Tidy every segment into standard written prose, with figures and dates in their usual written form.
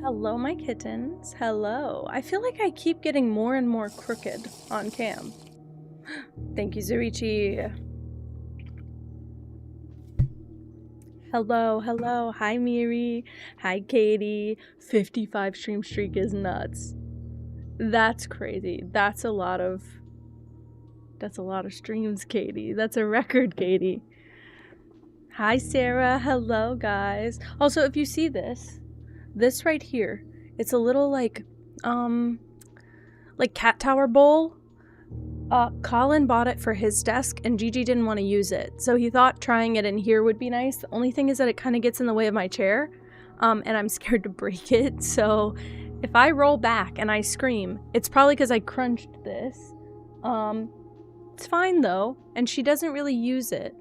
Hello, my kittens. Hello. I feel like I keep getting more and more crooked on cam. Thank you, Zurichi. Hello, hello. Hi, Miri. Hi, Katie. 55 stream streak is nuts. That's crazy. That's a lot of streams, Katie. That's a record, Katie. Hi, Sarah. Hello, guys. Also, if you see this right here, it's a little like cat tower bowl. Colin bought it for his desk and Gigi didn't want to use it, so he thought trying it in here would be nice. The only thing is that it kind of gets in the way of my chair, and I'm scared to break it, so if I roll back and I scream, it's probably because I crunched this. It's fine though, and she doesn't really use it,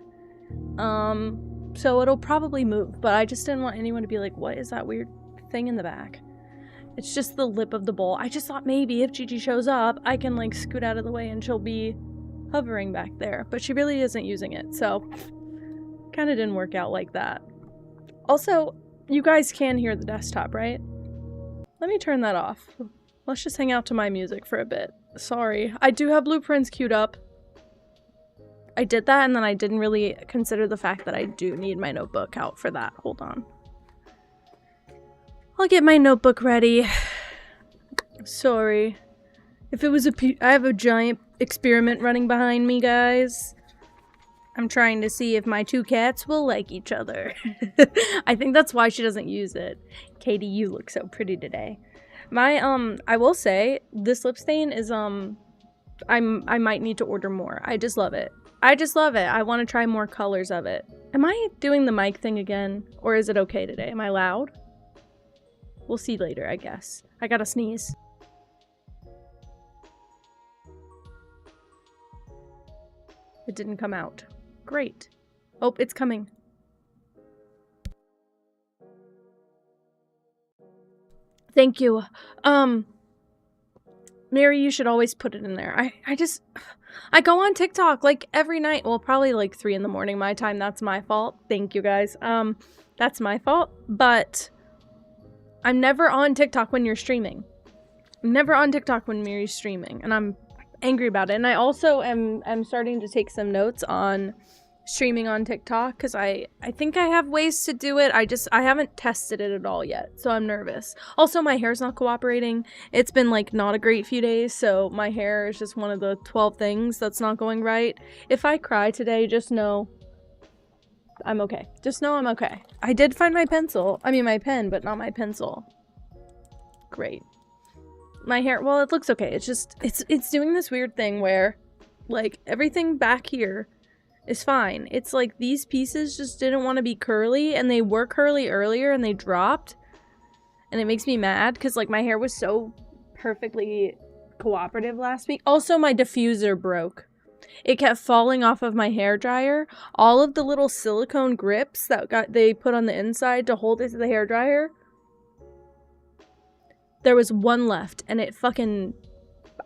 so it'll probably move, but I just didn't want anyone to be like, what is that weird thing in the back? It's just the lip of the bowl. I just thought maybe if Gigi shows up, I can like scoot out of the way and she'll be hovering back there. But she really isn't using it, so kind of didn't work out like that. Also, you guys can hear the desktop, right? Let me turn that off. Let's just hang out to my music for a bit. Sorry. I do have blueprints queued up. I did that and then I didn't really consider the fact that I do need my notebook out for that. Hold on. I'll get my notebook ready. Sorry. If it was I have a giant experiment running behind me, guys. I'm trying to see if my two cats will like each other. I think that's why she doesn't use it. Katie, you look so pretty today. I will say, this lip stain is, I might need to order more. I just love it. I just love it. I want to try more colors of it. Am I doing the mic thing again? Or is it okay today? Am I loud? We'll see later, I guess. I gotta sneeze. It didn't come out. Great. Oh, it's coming. Thank you. Mary, you should always put it in there. I go on TikTok like every night. Well, probably like 3 in the morning my time. That's my fault. Thank you guys. That's my fault. But I'm never on TikTok when you're streaming. I'm never on TikTok when Mary's streaming, and I'm angry about it. And I also am starting to take some notes on streaming on TikTok because I think I have ways to do it. I haven't tested it at all yet, so I'm nervous. Also, my hair's not cooperating. It's been like not a great few days, so my hair is just one of the 12 things that's not going right. If I cry today, just know I'm okay. Just know I'm okay. I did find my pen, but not my pencil. Great. My hair, well, it looks okay. It's just, it's doing this weird thing where, like, everything back here is fine. It's like these pieces just didn't want to be curly, and they were curly earlier, and they dropped. And it makes me mad, because, like, my hair was so perfectly cooperative last week. Also, my diffuser broke. It kept falling off of my hair dryer. All of the little silicone grips that they put on the inside to hold it to the hair dryer, there was one left, and it fucking,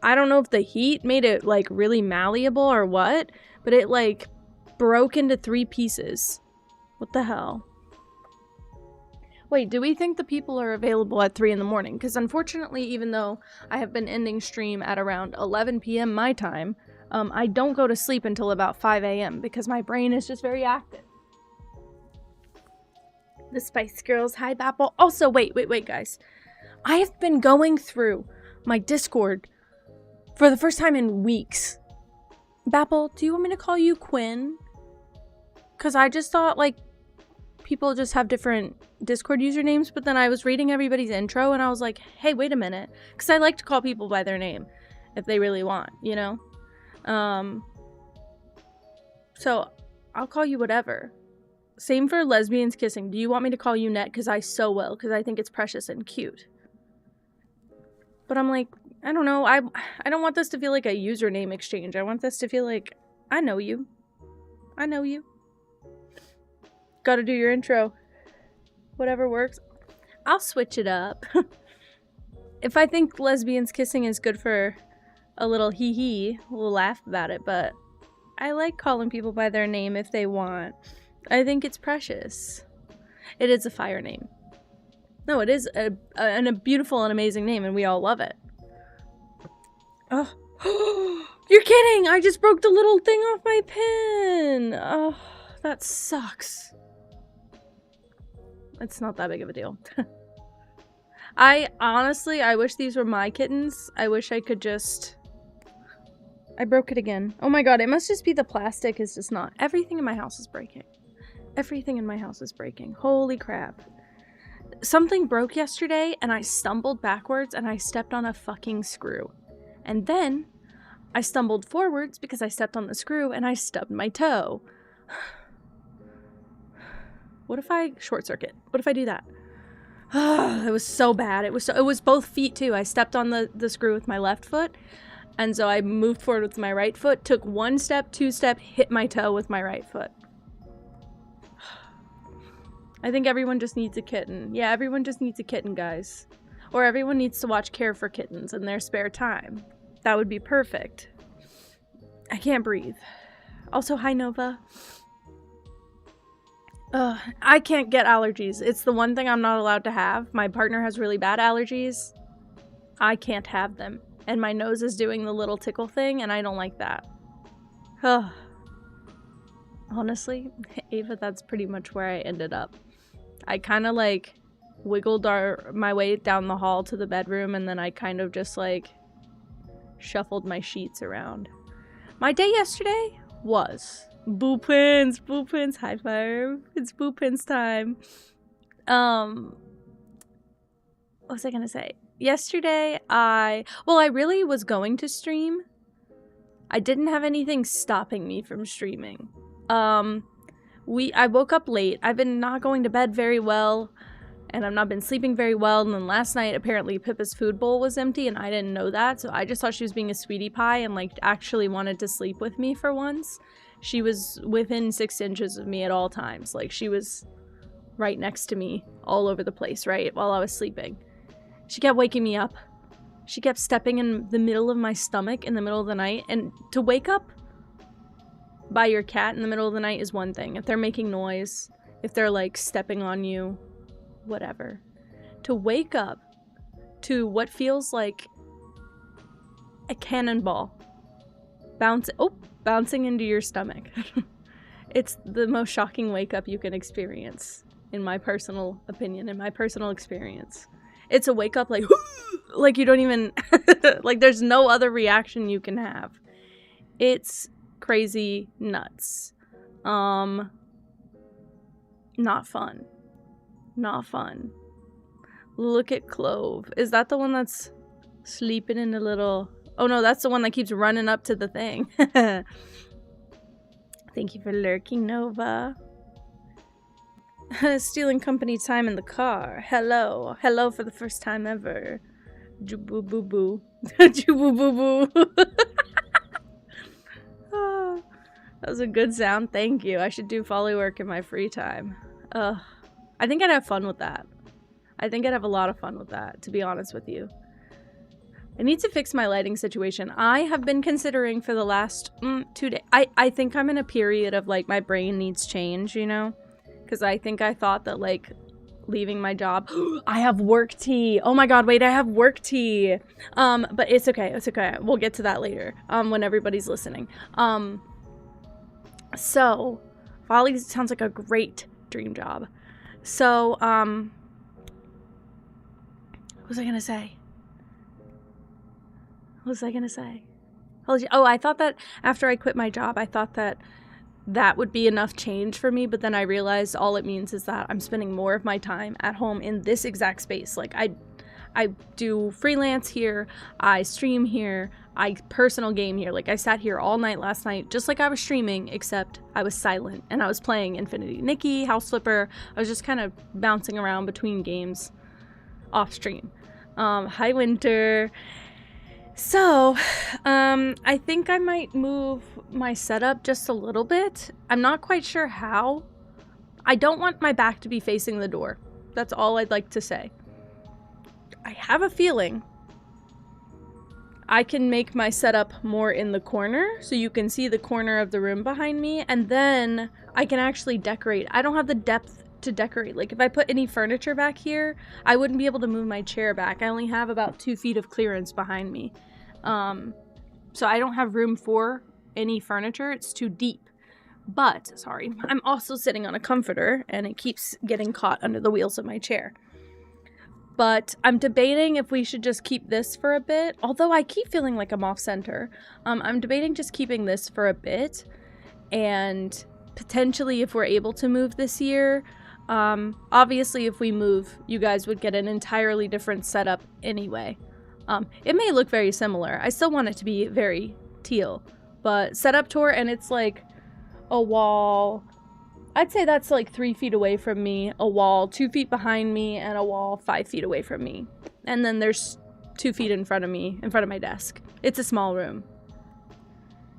I don't know if the heat made it, like, really malleable or what, but it, like, broke into 3 pieces. What the hell? Wait, do we think the people are available at 3 in the morning? Because unfortunately, even though I have been ending stream at around 11 p.m. my time, I don't go to sleep until about 5 a.m. because my brain is just very active. The Spice Girls, hi Bapple. Also, wait, guys. I have been going through my Discord for the first time in weeks. Bapple, do you want me to call you Quinn? Because I just thought, like, people just have different Discord usernames, but then I was reading everybody's intro, and I was like, hey, wait a minute. Because I like to call people by their name, if they really want, you know? So, I'll call you whatever. Same for lesbians kissing. Do you want me to call you Net? Because I so will, because I think it's precious and cute. But I'm like, I don't know, I don't want this to feel like a username exchange. I want this to feel like, I know you. I know you. Gotta do your intro. Whatever works. I'll switch it up. If I think lesbians kissing is good for a little hee-hee, we'll laugh about it, but I like calling people by their name if they want. I think it's precious. It is a fire name. No, it is a beautiful and amazing name, and we all love it. Oh, you're kidding! I just broke the little thing off my pen! Oh, that sucks. It's not that big of a deal. I wish these were my kittens. I wish I could just... I broke it again. Oh my god, it must just be the plastic is just not... Everything in my house is breaking. Everything in my house is breaking. Holy crap. Something broke yesterday, and I stumbled backwards, and I stepped on a fucking screw. And then, I stumbled forwards because I stepped on the screw, and I stubbed my toe. What if I short circuit? What if I do that? It was so bad. It was both feet, too. I stepped on the screw with my left foot, and so I moved forward with my right foot, took 1 step, 2 step, hit my toe with my right foot. I think everyone just needs a kitten. Yeah, everyone just needs a kitten, guys. Or everyone needs to watch Care for Kittens in their spare time. That would be perfect. I can't breathe. Also, hi, Nova. I can't get allergies. It's the one thing I'm not allowed to have. My partner has really bad allergies. I can't have them. And my nose is doing the little tickle thing, and I don't like that. Honestly, Ava, that's pretty much where I ended up. I kind of, like, wiggled my way down the hall to the bedroom, and then I kind of just, like, shuffled my sheets around. My day yesterday was Boo Pins, high five. It's Boo Pins time. What was I gonna say? Yesterday, I really was going to stream. I didn't have anything stopping me from streaming. I woke up late. I've been not going to bed very well, and I've not been sleeping very well, and then last night, apparently, Pippa's food bowl was empty, and I didn't know that, so I just thought she was being a sweetie pie and, like, actually wanted to sleep with me for once. She was within 6 inches of me at all times. Like, she was right next to me all over the place, right, while I was sleeping. She kept waking me up. She kept stepping in the middle of my stomach in the middle of the night. And to wake up by your cat in the middle of the night is one thing. If they're making noise, if they're like stepping on you, whatever. To wake up to what feels like a cannonball bouncing into your stomach. It's the most shocking wake up you can experience, in my personal opinion, in my personal experience. It's a wake up like you don't even, like there's no other reaction you can have. It's crazy nuts. Not fun. Not fun. Look at Clove. Is that the one that's sleeping in a little... Oh no, that's the one that keeps running up to the thing. Thank you for lurking, Nova. Stealing company time in the car. Hello. Hello for the first time ever. Juboo-boo-boo. Juboo-boo-boo. Oh, that was a good sound. Thank you. I should do folly work in my free time. I think I'd have fun with that. I think I'd have a lot of fun with that, to be honest with you. I need to fix my lighting situation. I have been considering for the last 2 days. I think I'm in a period of, like, my brain needs change, you know? Because I think I thought that, like, leaving my job... I have work tea! Oh my god, wait, I have work tea! But it's okay, it's okay. We'll get to that later, when everybody's listening. So, Folly sounds like a great dream job. So, what was I gonna say? What was I gonna say? Oh, I thought that after I quit my job, I thought that that would be enough change for me, but then I realized all it means is that I'm spending more of my time at home in this exact space. Like, I do freelance here, I stream here, I personal game here. Like, I sat here all night last night, just like I was streaming, except I was silent, and I was playing Infinity Nikki, House Flipper. I was just kind of bouncing around between games off stream. Hi, Winter. So, I think I might move my setup just a little bit. I'm not quite sure how. I don't want my back to be facing the door. That's all I'd like to say. I have a feeling I can make my setup more in the corner, so you can see the corner of the room behind me, and then I can actually decorate. I don't have the depth to decorate. Like, if I put any furniture back here, I wouldn't be able to move my chair back. I only have about 2 feet of clearance behind me. So I don't have room for any furniture. It's too deep. But, sorry, I'm also sitting on a comforter, and it keeps getting caught under the wheels of my chair. But I'm debating if we should just keep this for a bit, although I keep feeling like I'm off center. I'm debating just keeping this for a bit, and potentially if we're able to move this year, obviously if we move, you guys would get an entirely different setup anyway. It may look very similar. I still want it to be very teal, but setup tour, and it's like a wall. I'd say that's like 3 feet away from me, a wall 2 feet behind me, and a wall 5 feet away from me. And then there's 2 feet in front of me, in front of my desk. It's a small room.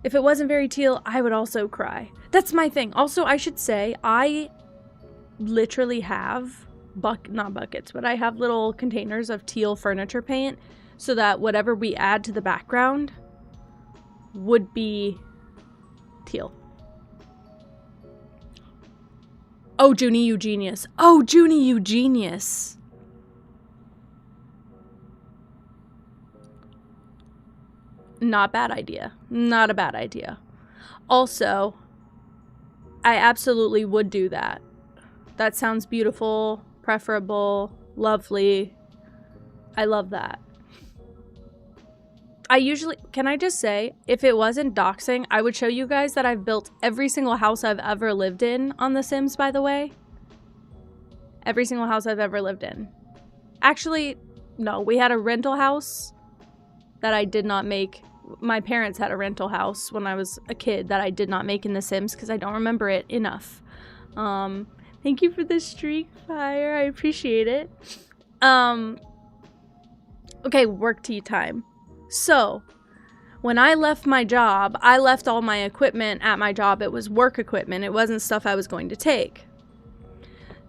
If it wasn't very teal, I would also cry. That's my thing. Also, I should say, I literally have, not buckets, but I have little containers of teal furniture paint, so that whatever we add to the background would be teal. Oh, Junie, you genius. Oh, Junie, you genius. Not bad idea. Not a bad idea. Also, I absolutely would do that. That sounds beautiful, preferable, lovely. I love that. Can I just say, if it wasn't doxing, I would show you guys that I've built every single house I've ever lived in on The Sims, by the way. Every single house I've ever lived in. Actually, no, we had a rental house that I did not make. My parents had a rental house when I was a kid that I did not make in The Sims because I don't remember it enough. Thank you for the streak, Fire. I appreciate it. Okay, work tea time. So, when I left my job, I left all my equipment at my job. It was work equipment. It wasn't stuff I was going to take.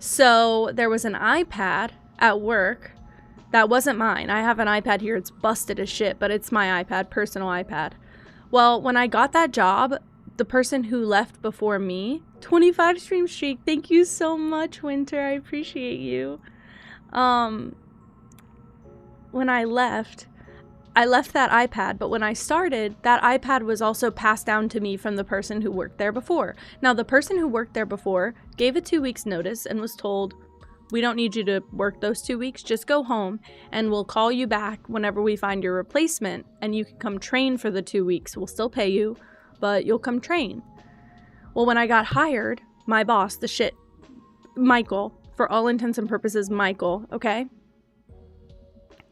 So, there was an iPad at work That wasn't mine. I have an iPad here. It's busted as shit, but it's my iPad, personal iPad. Well, when I got that job, the person who left before me, 25 stream streak. Thank you so much, Winter. I appreciate you. When I left that iPad, but when I started, that iPad was also passed down to me from the person who worked there before. Now, the person who worked there before gave a 2 weeks notice and was told, we don't need you to work those 2 weeks, just go home and we'll call you back whenever we find your replacement and you can come train for the 2 weeks. We'll still pay you, but you'll come train. Well, when I got hired, my boss, the shit, Michael, for all intents and purposes, Michael, okay,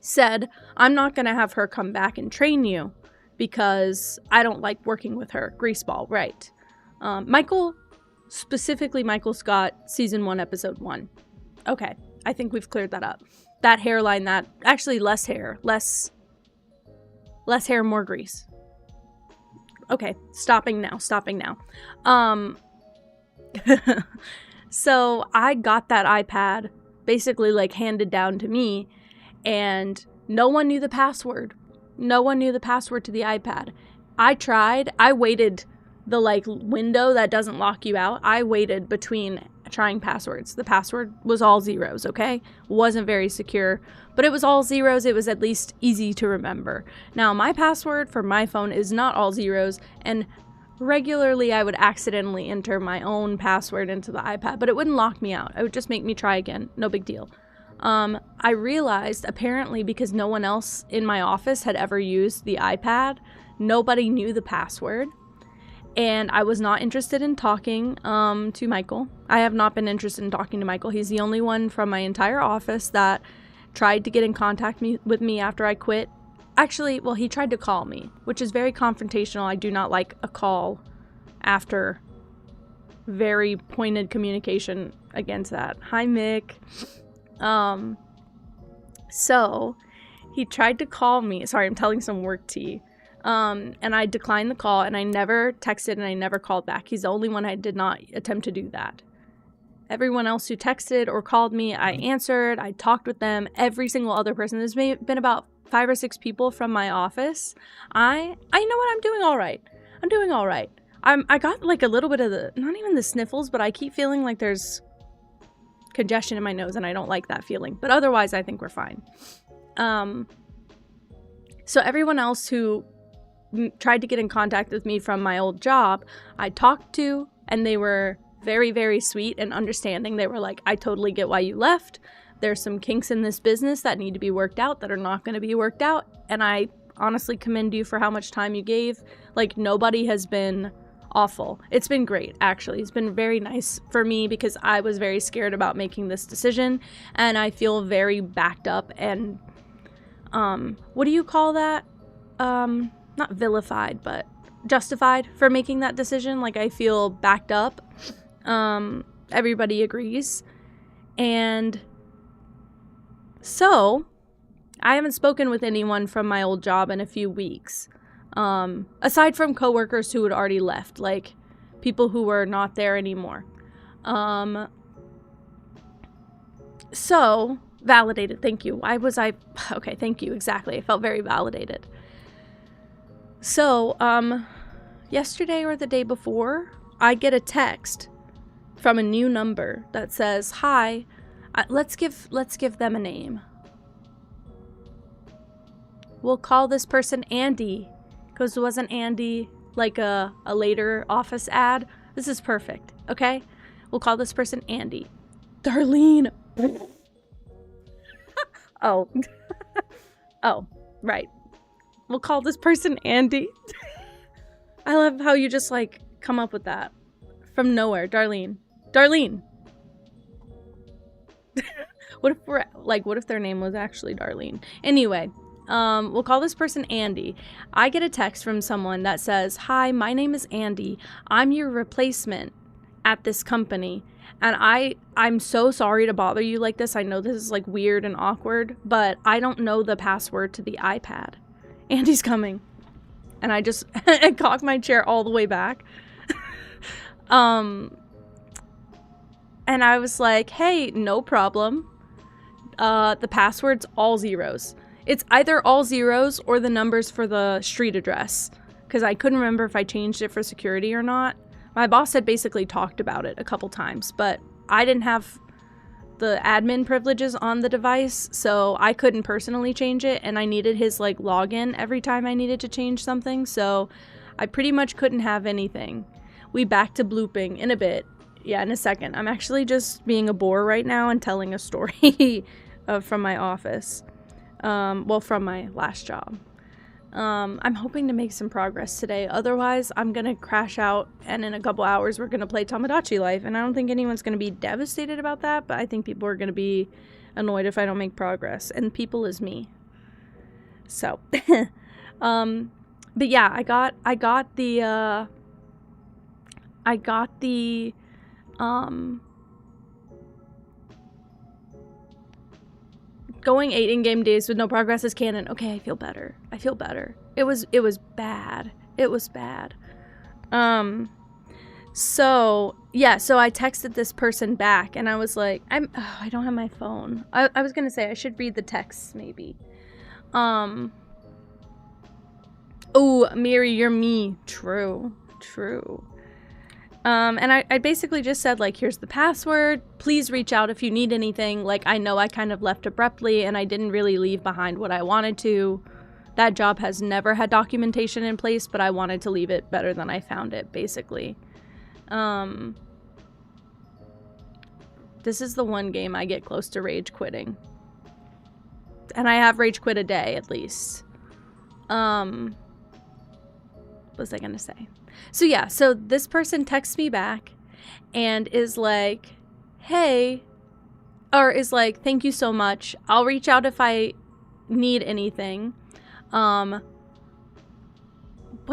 said, I'm not going to have her come back and train you because I don't like working with her. Greaseball, right. Michael, specifically Michael Scott, season 1, episode 1. Okay, I think we've cleared that up. That hairline, that, actually less hair, less hair, more grease. Okay, stopping now. So I got that iPad basically like handed down to me, and no one knew the password. No one knew the password to the iPad. I tried. I waited the like window that doesn't lock you out. I waited between trying passwords. The password was all zeros, okay? Wasn't very secure, but it was all zeros. It was at least easy to remember. Now, my password for my phone is not all zeros, and regularly I would accidentally enter my own password into the iPad, but it wouldn't lock me out. It would just make me try again. No big deal. I realized, apparently, because no one else in my office had ever used the iPad, nobody knew the password. And I was not interested in talking to Michael. I have not been interested in talking to Michael. He's the only one from my entire office that tried to get in contact with me after I quit. Actually, well, he tried to call me, which is very confrontational. I do not like a call after very pointed communication against that. Hi, Mick. So he tried to call me. Sorry, I'm telling some work tea. And I declined the call, and I never texted and I never called back. He's the only one I did not attempt to do that. Everyone else who texted or called me, I answered, I talked with them. Every single other person, there's been about 5 or 6 people from my office. I know what, I'm doing all right. I'm doing all right. I got like a little bit of the, not even the sniffles, but I keep feeling like there's congestion in my nose, and I don't like that feeling. But otherwise, I think we're fine. So everyone else who tried to get in contact with me from my old job, I talked to, and they were very, very sweet and understanding. They were like, I totally get why you left. There's some kinks in this business that need to be worked out that are not going to be worked out. And I honestly commend you for how much time you gave. Like, nobody has been awful. It's been great, actually. It's been very nice for me because I was very scared about making this decision. And I feel very backed up and, what do you call that? Not vilified, but justified for making that decision. Like, I feel backed up. Everybody agrees. And so I haven't spoken with anyone from my old job in a few weeks. Aside from coworkers who had already left, like people who were not there anymore. So validated. Thank you. Why was I? Okay. Thank you. Exactly. I felt very validated. So, yesterday or the day before, I get a text from a new number that says, hi, let's give them a name. We'll call this person Andy, because wasn't Andy like a later office ad? This is perfect, okay? We'll call this person Andy. Darlene! Oh. Oh, right. We'll call this person Andy. I love how you just, like, come up with that. From nowhere. Darlene. Darlene! What if their name was actually Darlene? Anyway, we'll call this person Andy. I get a text from someone that says, hi, my name is Andy. I'm your replacement at this company. And I'm so sorry to bother you like this. I know this is, like, weird and awkward, but I don't know the password to the iPad. Andy's coming. And I just I cocked my chair all the way back. And I was like, hey, no problem. the password's all zeros. It's either all zeros or the numbers for the street address, because I couldn't remember if I changed it for security or not. My boss had basically talked about it a couple times, but I didn't have the admin privileges on the device, so I couldn't personally change it, and I needed his like login every time I needed to change something, so I pretty much couldn't have anything. We back to blooping in a bit. Yeah, in a second. I'm actually just being a bore right now and telling a story from my office. Well, from my last job. I'm hoping to make some progress today. Otherwise, I'm gonna crash out, and in a couple hours, we're gonna play Tomodachi Life. And I don't think anyone's gonna be devastated about that, but I think people are gonna be annoyed if I don't make progress. And people is me. So, but yeah, I got the going 8 in-game days with no progress is canon. Okay, I feel better. It was bad. So I texted this person back, and I was like, I don't have my phone. I was gonna say I should read the texts maybe. Oh, Miri, you're me. True. And I basically just said, like, here's the password. Please reach out if you need anything. Like, I know I kind of left abruptly, and I didn't really leave behind what I wanted to. That job has never had documentation in place, but I wanted to leave it better than I found it, basically. This is the one game I get close to rage quitting. And I have rage quit a day, at least. What was I gonna say? So this person texts me back and is like, hey, or is like, thank you so much. I'll reach out if I need anything. What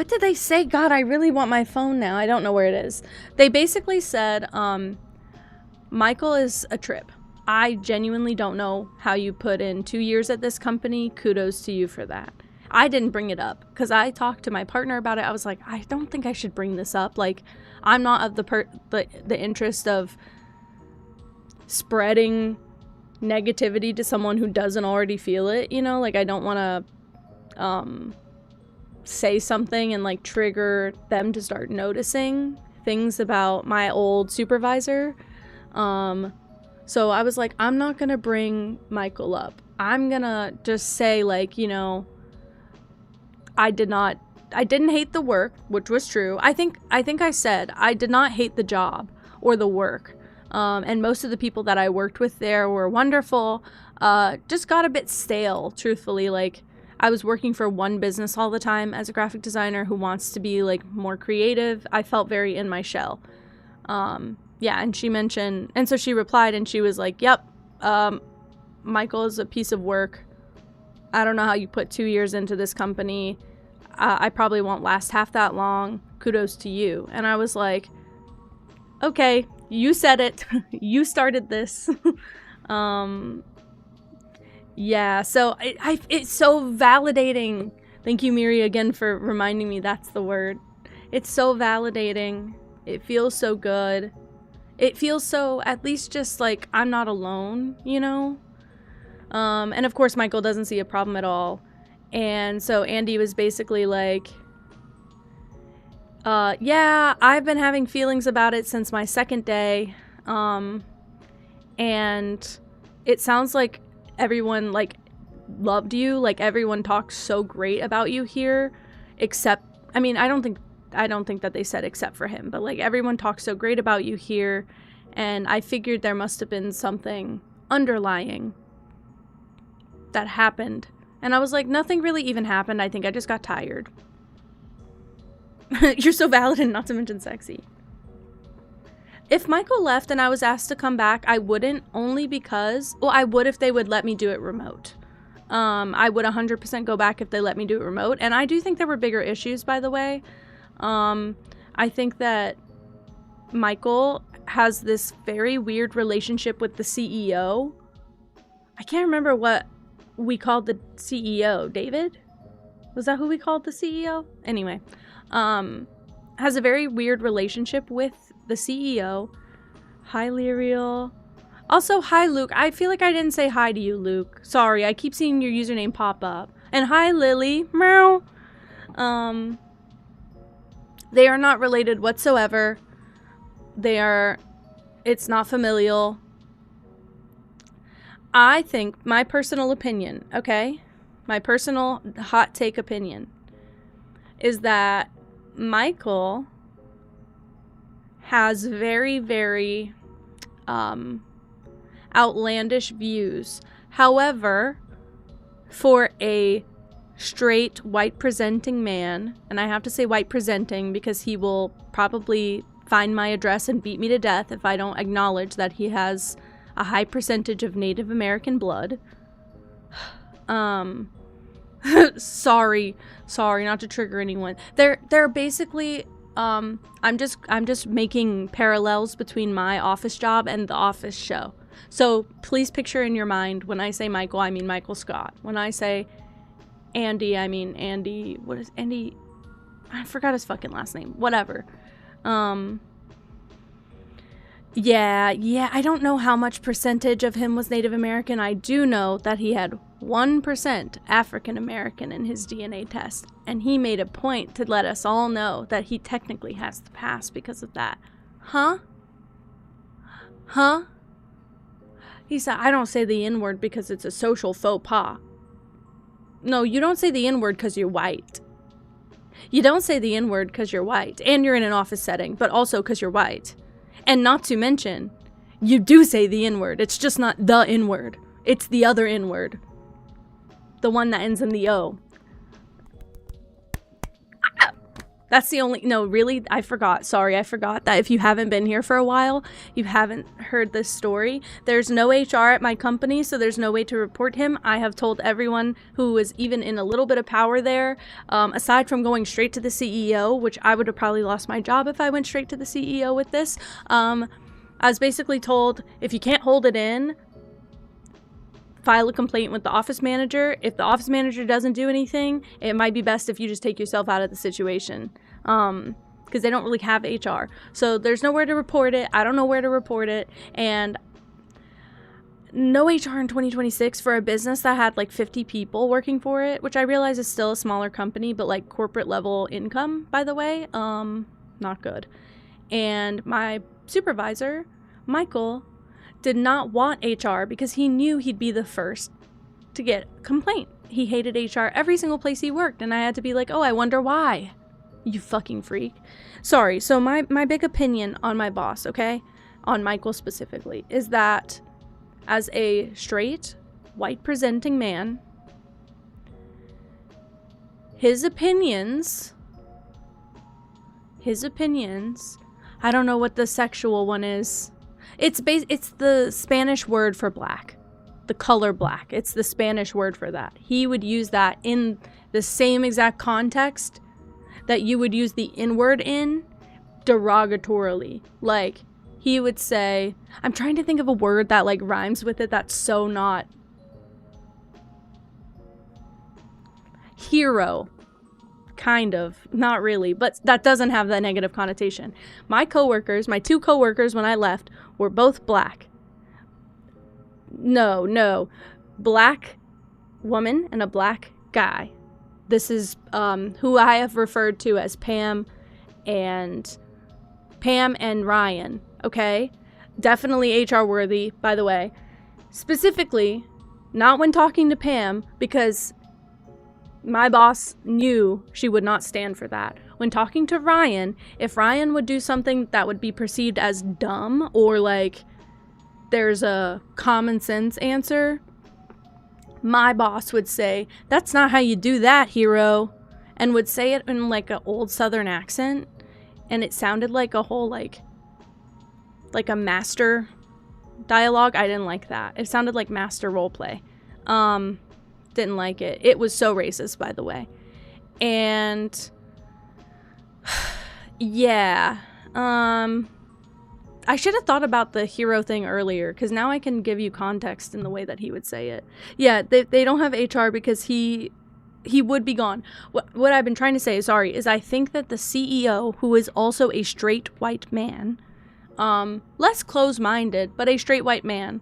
did they say? God, I really want my phone now. I don't know where it is. They basically said, Michael is a trip. I genuinely don't know how you put in 2 years at this company. Kudos to you for that. I didn't bring it up because I talked to my partner about it. I was like, I don't think I should bring this up. Like, I'm not of the interest of spreading negativity to someone who doesn't already feel it, you know? Like, I don't want to say something and, like, trigger them to start noticing things about my old supervisor. So I was like, I'm not going to bring Michael up. I'm going to just say, like, you know, I didn't hate the work, which was true. I think I said I did not hate the job or the work. And most of the people that I worked with there were wonderful. Just got a bit stale, truthfully. Like, I was working for one business all the time as a graphic designer who wants to be, like, more creative. I felt very in my shell. Yeah, and she mentioned, and so she replied and she was like, yep, Michael is a piece of work. I don't know how you put 2 years into this company. I probably won't last half that long. Kudos to you. And I was like, okay, you said it. You started this. Yeah, so it's so validating. Thank you, Miri, again for reminding me that's the word. It's so validating. It feels so good. It feels so, at least just like I'm not alone, you know? And of course, Michael doesn't see a problem at all. And so Andy was basically like, yeah, I've been having feelings about it since my second day. And it sounds like everyone, like, loved you. Like, everyone talks so great about you here. Except, I mean, I don't think that they said except for him. But, like, everyone talks so great about you here. And I figured there must have been something underlying that happened. And I was like, nothing really even happened. I think I just got tired. You're so valid and not to mention sexy. If Michael left and I was asked to come back, I wouldn't, only because, well, I would if they would let me do it remote. I would 100% go back if they let me do it remote. And I do think there were bigger issues, by the way. I think that Michael has this very weird relationship with the CEO. I can't remember what we called the CEO. David? Was that who we called the CEO? Anyway, has a very weird relationship with the CEO. Hi, Lyriel. Also, hi, Luke. I feel like I didn't say hi to you, Luke. Sorry, I keep seeing your username pop up. And hi, Lily. Meow. They are not related whatsoever. It's not familial. I think, my personal opinion, okay? My personal hot take opinion is that Michael has very, very outlandish views. However, for a straight white presenting man, and I have to say white presenting because he will probably find my address and beat me to death if I don't acknowledge that he has a high percentage of Native American blood. Sorry not to trigger anyone. They're basically I'm just making parallels between my office job and the office show. So please picture in your mind, when I say Michael, I mean Michael Scott. When I say Andy, I mean Andy, what is Andy? I forgot his fucking last name. Whatever. Yeah, I don't know how much percentage of him was Native American. I do know that he had 1% African American in his DNA test, and he made a point to let us all know that he technically has the pass because of that. Huh? He said, I don't say the N-word because it's a social faux pas. No, you don't say the N-word because you're white. You don't say the N-word because you're white, and you're in an office setting, but also because you're white. And not to mention, you do say the N-word. It's just not the N-word. It's the other N-word. The one that ends in the O. That's the only... No, really, I forgot. Sorry, I forgot that if you haven't been here for a while, you haven't heard this story. There's no HR at my company, so there's no way to report him. I have told everyone who is even in a little bit of power there, aside from going straight to the CEO, which I would have probably lost my job if I went straight to the CEO with this. I was basically told, if you can't hold it in, file a complaint with the office manager. If the office manager doesn't do anything, it might be best if you just take yourself out of the situation. Because they don't really have HR. So there's nowhere to report it. I don't know where to report it. And no HR in 2026 for a business that had like 50 people working for it, which I realize is still a smaller company, but like corporate level income, by the way. Not good. And my supervisor, Michael, did not want HR because he knew he'd be the first to get a complaint. He hated HR every single place he worked, and I had to be like, oh, I wonder why, you fucking freak. Sorry, so my big opinion on my boss, okay, on Michael specifically, is that as a straight, white-presenting man, his opinions, I don't know what the sexual one is. It's the Spanish word for black. The color black. It's the Spanish word for that. He would use that in the same exact context that you would use the N-word in, derogatorily. Like, he would say... I'm trying to think of a word that, like, rhymes with it that's so not... Hero. Kind of. Not really. But that doesn't have that negative connotation. My two coworkers when I left, were both black. No. Black woman and a black guy. This is who I have referred to as Pam and Ryan. Okay? Definitely HR worthy, by the way. Specifically, not when talking to Pam, because my boss knew she would not stand for that. When talking to Ryan, if Ryan would do something that would be perceived as dumb or like there's a common sense answer, my boss would say, that's not how you do that, hero, and would say it in like an old southern accent, and it sounded like a whole like a master dialogue. I didn't like that. It sounded like master roleplay. Didn't like it. It was so racist, by the way. And yeah, I should have thought about the hero thing earlier, because now I can give you context in the way that he would say it. Yeah, they don't have HR because he would be gone. What I've been trying to say, is I think that the CEO, who is also a straight white man, less close-minded, but a straight white man.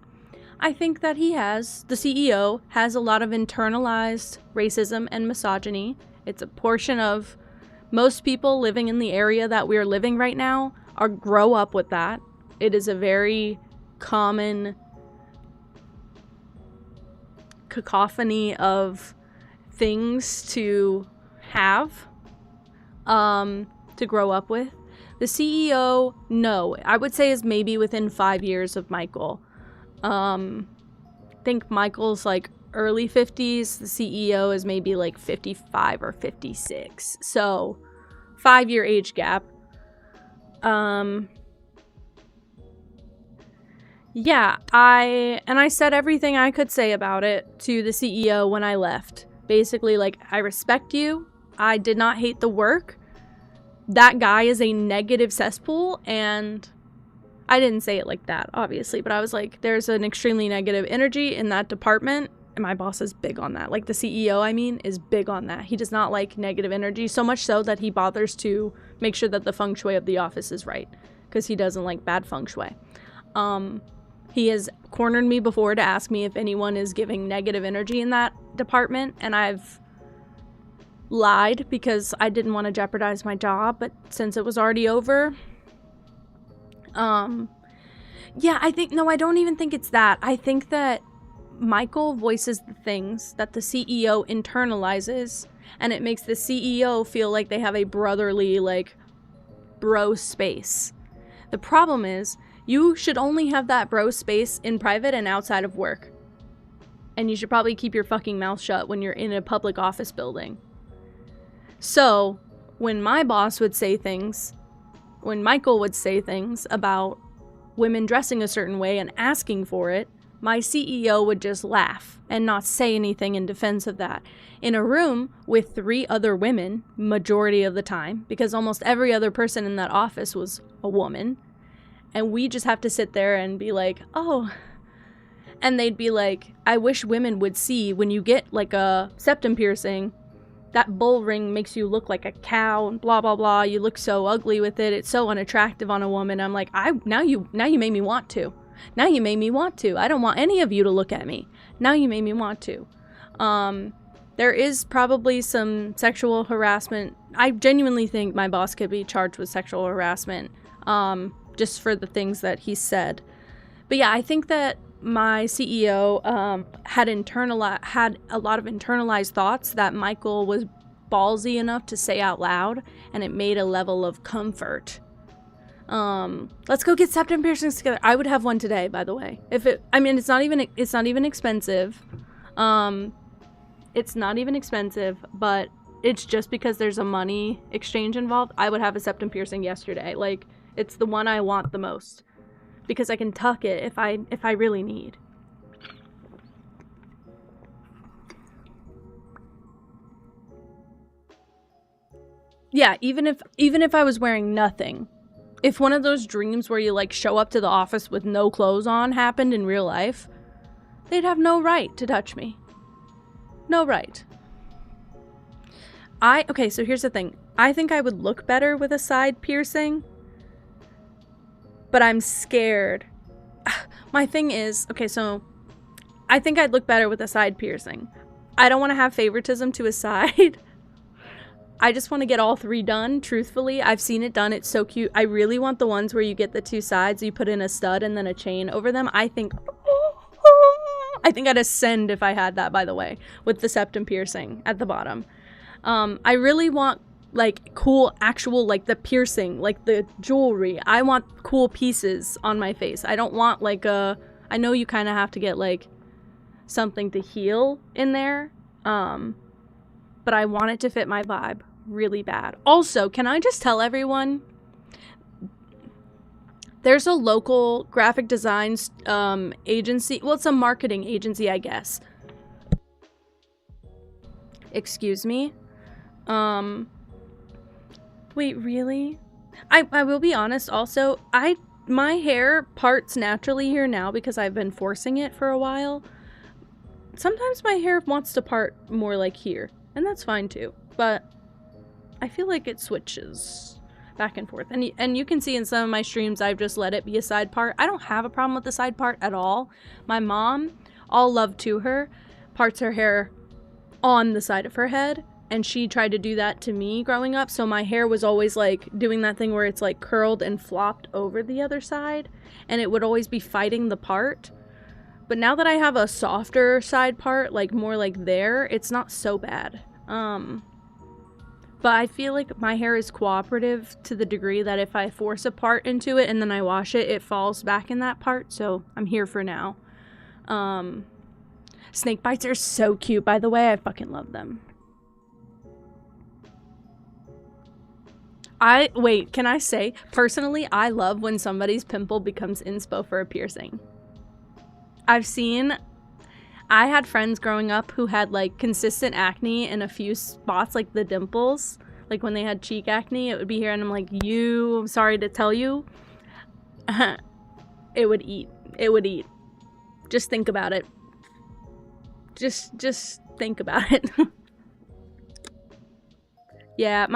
I think that the CEO has a lot of internalized racism and misogyny. It's a portion of most people living in the area that we're living right now grow up with that. It is a very common cacophony of things to have, to grow up with. The CEO, no, I would say is maybe within 5 years of Michael. I think Michael's like early 50s. The CEO is maybe like 55 or 56. So 5-year age gap. Yeah, I said everything I could say about it to the CEO when I left. Basically, like, I respect you. I did not hate the work. That guy is a negative cesspool, and I didn't say it like that, obviously, but I was like, there's an extremely negative energy in that department, and my boss is big on that. Like, the CEO, I mean, is big on that. He does not like negative energy, so much so that he bothers to make sure that the feng shui of the office is right, because he doesn't like bad feng shui. He has cornered me before to ask me if anyone is giving negative energy in that department, and I've lied because I didn't want to jeopardize my job, but since it was already over, yeah, I don't even think it's that. I think that Michael voices the things that the CEO internalizes, and it makes the CEO feel like they have a brotherly, like, bro space. The problem is, you should only have that bro space in private and outside of work. And you should probably keep your fucking mouth shut when you're in a public office building. So, when my boss would say things, when Michael would say things about women dressing a certain way and asking for it, my CEO would just laugh and not say anything in defense of that. In a room with 3 other women, majority of the time, because almost every other person in that office was a woman, and we just have to sit there and be like, oh. And they'd be like, I wish women would see when you get like a septum piercing, that bull ring makes you look like a cow and blah, blah, blah. You look so ugly with it. It's so unattractive on a woman. I'm like, now you made me want to. Now you made me want to. I don't want any of you to look at me. Now you made me want to. There is probably some sexual harassment. I genuinely think my boss could be charged with sexual harassment. Just for the things that he said. But yeah, I think that my CEO had a lot of internalized thoughts that Michael was ballsy enough to say out loud, and it made a level of comfort. Let's go get septum piercings together. I would have one today, by the way. It's not even expensive. It's not even expensive, but it's just because there's a money exchange involved. I would have a septum piercing yesterday. Like, it's the one I want the most because I can tuck it if I really need. Yeah, even if I was wearing nothing, if one of those dreams where you like show up to the office with no clothes on happened in real life, they'd have no right to touch me. No right. Okay, so here's the thing. I think I would look better with a side piercing, but I'm scared. My thing is, okay, so I think I'd look better with a side piercing. I don't want to have favoritism to a side. I just want to get all 3 done, truthfully. I've seen it done. It's so cute. I really want the ones where you get the 2 sides, you put in a stud and then a chain over them. I think I'd ascend if I had that, by the way, with the septum piercing at the bottom. I really want like cool actual, like the piercing, like the jewelry. I want cool pieces on my face. I don't want like I know you kind of have to get like something to heal in there, but I want it to fit my vibe really bad. Also, can I just tell everyone, there's a local graphic design agency. Well, it's a marketing agency, I guess. Excuse me. Wait, really? I will be honest also, my hair parts naturally here now because I've been forcing it for a while. Sometimes my hair wants to part more like here, and that's fine too, but I feel like it switches. back and forth. And you can see in some of my streams, I've just let it be a side part. I don't have a problem with the side part at all. My mom, all love to her, parts her hair on the side of her head. And she tried to do that to me growing up. So my hair was always like doing that thing where it's like curled and flopped over the other side. And it would always be fighting the part. But now that I have a softer side part, like more like there, it's not so bad. But I feel like my hair is cooperative to the degree that if I force a part into it and then I wash it, it falls back in that part. So I'm here for now. Snake bites are so cute, by the way. I fucking love them. Wait, can I say, personally, I love when somebody's pimple becomes inspo for a piercing. I had friends growing up who had like consistent acne in a few spots, like the dimples. Like when they had cheek acne, it would be here and I'm like, I'm sorry to tell you. It would eat. It would eat. Just think about it. Just think about it. Yeah,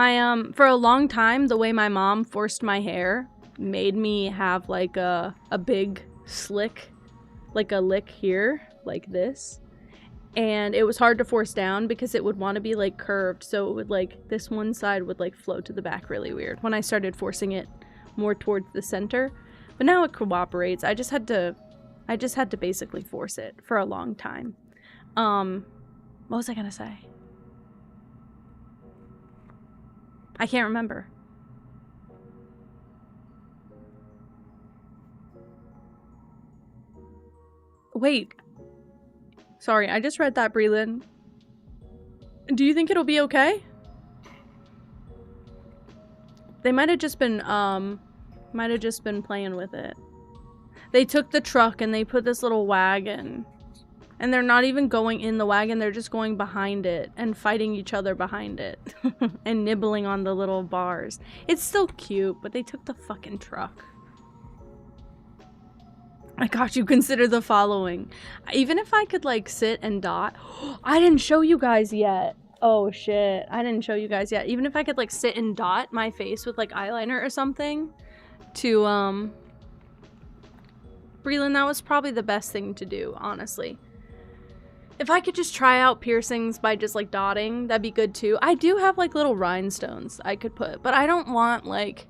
for a long time, the way my mom forced my hair made me have like a big slick, like a lick here, like this. And it was hard to force down because it would want to be like curved. So it would like, this one side would like flow to the back really weird when I started forcing it more towards the center. But now it cooperates. I just had to basically force it for a long time. What was I gonna say? I can't remember. Wait. Sorry, I just read that, Breland. Do you think it'll be okay? They might have just been playing with it. They took the truck and they put this little wagon. And they're not even going in the wagon, they're just going behind it and fighting each other behind it. And nibbling on the little bars. It's still cute, but they took the fucking truck. I got you, consider the following. Even if I could like sit and dot. I didn't show you guys yet. Oh shit, I didn't show you guys yet. Even if I could like sit and dot my face with like eyeliner or something to Breland, that was probably the best thing to do, honestly. If I could just try out piercings by just like dotting, that'd be good too. I do have like little rhinestones I could put, but I don't want like,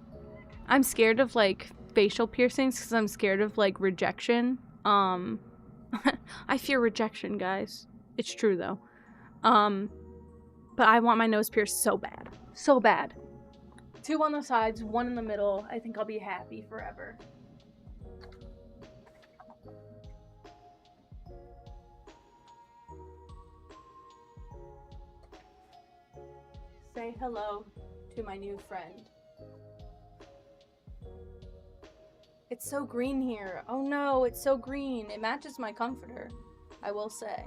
I'm scared of like facial piercings because I'm scared of like rejection. I fear rejection, guys. It's true though. But I want my nose pierced so bad. So bad. 2 on the sides, 1 in the middle. I think I'll be happy forever. Say hello to my new friend. It's so green here. Oh no, it's so green. It matches my comforter, I will say.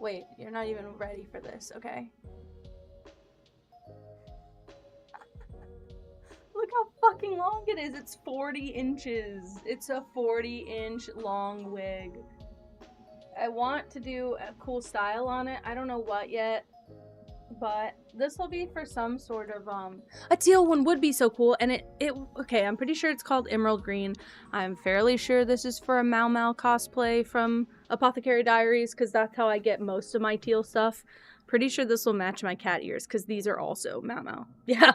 Wait, you're not even ready for this, okay? Look how fucking long it is. It's 40 inches. It's a 40-inch long wig. I want to do a cool style on it. I don't know what yet. But this will be for some sort of, a teal one would be so cool. And okay, I'm pretty sure it's called Emerald Green. I'm fairly sure this is for a Mau Mau cosplay from Apothecary Diaries, because that's how I get most of my teal stuff. Pretty sure this will match my cat ears, because these are also Mau Mau. Yeah,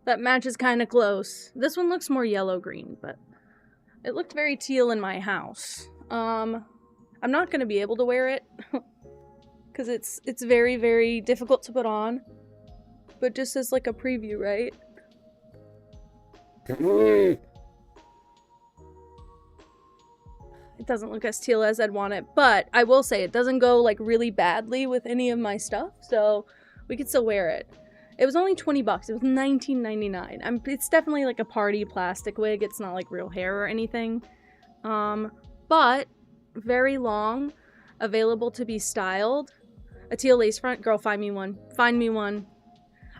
that matches kind of close. This one looks more yellow-green, but it looked very teal in my house. I'm not going to be able to wear it. Because it's very, very difficult to put on. But just as like a preview, right? It doesn't look as teal as I'd want it. But I will say it doesn't go like really badly with any of my stuff. So we could still wear it. It was only 20 bucks. It was $19.99. It's definitely like a party plastic wig. It's not like real hair or anything. But very long. Available to be styled. A teal lace front. Girl, find me one. Find me one.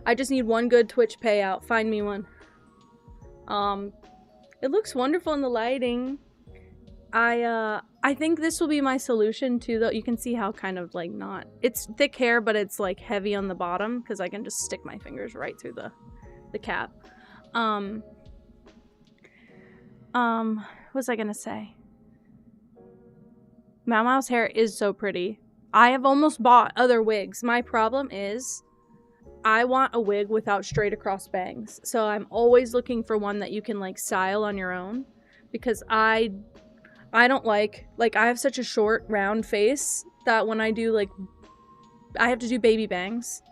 I just need one good Twitch payout. Find me one. It looks wonderful in the lighting. I think this will be my solution too, though. You can see how kind of like not... It's thick hair, but it's like heavy on the bottom because I can just stick my fingers right through the cap. What was I gonna say? Mau Mau's hair is so pretty. I have almost bought other wigs. My problem is I want a wig without straight across bangs. So I'm always looking for one that you can like style on your own, because I don't like I have such a short round face that when I do like I have to do baby bangs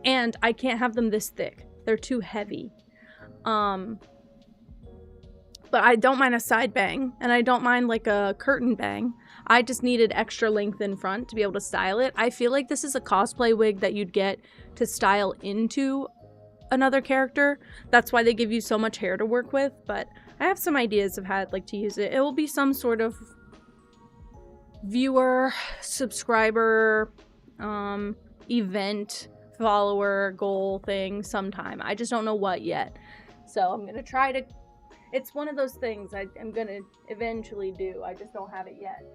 and I can't have them this thick. They're too heavy. But I don't mind a side bang, and I don't mind like a curtain bang. I just needed extra length in front to be able to style it. I feel like this is a cosplay wig that you'd get to style into another character. That's why they give you so much hair to work with, but I have some ideas of how I'd like to use it. It will be some sort of viewer, subscriber, event, follower, goal thing sometime. I just don't know what yet. So I'm gonna try to... It's one of those things I'm gonna eventually do. I just don't have it yet.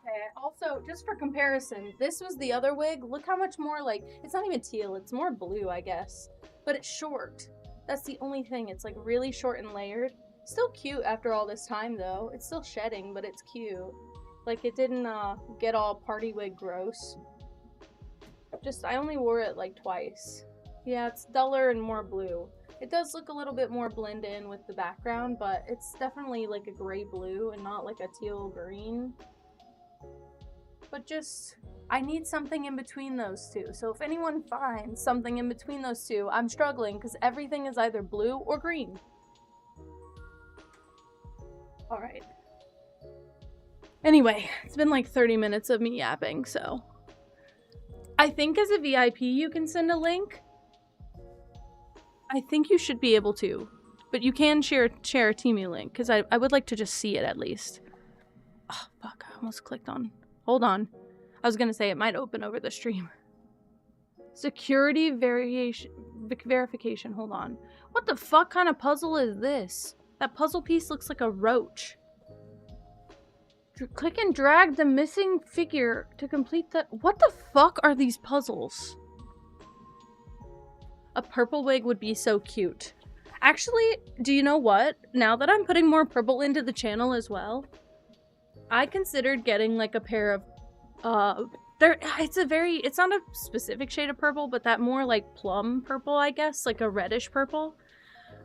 Okay, also, just for comparison, this was the other wig. Look how much more, like, it's not even teal, it's more blue, I guess. But it's short. That's the only thing. It's, like, really short and layered. Still cute after all this time, though. It's still shedding, but it's cute. Like, it didn't, get all party wig gross. Just, I only wore it, like, twice. Yeah, it's duller and more blue. It does look a little bit more blend in with the background, but it's definitely, like, a gray blue and not, like, a teal green. But just, I need something in between those two. So if anyone finds something in between those two, I'm struggling because everything is either blue or green. Alright. Anyway, it's been like 30 minutes of me yapping, so. I think as a VIP you can send a link. I think you should be able to. But you can share a Temu link, because I would like to just see it at least. Oh, fuck, I almost clicked on. Hold on. I was gonna say it might open over the stream. Security verification, hold on. What the fuck kind of puzzle is this? That puzzle piece looks like a roach. Click and drag the missing figure to complete the... What the fuck are these puzzles? A purple wig would be so cute. Actually, do you know what? Now that I'm putting more purple into the channel as well, I considered getting like a pair of... It's not a specific shade of purple, but that more like plum purple, I guess. Like a reddish purple.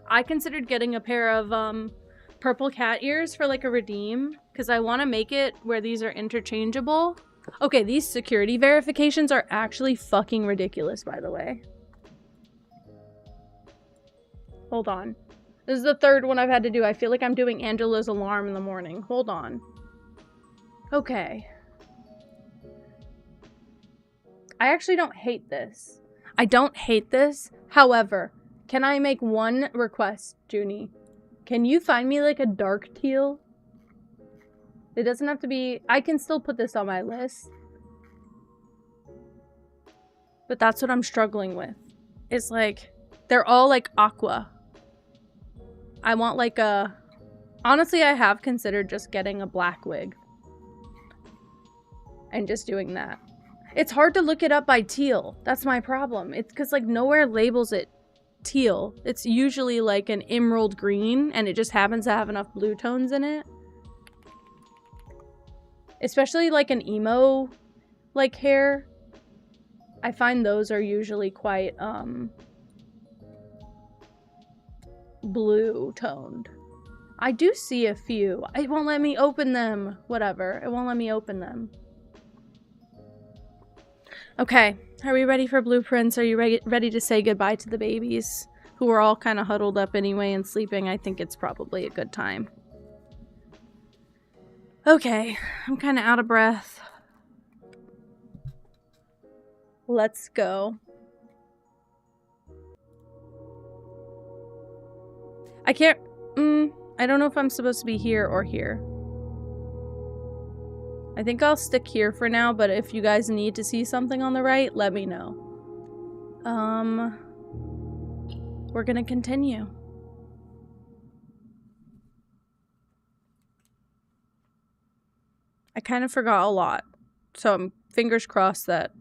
I considered getting a pair of purple cat ears for like a redeem, because I want to make it where these are interchangeable. Okay, these security verifications are actually fucking ridiculous, by the way. Hold on. This is the third one I've had to do. I feel like I'm doing Angela's alarm in the morning. Hold on. Okay. I actually don't hate this. I don't hate this. However, can I make one request, Junie? Can you find me like a dark teal? It doesn't have to be... I can still put this on my list. But that's what I'm struggling with. It's like, they're all like aqua. I want like a... Honestly, I have considered just getting a black wig. And just doing that. It's hard to look it up by teal. That's my problem. It's because like nowhere labels it teal. It's usually like an emerald green, and it just happens to have enough blue tones in it. Especially like an emo like hair. I find those are usually quite blue toned. I do see a few. It won't let me open them. Whatever. It won't let me open them. Okay, are we ready for blueprints? Are you ready to say goodbye to the babies? Who are all kind of huddled up anyway and sleeping. I think it's probably a good time. Okay, I'm kind of out of breath. Let's go. I can't... I don't know if I'm supposed to be here or here. I think I'll stick here for now, but if you guys need to see something on the right, let me know. We're gonna continue. I kind of forgot a lot. So I'm fingers crossed that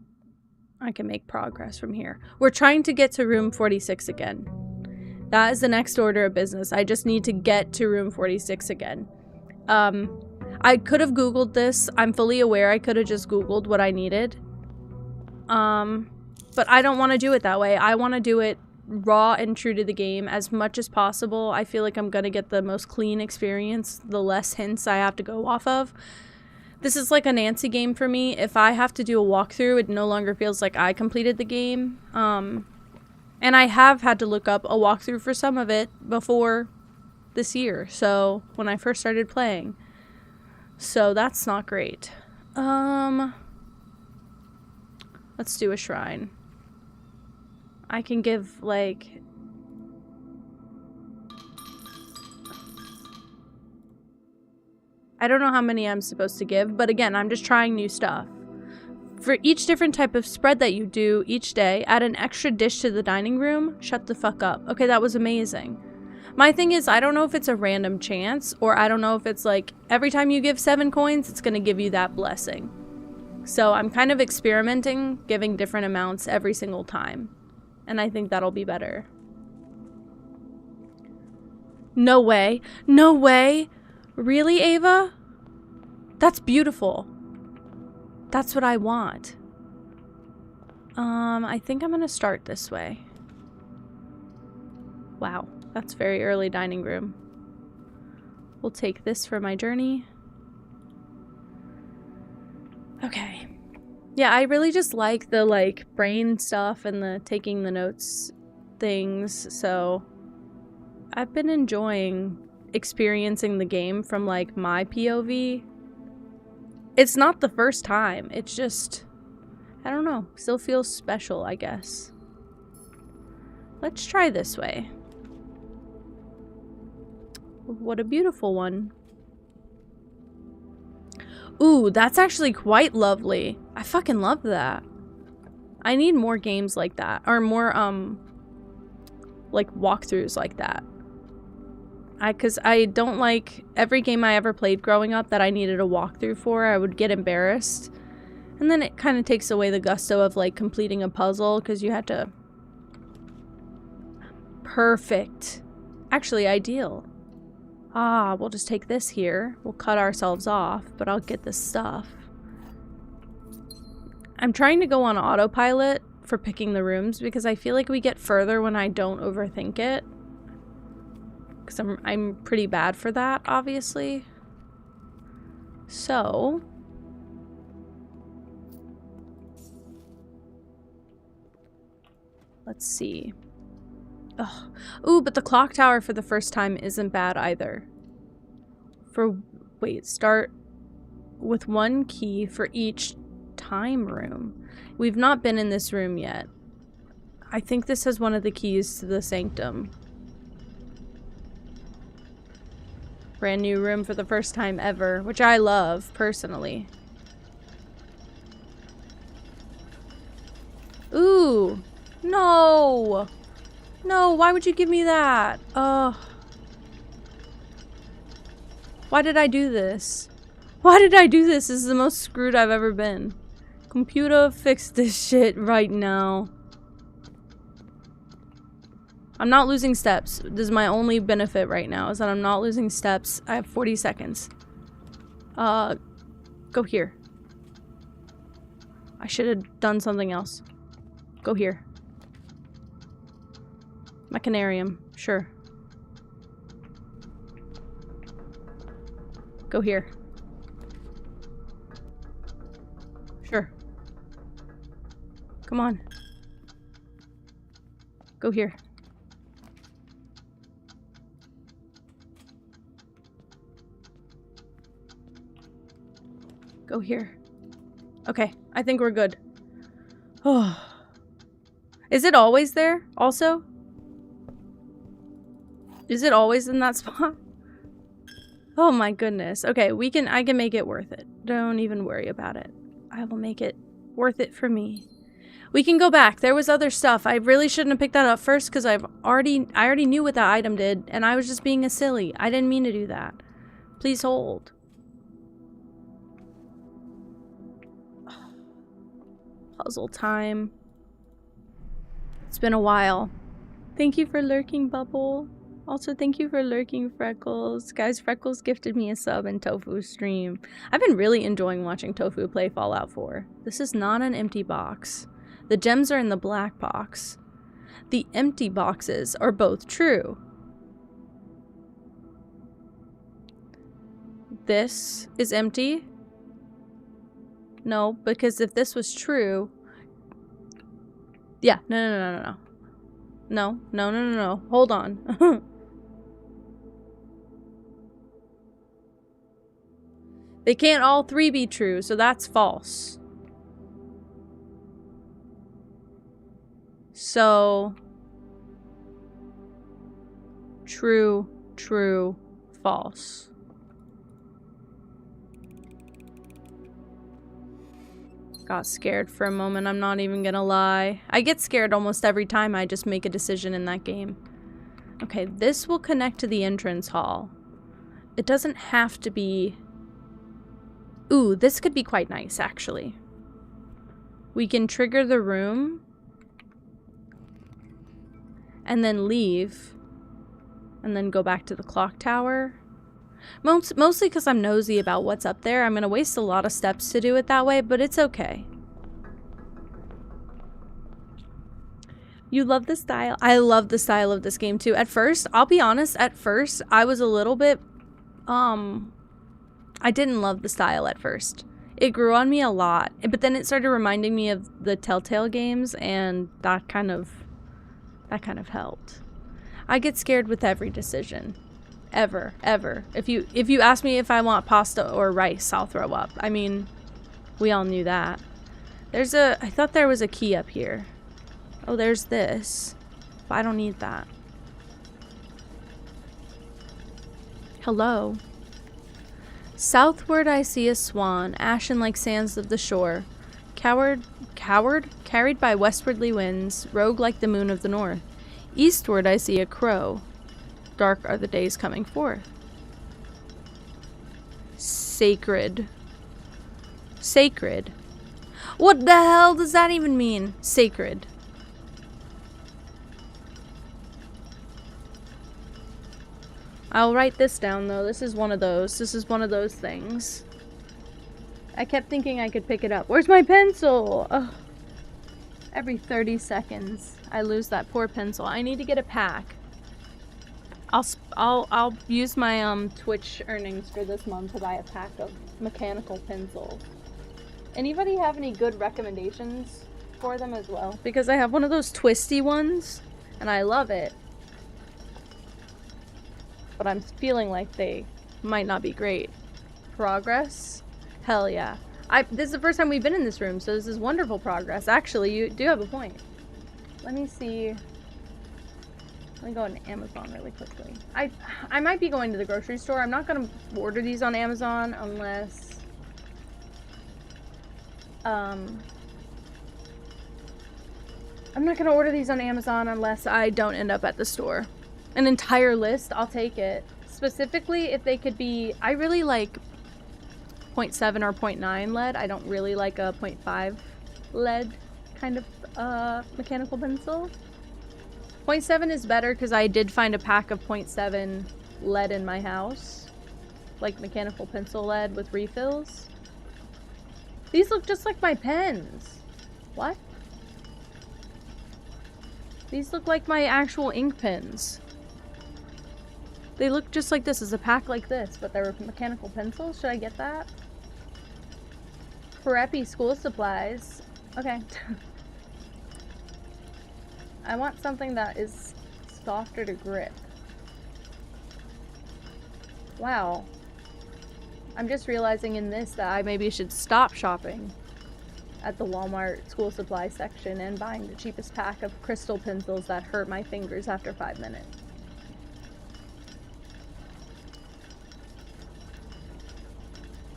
I can make progress from here. We're trying to get to room 46 again. That is the next order of business. I just need to get to room 46 again. I could have Googled this. I'm fully aware I could have just Googled what I needed. But I don't want to do it that way. I want to do it raw and true to the game as much as possible. I feel like I'm going to get the most clean experience, the less hints I have to go off of. This is like a Nancy game for me. If I have to do a walkthrough, it no longer feels like I completed the game. And I have had to look up a walkthrough for some of it before this year. So when I first started playing. So that's not great. Let's do a shrine. I can give like... I don't know how many I'm supposed to give, but again, I'm just trying new stuff. For each different type of spread that you do each day, add an extra dish to the dining room. Shut the fuck up. Okay, that was amazing. My thing is, I don't know if it's a random chance, or I don't know if it's like, every time you give 7 coins, it's going to give you that blessing. So I'm kind of experimenting, giving different amounts every single time. And I think that'll be better. No way. No way. Really, Ava? That's beautiful. That's what I want. I think I'm gonna start this way. Wow, that's very early dining room. We'll take this for my journey. Okay. Yeah, I really just like the like brain stuff and the taking the notes things, so I've been enjoying experiencing the game from like my POV. It's not the first time, it's just, I don't know, still feels special, I guess. Let's try this way. What a beautiful one. Ooh, that's actually quite lovely. I fucking love that. I need more games like that, or more like walkthroughs like that. Because I don't like every game I ever played growing up that I needed a walkthrough for, I would get embarrassed. And then it kind of takes away the gusto of like completing a puzzle because you had to... Perfect. Actually, ideal. Ah, we'll just take this here. We'll cut ourselves off, but I'll get this stuff. I'm trying to go on autopilot for picking the rooms because I feel like we get further when I don't overthink it. Because I'm pretty bad for that, obviously. So... let's see. Ugh. Ooh, but the clock tower for the first time isn't bad either. Wait, start with 1 key for each time room. We've not been in this room yet. I think this has one of the keys to the sanctum. Brand new room for the first time ever, which I love, personally. Ooh! No! No, why would you give me that? Ugh. Why did I do this? Why did I do this? This is the most screwed I've ever been. Computer, fix this shit right now. I'm not losing steps. This is my only benefit right now, is that I'm not losing steps. I have 40 seconds. Go here. I should have done something else. Go here. Mechanarium. Sure. Go here. Sure. Come on. Go here. Go here. Okay, I think we're good. Oh. Is it always there, also? Is it always in that spot? Oh my goodness. Okay, I can make it worth it. Don't even worry about it. I will make it worth it for me. We can go back. There was other stuff. I really shouldn't have picked that up first because I already knew what that item did, and I was just being a silly. I didn't mean to do that. Please hold. puzzle time. It's been a while. Thank you for lurking, Bubble. Also, thank you for lurking, Freckles. Guys, Freckles gifted me a sub in Tofu's stream. I've been really enjoying watching Tofu play Fallout 4. This is not an empty box. The gems are in the black box. The empty boxes are both true. This is empty? No, because if this was true... Yeah, no. No. Hold on. They can't all three be true, so that's false. So... True, false. Got scared for a moment, I'm not even gonna lie. I get scared almost every time I just make a decision in that game. Okay, this will connect to the entrance hall. It doesn't have to be... Ooh, this could be quite nice, actually. We can trigger the room and then leave and then go back to the clock tower. Mostly because I'm nosy about what's up there. I'm going to waste a lot of steps to do it that way, but it's okay. You love the style? I love the style of this game too. At first, I'll be honest, at first, I was a little bit, I didn't love the style at first. It grew on me a lot, but then it started reminding me of the Telltale games, and that kind of helped. I get scared with every decision. Ever. If you ask me if I want pasta or rice, I'll throw up. I mean, we all knew that. I thought there was a key up here. Oh, there's this. But I don't need that. Hello. Southward I see a swan, ashen like sands of the shore. Coward? Carried by westwardly winds, rogue like the moon of the north. Eastward I see a crow. Dark are the days coming forth. Sacred. What the hell does that even mean? Sacred. I'll write this down though. This is one of those. This is one of those things. I kept thinking I could pick it up. Where's my pencil? Ugh. Every 30 seconds I lose that poor pencil. I need to get a pack. I'll use my Twitch earnings for this month to buy a pack of mechanical pencils. Anybody have any good recommendations for them as well? Because I have one of those twisty ones and I love it. But I'm feeling like they might not be great. Progress? Hell yeah. This is the first time we've been in this room, so this is wonderful progress. Actually, you do have a point. Let me see. Let me go on Amazon really quickly. I might be going to the grocery store. I'm not going to order these on Amazon unless... I'm not going to order these on Amazon unless I don't end up at the store. An entire list, I'll take it. Specifically, if they could be... I really like 0.7 or 0.9 lead. I don't really like a 0.5 lead kind of mechanical pencil. 0.7 is better because I did find a pack of 0.7 lead in my house. Like mechanical pencil lead with refills. These look just like my pens. What? These look like my actual ink pens. They look just like this. It's a pack like this, but they're mechanical pencils. Should I get that? Preppy school supplies. Okay. I want something that is softer to grip. Wow. I'm just realizing in this that I maybe should stop shopping at the Walmart school supply section and buying the cheapest pack of crystal pencils that hurt my fingers after 5 minutes.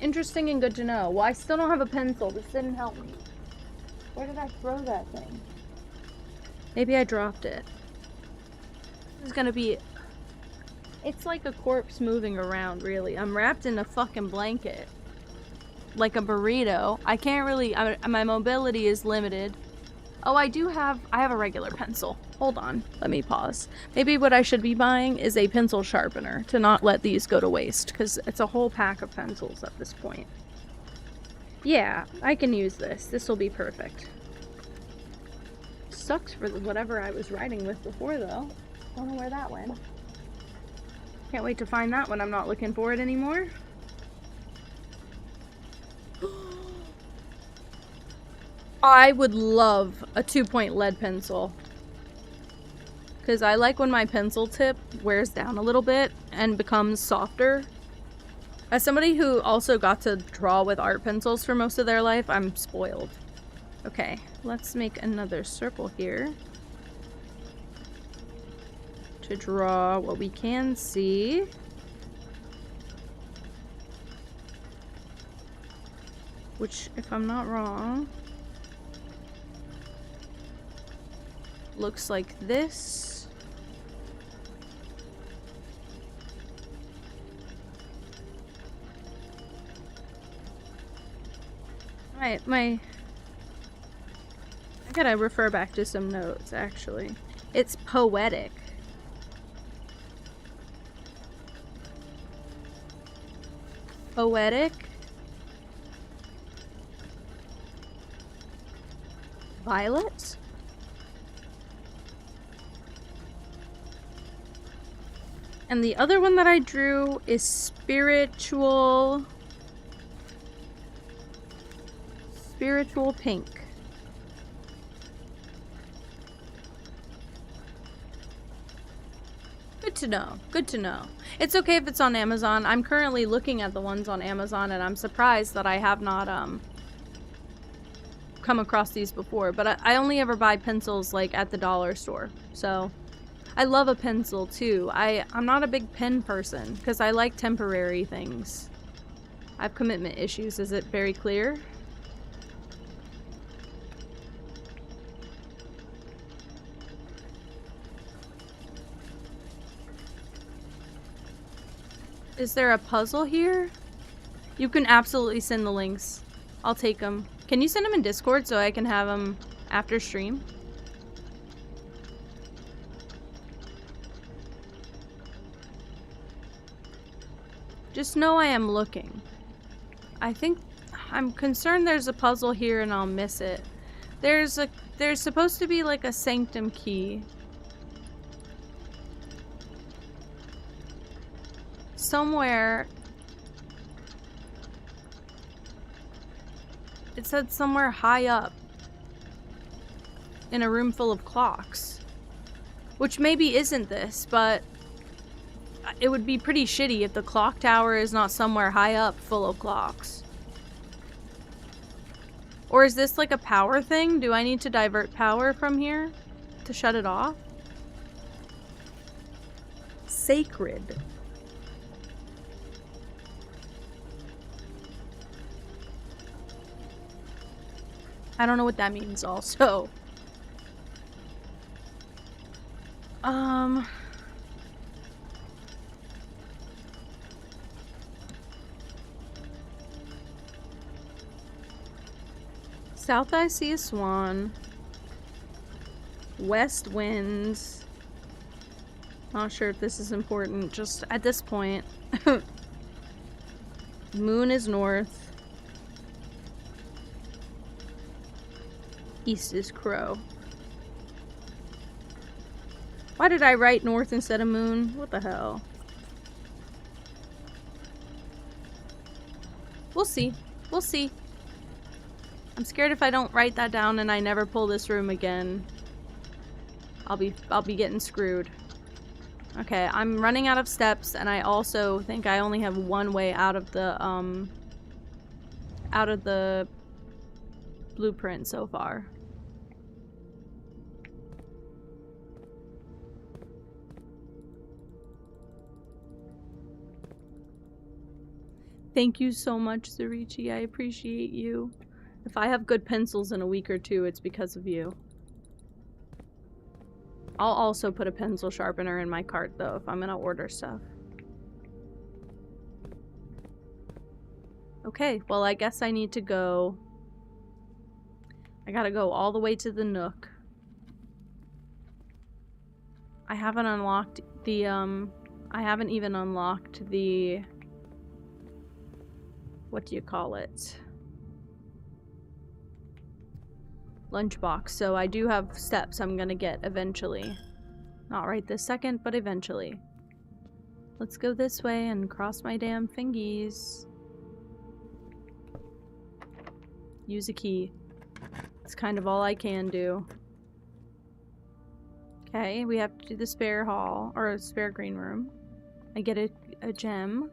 Interesting and good to know. Well, I still don't have a pencil. This didn't help me. Where did I throw that thing? Maybe I dropped it. This is gonna be... It's like a corpse moving around, really. I'm wrapped in a fucking blanket. like a burrito. I can't really, my mobility is limited. Oh, I have a regular pencil. Hold on, let me pause. Maybe what I should be buying is a pencil sharpener to not let these go to waste, because it's a whole pack of pencils at this point. Yeah, I can use this. This will be perfect. Sucks for whatever I was writing with before, though. Don't know where that went. Can't wait to find that when I'm not looking for it anymore. I would love a 2-point lead pencil. Because I like when my pencil tip wears down a little bit and becomes softer. As somebody who also got to draw with art pencils for most of their life, I'm spoiled. Okay, let's make another circle here. To draw what we can see. Which, if I'm not wrong, looks like this. I gotta refer back to some notes, actually. It's poetic. Poetic. Violet. And the other one that I drew is spiritual pink. Good to know. Good to know. It's okay if it's on Amazon. I'm currently looking at the ones on Amazon and I'm surprised that I have not come across these before, but I only ever buy pencils like at the dollar store. So I love a pencil too. I'm not a big pen person because I like temporary things. I have commitment issues. Is it very clear? Is there a puzzle here? You can absolutely send the links. I'll take them. Can you send them in Discord so I can have them after stream? Just know I am looking. I'm concerned there's a puzzle here and I'll miss it. There's supposed to be like a sanctum key. Somewhere. It said somewhere high up. In a room full of clocks. Which maybe isn't this, but it would be pretty shitty if the clock tower is not somewhere high up full of clocks. Or is this like a power thing? Do I need to divert power from here to shut it off? Sacred. I don't know what that means also. South I see a swan. West winds. Not sure if this is important, just at this point. Moon is north. East is crow. Why did I write north instead of moon? What the hell? We'll see. We'll see. I'm scared if I don't write that down and I never pull this room again, I'll be getting screwed. Okay, I'm running out of steps and I also think I only have one way out of the blueprint so far. Thank you so much, Zurichi. I appreciate you. If I have good pencils in a week or two, it's because of you. I'll also put a pencil sharpener in my cart, though, if I'm gonna order stuff. Okay, well, I guess I need to go... I gotta go all the way to the Nook. I haven't unlocked the, I haven't even unlocked the... What do you call it? Lunchbox. So I do have steps I'm gonna get eventually. Not right this second, but eventually. Let's go this way and cross my damn fingies. Use a key. It's kind of all I can do. Okay, we have to do the spare hall, or a spare green room. I get a gem.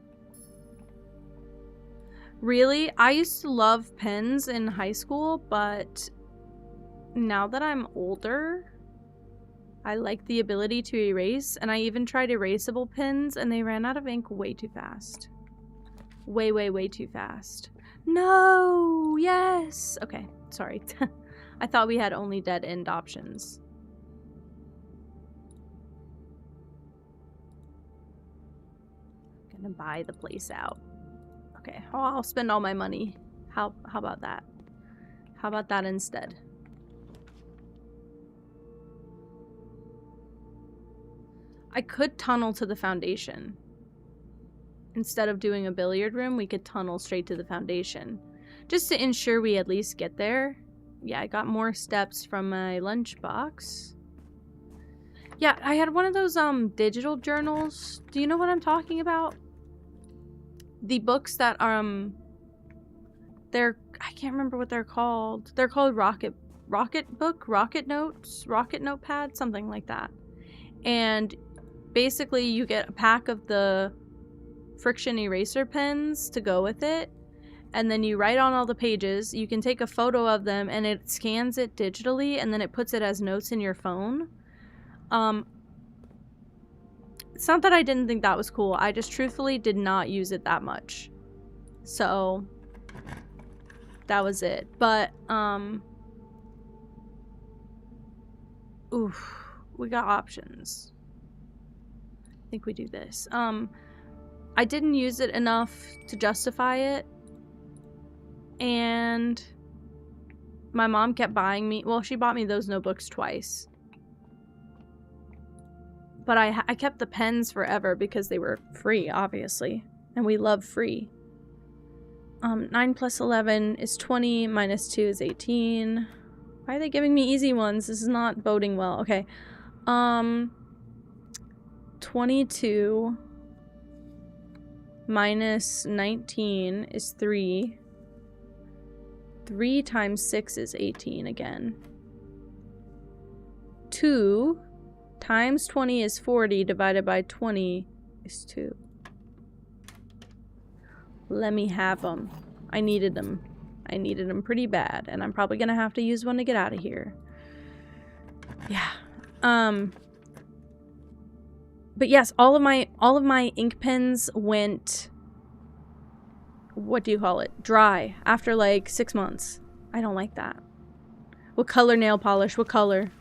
Really? I used to love pens in high school, but now that I'm older, I like the ability to erase, and I even tried erasable pens, and they ran out of ink way too fast. Way, way, way too fast. No! Yes! Okay, sorry. I thought we had only dead end options. Gonna buy the place out. Okay, oh, I'll spend all my money. How about that? How about that instead? I could tunnel to the foundation. Instead of doing a billiard room, we could tunnel straight to the foundation. Just to ensure we at least get there. Yeah, I got more steps from my lunchbox. Yeah, I had one of those digital journals. Do you know what I'm talking about? The books that they're, I can't remember what they're called. They're called Rocket Book, Rocket Notes, Rocket Notepad, something like that. And basically you get a pack of the friction eraser pens to go with it, and then you write on all the pages. You can take a photo of them and it scans it digitally, and then it puts it as notes in your phone. It's not that I didn't think that was cool. I just truthfully did not use it that much. So that was it. But oof, we got options. I think we do this. I didn't use it enough to justify it. And my mom kept buying me, well, she bought me those notebooks twice. But I kept the pens forever because they were free, obviously. And we love free. 9 plus 11 is 20, minus 2 is 18. Why are they giving me easy ones? This is not boding well. Okay. 22 minus 19 is 3. 3 times 6 is 18 again. 2 times 20 is 40, divided by 20 is 2. Let me have them. I needed them. I needed them pretty bad, and I'm probably gonna have to use one to get out of here. Yeah. But yes, all of my ink pens went, what do you call it? Dry after like 6 months. I don't like that. What color nail polish? What color?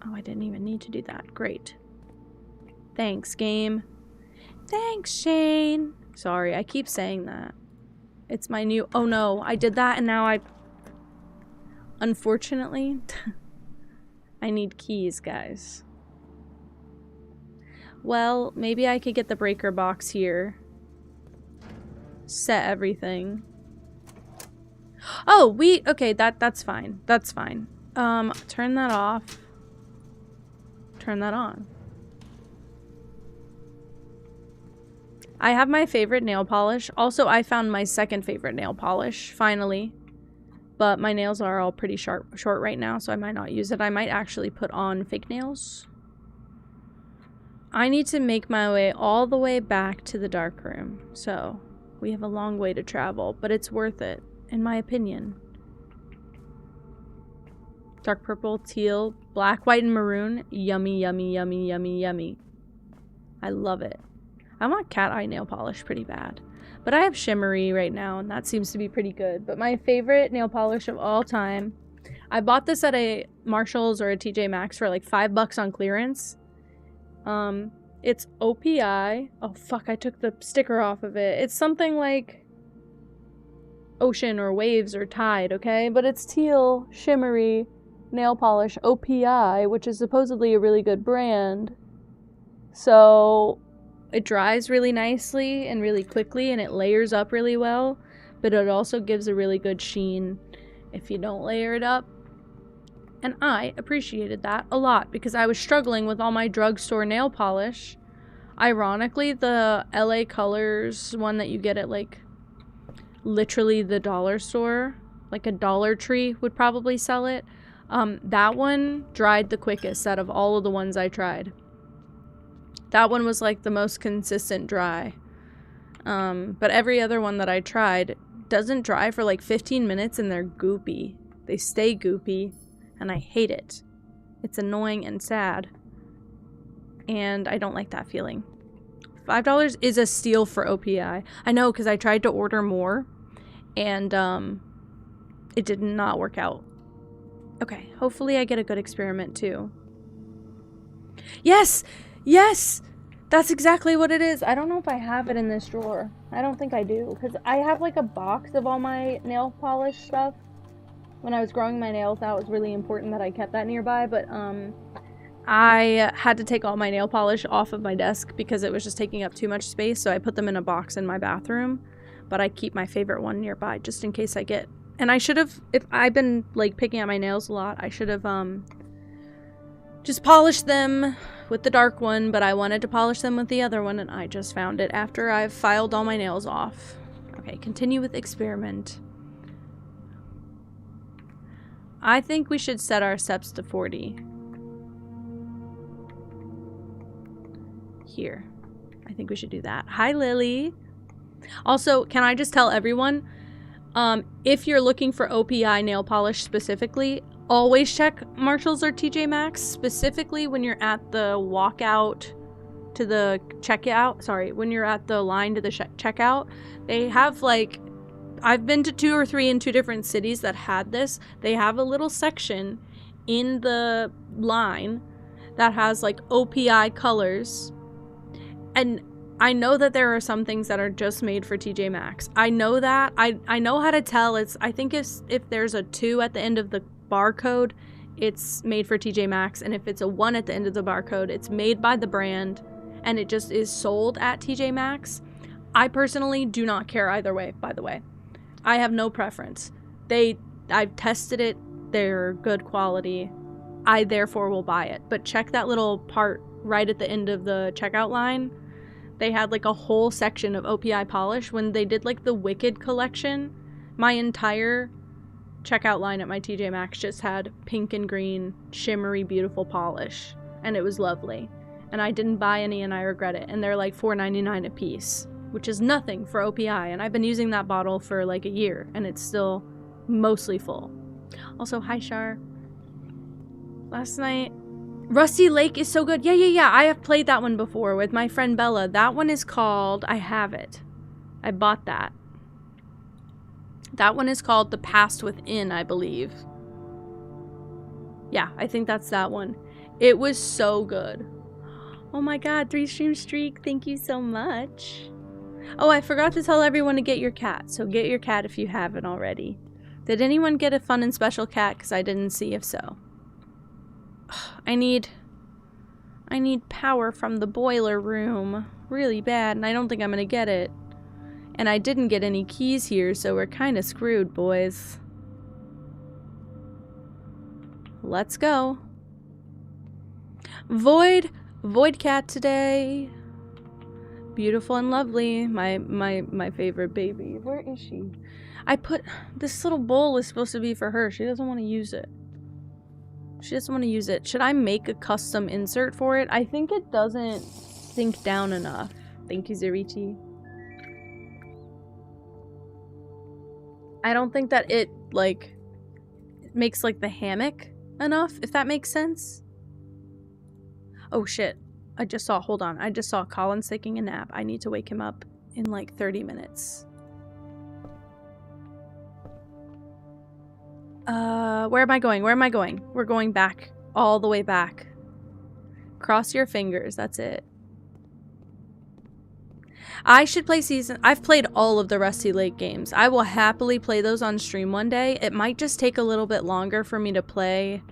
Oh, I didn't even need to do that. Great. Thanks, game. Thanks, Shane. Sorry, I keep saying that. It's my new... Oh no, I did that and now I... Unfortunately, I need keys, guys. Well, maybe I could get the breaker box here. Set everything. Oh, okay, that's fine. That's fine. Turn that off. Turn that on. I have my favorite nail polish. Also, I found my second favorite nail polish, finally. But my nails are all pretty short right now, so I might not use it. I might actually put on fake nails. I need to make my way all the way back to the dark room. So, we have a long way to travel, but it's worth it, in my opinion. Dark purple, teal, black, white, and maroon. Yummy, yummy, yummy, yummy, yummy. I love it. I want cat eye nail polish pretty bad. But I have shimmery right now, and that seems to be pretty good. But my favorite nail polish of all time, I bought this at a Marshall's or a TJ Maxx for like $5 on clearance. It's OPI. Oh, fuck, I took the sticker off of it. It's something like ocean or waves or tide, okay? But it's teal, shimmery nail polish OPI, which is supposedly a really good brand. So it dries really nicely and really quickly, and it layers up really well, but it also gives a really good sheen if you don't layer it up. And I appreciated that a lot because I was struggling with all my drugstore nail polish. Ironically, the LA Colors one that you get at like literally the dollar store, like a Dollar Tree would probably sell it. That one dried the quickest out of all of the ones I tried. That one was like the most consistent dry. But every other one that I tried doesn't dry for like 15 minutes and they're goopy. They stay goopy and I hate it. It's annoying and sad. And I don't like that feeling. $5 is a steal for OPI. I know, because I tried to order more and it did not work out. Okay, hopefully I get a good experiment too. Yes! Yes! That's exactly what it is. I don't know if I have it in this drawer. I don't think I do, because I have like a box of all my nail polish stuff. When I was growing my nails out, it was really important that I kept that nearby, but I had to take all my nail polish off of my desk because it was just taking up too much space, so I put them in a box in my bathroom, but I keep my favorite one nearby just in case I get... And I should have, if I've been like picking at my nails a lot, I should have just polished them with the dark one, but I wanted to polish them with the other one, and I just found it after I've filed all my nails off. Okay, continue with experiment. I think we should set our steps to 40. Here. I think we should do that. Hi, Lily. Also, can I just tell everyone, if you're looking for OPI nail polish specifically, always check Marshalls or TJ Maxx, specifically when you're at the walkout to the checkout. Sorry, when you're at the line to the checkout. They have like, I've been to 2 or 3 in 2 different cities that had this. They have a little section in the line that has like OPI colors. And I know that there are some things that are just made for TJ Maxx. I know that. I know how to tell. I think if there's a 2 at the end of the barcode, it's made for TJ Maxx, and if it's a 1 at the end of the barcode, it's made by the brand and it just is sold at TJ Maxx. I personally do not care either way, by the way. I have no preference. I've tested it. They're good quality. I therefore will buy it. But check that little part right at the end of the checkout line. They had like a whole section of OPI polish. When they did like the Wicked collection, my entire checkout line at my TJ Maxx just had pink and green, shimmery, beautiful polish. And it was lovely. And I didn't buy any and I regret it. And they're like $4.99 a piece, which is nothing for OPI. And I've been using that bottle for like a year and it's still mostly full. Also, hi Shar. Last night, Rusty Lake is so good. Yeah. I have played that one before with my friend Bella. That one is called, I have it. I bought that. That one is called The Past Within, I believe. Yeah, I think that's that one. It was so good. Oh my god, 3 stream streak. Thank you so much. Oh, I forgot to tell everyone to get your cat. So get your cat if you haven't already. Did anyone get a fun and special cat? Because I didn't see if so. I need power from the boiler room really bad, and I don't think I'm gonna get it. And I didn't get any keys here, so we're kind of screwed, boys. Let's go. Void cat today. Beautiful and lovely. My favorite baby. Where is she? I put this little bowl is supposed to be for her. She doesn't want to use it. She doesn't want to use it. Should I make a custom insert for it? I think it doesn't sink down enough. Thank you, Zerichi. I don't think that it, like, makes, like, the hammock enough, if that makes sense. Oh, shit. I just saw Colin's taking a nap. I need to wake him up in, like, 30 minutes. Where am I going? Where am I going? We're going back. All the way back. Cross your fingers. That's it. I should play I've played all of the Rusty Lake games. I will happily play those on stream one day. It might just take a little bit longer for me to play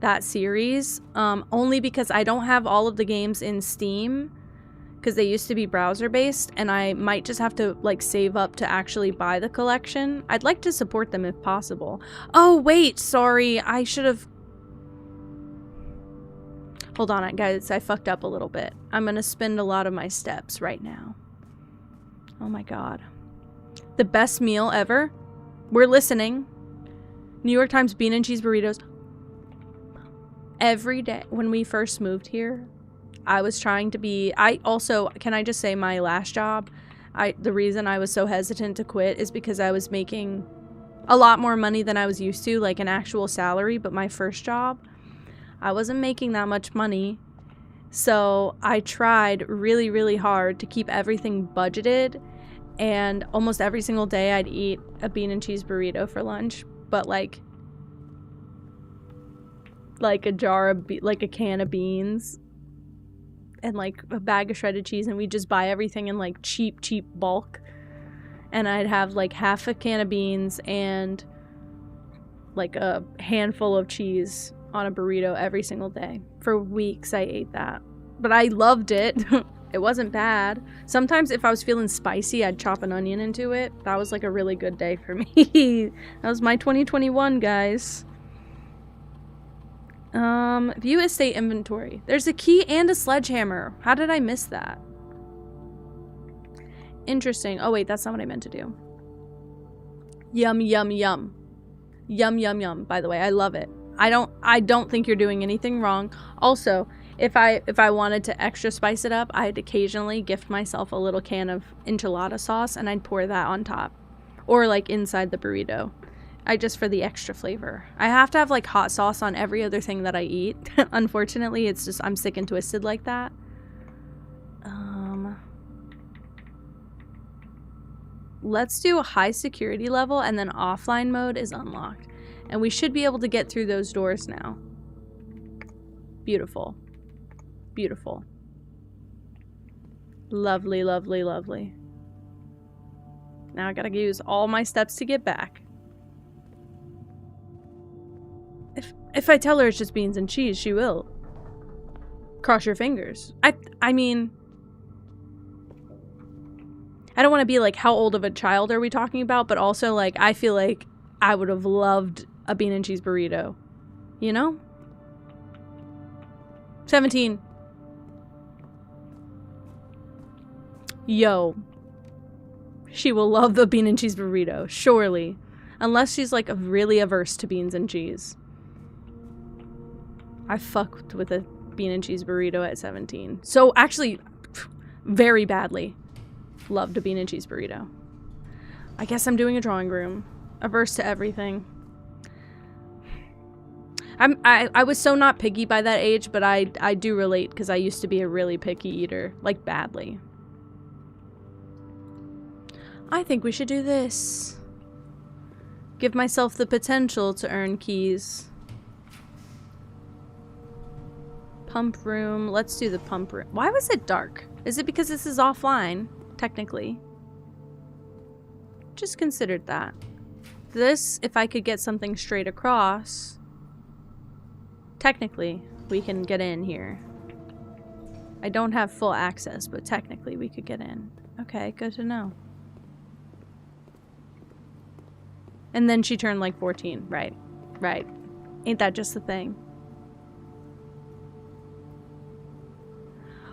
that series, only because I don't have all of the games in Steam, because they used to be browser based, and I might just have to like save up to actually buy the collection. I'd like to support them if possible. Oh wait, sorry, I should have... Hold on, guys, I fucked up a little bit. I'm gonna spend a lot of my steps right now. Oh my god. The best meal ever? We're listening. New York Times bean and cheese burritos. Every day when we first moved here, I was trying to be... I also, can I just say, my last job, the reason I was so hesitant to quit is because I was making a lot more money than I was used to, like an actual salary, but my first job, I wasn't making that much money. So I tried really, really hard to keep everything budgeted, and almost every single day I'd eat a bean and cheese burrito for lunch, but like a jar of like a can of beans and like a bag of shredded cheese, and we'd just buy everything in like cheap bulk, and I'd have like half a can of beans and like a handful of cheese on a burrito every single day. For weeks I ate that, but I loved it. It wasn't bad. Sometimes if I was feeling spicy, I'd chop an onion into it. That was like a really good day for me. That was my 2021, guys. View estate inventory. There's a key and a sledgehammer. How did I miss that? Interesting. Oh wait, that's not what I meant to do. Yum, yum, yum. Yum, yum, yum. By the way, I love it. I don't think you're doing anything wrong. Also, if I wanted to extra spice it up, I'd occasionally gift myself a little can of enchilada sauce, and I'd pour that on top. Or like inside the burrito. Just for the extra flavor. I have to have like hot sauce on every other thing that I eat. Unfortunately, it's just I'm sick and twisted like that. Let's do a high security level, and then offline mode is unlocked. And we should be able to get through those doors now. Beautiful. Beautiful. Lovely, lovely, lovely. Now I gotta use all my steps to get back. If I tell her it's just beans and cheese, she will. Cross your fingers. I mean... I don't want to be like, how old of a child are we talking about? But also, like, I feel like I would have loved a bean and cheese burrito. You know? 17. Yo. She will love the bean and cheese burrito. Surely. Unless she's, like, really averse to beans and cheese. I fucked with a bean and cheese burrito at 17. So, actually, very badly. Loved a bean and cheese burrito. I guess I'm doing a drawing room. Averse to everything. I was so not picky by that age, but I do relate because I used to be a really picky eater. Like, badly. I think we should do this. Give myself the potential to earn keys. Pump room. Let's do the pump room. Why was it dark? Is it because this is offline? Technically. Just considered that. This, if I could get something straight across, technically, we can get in here. I don't have full access, but technically we could get in. Okay, good to know. And then she turned like 14. Right. Right. Ain't that just the thing?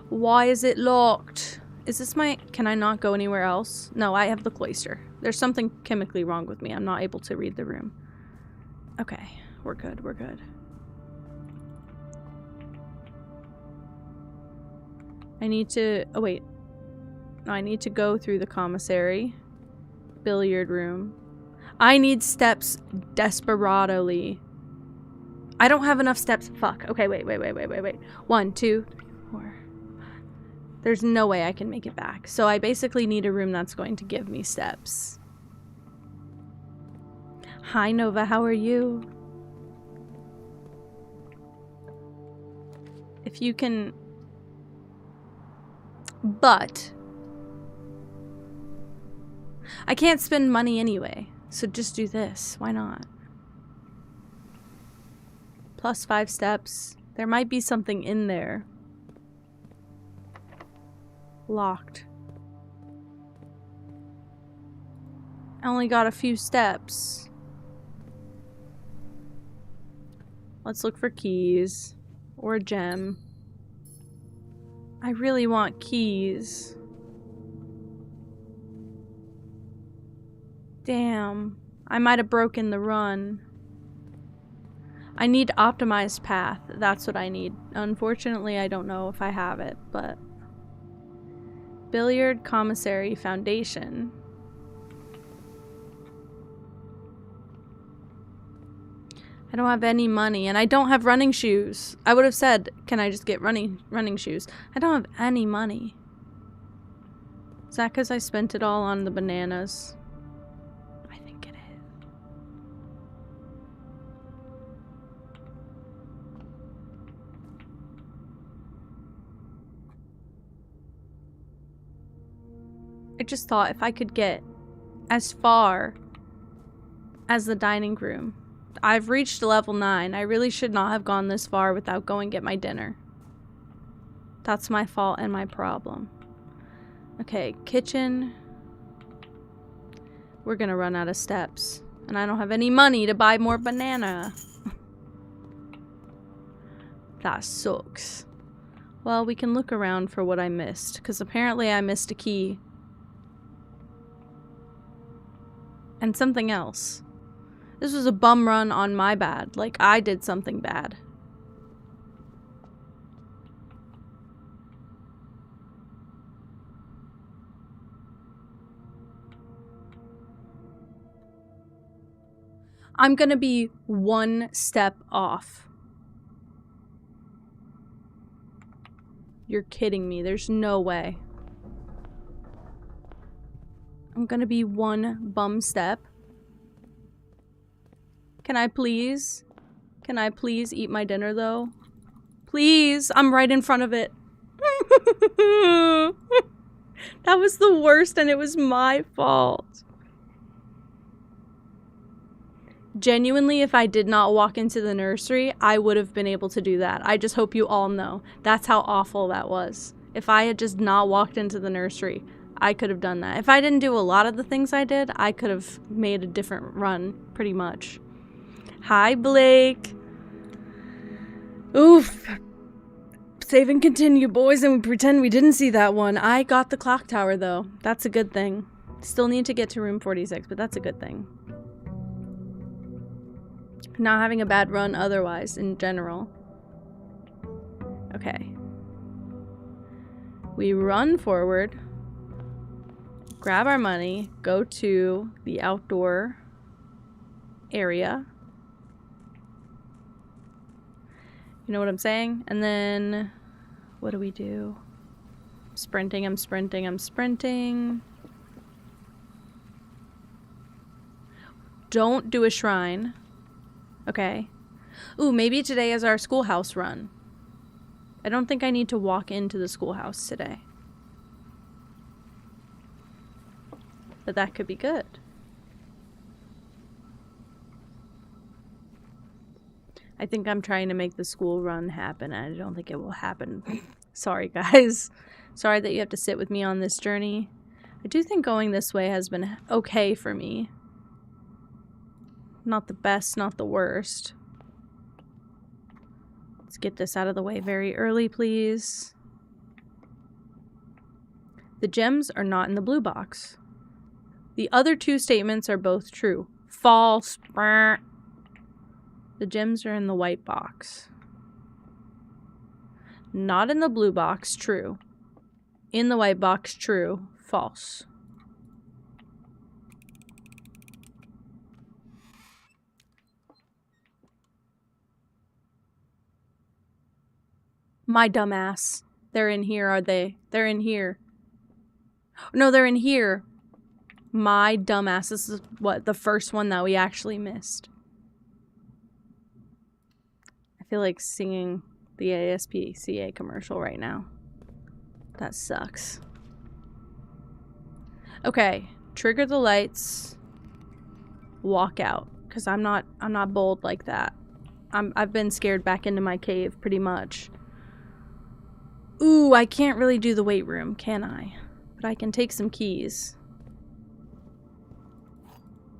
Why is it locked? Is this my... Can I not go anywhere else? No, I have the cloister. There's something chemically wrong with me. I'm not able to read the room. Okay. We're good. We're good. I need to... Oh, wait. No, I need to go through the commissary. Billiard room. I need steps desperately. I don't have enough steps. Fuck. Okay, wait. 1, 2, 3, 4... There's no way I can make it back. So I basically need a room that's going to give me steps. Hi, Nova. How are you? If you can... But I can't spend money anyway, so just do this. Why not? Plus 5 steps. There might be something in there. Locked. I only got a few steps. Let's look for keys. Or a gem. I really want keys. Damn. I might have broken the run. I need optimized path. That's what I need. Unfortunately, I don't know if I have it, but... Billiard Commissary Foundation. I don't have any money, and I don't have running shoes. I would have said, can I just get running shoes? I don't have any money. Is that because I spent it all on the bananas? I think it is. I just thought if I could get as far as the dining room. I've reached level 9. I really should not have gone this far without going get my dinner. That's my fault and my problem. Okay, kitchen. We're gonna run out of steps. And I don't have any money to buy more banana. That sucks. Well, we can look around for what I missed, because apparently I missed a key. And something else. This was a bum run on my bad. Like, I did something bad. I'm gonna be one step off. You're kidding me. There's no way. I'm gonna be one bum step. Can I please? Can I please eat my dinner, though? Please! I'm right in front of it. That was the worst, and it was my fault. Genuinely, if I did not walk into the nursery, I would have been able to do that. I just hope you all know. That's how awful that was. If I had just not walked into the nursery, I could have done that. If I didn't do a lot of the things I did, I could have made a different run, pretty much. Hi, Blake. Oof. Save and continue, boys, and we pretend we didn't see that one. I got the clock tower, though. That's a good thing. Still need to get to room 46, but that's a good thing. Not having a bad run otherwise, in general. Okay. We run forward. Grab our money. Go to the outdoor area. You know what I'm saying? And then, what do we do? Sprinting, I'm sprinting, I'm sprinting. Don't do a shrine. Okay. Ooh, maybe today is our schoolhouse run. I don't think I need to walk into the schoolhouse today. But that could be good. I think I'm trying to make the school run happen, and I don't think it will happen. Sorry, guys. Sorry that you have to sit with me on this journey. I do think going this way has been okay for me. Not the best, not the worst. Let's get this out of the way very early, please. The gems are not in the blue box. The other two statements are both true. False. The gems are in the white box. Not in the blue box, true. In the white box, true. False. My dumbass. They're in here, are they? They're in here. No, they're in here. My dumbass. This is what? The first one that we actually missed. I feel like singing the ASPCA commercial right now. That sucks. Okay. trigger the lights, walk out. Because I'm not bold like that. I've been scared back into my cave pretty much. Ooh, I can't really do the weight room, can I? But I can take some keys.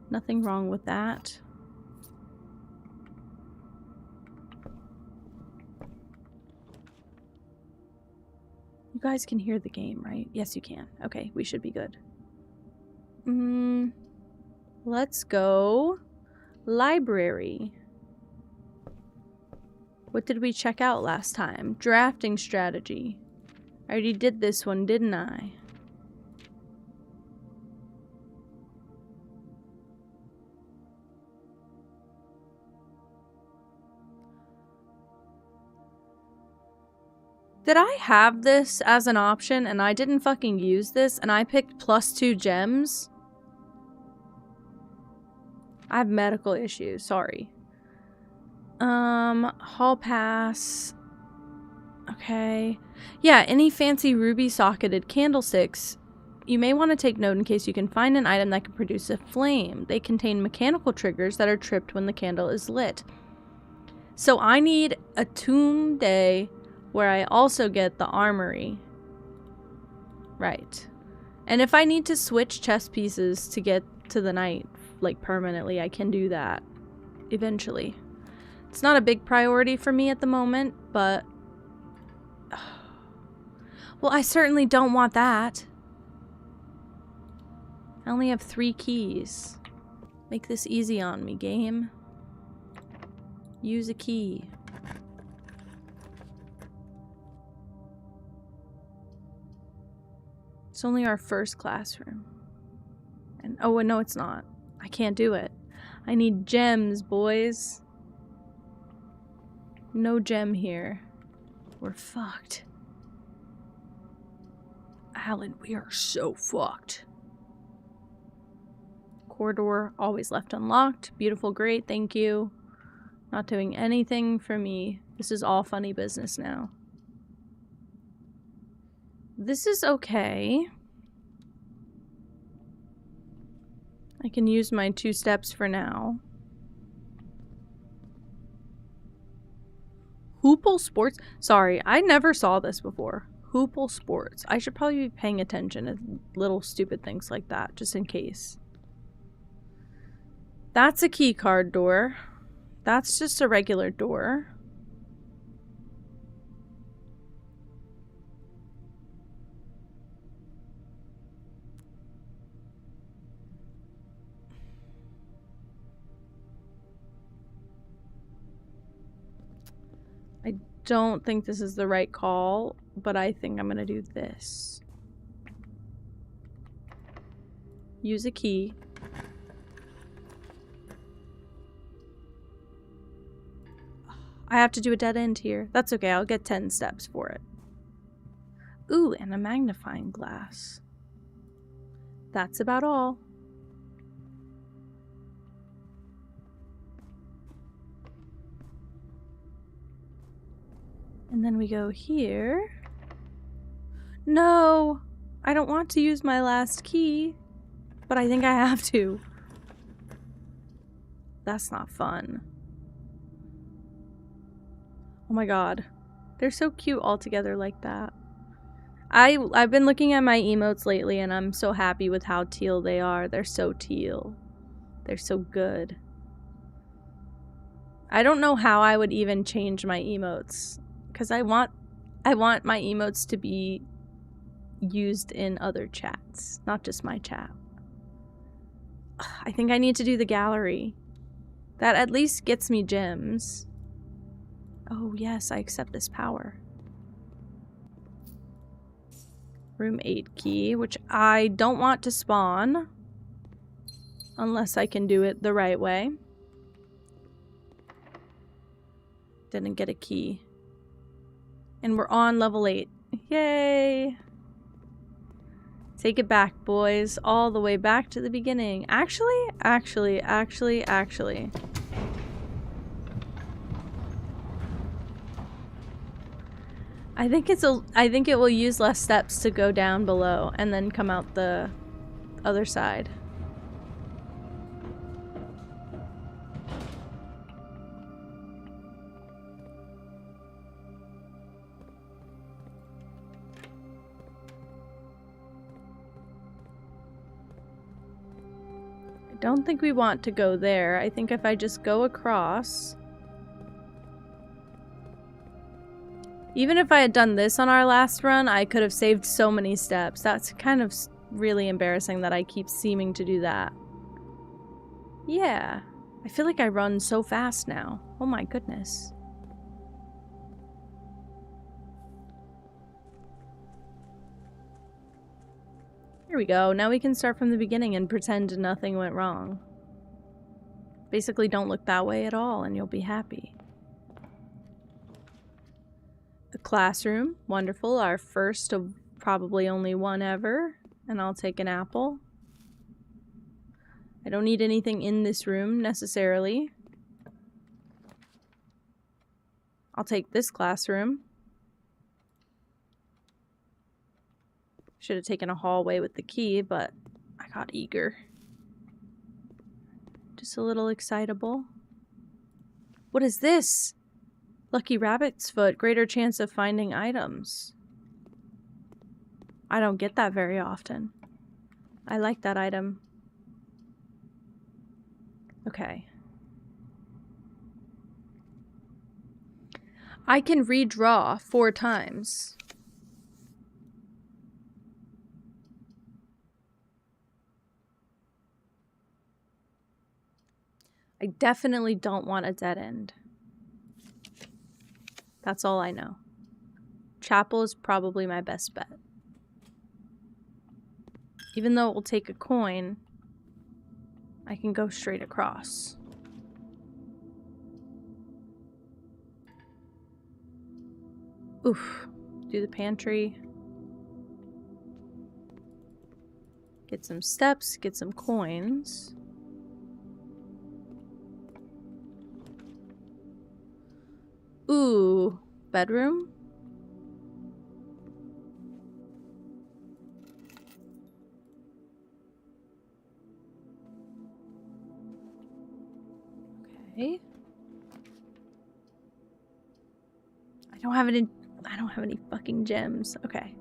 Nothing wrong with that. You guys can hear the game, right? Yes, you can. Okay, we should be good. Let's go. Library. What did we check out last time? Drafting strategy. I already did this one, didn't I? Did I have this as an option and I didn't fucking use this and I picked +2 gems? I have medical issues, sorry. Hall pass. Okay. Yeah, any fancy ruby socketed candlesticks. You may want to take note in case you can find an item that can produce a flame. They contain mechanical triggers that are tripped when the candle is lit. So I need a tomb day where I also get the armory. Right. And if I need to switch chess pieces to get to the night, like permanently, I can do that eventually. It's not a big priority for me at the moment, but... Well, I certainly don't want that. I only have 3 keys. Make this easy on me, game. Use a key. It's only our first classroom. And oh, no, it's not. I can't do it. I need gems, boys. No gem here. We're fucked. Alan, we are so fucked. Corridor always left unlocked. Beautiful, great, thank you. Not doing anything for me. This is all funny business now. This is okay. I can use my 2 steps for now. Hoople Sports? Sorry, I never saw this before. Hoople Sports. I should probably be paying attention to little stupid things like that, just in case. That's a key card door. That's just a regular door. I don't think this is the right call, but I think I'm gonna do this. Use a key. I have to do a dead end here. That's okay, I'll get 10 steps for it. Ooh, and a magnifying glass. That's about all. And then we go here. No! I don't want to use my last key, but I think I have to. That's not fun. Oh my god. They're so cute all together like that. I've been looking at my emotes lately and I'm so happy with how teal they are. They're so teal. They're so good. I don't know how I would even change my emotes. Because I want my emotes to be used in other chats, not just my chat. I think I need to do the gallery. That at least gets me gems. Oh yes, I accept this power. Room 8 key, which I don't want to spawn. Unless I can do it the right way. Didn't get a key. And we're on level 8. Yay! Take it back, boys. All the way back to the beginning. Actually. I think it will use less steps to go down below and then come out the Other side. I don't think we want to go there. I think if I just go across... Even if I had done this on our last run, I could have saved so many steps. That's kind of really embarrassing that I keep seeming to do that. Yeah. I feel like I run so fast now. Oh my goodness. Here we go. Now we can start from the beginning and pretend nothing went wrong. Basically, don't look that way at all and you'll be happy. A classroom. Wonderful. Our first of probably only one ever. And I'll take an apple. I don't need anything in this room necessarily. I'll take this classroom. Should have taken a hallway with the key, but I got eager. Just a little excitable. What is this? Lucky rabbit's foot. Greater chance of finding items. I don't get that very often. I like that item. Okay. I can redraw 4 times. I definitely don't want a dead end. That's all I know. Chapel is probably my best bet. Even though it will take a coin, I can go straight across. Oof. Do the pantry. Get some steps, get some coins. Ooh, bedroom? Okay. I don't have any fucking gems. Okay.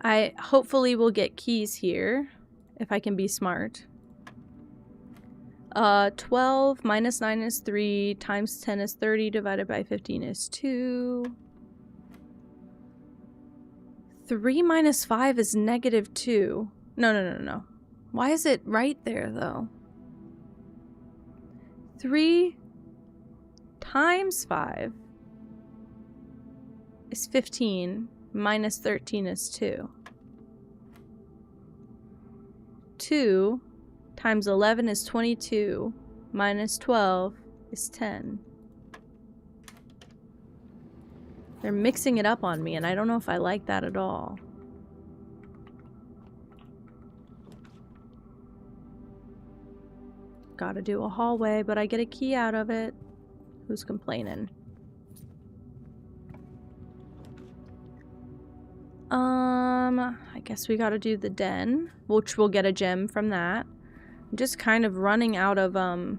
I hopefully will get keys here if I can be smart. 12 minus 9 is 3 times 10 is 30 divided by 15 is 2. 3 minus 5 is negative 2. No. Why is it right there though? 3 times 5 is 15 minus 13 is 2. 2 times 11 is 22, minus 12 is 10. They're mixing it up on me, and I don't know if I like that at all. Gotta do a hallway, but I get a key out of it. Who's complaining? I guess we gotta do the den, which we'll get a gem from that. I'm just kind of running out of, I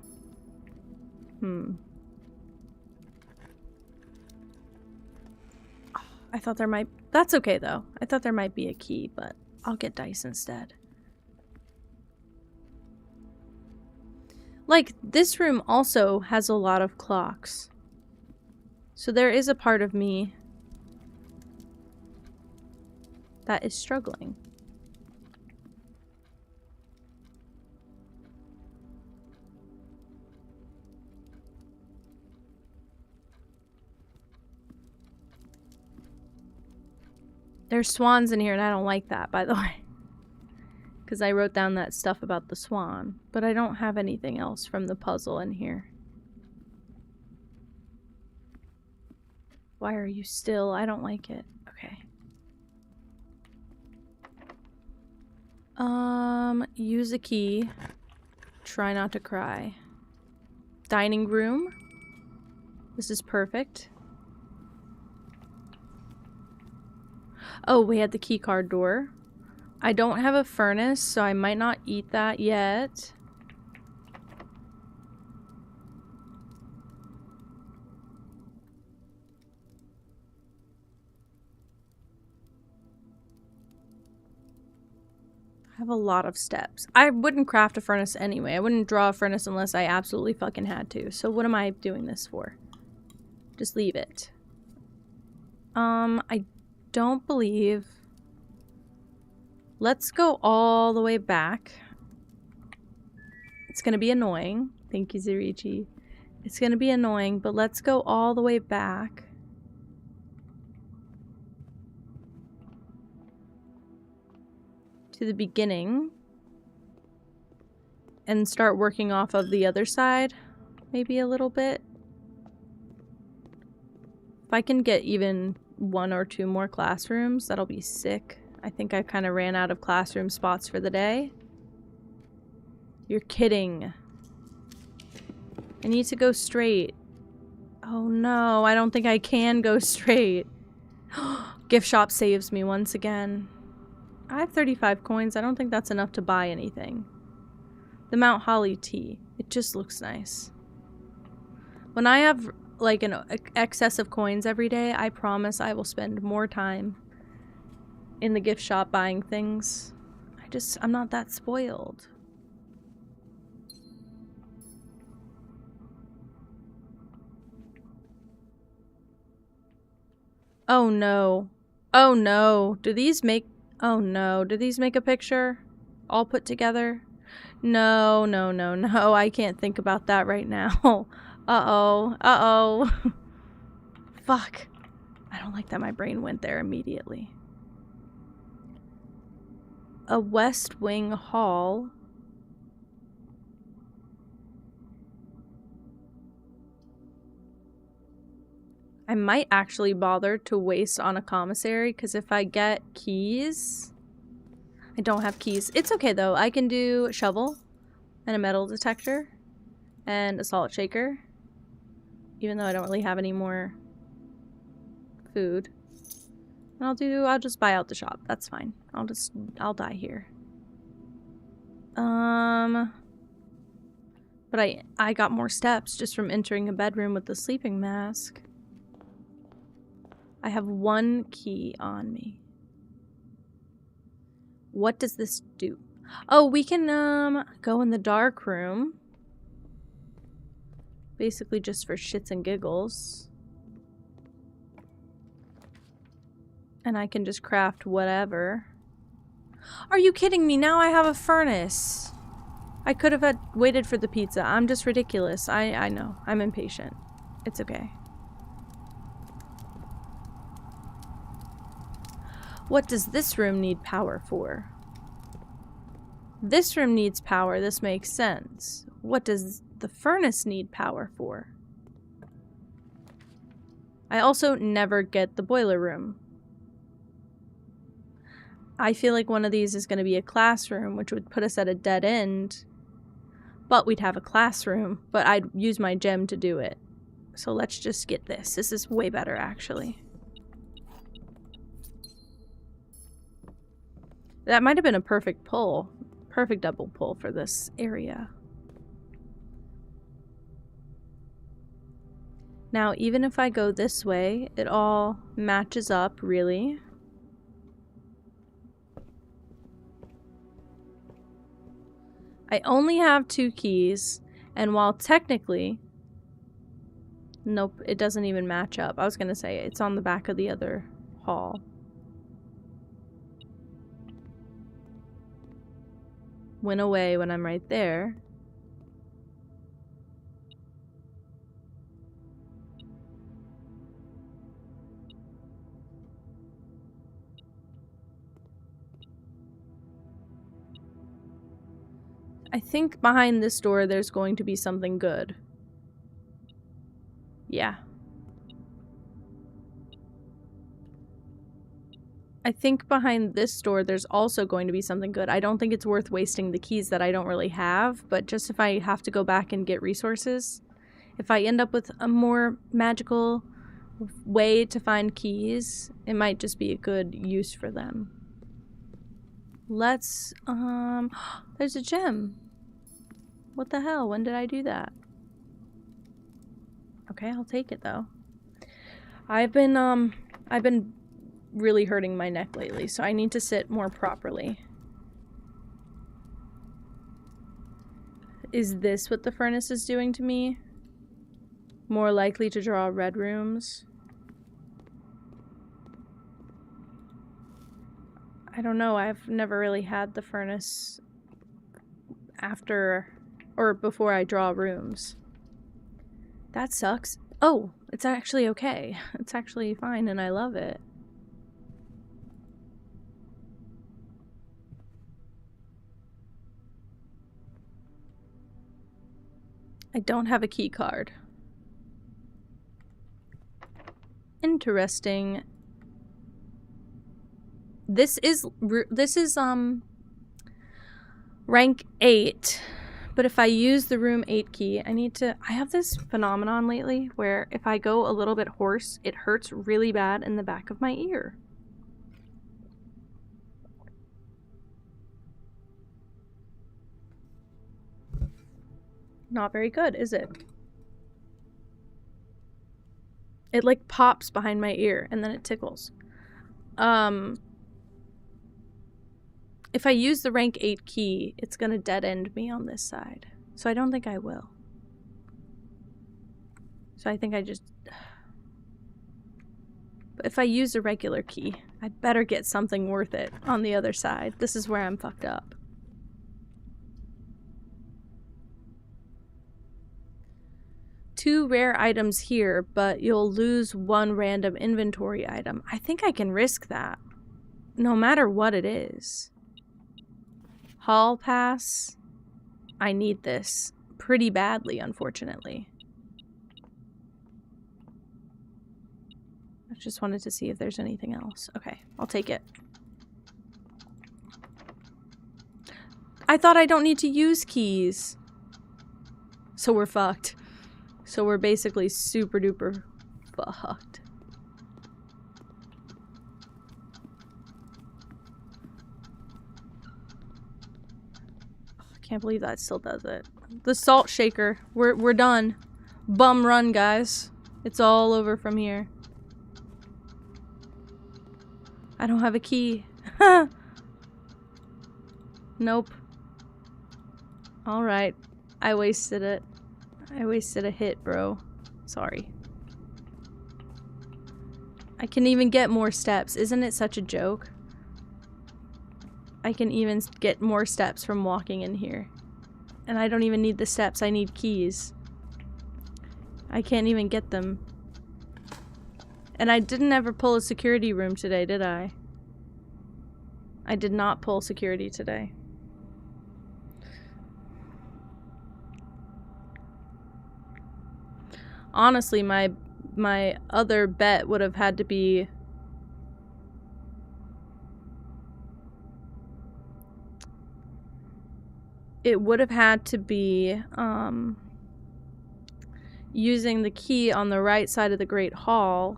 thought there might... That's okay, though. I thought there might be a key, but I'll get dice instead. Like, this room also has a lot of clocks. So there is a part of me that is struggling. There's swans in here and I don't like that, by the way. Because I wrote down that stuff about the swan. But I don't have anything else from the puzzle in here. Why are you still? I don't like it. Okay. Use a key. Try not to cry. Dining room. This is perfect. Oh, we had the key card door. I don't have a furnace, so I might not eat that yet. I have a lot of steps. I wouldn't craft a furnace anyway. I wouldn't draw a furnace unless I absolutely fucking had to. So what am I doing this for? Just leave it. I don't believe... Let's go all the way back. It's gonna be annoying. Thank you, Zirichi. It's gonna be annoying, but let's go all the way back. To the beginning. And start working off of the other side. Maybe a little bit. If I can get even 1 or 2 more classrooms, that'll be sick. I think I kind of ran out of classroom spots for the day. You're kidding. I need to go straight. Oh no, I don't think I can go straight. Gift shop saves me once again. I have 35 coins. I don't think that's enough to buy anything. The Mount Holly tea. It just looks nice. When I have like an excess of coins every day, I promise I will spend more time in the gift shop buying things. I'm not that spoiled. Oh no. Oh no. Do these make... Oh no. Do these make a picture? All put together? No, no, no, no. I can't think about that right now. Uh-oh. Uh-oh. Fuck. I don't like that my brain went there immediately. A West Wing Hall. I might actually bother to waste on a commissary, because if I get keys... I don't have keys. It's okay though. I can do a shovel and a metal detector and a salt shaker. Even though I don't really have any more food. And I'll just buy out the shop. That's fine. I'll die here. But I got more steps just from entering a bedroom with the sleeping mask. I have 1 key on me. What does this do? Oh, we can go in the dark room. Basically just for shits and giggles. And I can just craft whatever. Are you kidding me? Now I have a furnace. I could have waited for the pizza. I'm just ridiculous. I know. I'm impatient. It's okay. What does this room need power for? This room needs power. This makes sense. What does the furnace need power for? I also never get the boiler room. I feel like one of these is going to be a classroom, which would put us at a dead end. But we'd have a classroom, but I'd use my gem to do it. So let's just get this. This is way better, actually. That might have been a perfect pull. Perfect double pull for this area. Now, even if I go this way, it all matches up, really. I only have 2 keys, and while technically... Nope, it doesn't even match up. I was gonna say, it's on the back of the other hall. Went away when I'm right there. I think behind this door there's going to be something good. Yeah. I think behind this door there's also going to be something good. I don't think it's worth wasting the keys that I don't really have, but just if I have to go back and get resources, if I end up with a more magical way to find keys, it might just be a good use for them. Let's, there's a gem. What the hell? When did I do that? Okay, I'll take it though. I've been really hurting my neck lately, so I need to sit more properly. Is this what the furnace is doing to me? More likely to draw red rooms? I don't know, I've never really had the furnace after or before I draw rooms. That sucks. Oh, it's actually okay. It's actually fine and I love it. I don't have a key card. Interesting. This is rank 8, but if I use the room 8 key, I have this phenomenon lately where if I go a little bit hoarse, it hurts really bad in the back of my ear. Not very good, is it? It like pops behind my ear and then it tickles. If I use the rank 8 key, it's gonna dead end me on this side. So I don't think I will. So I think I just... But if I use a regular key, I better get something worth it on the other side. This is where I'm fucked up. Two rare items here, but you'll lose one random inventory item. I think I can risk that. No matter what it is. Hall pass. I need this pretty badly, unfortunately. I just wanted to see if there's anything else. Okay, I'll take it. I thought I don't need to use keys. So we're fucked. So we're basically super duper fucked. I can't believe that still does it. The salt shaker. We're done. Bum run, guys. It's all over from here. I don't have a key. Nope. Alright. I wasted it. I wasted a hit, bro. Sorry. I can even get more steps. Isn't it such a joke? I can even get more steps from walking in here. And I don't even need the steps. I need keys. I can't even get them. And I didn't ever pull a security room today, did I? I did not pull security today. Honestly, my other bet would have had to be using the key on the right side of the Great Hall.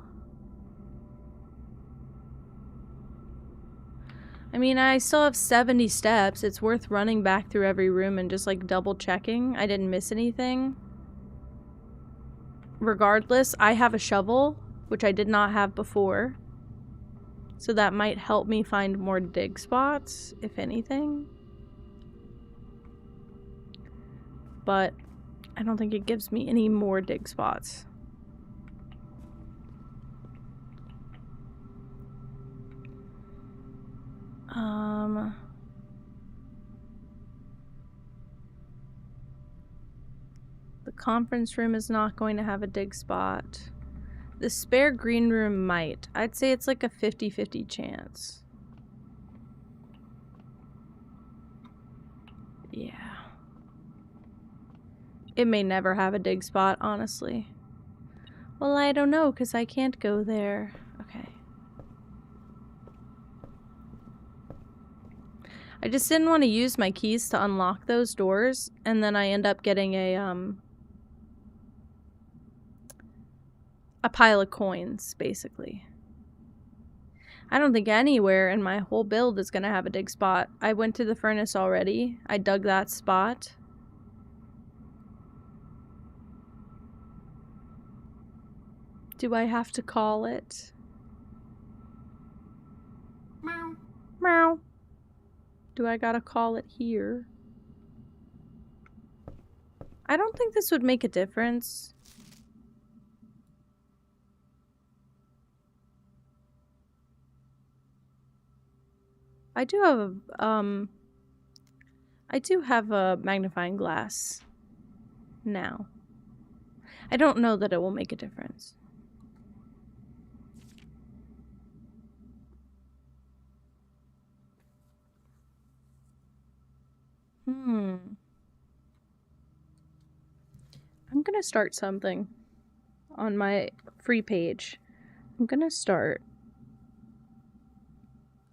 I mean, I still have 70 steps. It's worth running back through every room and just like double checking I didn't miss anything. Regardless, I have a shovel, which I did not have before. So that might help me find more dig spots, if anything. But I don't think it gives me any more dig spots. The conference room is not going to have a dig spot. The spare green room might. I'd say it's like a 50-50 chance. Yeah. It may never have a dig spot, honestly. Well, I don't know, because I can't go there. Okay. I just didn't want to use my keys to unlock those doors, and then I end up getting a pile of coins, basically. I don't think anywhere in my whole build is gonna have a dig spot. I went to the furnace already. I dug that spot. Do I have to call it? Meow. Meow. Do I gotta call it here? I don't think this would make a difference. I do have a magnifying glass now. I don't know that it will make a difference. I'm gonna start something on my free page. I'm gonna start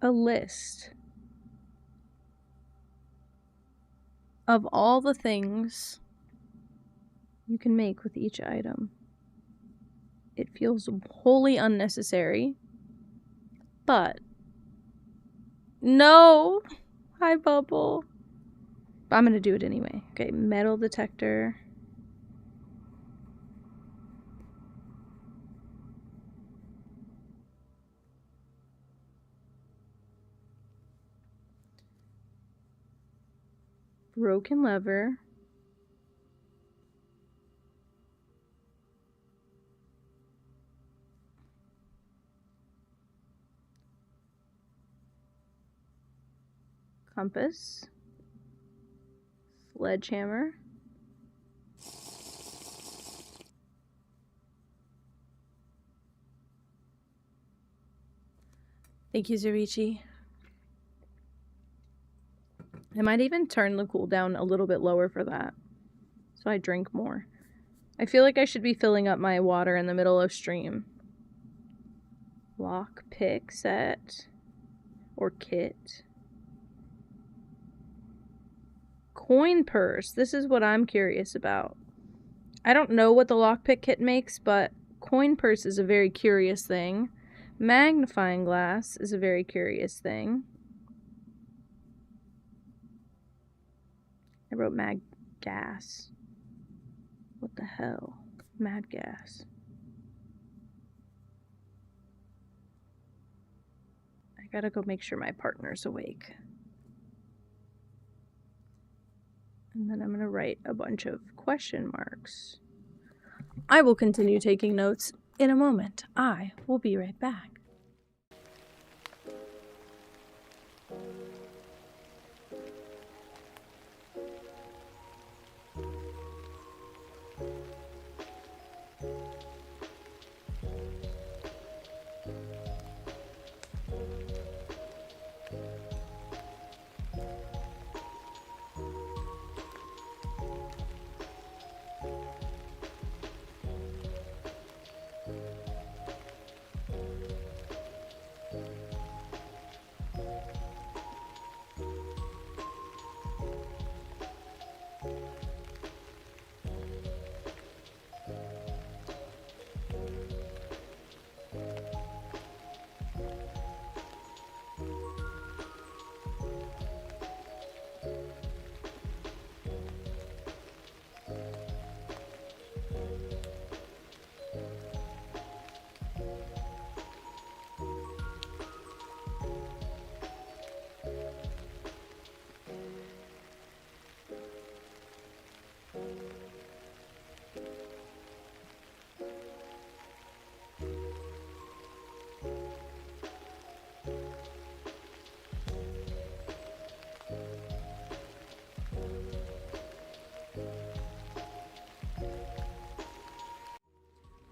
a list of all the things you can make with each item. It feels wholly unnecessary, but no! Hi, Bubble. But I'm gonna do it anyway. Okay, metal detector. Broken lever. Compass. Sledgehammer. Thank you, Zurichi. I might even turn the cooldown a little bit lower for that, so I drink more. I feel like I should be filling up my water in the middle of stream. Lock pick set. Or kit. Coin purse. This is what I'm curious about. I don't know what the lockpick kit makes, but coin purse is a very curious thing. Magnifying glass is a very curious thing. I wrote mag gas. What the hell? Mad gas. I gotta go make sure my partner's awake. And then I'm gonna write a bunch of question marks. I will continue taking notes in a moment. I will be right back.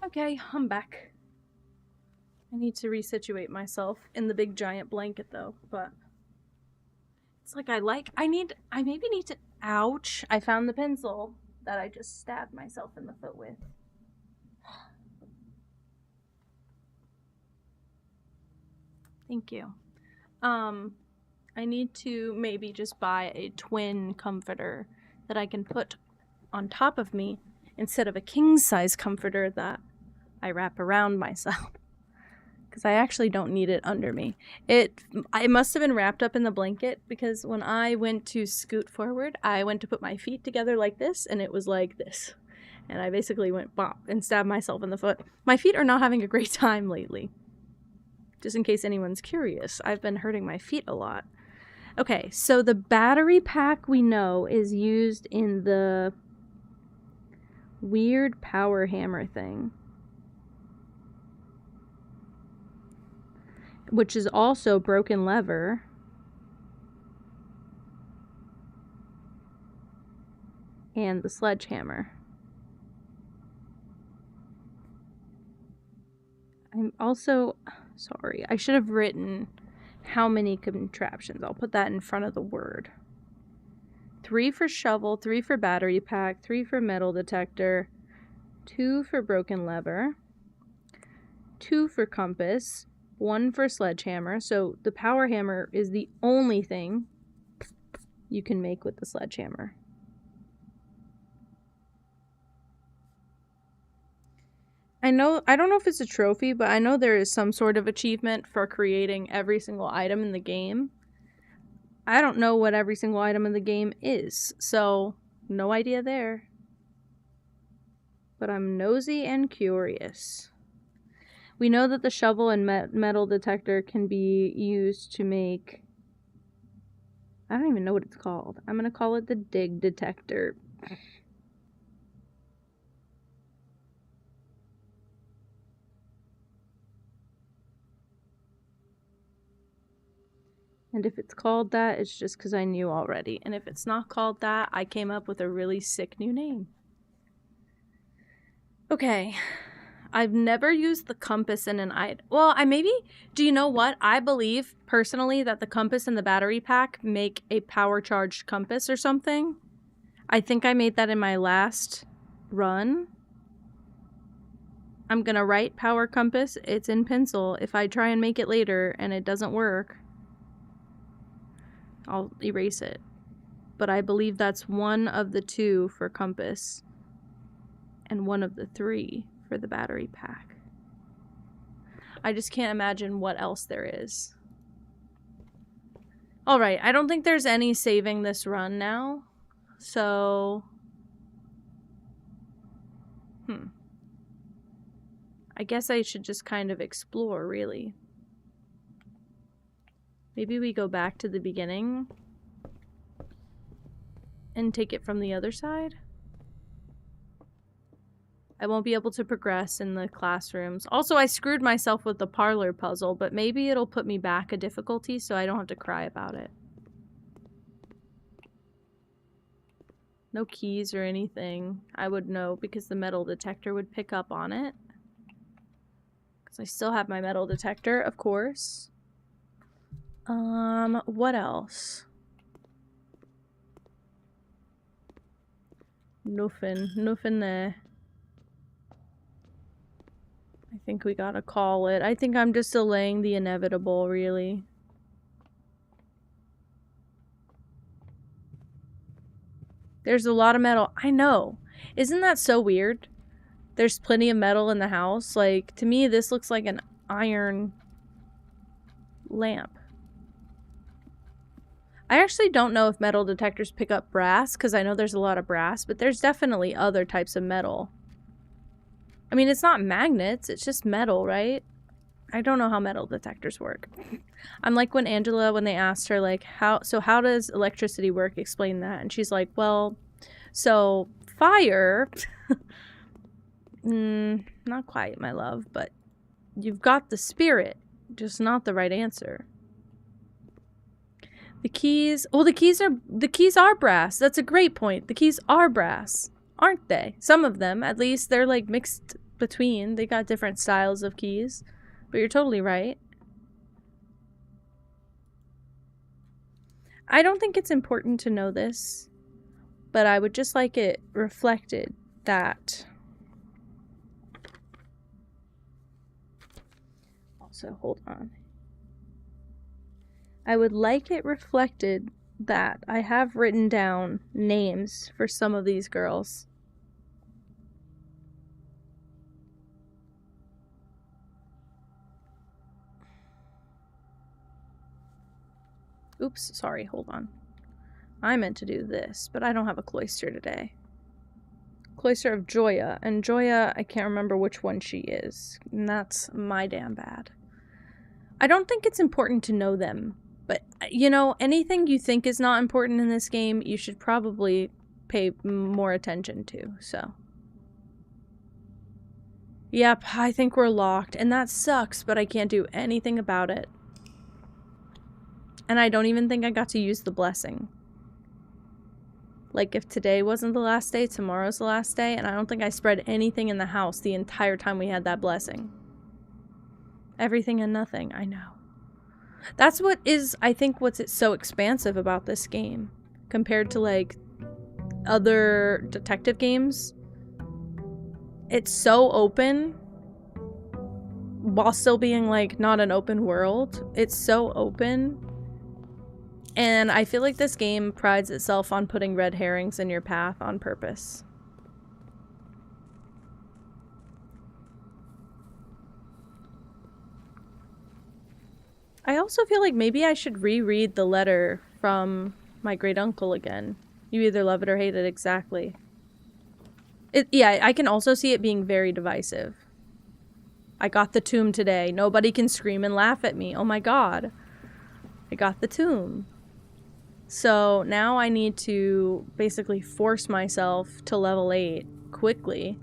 Okay, I'm back. I need to resituate myself in the big giant blanket though, but it's like I maybe need to, ouch, I found the pencil that I just stabbed myself in the foot with. Thank you. I need to maybe just buy a twin comforter that I can put on top of me instead of a king size comforter that I wrap around myself. because I actually don't need it under me. It must have been wrapped up in the blanket, because when I went to scoot forward, I went to put my feet together like this, and it was like this. And I basically went bop and stabbed myself in the foot. My feet are not having a great time lately. Just in case anyone's curious, I've been hurting my feet a lot. Okay, so the battery pack we know is used in the weird power hammer thing, which is also broken lever. And the sledgehammer. I'm also sorry, I should have written how many contraptions. I'll put that in front of the word. 3 for shovel, 3 for battery pack, 3 for metal detector, 2 for broken lever, 2 for compass, 1 for sledgehammer. So the power hammer is the only thing you can make with the sledgehammer. I don't know if it's a trophy, but I know there is some sort of achievement for creating every single item in the game. I don't know what every single item in the game is, so no idea there. But I'm nosy and curious. We know that the shovel and metal detector can be used to make... I don't even know what it's called. I'm going to call it the dig detector. And if it's called that, it's just because I knew already. And if it's not called that, I came up with a really sick new name. Okay. I've never used the compass in an item. Well, do you know what? I believe, personally, that the compass and the battery pack make a power-charged compass or something. I think I made that in my last run. I'm gonna write power compass. It's in pencil. If I try and make it later and it doesn't work, I'll erase it. But I believe that's one of the 2 for compass and one of the 3 for the battery pack. I just can't imagine what else there is. Alright, I don't think there's any saving this run now. So... I guess I should just kind of explore, really. Maybe we go back to the beginning and take it from the other side. I won't be able to progress in the classrooms. Also, I screwed myself with the parlor puzzle, but maybe it'll put me back a difficulty so I don't have to cry about it. No keys or anything. I would know because the metal detector would pick up on it. Because I still have my metal detector, of course. What else? Nothing there. I think we gotta call it. I think I'm just delaying the inevitable, really. There's a lot of metal. I know. Isn't that so weird? There's plenty of metal in the house. Like, to me, this looks like an iron lamp. I actually don't know if metal detectors pick up brass, because I know there's a lot of brass, but there's definitely other types of metal. I mean, it's not magnets, it's just metal, right? I don't know how metal detectors work. I'm like when Angela, when they asked her, like, how does electricity work? Explain that. And she's like, well, so fire... not quite, my love, but you've got the spirit, just not the right answer. The keys... Well, the keys are brass. That's a great point. The keys are brass, aren't they? Some of them, at least, they're like mixed between. They got different styles of keys. But you're totally right. I don't think it's important to know this, but I would just like it reflected that... Also, hold on. I would like it reflected that I have written down names for some of these girls. Oops, sorry, hold on. I meant to do this, but I don't have a cloister today. Cloister of Joya, and Joya, I can't remember which one she is, and that's my damn bad. I don't think it's important to know them, but, you know, anything you think is not important in this game, you should probably pay more attention to, so. Yep, I think we're locked, and that sucks, but I can't do anything about it. And I don't even think I got to use the blessing. Like, if today wasn't the last day, tomorrow's the last day, and I don't think I spread anything in the house the entire time we had that blessing. Everything and nothing, I know. That's what is, I think, what's so expansive about this game. Compared to, like, other detective games. It's so open. While still being, like, not an open world. It's so open. And I feel like this game prides itself on putting red herrings in your path on purpose. I also feel like maybe I should reread the letter from my great uncle again. You either love it or hate it, exactly. Yeah, I can also see it being very divisive. I got the tomb today. Nobody can scream and laugh at me. Oh my god. I got the tomb. So now I need to basically force myself to level 8 quickly.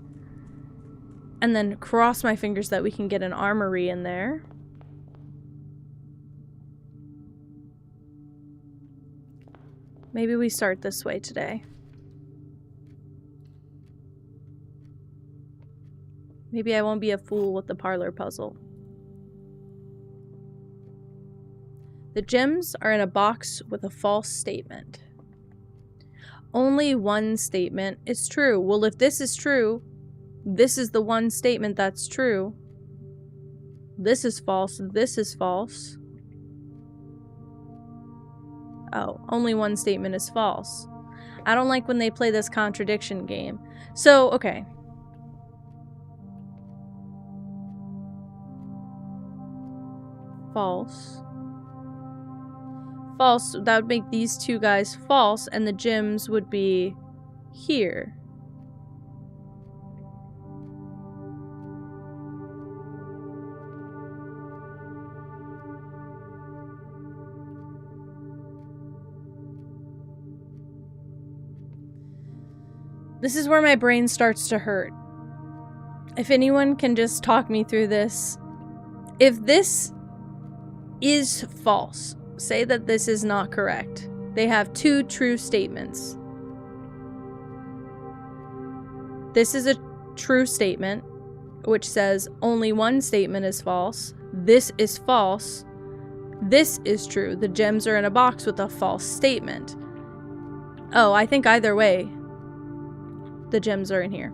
And then cross my fingers that we can get an armory in there. Maybe we start this way today. Maybe I won't be a fool with the parlor puzzle. The gems are in a box with a false statement. Only one statement is true. Well, if this is true, this is the one statement that's true. This is false. This is false. Oh, only one statement is false. I don't like when they play this contradiction game. So, okay. False. False, that would make these two guys false, and the gems would be here. This is where my brain starts to hurt. If anyone can just talk me through this. If this is false, say that this is not correct. They have two true statements. This is a true statement, which says only one statement is false. This is false. This is true. The gems are in a box with a false statement. Oh, I think either way, the gems are in here.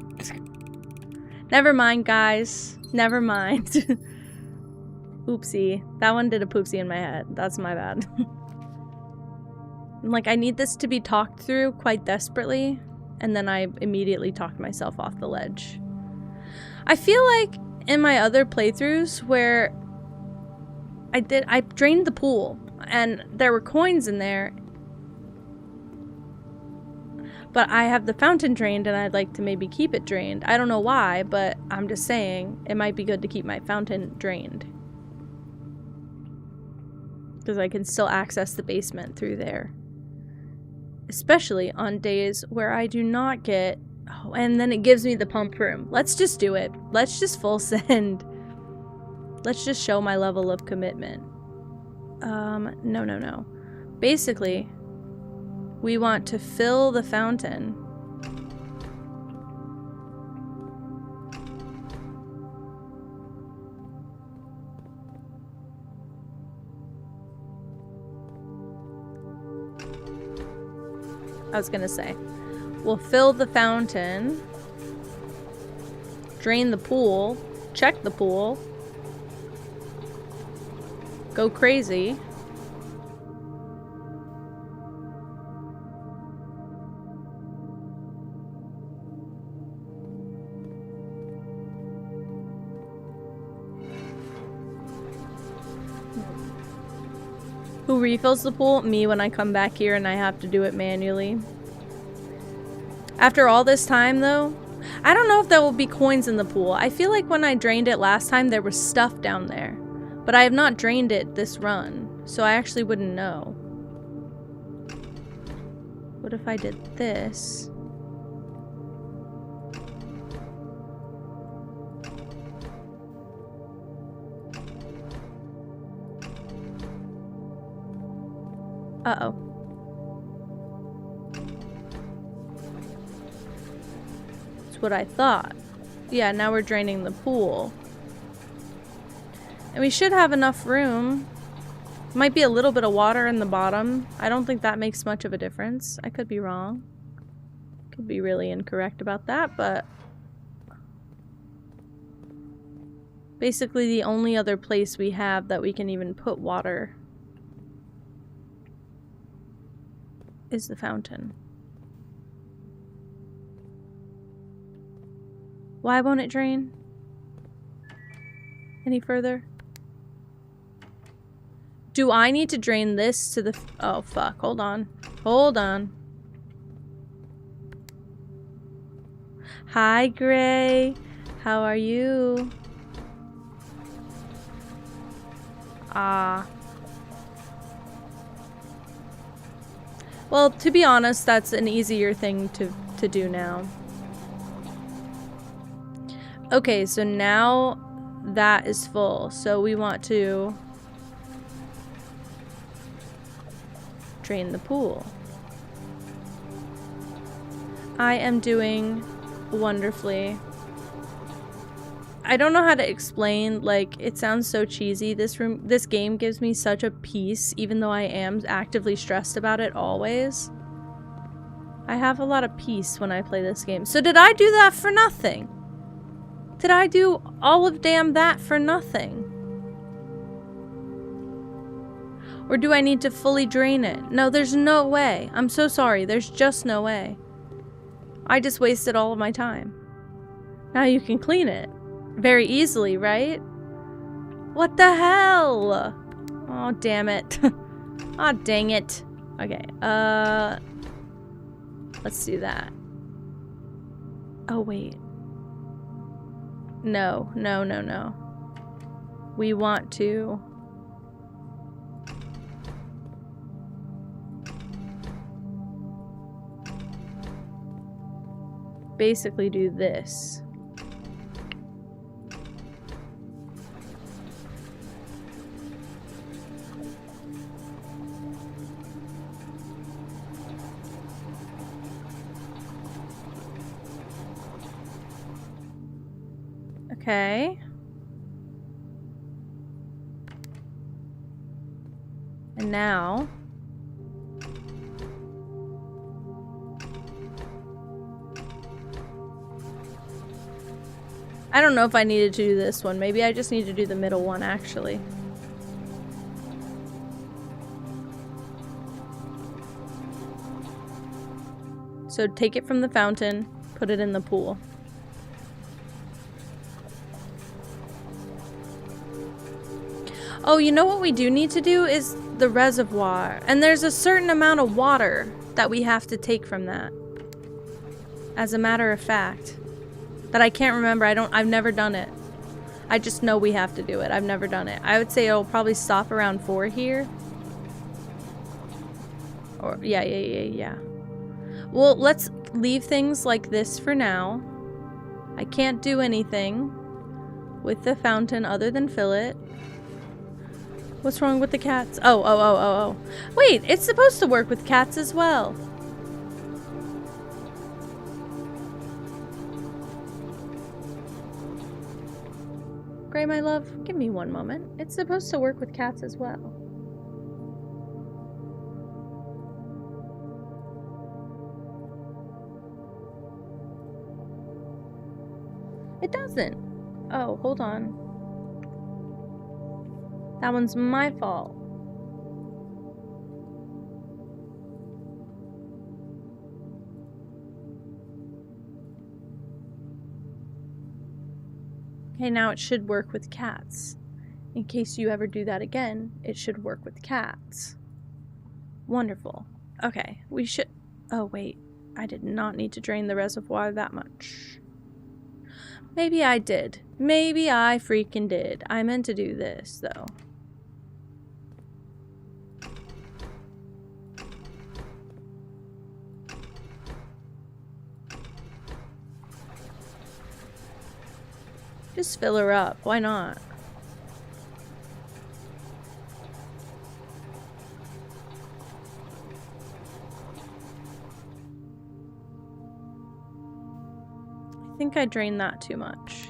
Never mind, guys. Never mind. Oopsie. That one did a poopsie in my head. That's my bad. Like, I need this to be talked through quite desperately, and then I immediately talked myself off the ledge. I feel like in my other playthroughs where I drained the pool, and there were coins in there, but I have the fountain drained and I'd like to maybe keep it drained. I don't know why, but I'm just saying it might be good to keep my fountain drained. Because I can still access the basement through there. Especially on days where I do not get... Oh, and then it gives me the pump room. Let's just do it. Let's just full send. Let's just show my level of commitment. No. Basically, we want to fill the fountain. I was gonna say, we'll fill the fountain, drain the pool, check the pool, go crazy. Who refills the pool? Me when I come back here and I have to do it manually. After all this time though, I don't know if there will be coins in the pool. I feel like when I drained it last time there was stuff down there. But I have not drained it this run, so I actually wouldn't know. What if I did this? Uh-oh. That's what I thought. Yeah, now we're draining the pool. And we should have enough room. Might be a little bit of water in the bottom. I don't think that makes much of a difference. I could be wrong. Could be really incorrect about that, but... basically the only other place we have that we can even put water is the fountain. Why won't it drain any further? Do I need to drain this to the... oh, fuck. Hold on. Hold on. Hi, Gray. How are you? Ah. Well, to be honest, that's an easier thing to do now. Okay, so now that is full. So we want to drain the pool. I am doing wonderfully. I don't know how to explain, like, it sounds so cheesy. This game gives me such a peace, even though I am actively stressed about it always. I have a lot of peace when I play this game. So did I do that for nothing? Did I do all of damn that for nothing? Or do I need to fully drain it? No, there's no way. I'm so sorry. There's just no way. I just wasted all of my time. Now you can clean it. Very easily, right? What the hell? Oh, damn it. Aw, dang it. Okay, let's do that. Oh, wait. No, no, no, no. We want to... basically do this. Okay. And now... I don't know if I needed to do this one. Maybe I just need to do the middle one, actually. So take it from the fountain, put it in the pool. Oh, you know what we do need to do is the reservoir. And there's a certain amount of water that we have to take from that. As a matter of fact. That I can't remember. I've never done it. I just know we have to do it. I've never done it. I would say it'll probably stop around 4 here. Or, yeah. Well, let's leave things like this for now. I can't do anything with the fountain other than fill it. What's wrong with the cats? Oh. Wait, it's supposed to work with cats as well. Gray, my love, give me one moment. It's supposed to work with cats as well. It doesn't. Oh, hold on. That one's my fault. Okay, now it should work with cats. In case you ever do that again, it should work with cats. Wonderful. Okay, we should... Oh, wait. I did not need to drain the reservoir that much. Maybe I did. Maybe I freaking did. I meant to do this, though. Just fill her up. Why not? I think I drained that too much.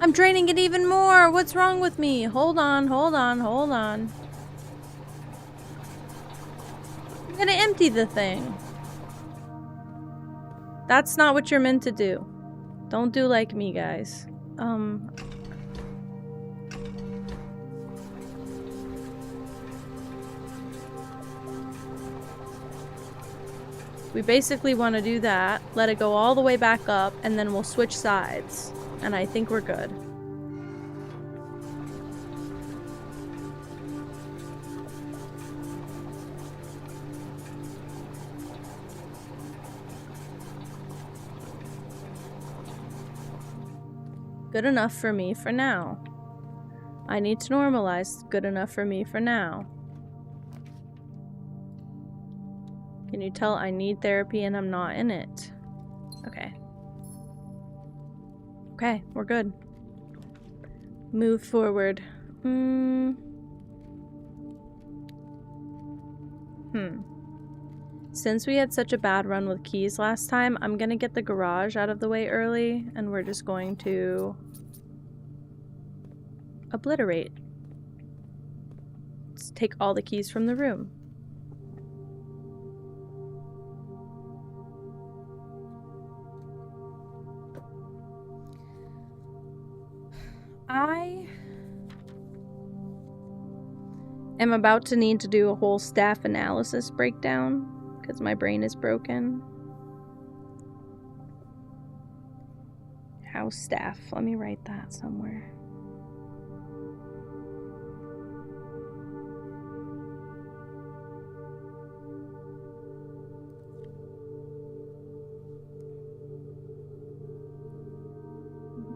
I'm draining it even more! What's wrong with me? Hold on, hold on, hold on. I'm gonna empty the thing. That's not what you're meant to do. Don't do like me, guys. We basically want to do that, let it go all the way back up, and then we'll switch sides. And I think we're good. Good enough for me for now. I need to normalize good enough for me for now. Can you tell I need therapy and I'm not in it? Okay. Okay, we're good. Move forward. Since we had such a bad run with keys last time, I'm gonna get the garage out of the way early, and we're just going to obliterate. Let's take all the keys from the room. I am about to need to do a whole staff analysis breakdown because my brain is broken. House staff. Let me write that somewhere.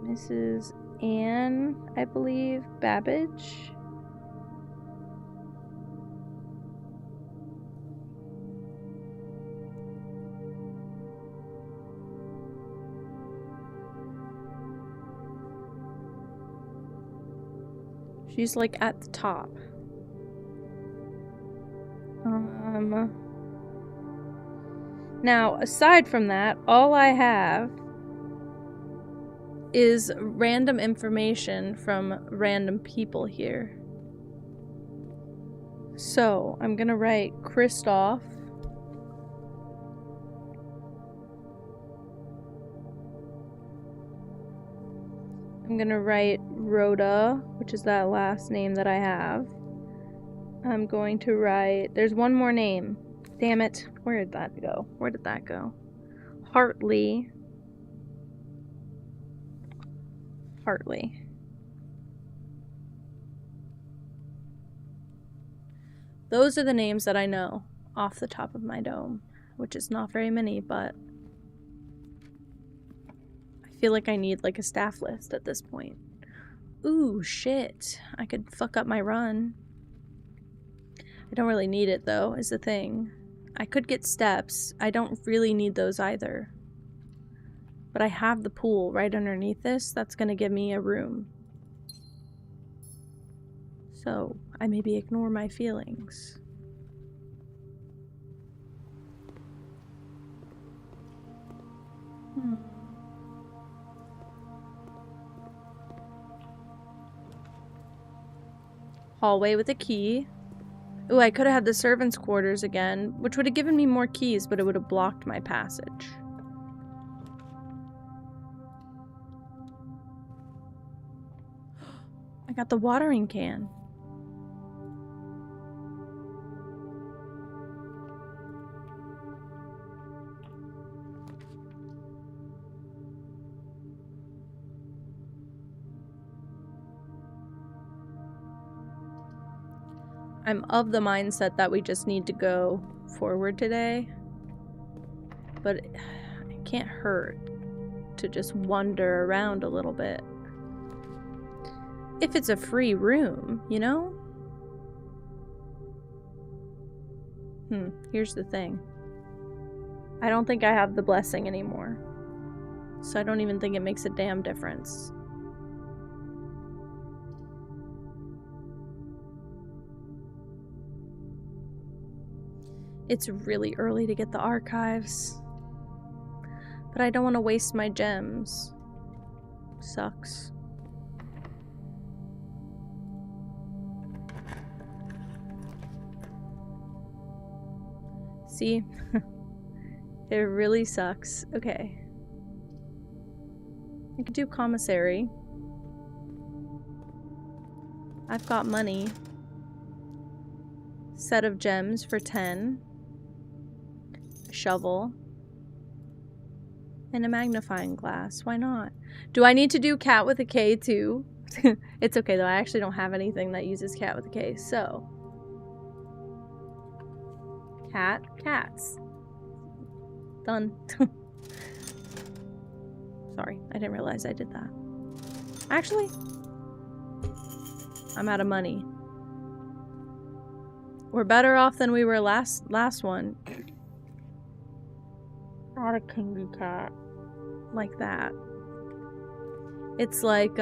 Mrs. Anne, I believe, Babbage. She's like at the top. Now, aside from that, all I have is random information from random people here. So, I'm gonna write Kristoff. I'm gonna write Rhoda, which is that last name that I have. I'm going to write... There's one more name. Damn it. Where did that go? Where did that go? Hartley. Hartley. Those are the names that I know off the top of my dome, which is not very many, but I feel like I need like a staff list at this point. Ooh, shit. I could fuck up my run. I don't really need it though, is the thing. I could get steps. I don't really need those either. But I have the pool right underneath this. That's gonna give me a room. So, I maybe ignore my feelings. Hallway with a key. Ooh, I could have had the servants' quarters again, which would have given me more keys, but it would have blocked my passage. I got the watering can. I'm of the mindset that we just need to go forward today. But it can't hurt to just wander around a little bit. If it's a free room, you know? Here's the thing. I don't think I have the blessing anymore. So I don't even think it makes a damn difference. It's really early to get the archives. But I don't want to waste my gems. Sucks. See? It really sucks. Okay. I could do commissary. I've got money. Set of gems for 10. A shovel. And a magnifying glass. Why not? Do I need to do cat with a K too? It's okay though. I actually don't have anything that uses cat with a K. So. Cat. Cats. Done. Sorry. I didn't realize I did that. Actually. I'm out of money. We're better off than we were last one. Not a kingy cat. Like that. It's like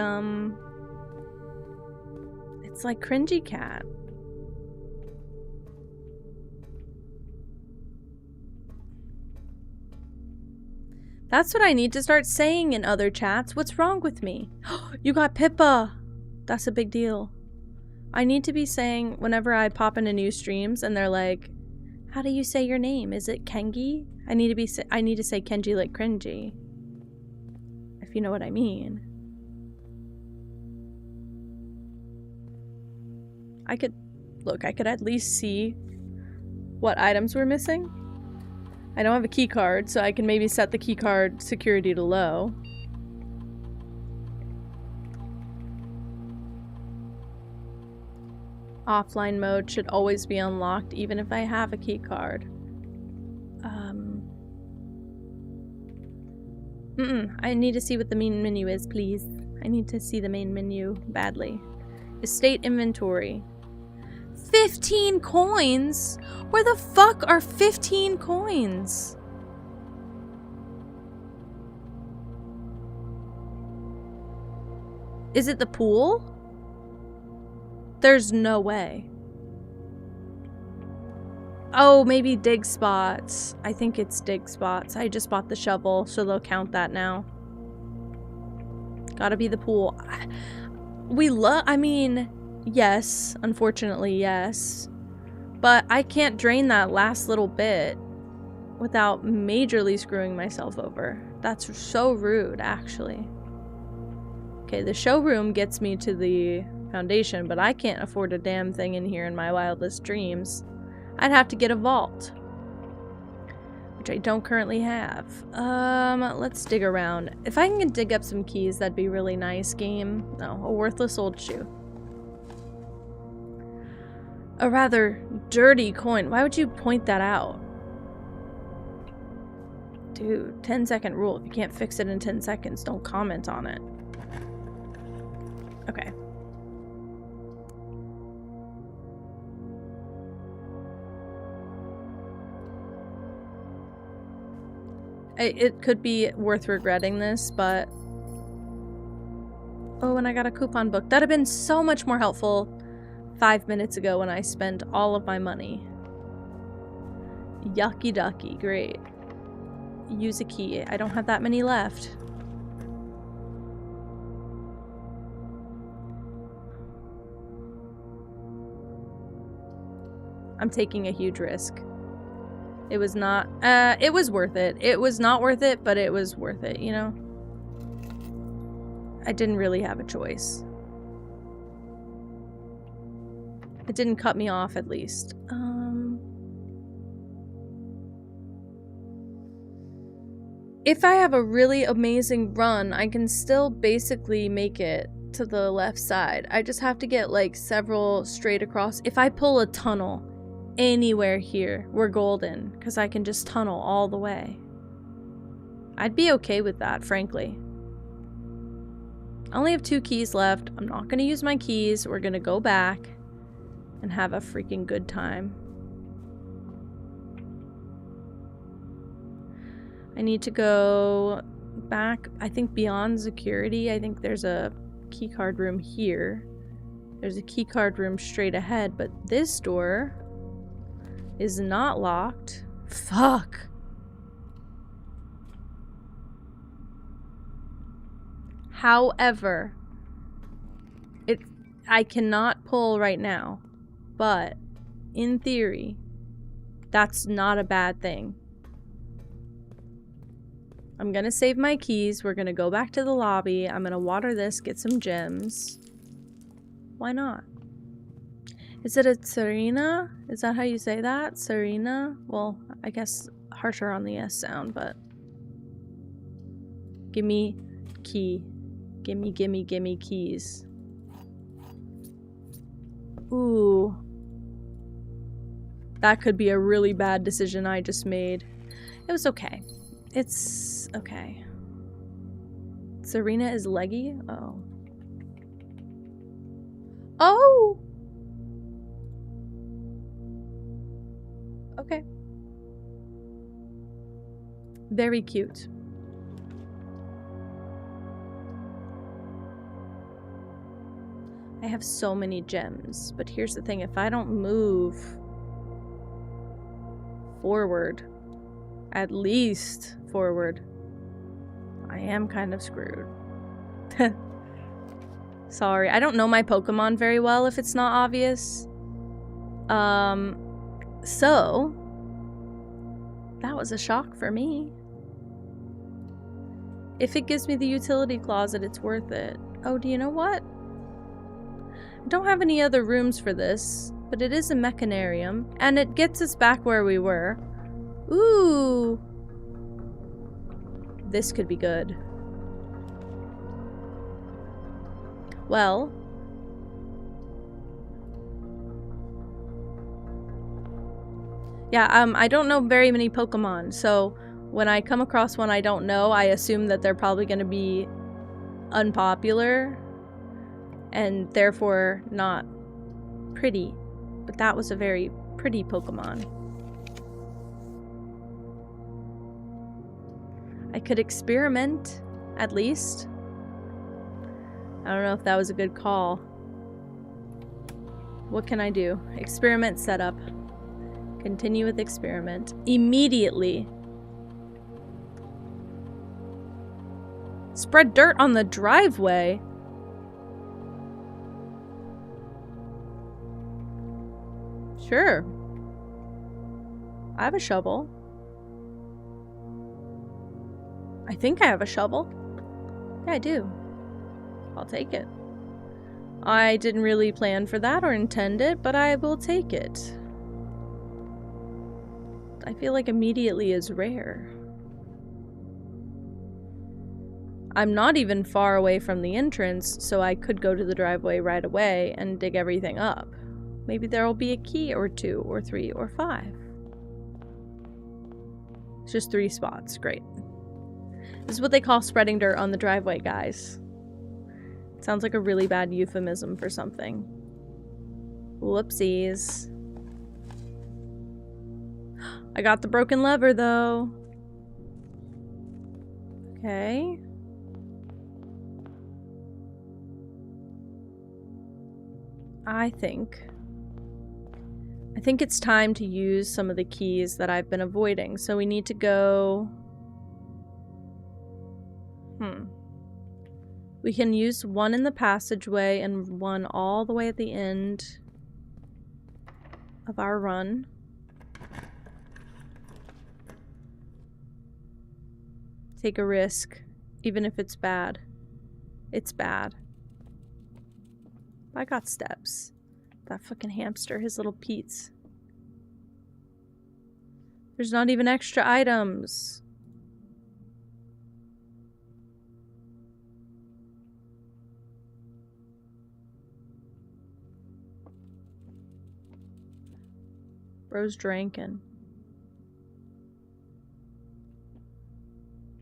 cringy cat. That's what I need to start saying in other chats. What's wrong with me? You got Pippa. That's a big deal. I need to be saying whenever I pop into new streams and they're like, how do you say your name? Is it Kengi? I need to say Kenji like cringy. If you know what I mean. I could at least see what items we're missing. I don't have a key card, so I can maybe set the key card security to low. Offline mode should always be unlocked, even if I have a key card. I need to see what the main menu is, please. I need to see the main menu badly. Estate inventory. 15 coins? Where the fuck are 15 coins? Is it the pool? There's no way. Oh, maybe dig spots. I think it's dig spots. I just bought the shovel, so they'll count that now. Gotta be the pool. I mean, yes. Unfortunately, yes. But I can't drain that last little bit without majorly screwing myself over. That's so rude, actually. Okay, the showroom gets me to the foundation, but I can't afford a damn thing in here in my wildest dreams. I'd have to get a vault, which I don't currently have. Let's dig around. If I can dig up some keys, that'd be really nice, game. No, a worthless old shoe. A rather dirty coin. Why would you point that out? Dude, 10-second rule. If you can't fix it in 10 seconds, don't comment on it. Okay. It could be worth regretting this, but... Oh, and I got a coupon book. That'd have been so much more helpful 5 minutes ago when I spent all of my money. Yucky ducky. Great. Use a key. I don't have that many left. I'm taking a huge risk. It was not, it was worth it. It was not worth it, but it was worth it, you know? I didn't really have a choice. It didn't cut me off, at least. If I have a really amazing run, I can still basically make it to the left side. I just have to get like several straight across. If I pull a tunnel anywhere here, we're golden, because I can just tunnel all the way. I'd be okay with that, frankly. I only have 2 keys left. I'm not going to use my keys. We're going to go back and have a freaking good time. I need to go back, I think beyond security. I think there's a keycard room here. There's a keycard room straight ahead, but this door is not locked. Fuck. However, I cannot pull right now, but in theory, that's not a bad thing. I'm gonna save my keys. We're gonna go back to the lobby. I'm gonna water this, get some gems. Why not? Is it a Serena? Is that how you say that? Serena? Well, I guess harsher on the S sound, but... Gimme key. Gimme, gimme, gimme keys. Ooh. That could be a really bad decision I just made. It was okay. It's okay. Serena is leggy? Oh. Oh! Okay. Very cute. I have so many gems, but here's the thing, if I don't move forward, at least forward, I am kind of screwed. Sorry, I don't know my Pokemon very well if it's not obvious. So that was a shock for me. If it gives me the utility closet, it's worth it. Oh, do you know what? I don't have any other rooms for this, but it is a mechanarium, and it gets us back where we were. Ooh! This could be good. Well... yeah, I don't know very many Pokemon, so when I come across one I don't know, I assume that they're probably going to be unpopular, and therefore not pretty. But that was a very pretty Pokemon. I could experiment, at least. I don't know if that was a good call. What can I do? Experiment setup. Continue with experiment. Immediately. Spread dirt on the driveway? Sure. I have a shovel. I think I have a shovel. Yeah, I do. I'll take it. I didn't really plan for that or intend it, but I will take it. I feel like immediately is rare. I'm not even far away from the entrance, so I could go to the driveway right away and dig everything up. Maybe there will be a key or 2 or 3 or 5. It's just 3 spots. Great. This is what they call spreading dirt on the driveway, guys. It sounds like a really bad euphemism for something. Whoopsies. I got the broken lever, though. Okay. I think it's time to use some of the keys that I've been avoiding. So we need to go... We can use one in the passageway and one all the way at the end of our run. Take a risk, even if it's bad. It's bad. I got steps. That fucking hamster, his little Pete's. There's not even extra items. Bro's drinking.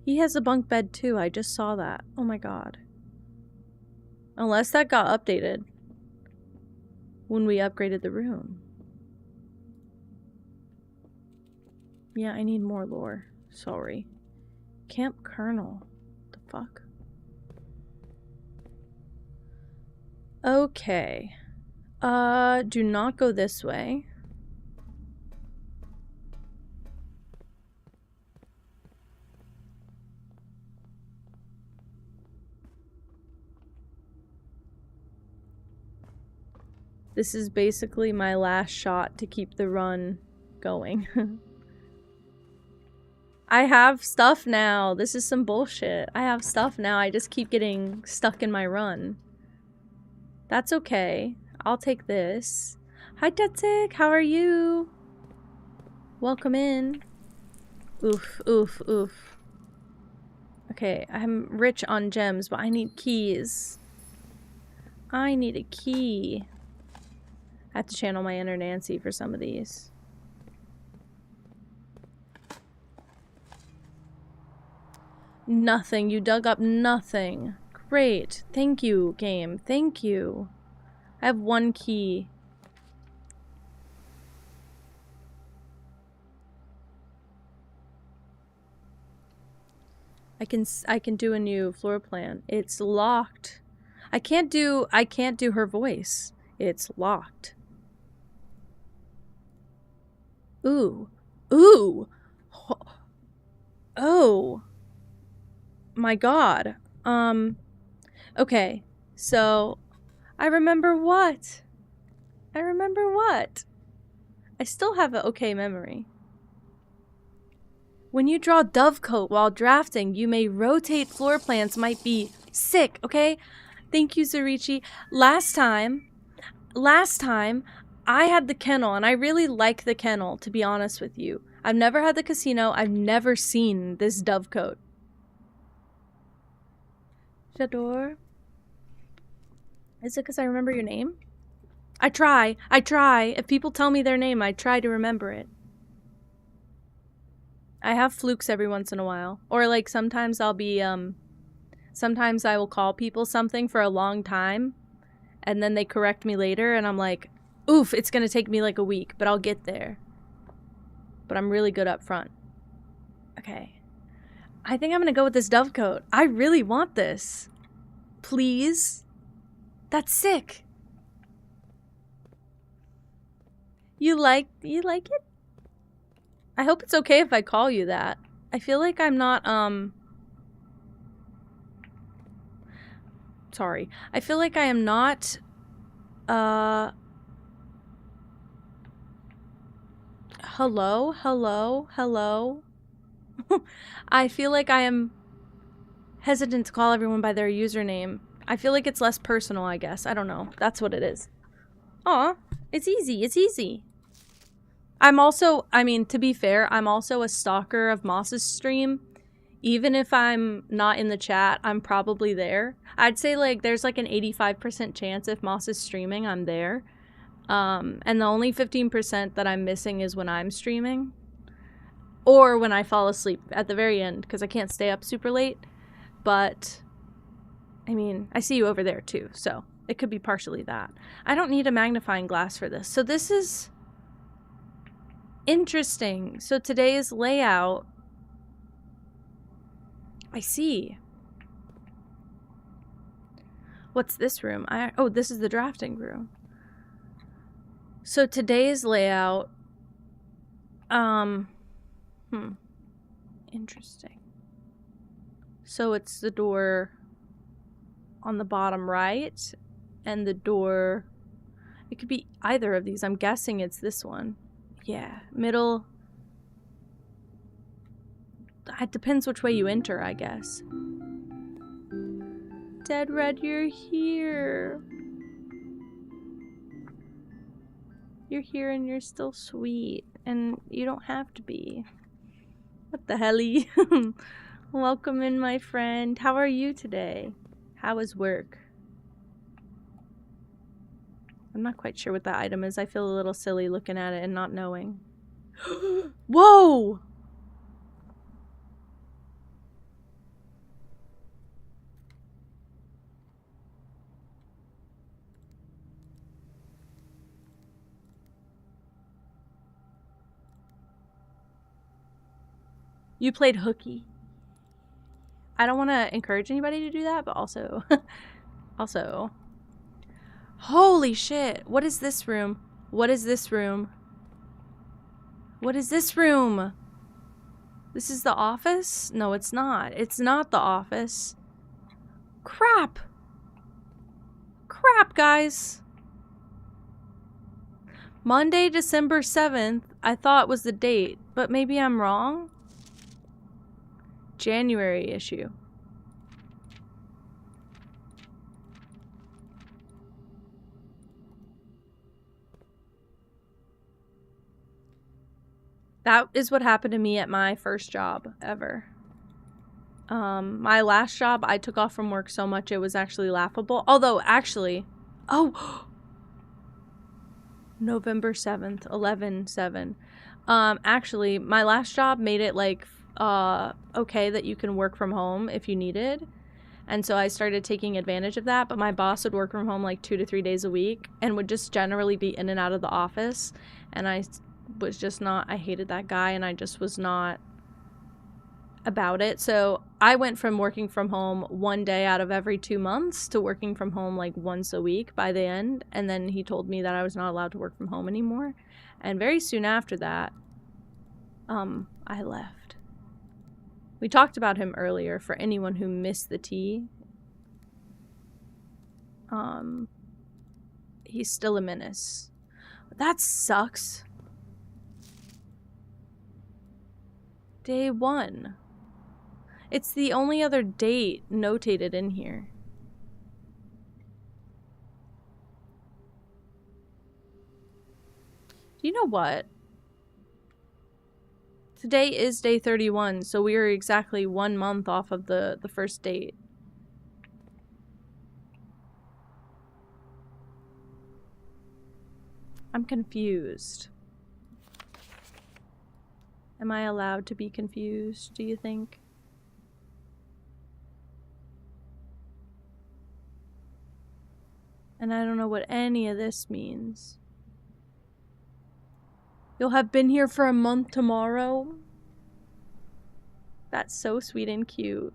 He has a bunk bed too. I just saw that. Oh my god. Unless that got updated when we upgraded the room. Yeah, I need more lore. Sorry. Camp Colonel. The fuck? Okay. Do not go this way. This is basically my last shot to keep the run going. I have stuff now. This is some bullshit. I have stuff now. I just keep getting stuck in my run. That's okay. I'll take this. Hi, Tetsik. How are you? Welcome in. Oof, oof, oof. Okay, I'm rich on gems, but I need keys. I need a key. I have to channel my inner Nancy for some of these. Nothing. You dug up nothing. Great. Thank you, game. Thank you. I have one key. I can do a new floor plan. It's locked. I can't do her voice. It's locked. Ooh. Ooh. Oh. My god. Okay. So, I remember what? I remember what? I still have an okay memory. When you draw Dovecoat while drafting, you may rotate floor plans. Might be sick, okay? Thank you, Zarichi. Last time, I had the kennel, and I really like the kennel, to be honest with you. I've never had the casino. I've never seen this Dovecoat. J'adore. Is it because I remember your name? I try. If people tell me their name, I try to remember it. I have flukes every once in a while. Or, like, sometimes I'll be, sometimes I will call people something for a long time, and then they correct me later, and I'm like, oof, it's gonna take me, like, a week, but I'll get there. But I'm really good up front. Okay. I think I'm gonna go with this Dovecoat. I really want this. Please? That's sick. You like it? I hope it's okay if I call you that. I feel like I'm not, sorry. I feel like I am not, hello? I feel like I am hesitant to call everyone by their username. I feel like it's less personal, I guess. I don't know. That's what it is. Aw, it's easy. It's easy. I'm also, I mean, to be fair, I'm also a stalker of Moss's stream. Even if I'm not in the chat, I'm probably there. I'd say, like, there's, like, an 85% chance if Moss is streaming, I'm there. And the only 15% that I'm missing is when I'm streaming. Or when I fall asleep at the very end, because I can't stay up super late. But, I mean, I see you over there, too, so it could be partially that. I don't need a magnifying glass for this. So this is interesting. So today's layout, I see. What's this room? Oh, this is the drafting room. So today's layout, interesting. So it's the door on the bottom right, and the door, it could be either of these. I'm guessing it's this one. Yeah, middle. It depends which way you enter, I guess. Dead Red, you're here. You're here and you're still sweet. And you don't have to be. What the helly? Welcome in, my friend. How are you today? How is work? I'm not quite sure what that item is. I feel a little silly looking at it and not knowing. Whoa! You played hooky. I don't want to encourage anybody to do that, but also... also... Holy shit! What is this room? What is this room? What is this room? This is the office? No, it's not. It's not the office. Crap! Crap, guys! Monday, December 7th, I thought was the date, but maybe I'm wrong? January issue. That is what happened to me at my first job ever. My last job, I took off from work so much it was actually laughable. Although, actually... Oh! November 7th, 11/7. Actually, my last job made it, like, okay that you can work from home if you needed. And so I started taking advantage of that, but my boss would work from home, like, 2 to 3 days a week and would just generally be in and out of the office. And I was just not... I hated that guy, and I just was not about it. So I went from working from home 1 day out of every 2 months to working from home like once a week by the end. And then he told me that I was not allowed to work from home anymore. And very soon after that, I left. We talked about him earlier for anyone who missed the tea. He's still a menace. That sucks. Day 1. It's the only other date notated in here. You know what? Today is day 31, so we are exactly 1 month off of the first date. I'm confused. Am I allowed to be confused, do you think? And I don't know what any of this means. You'll have been here for a month tomorrow? That's so sweet and cute.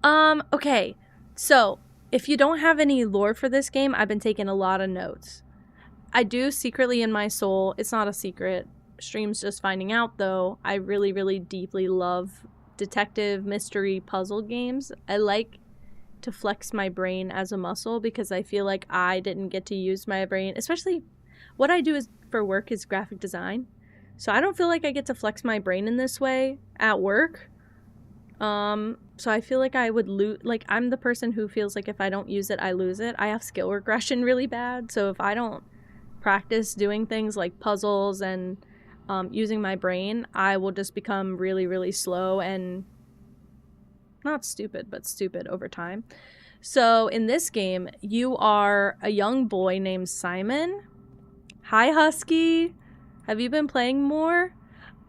Okay. So, if you don't have any lore for this game, I've been taking a lot of notes. I do secretly in my soul, it's not a secret, stream's just finding out though, I really, really deeply love detective mystery puzzle games. I like to flex my brain as a muscle because I feel like I didn't get to use my brain, especially what I do is for work is graphic design. So I don't feel like I get to flex my brain in this way at work. So I feel like I would lose, like I'm the person who feels like if I don't use it, I lose it. I have skill regression really bad. So if I don't practice doing things like puzzles and using my brain, I will just become really, really slow and not stupid, but stupid over time. So in this game, you are a young boy named Simon. Hi, Husky. Have you been playing more?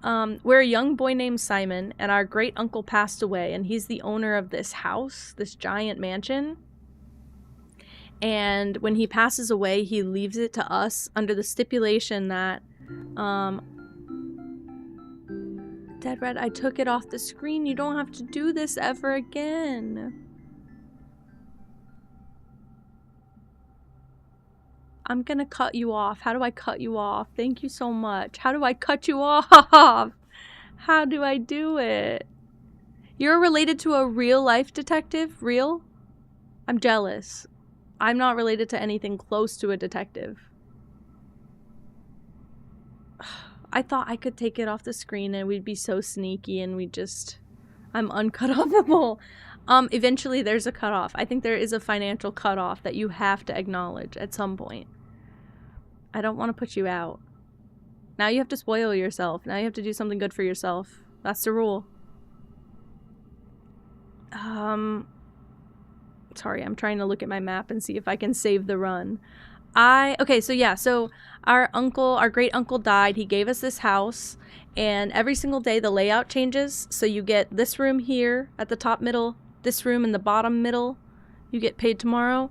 We're a young boy named Simon, and our great uncle passed away, and he's the owner of this house, this giant mansion. And when he passes away, he leaves it to us under the stipulation that, Dead Red, I took it off the screen. You don't have to do this ever again. I'm gonna cut you off. How do I cut you off? Thank you so much. How do I cut you off? How do I do it? You're related to a real life detective? Real? I'm jealous. I'm not related to anything close to a detective. I thought I could take it off the screen and we'd be so sneaky and we'd just... I'm uncut-offable. Eventually there's a cutoff. I think there is a financial cutoff that you have to acknowledge at some point. I don't want to put you out. Now you have to spoil yourself. Now you have to do something good for yourself. That's the rule. Sorry, I'm trying to look at my map and see if I can save the run. Okay, so yeah, so our great uncle died. He gave us this house, and every single day the layout changes. So you get this room here at the top middle, this room in the bottom middle. You get paid tomorrow.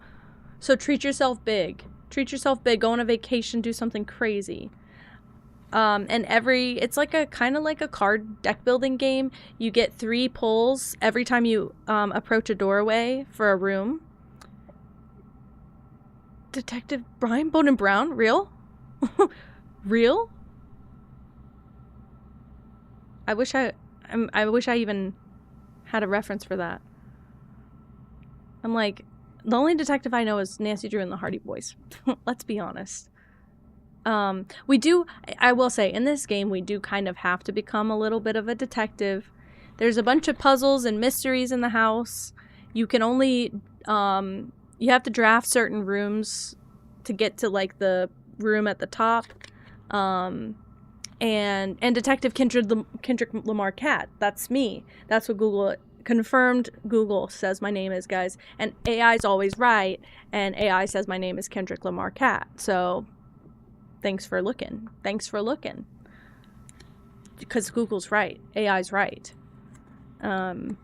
So treat yourself big. Treat yourself big. Go on a vacation, do something crazy. And it's like kind of like a card deck building game. You get 3 pulls every time you approach a doorway for a room. Detective Brian Bone and Brown? Real? Real? I wish I even had a reference for that. I'm like, the only detective I know is Nancy Drew and the Hardy Boys. Let's be honest. I will say, in this game, we do kind of have to become a little bit of a detective. There's a bunch of puzzles and mysteries in the house. You can only, you have to draft certain rooms to get to, like, the room at the top. And Detective Kendrick Lamar Cat. That's me. That's what Google confirmed. Google says my name is, guys. And AI's always right. And AI says my name is Kendrick Lamar Cat. So... thanks for looking. Thanks for looking. Because Google's right. AI's right. But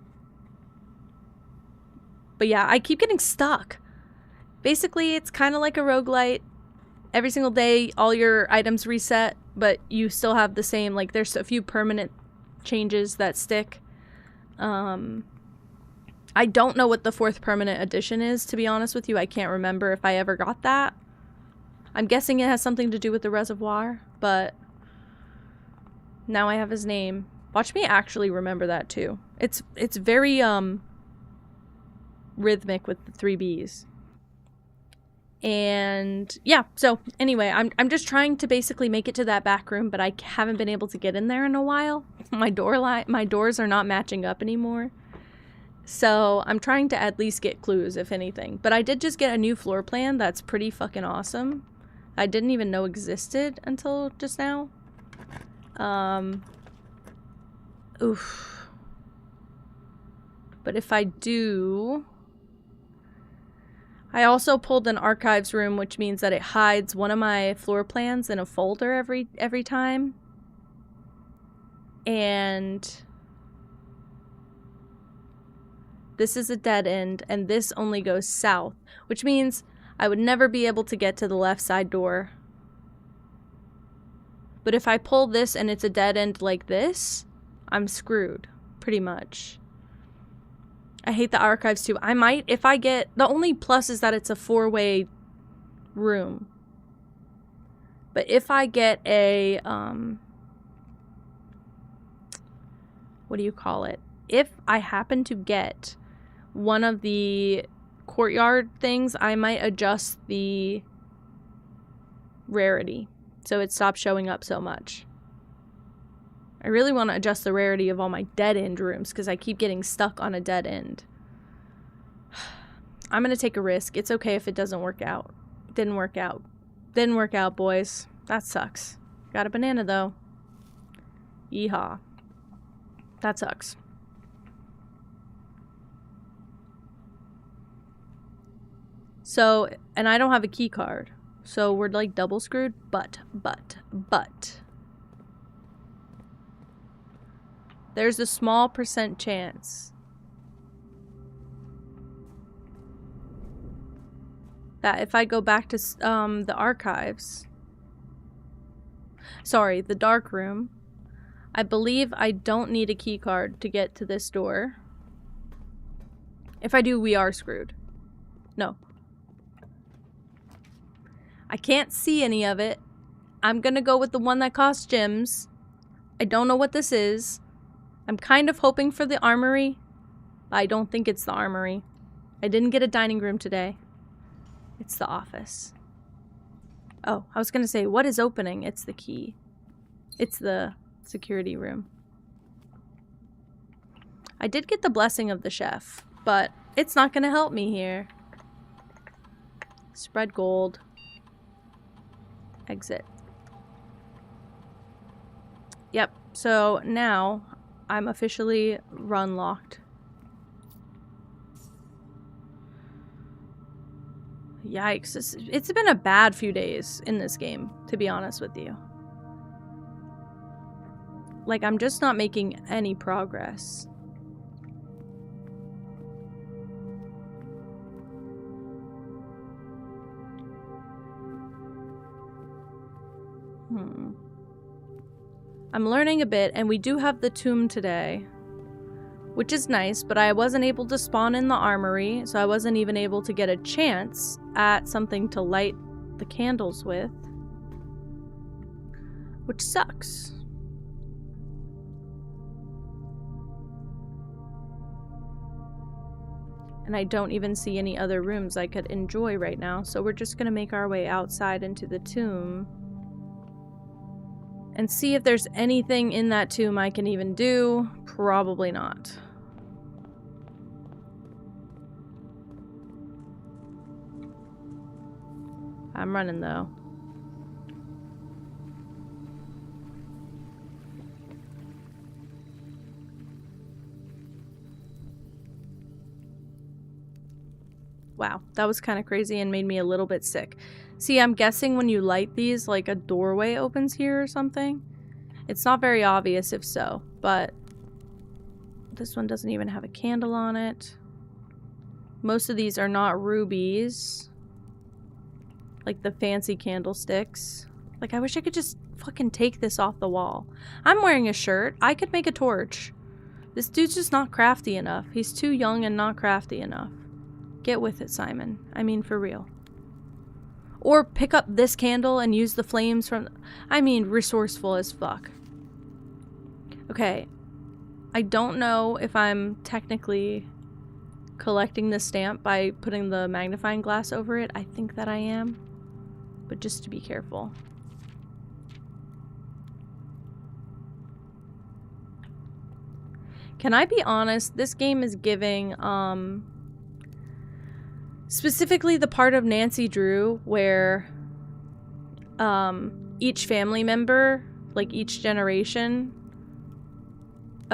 yeah, I keep getting stuck. Basically, it's kind of like a roguelite. Every single day, all your items reset, but you still have the same, like, there's a few permanent changes that stick. I don't know what the 4th permanent addition is, to be honest with you. I can't remember if I ever got that. I'm guessing it has something to do with the reservoir, but now I have his name. Watch me actually remember that too. It's very rhythmic with the 3 B's. And yeah, so anyway, I'm just trying to basically make it to that back room, but I haven't been able to get in there in a while. My doors are not matching up anymore. So I'm trying to at least get clues, if anything. But I did just get a new floor plan that's pretty fucking awesome. I didn't even know existed until just now. Oof. But if I do... I also pulled an archives room, which means that it hides one of my floor plans in a folder every time. And... this is a dead end, and this only goes south, which means I would never be able to get to the left side door. But if I pull this and it's a dead end like this, I'm screwed, pretty much. I hate the archives too. I might, if I get, the only plus is that it's a 4-way room. But if I get a, what do you call it? If I happen to get one of the courtyard things, I might adjust the rarity so it stops showing up so much. I really want to adjust the rarity of all my dead end rooms because I keep getting stuck on a dead end. I'm going to take a risk. It's okay if it doesn't work out. Didn't work out. Didn't work out, boys. That sucks. Got a banana though. Yeehaw. That sucks. So, and I don't have a key card. So we're like double screwed, but. There's a small % chance that if I go back to the archives, sorry, the dark room, I believe I don't need a key card to get to this door. If I do, we are screwed. No. I can't see any of it. I'm gonna go with the one that costs gems. I don't know what this is. I'm kind of hoping for the armory, but I don't think it's the armory. I didn't get a dining room today. It's the office. Oh, I was gonna say, what is opening? It's the key. It's the security room. I did get the blessing of the chef, but it's not gonna help me here. Spread gold. Exit. Yep, so now I'm officially run locked. Yikes, it's been a bad few days in this game, to be honest with you. Like, I'm just not making any progress. I'm learning a bit, and we do have the tomb today, which is nice, but I wasn't able to spawn in the armory, so I wasn't even able to get a chance at something to light the candles with, which sucks. And I don't even see any other rooms I could enjoy right now, so we're just gonna make our way outside into the tomb and see if there's anything in that tomb I can even do. Probably not. I'm running though. Wow, that was kind of crazy and made me a little bit sick. See, I'm guessing when you light these, like a doorway opens here or something. It's not very obvious if so, but this one doesn't even have a candle on it. Most of these are not rubies. Like the fancy candlesticks. Like, I wish I could just fucking take this off the wall. I'm wearing a shirt. I could make a torch. This dude's just not crafty enough. He's too young and not crafty enough. Get with it, Simon. I mean, for real. Or pick up this candle and use the flames from... I mean, resourceful as fuck. Okay. I don't know if I'm technically collecting the stamp by putting the magnifying glass over it. I think that I am. But just to be careful. Can I be honest? This game is giving, specifically the part of Nancy Drew where each family member, like each generation,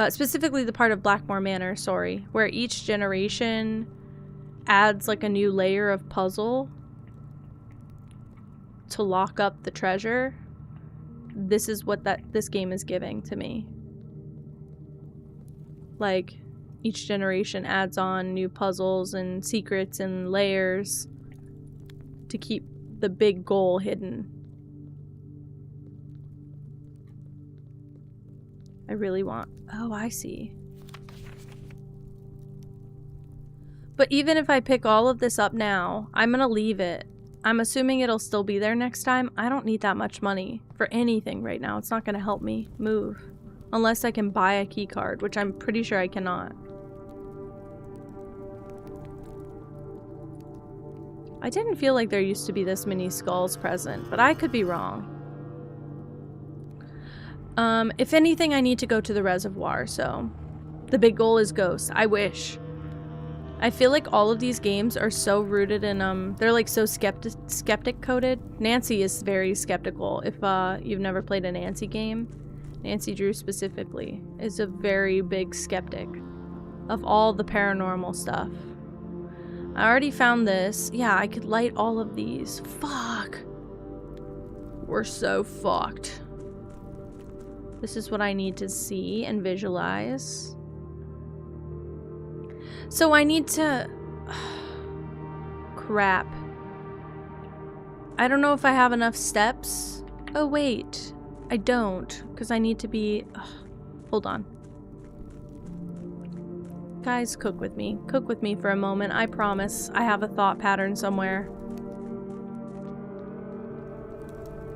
specifically the part of Blackmore Manor, sorry, where each generation adds like a new layer of puzzle to lock up the treasure. This is what this game is giving to me. Like, each generation adds on new puzzles and secrets and layers to keep the big goal hidden. I really want... Oh, I see. But even if I pick all of this up now, I'm gonna leave it. I'm assuming it'll still be there next time. I don't need that much money for anything right now. It's not gonna help me move. Unless I can buy a key card, which I'm pretty sure I cannot. I didn't feel like there used to be this many skulls present, but I could be wrong. If anything, I need to go to the reservoir, so... The big goal is ghosts. I wish. I feel like all of these games are so rooted in, they're like so skeptic coded. Nancy is very skeptical. If, you've never played a Nancy game, Nancy Drew specifically is a very big skeptic of all the paranormal stuff. I already found this. Yeah, I could light all of these. Fuck. We're so fucked. This is what I need to see and visualize. So I need to... Crap. I don't know if I have enough steps. Oh, wait. I don't, because I need to be... Hold on. Guys, cook with me. Cook with me for a moment. I promise. I have a thought pattern somewhere.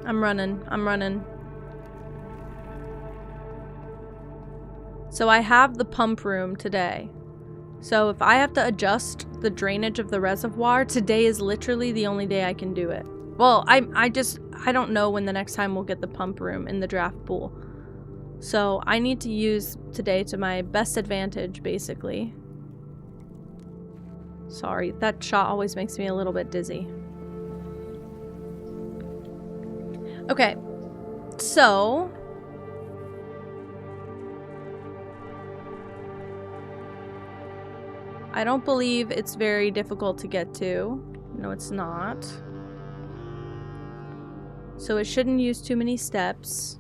I'm running. I'm running. So I have the pump room today. So if I have to adjust the drainage of the reservoir, today is literally the only day I can do it. Well, I don't know when the next time we'll get the pump room in the draft pool. So I need to use today to my best advantage, basically. Sorry, that shot always makes me a little bit dizzy. Okay, so I don't believe it's very difficult to get to. No, it's not. So it shouldn't use too many steps.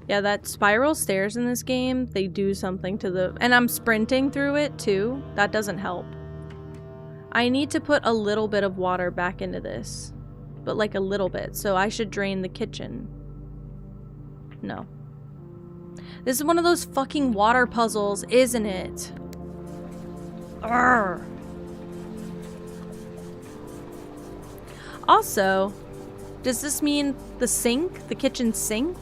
Yeah, that spiral stairs in this game, they do something to the... And I'm sprinting through it too. That doesn't help. I need to put a little bit of water back into this. But like a little bit. So I should drain the kitchen. No. This is one of those fucking water puzzles, isn't it? Urgh. Also, does this mean the sink? The kitchen sink?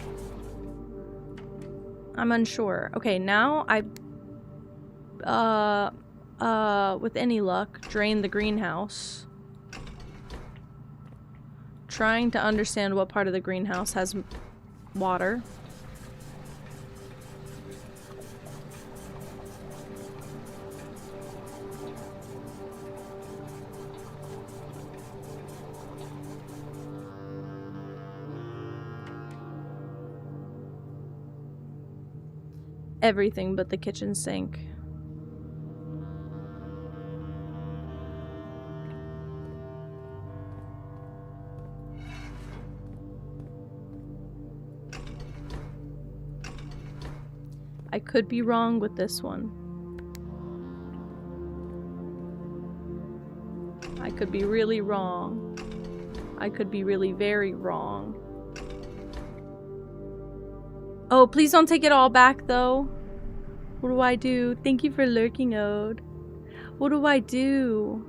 I'm unsure. Okay, now with any luck, drain the greenhouse. Trying to understand what part of the greenhouse has water. Everything but the kitchen sink. I could be wrong with this one. I could be really wrong. I could be really very wrong. Oh, please don't take it all back, though. What do I do? Thank you for lurking, Ode. What do I do?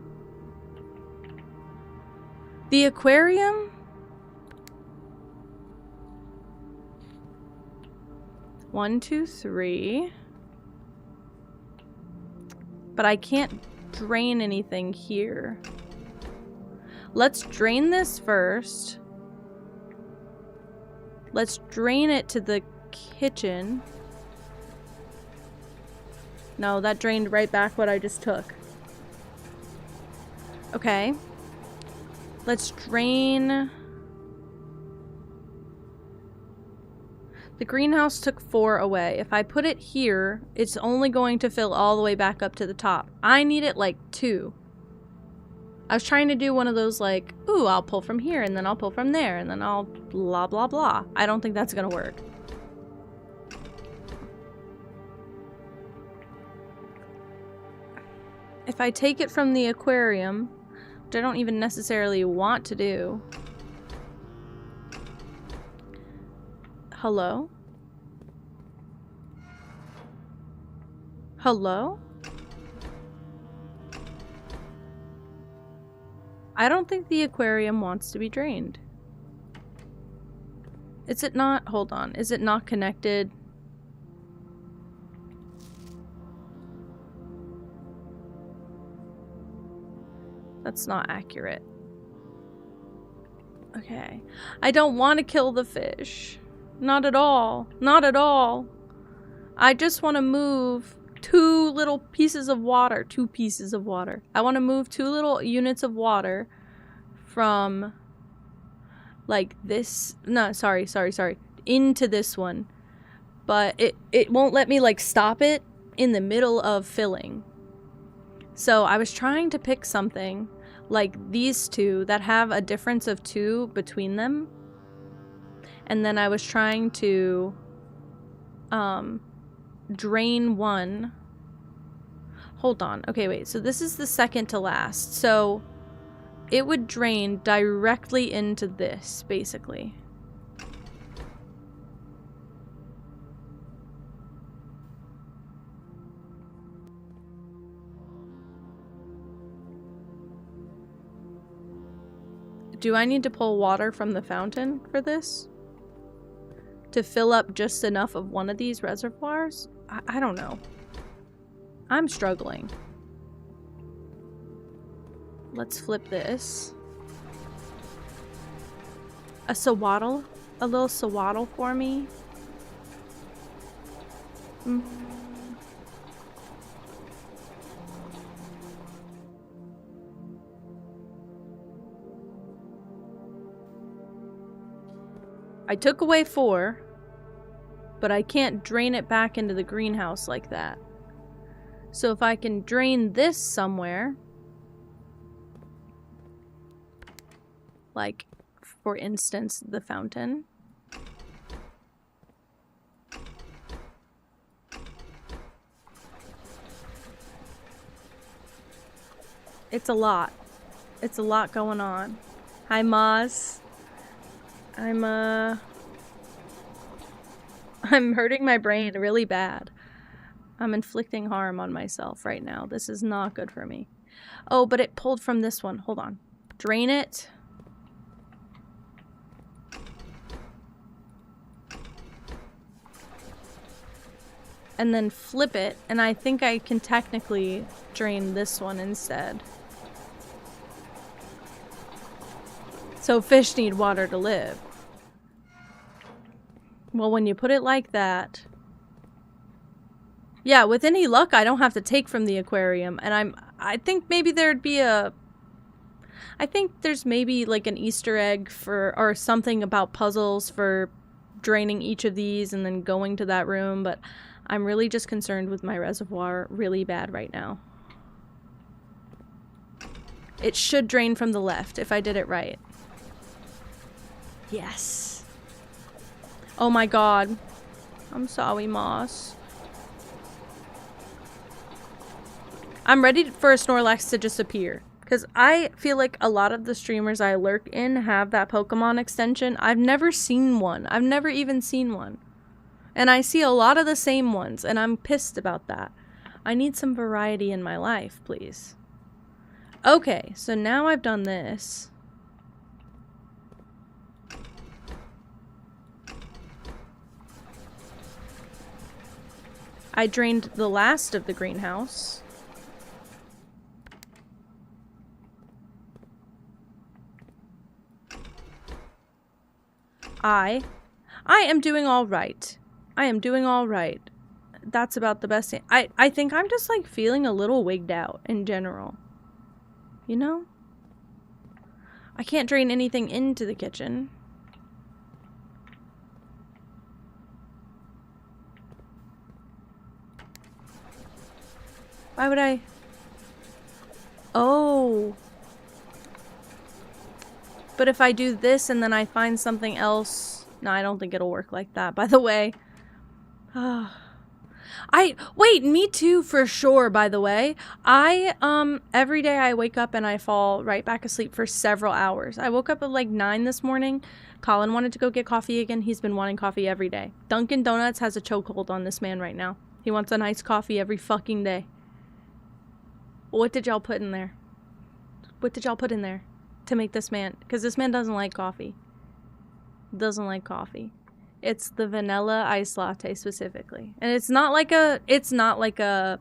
The aquarium? One, two, three. But I can't drain anything here. Let's drain this first. Let's drain it to the kitchen. No, that drained right back what I just took. Okay. Let's drain. The greenhouse took 4 away. If I put it here, it's only going to fill all the way back up to the top. I need it like 2. I was trying to do one of those like, ooh, I'll pull from here and then I'll pull from there and then I'll blah blah blah. I don't think that's gonna work. If I take it from the aquarium, which I don't even necessarily want to do. Hello? Hello? I don't think the aquarium wants to be drained. Is it not? Hold on. Is it not connected? That's not accurate. Okay. I don't want to kill the fish. Not at all. Not at all. I just want to move 2 little pieces of water. 2 pieces of water. I want to move 2 little units of water from like this. No, sorry. Into this one. But it won't let me like stop it in the middle of filling. So I was trying to pick something like these 2 that have a difference of 2 between them. And then I was trying to drain one. Hold on. Okay, wait. So this is the second to last. So it would drain directly into this, basically. Do I need to pull water from the fountain for this? To fill up just enough of one of these reservoirs? I don't know. I'm struggling. Let's flip this. A sawaddle? A little sawaddle for me? I took away 4, but I can't drain it back into the greenhouse like that. So if I can drain this somewhere, like, for instance, the fountain. It's a lot. It's a lot going on. Hi, Moz. I'm hurting my brain really bad. I'm inflicting harm on myself right now. This is not good for me. Oh, but it pulled from this one. Hold on. Drain it. And then flip it, and I think I can technically drain this one instead. So fish need water to live. Well, when you put it like that... Yeah, with any luck, I don't have to take from the aquarium, and I think maybe there'd be a... I think there's maybe like an Easter egg for, or something about puzzles for draining each of these and then going to that room, but I'm really just concerned with my reservoir really bad right now. It should drain from the left if I did it right. Yes. Oh my god. I'm sorry, Moss. I'm ready for a Snorlax to just appear. Because I feel like a lot of the streamers I lurk in have that Pokemon extension. I've never seen one. I've never even seen one. And I see a lot of the same ones, and I'm pissed about that. I need some variety in my life, please. Okay, so now I've done this. I drained the last of the greenhouse. I am doing all right. I am doing all right. That's about the best thing. I think I'm just like feeling a little wigged out in general. You know? I can't drain anything into the kitchen. Why would I? Oh. But if I do this and then I find something else... No, I don't think it'll work like that, by the way. Wait, me too, for sure, by the way. Every day I wake up and I fall right back asleep for several hours. I woke up at like 9 this morning. Colin wanted to go get coffee again. He's been wanting coffee every day. Dunkin' Donuts has a chokehold on this man right now. He wants an iced coffee every fucking day. What did y'all put in there? What did y'all put in there to make this man? Because this man doesn't like coffee. Doesn't like coffee. It's the vanilla iced latte specifically. And it's not like a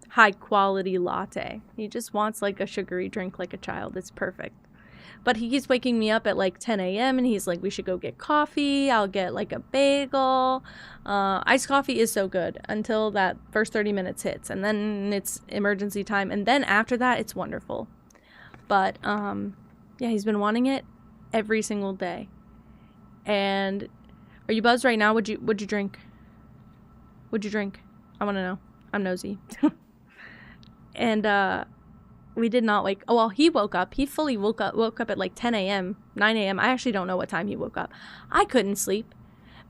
high quality latte. He just wants like a sugary drink like a child. It's perfect. But he keeps waking me up at like 10 a.m. and he's like, we should go get coffee. I'll get like a bagel. Iced coffee is so good until that first 30 minutes hits. And then it's emergency time. And then after that, it's wonderful. But yeah, he's been wanting it every single day. And are you buzzed right now? Would you drink? Would you drink? I want to know. I'm nosy. And we did not wake. Oh, well, he woke up. He fully woke up at like 10 a.m., 9 a.m. I actually don't know what time he woke up. I couldn't sleep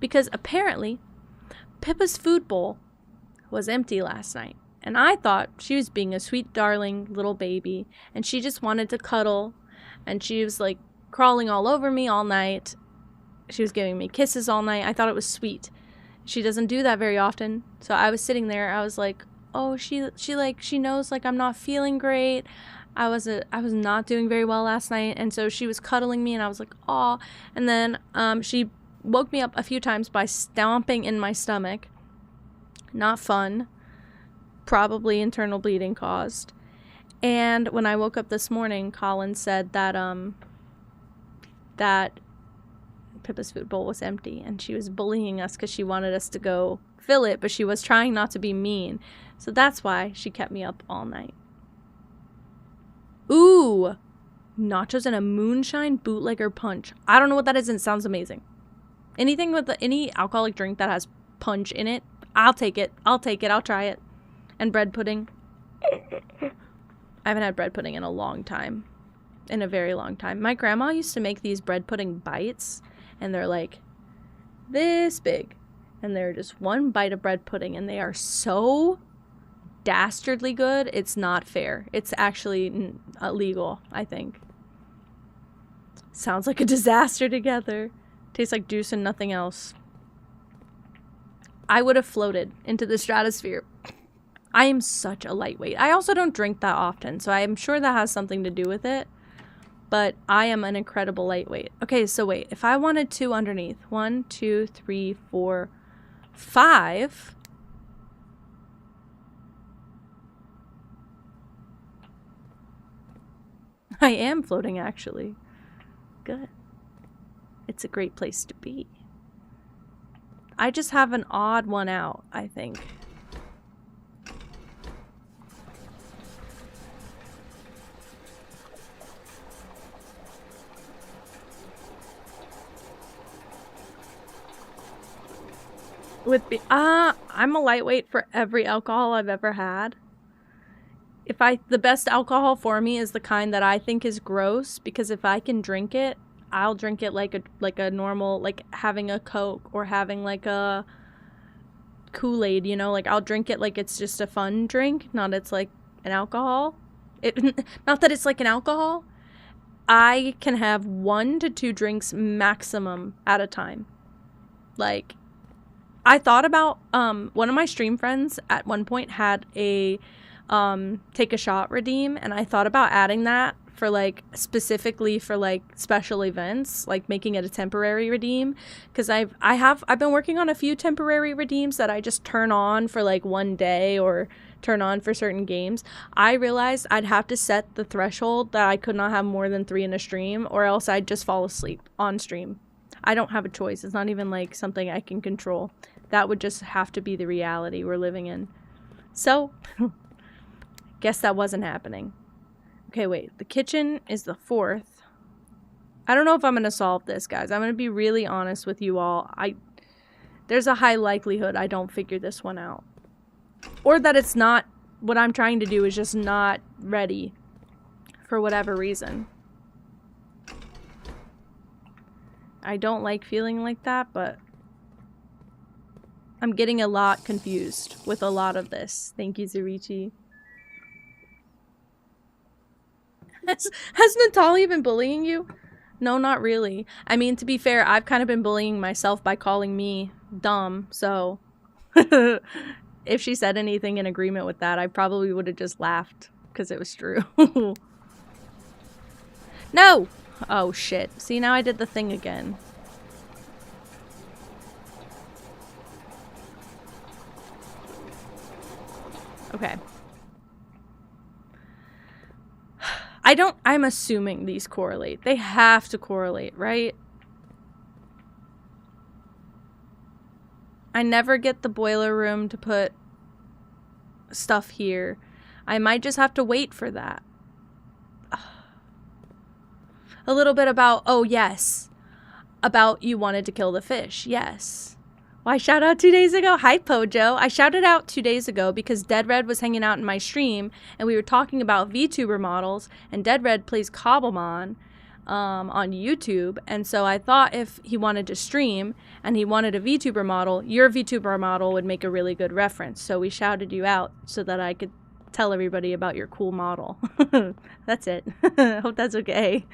because apparently Pippa's food bowl was empty last night. And I thought she was being a sweet, darling little baby. And she just wanted to cuddle. And she was like crawling all over me all night. She was giving me kisses all night. I thought it was sweet. She doesn't do that very often. So I was sitting there. I was like, oh, she knows like I'm not feeling great. I was not doing very well last night. And so she was cuddling me and I was like, aw. And then she woke me up a few times by stomping in my stomach. Not fun. Probably internal bleeding caused. And when I woke up this morning, Colin said that that Pippa's food bowl was empty and she was bullying us because she wanted us to go fill it, but she was trying not to be mean. So that's why she kept me up all night. Ooh, nachos and a moonshine bootlegger punch. I don't know what that is and it sounds amazing. Anything with any alcoholic drink that has punch in it, I'll take it. I'll take it. I'll try it. And bread pudding. I haven't had bread pudding in a long time. In a very long time. My grandma used to make these bread pudding bites, and they're like this big. And they're just one bite of bread pudding, and they are so dastardly good. It's not fair. It's actually illegal, I think. Sounds like a disaster together. Tastes like juice and nothing else. I would have floated into the stratosphere. I am such a lightweight. I also don't drink that often, so I'm sure that has something to do with it. But I am an incredible lightweight. Okay, so wait. If I wanted 2 underneath. 1, 2, 3, 4, 5. I am floating, actually. Good. It's a great place to be. I just have an odd one out, I think. I'm a lightweight for every alcohol I've ever had. The best alcohol for me is the kind that I think is gross, because if I can drink it, I'll drink it like a normal, like having a Coke or having like a Kool-Aid, you know, like I'll drink it like it's just a fun drink, not it's like an alcohol. Not that it's like an alcohol. I can have 1 to 2 drinks maximum at a time. Like, I thought about, one of my stream friends at one point had a take a shot redeem, and I thought about adding that for like specifically for like special events, like making it a temporary redeem, because I've been working on a few temporary redeems that I just turn on for like one day or turn on for certain games. I realized I'd have to set the threshold that I could not have more than 3 in a stream, or else I'd just fall asleep on stream. I don't have a choice. It's not even like something I can control. That would just have to be the reality we're living in. So guess that wasn't happening. Okay, wait. The kitchen is the 4th. I don't know if I'm going to solve this, guys. I'm going to be really honest with you all. There's a high likelihood I don't figure this one out. Or that it's not, what I'm trying to do is just not ready for whatever reason. I don't like feeling like that, but I'm getting a lot confused with a lot of this. Thank you, Zurichi. Has Natalia been bullying you? No, not really. I mean, to be fair, I've kind of been bullying myself by calling me dumb, so if she said anything in agreement with that, I probably would have just laughed, because it was true. No! Oh, shit. See, now I did the thing again. Okay. I'm assuming these correlate. They have to correlate, right? I never get the boiler room to put stuff here. I might just have to wait for that. A little bit about, oh yes, about you wanted to kill the fish. Yes. Why shout out 2 days ago? Hi, Pojo. I shouted out 2 days ago because Dead Red was hanging out in my stream, and we were talking about VTuber models, and Dead Red plays Cobblemon on YouTube, and so I thought if he wanted to stream and he wanted a VTuber model, your VTuber model would make a really good reference. So we shouted you out so that I could tell everybody about your cool model. That's it. Hope that's okay.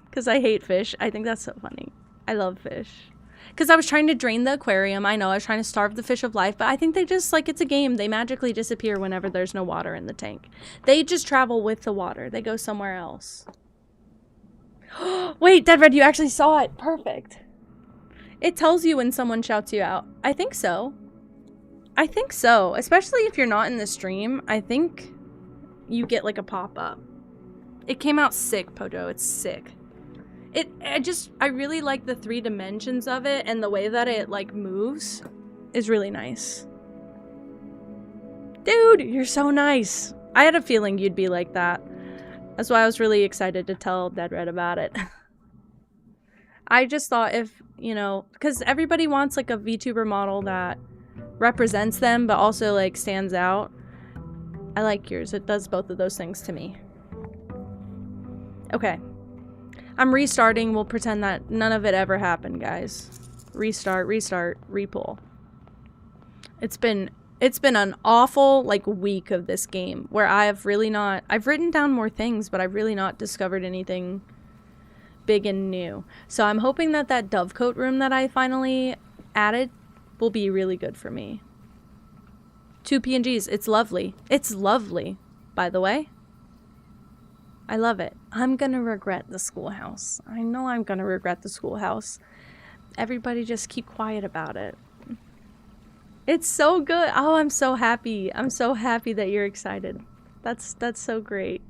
Because I hate fish. I think that's so funny. I love fish. Because I was trying to drain the aquarium. I know, I was trying to starve the fish of life, but I think they just, like, it's a game. They magically disappear whenever there's no water in the tank. They just travel with the water. They go somewhere else. Wait, Dead Red, you actually saw it. Perfect. It tells you when someone shouts you out. I think so. I think so. Especially if you're not in the stream. I think you get, like, a pop-up. It came out sick, Pojo. It's sick. I really like the 3 dimensions of it, and the way that it, like, moves is really nice. Dude, you're so nice. I had a feeling you'd be like that. That's why I was really excited to tell Dead Red about it. I just thought if, you know, because everybody wants like a VTuber model that represents them but also like stands out. I like yours. It does both of those things to me. Okay. I'm restarting. We'll pretend that none of it ever happened, guys. Restart, repull. It's been an awful like week of this game where I've written down more things, but I've really not discovered anything big and new. So I'm hoping that dovecoat room that I finally added will be really good for me. 2 PNGs. It's lovely. It's lovely, by the way. I love it. I'm gonna regret the schoolhouse. I know I'm gonna regret the schoolhouse. Everybody just keep quiet about it. It's so good. Oh, I'm so happy. I'm so happy that you're excited. That's so great.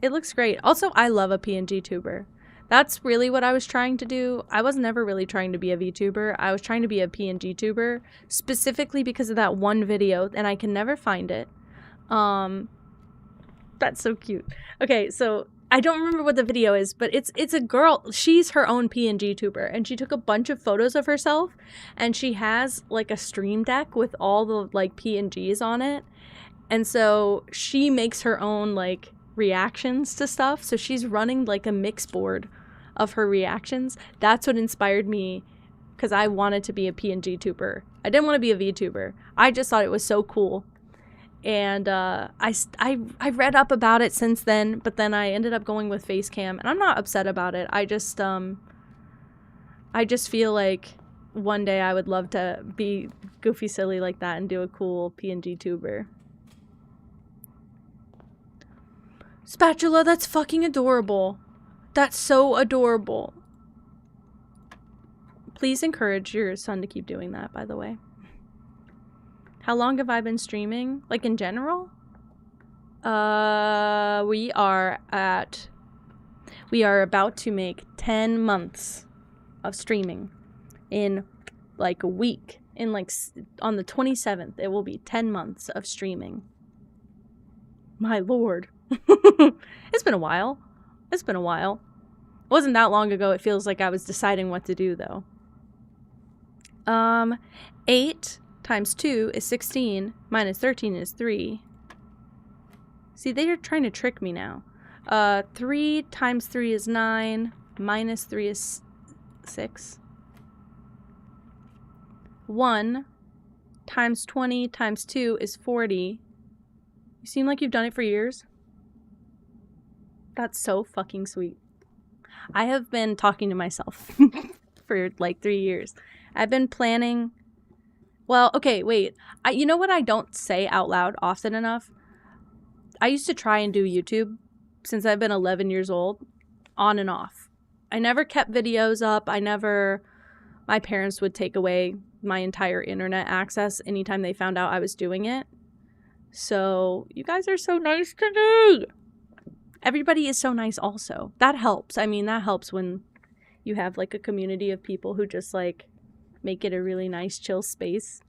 It looks great. Also, I love a PNG tuber. That's really what I was trying to do. I was never really trying to be a VTuber. I was trying to be a PNG tuber, specifically because of that one video, and I can never find it. That's so cute. Okay, so I don't remember what the video is, but it's a girl. She's her own PNG tuber, and she took a bunch of photos of herself, and she has like a stream deck with all the like PNGs on it, and so she makes her own like reactions to stuff. So she's running like a mix board of her reactions. That's what inspired me, because I wanted to be a PNG tuber. I didn't want to be a VTuber. I just thought it was so cool. And I read up about it since then, but then I ended up going with Facecam, and I'm not upset about it. I just feel like one day I would love to be goofy silly like that and do a cool PNG tuber. Spatula, that's fucking adorable. That's so adorable. Please encourage your son to keep doing that, by the way. How long have I been streaming? Like in general? We are about to make 10 months of streaming in like a week. In like on the 27th, it will be 10 months of streaming. My lord. It's been a while. It's been a while. It wasn't that long ago. It feels like I was deciding what to do though. 8 times 2 is 16, minus 13 is 3. See, they're trying to trick me now. 3 times 3 is 9, minus 3 is 6. 1 times 20 times 2 is 40. You seem like you've done it for years. That's so fucking sweet. I have been talking to myself for like 3 years. I've been planning... Well, okay, wait. You know what I don't say out loud often enough? I used to try and do YouTube since I've been 11 years old, on and off. I never kept videos up. My parents would take away my entire internet access anytime they found out I was doing it. So, you guys are so nice to me. Everybody is so nice also. That helps. I mean, that helps when you have like a community of people who just like make it a really nice chill space.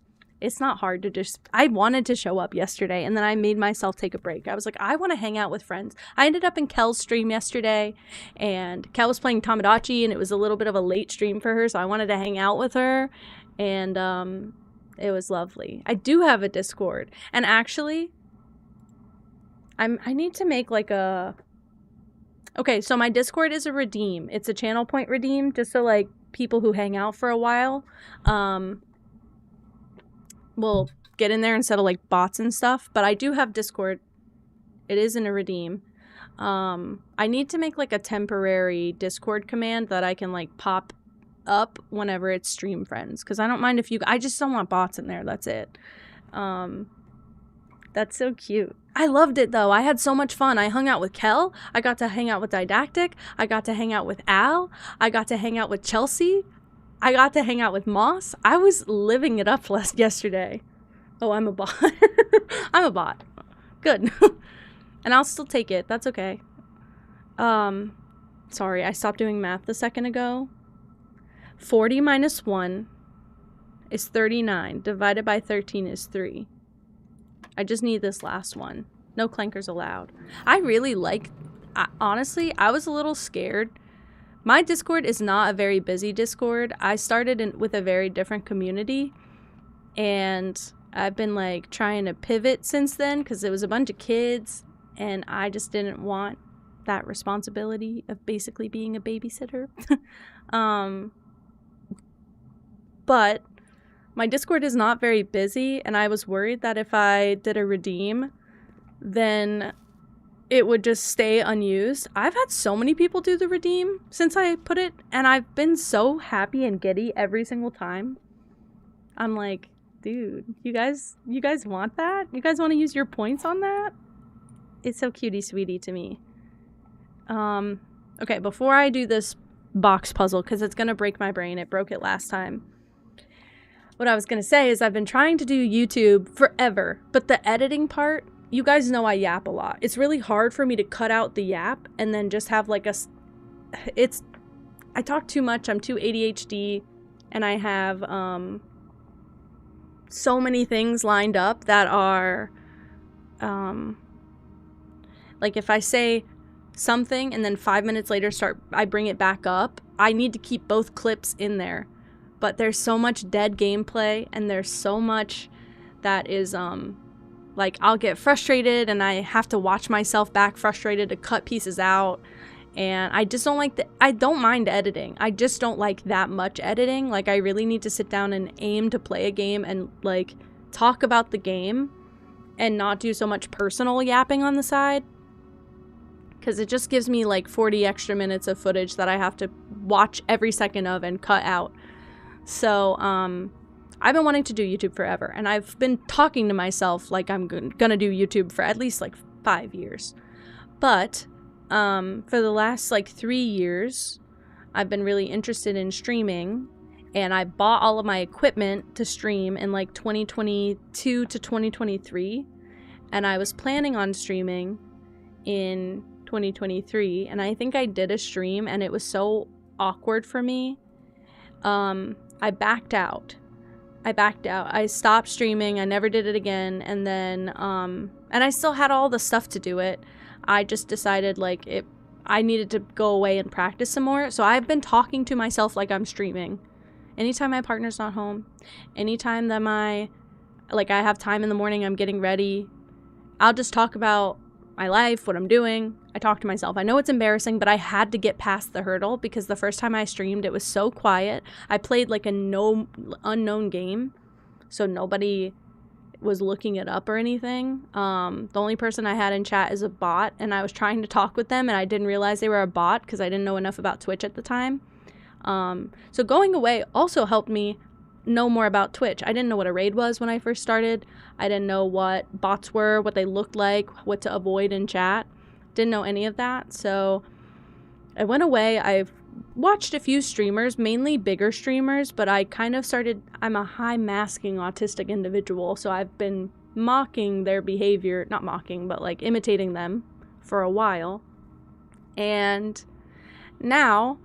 It's not hard to just... I wanted to show up yesterday, and then I made myself take a break. I was like, I want to hang out with friends. I ended up in Kel's stream yesterday, and Kel was playing Tamagotchi, and it was a little bit of a late stream for her, so I wanted to hang out with her, and it was lovely. I do have a Discord, and actually, I need to make like a... Okay, so my Discord is a redeem. It's a channel point redeem, just so like people who hang out for a while will get in there instead of like bots and stuff. But I do have Discord. It is in a redeem. I need to make like a temporary Discord command that I can like pop up whenever it's stream friends, because I don't mind if you... I just don't want bots in there. That's it. That's so cute. I loved it though. I had so much fun. I hung out with Kel. I got to hang out with Didactic. I got to hang out with Al. I got to hang out with Chelsea. I got to hang out with Moss. I was living it up yesterday. Oh, I'm a bot. I'm a bot. Good. And I'll still take it. That's okay. Sorry, I stopped doing math a second ago. 40 minus 1 is 39. Divided by 13 is 3. I just need this last one. No clankers allowed. I really like... honestly, I was a little scared My Discord is not a very busy Discord. I started with a very different community, and I've been like trying to pivot since then because it was a bunch of kids and I just didn't want that responsibility of basically being a babysitter. But my Discord is not very busy, and I was worried that if I did a redeem, then it would just stay unused. I've had so many people do the redeem since I put it, and I've been so happy and giddy every single time. I'm like, dude, you guys want that? You guys want to use your points on that? It's so cutie sweetie to me. Okay, before I do this box puzzle, because it's going to break my brain. It broke it last time. What I was going to say is I've been trying to do YouTube forever, but the editing part, you guys know I yap a lot. It's really hard for me to cut out the yap and then just have like I talk too much. I'm too ADHD, and I have so many things lined up that are like if I say something and then 5 minutes later I bring it back up, I need to keep both clips in there. But there's so much dead gameplay, and there's so much that is like I'll get frustrated and I have to watch myself back frustrated to cut pieces out. And I just don't I don't mind editing. I just don't like that much editing. Like, I really need to sit down and aim to play a game and like talk about the game and not do so much personal yapping on the side, because it just gives me like 40 extra minutes of footage that I have to watch every second of and cut out. So I've been wanting to do YouTube forever, and I've been talking to myself like I'm gonna do YouTube for at least like 5 years. But for the last like 3 years, I've been really interested in streaming, and I bought all of my equipment to stream in like 2022 to 2023, and I was planning on streaming in 2023, and I think I did a stream and it was so awkward for me. I backed out. I stopped streaming. I never did it again. And then, and I still had all the stuff to do it. I just decided like I needed to go away and practice some more. So I've been talking to myself like I'm streaming. Anytime my partner's not home, anytime that I have time in the morning, I'm getting ready, I'll just talk about my life, what I'm doing. I talk to myself. I know it's embarrassing, but I had to get past the hurdle because the first time I streamed, it was so quiet. I played like a unknown game, so nobody was looking it up or anything. The only person I had in chat is a bot, and I was trying to talk with them, and I didn't realize they were a bot because I didn't know enough about Twitch at the time. So going away also helped me know more about Twitch. I didn't know what a raid was when I first started. I didn't know what bots were, what they looked like, what to avoid in chat. Didn't know any of that. So I went away. I've watched a few streamers, mainly bigger streamers, but I kind of I'm a high masking autistic individual, so I've been mocking their behavior, not mocking, but like imitating them for a while. And now,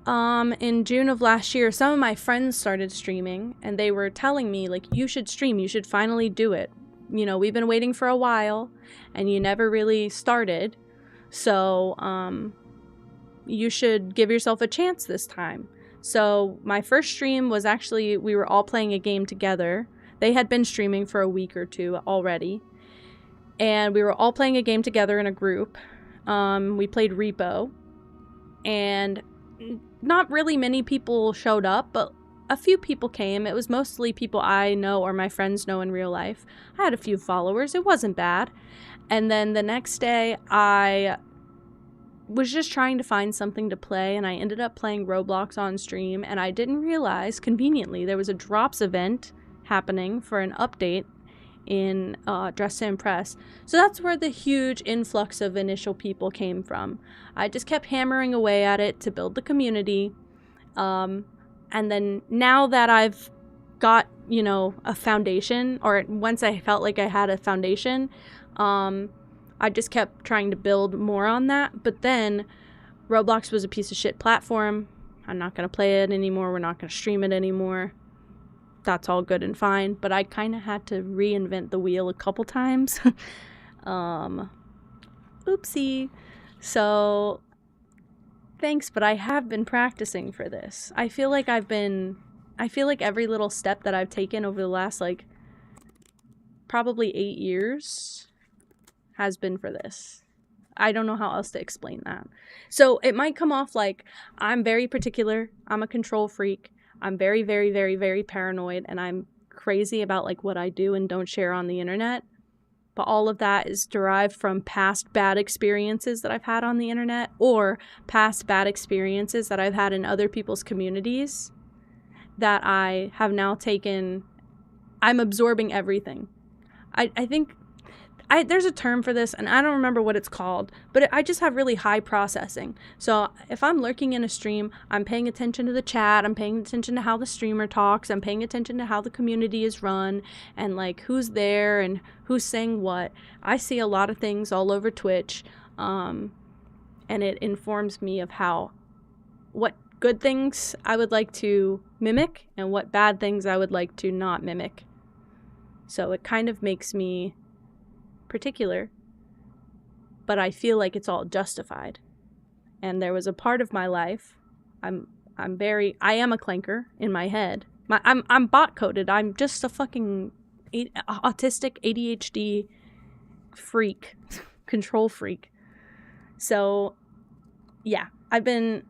in June of last year, some of my friends started streaming, and they were telling me, like, you should stream, you should finally do it. You know, we've been waiting for a while, and you never really started, so, you should give yourself a chance this time. So, my first stream was actually, we were all playing a game together. They had been streaming for a week or two already, and we were all playing a game together in a group. We played Repo, and not really many people showed up, but a few people came. It was mostly people I know or my friends know in real life. I had a few followers. It wasn't bad. And then the next day, I was just trying to find something to play, and I ended up playing Roblox on stream, and I didn't realize, conveniently, there was a drops event happening for an update in Dress to Impress. So that's where the huge influx of initial people came from. I just kept hammering away at it to build the community. And then now that I've got, you know, a foundation, or once I felt like I had a foundation, I just kept trying to build more on that. But then Roblox was a piece of shit platform. I'm not going to play it anymore. We're not going to stream it anymore. That's all good and fine, but I kind of had to reinvent the wheel a couple times. Oopsie. So Thanks, but I have been practicing for this. I feel like every little step that I've taken over the last, like, probably 8 years has been for this. I don't know how else to explain that. So it might come off like I'm very particular. I'm a control freak. I'm very, very, very, very paranoid, and I'm crazy about, like, what I do and don't share on the internet. But all of that is derived from past bad experiences that I've had on the internet, or past bad experiences that I've had in other people's communities that I have now taken. I'm absorbing everything. I think there's a term for this, and I don't remember what it's called, but I just have really high processing. So if I'm lurking in a stream, I'm paying attention to the chat, I'm paying attention to how the streamer talks, I'm paying attention to how the community is run, and, like, who's there and who's saying what. I see a lot of things all over Twitch, and it informs me of what good things I would like to mimic and what bad things I would like to not mimic. So it kind of makes me particular, but I feel like it's all justified. And there was a part of my life, I am a clanker in my head. I'm bot coded. I'm just a fucking autistic ADHD freak, control freak. So yeah, I've been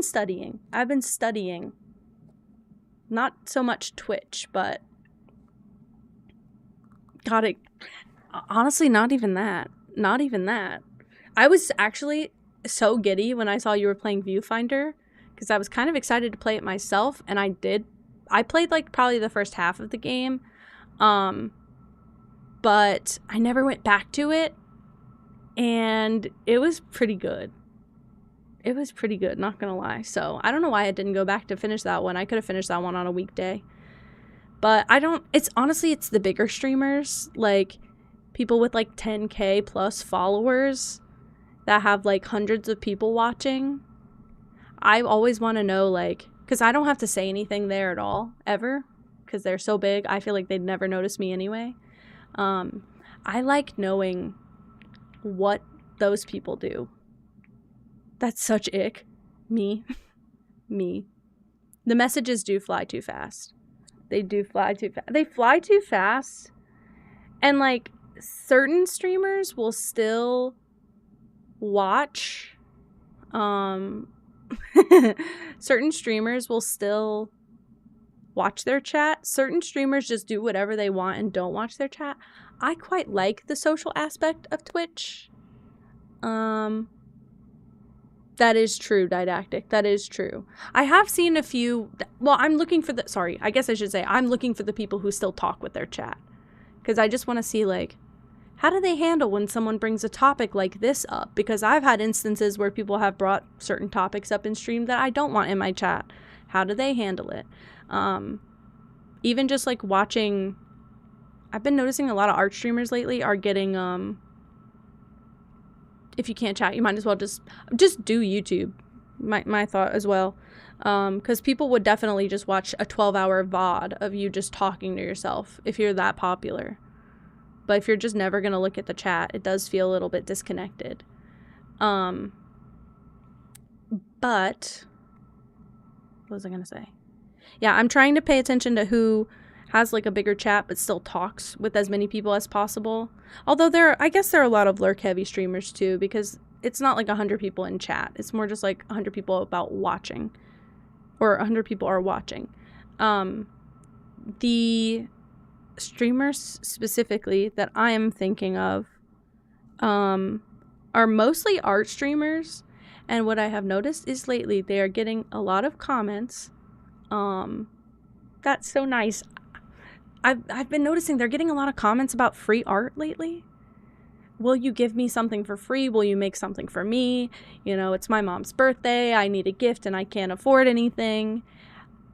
studying. Not so much Twitch, but got it. Honestly, not even that. I was actually so giddy when I saw you were playing Viewfinder, because I was kind of excited to play it myself, and I played, like, probably the first half of the game, but I never went back to it, and it was pretty good. Not gonna lie. So I don't know why I didn't go back to finish that one. I could have finished that one on a weekday. But it's the bigger streamers, like people with, like, 10K plus followers that have, like, hundreds of people watching. I always want to know, like, because I don't have to say anything there at all, ever, because they're so big. I feel like they'd never notice me anyway. I like knowing what those people do. That's such ick. Me. The messages do fly too fast. They do fly too fast. They fly too fast. And, like, certain streamers will still watch. Certain streamers will still watch their chat. Certain streamers just do whatever they want and don't watch their chat. I quite like the social aspect of Twitch. That is true, Didactic. That is true. I have seen a few... Well, I'm looking for I'm looking for the people who still talk with their chat. Because I just want to see, like, how do they handle when someone brings a topic like this up? Because I've had instances where people have brought certain topics up in stream that I don't want in my chat. How do they handle it? Even just, like, watching... I've been noticing a lot of art streamers lately are getting... If you can't chat, you might as well just do YouTube. My thought as well. Because people would definitely just watch a 12-hour VOD of you just talking to yourself if you're that popular. But if you're just never going to look at the chat, it does feel a little bit disconnected. But what was I going to say? Yeah, I'm trying to pay attention to who has, like, a bigger chat but still talks with as many people as possible. Although I guess there are a lot of lurk-heavy streamers too, because it's not like 100 people in chat. It's more just like 100 people about watching. Or 100 people are watching. The streamers specifically that I am thinking of are mostly art streamers. And what I have noticed is lately they are getting a lot of comments. That's so nice. I've been noticing they're getting a lot of comments about free art lately. Will you give me something for free? Will you make something for me? You know, it's my mom's birthday. I need a gift and I can't afford anything.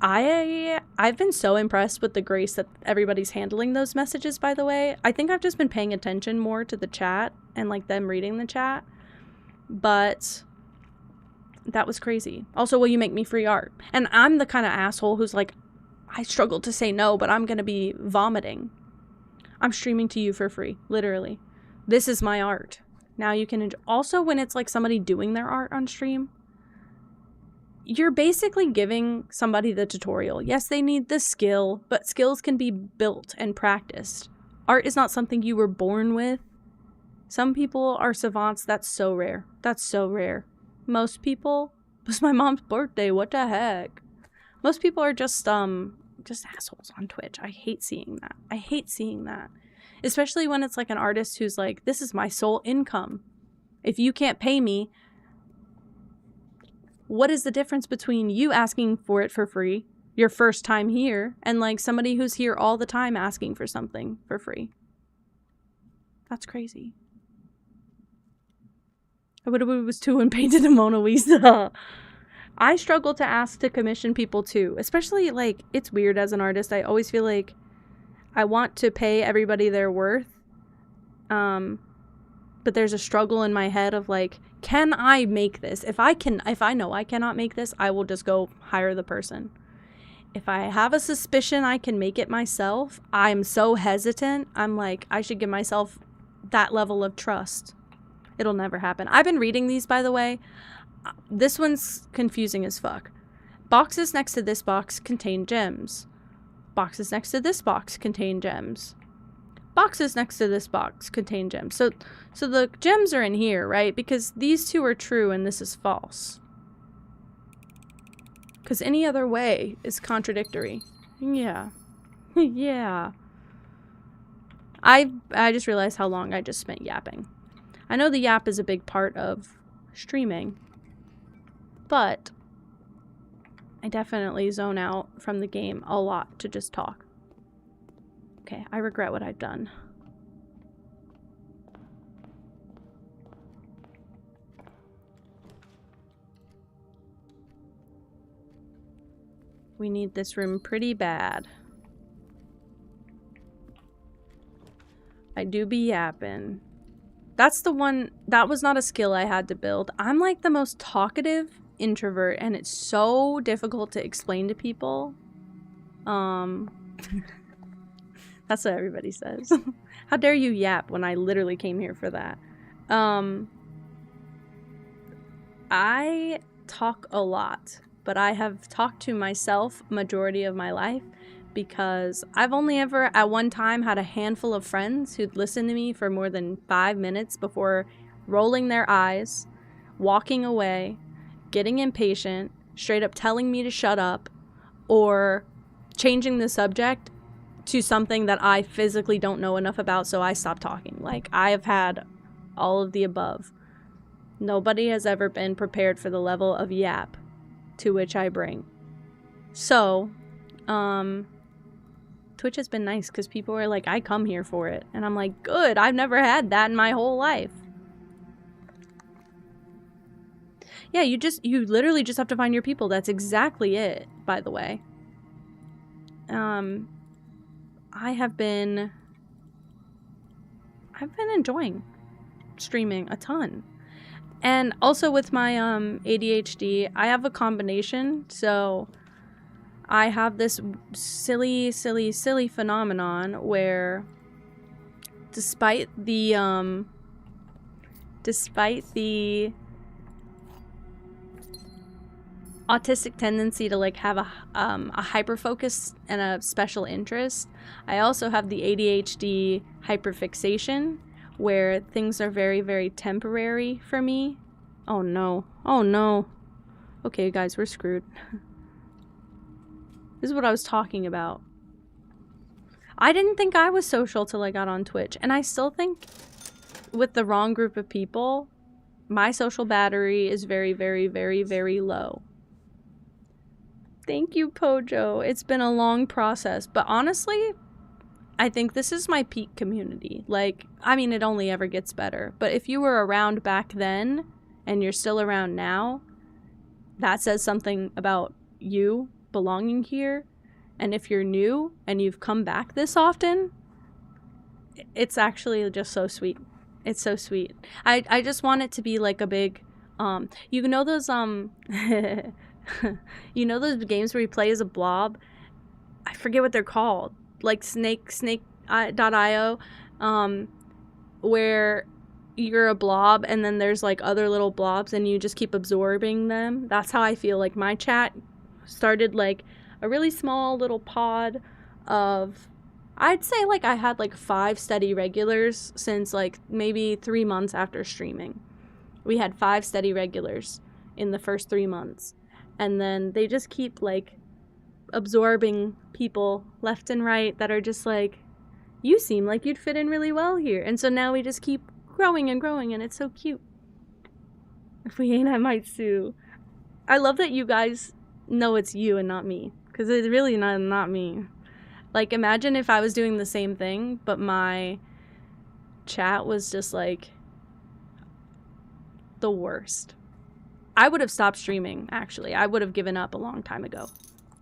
I've been so impressed with the grace that everybody's handling those messages, by the way. I think I've just been paying attention more to the chat and, like, them reading the chat. But that was crazy. Also, will you make me free art? And I'm the kind of asshole who's like, I struggle to say no, but I'm going to be vomiting. I'm streaming to you for free, literally. This is my art. Now you can enjoy. Also, when it's, like, somebody doing their art on stream, you're basically giving somebody the tutorial. Yes, they need the skill, but skills can be built and practiced. Art is not something you were born with. Some people are savants. That's so rare. That's so rare. Most people, it was my mom's birthday. What the heck? Most people are just assholes on Twitch. I hate seeing that. I hate seeing that. Especially when it's like an artist who's like, this is my sole income. If you can't pay me, what is the difference between you asking for it for free, your first time here, and like somebody who's here all the time asking for something for free? That's crazy. I would have was too and painted a Mona Lisa. I struggle to ask to commission people too, especially like it's weird as an artist. I always feel like I want to pay everybody their worth. But there's a struggle in my head of like, can I make this? If I know I cannot make this, I will just go hire the person. If I have a suspicion I can make it myself, I'm so hesitant. I'm like, I should give myself that level of trust. It'll never happen. I've been reading these, by the way. This one's confusing as fuck. Boxes next to this box contain gems. Boxes next to this box contain gems. Boxes next to this box contain gems. So the gems are in here, right? Because these two are true and this is false. Because any other way is contradictory. Yeah. Yeah. I just realized how long I just spent yapping. I know the yap is a big part of streaming, but I definitely zone out from the game a lot to just talk. Okay, I regret what I've done. We need this room pretty bad. I do be yapping. That's the one, that was not a skill I had to build. I'm like the most talkative introvert and it's so difficult to explain to people. That's what everybody says. How dare you yap when I literally came here for that. I talk a lot, but I have talked to myself majority of my life because I've only ever at one time had a handful of friends who'd listen to me for more than 5 minutes before rolling their eyes, walking away, getting impatient, straight up telling me to shut up, or changing the subject to something that I physically don't know enough about, so I stop talking. Like, I have had all of the above. Nobody has ever been prepared for the level of yap to which I bring. So, Twitch has been nice because people are like, I come here for it. And I'm like, good, I've never had that in my whole life. Yeah, you literally just have to find your people. That's exactly it, by the way. I've been enjoying streaming a ton. And also with my ADHD, I have a combination. So I have this silly phenomenon where despite the autistic tendency to like have a hyper focus and a special interest, I also have the ADHD hyperfixation where things are very, very temporary for me. Oh no. Oh no. Okay, guys, we're screwed. This is what I was talking about. I didn't think I was social till I got on Twitch, and I still think with the wrong group of people, my social battery is very, very, very, very low. Thank you, Pojo. It's been a long process, but honestly, I think this is my peak community. Like, I mean, it only ever gets better, but if you were around back then and you're still around now, that says something about you belonging here. And if you're new and you've come back this often, it's actually just so sweet. It's so sweet. I just want it to be like a big, you know those, you know those games where you play as a blob? I forget what they're called. Like Snake.io, where you're a blob and then there's like other little blobs and you just keep absorbing them. That's how I feel. Like my chat started like a really small little pod of, I'd say like I had like 5 steady regulars since like maybe 3 months after streaming. We had 5 steady regulars in the first 3 months. And then they just keep like absorbing people left and right that are just like, you seem like you'd fit in really well here. And so now we just keep growing and growing, and it's so cute. If we ain't, I might sue. I love that you guys know it's you and not me, because it's really not me. Like, imagine if I was doing the same thing, but my chat was just like the worst. I would have stopped streaming, actually. I would have given up a long time ago.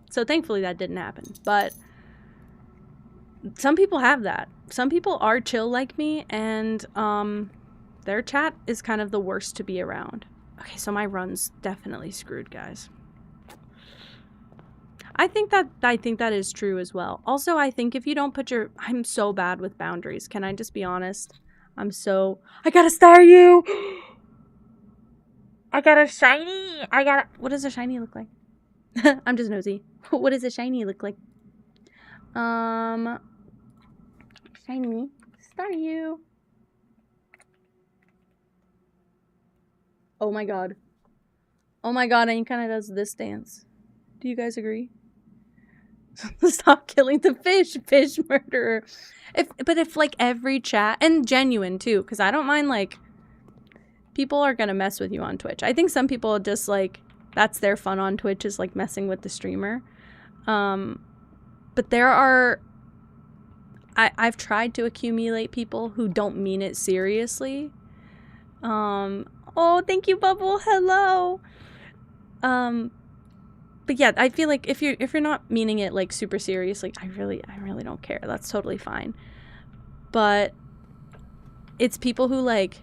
So thankfully that didn't happen. But some people have that. Some people are chill like me, and their chat is kind of the worst to be around. Okay, so my run's definitely screwed, guys. I think that is true as well. Also, I think if you don't put your... I'm so bad with boundaries. Can I just be honest? I gotta star you! I got a shiny! What does a shiny look like? I'm just nosy. What does a shiny look like? Shiny. Star you. Oh my god. Oh my god, and he kind of does this dance. Do you guys agree? Stop killing the fish murderer. But if like every chat, and genuine too, because I don't mind like, people are gonna mess with you on Twitch. I think some people just like, that's their fun on Twitch, is like messing with the streamer. But there are, I've tried to accumulate people who don't mean it seriously. Oh, thank you, Bubble. Hello. But yeah, I feel like if you're not meaning it like super seriously, I really don't care. That's totally fine. But it's people who like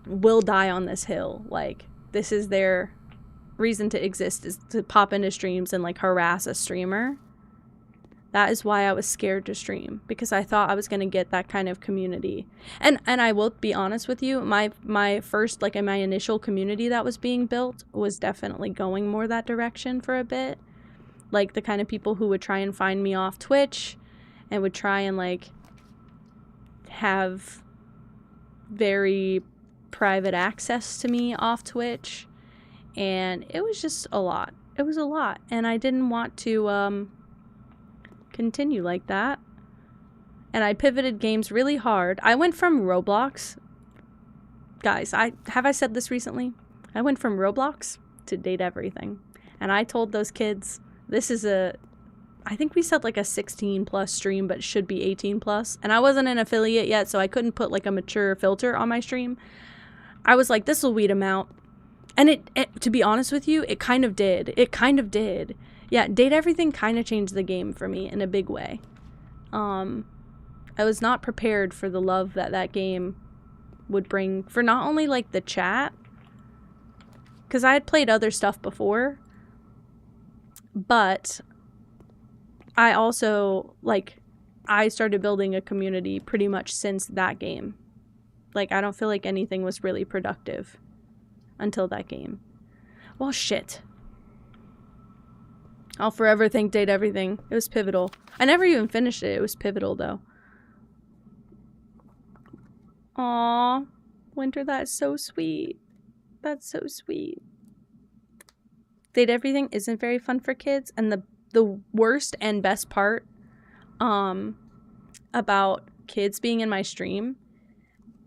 will die on this hill. Like, this is their reason to exist, is to pop into streams and like harass a streamer. That is why I was scared to stream, because I thought I was going to get that kind of community. And I will be honest with you, my first, like, my initial community that was being built was definitely going more that direction for a bit. Like, the kind of people who would try and find me off Twitch and would try and, like, have very private access to me off Twitch. And it was just a lot. It was a lot. And I didn't want to, continue like that. And I pivoted games really hard. I went from Roblox, guys, have I said this recently? I went from Roblox to Date Everything. And I told those kids, this is I think we said like a 16 plus stream, but it should be 18 plus. And I wasn't an affiliate yet, so I couldn't put like a mature filter on my stream. I was like, this will weed them out. And it, to be honest with you, it kind of did. It kind of did. Yeah, Date Everything kind of changed the game for me in a big way. I was not prepared for the love that game would bring for not only like the chat, because I had played other stuff before, but I also, like, I started building a community pretty much since that game. Like, I don't feel like anything was really productive until that game. Well, shit. I'll forever thank Date Everything. It was pivotal. I never even finished it. It was pivotal, though. Aww. Winter, that's so sweet. That's so sweet. Date Everything isn't very fun for kids. And the worst and best part about kids being in my stream,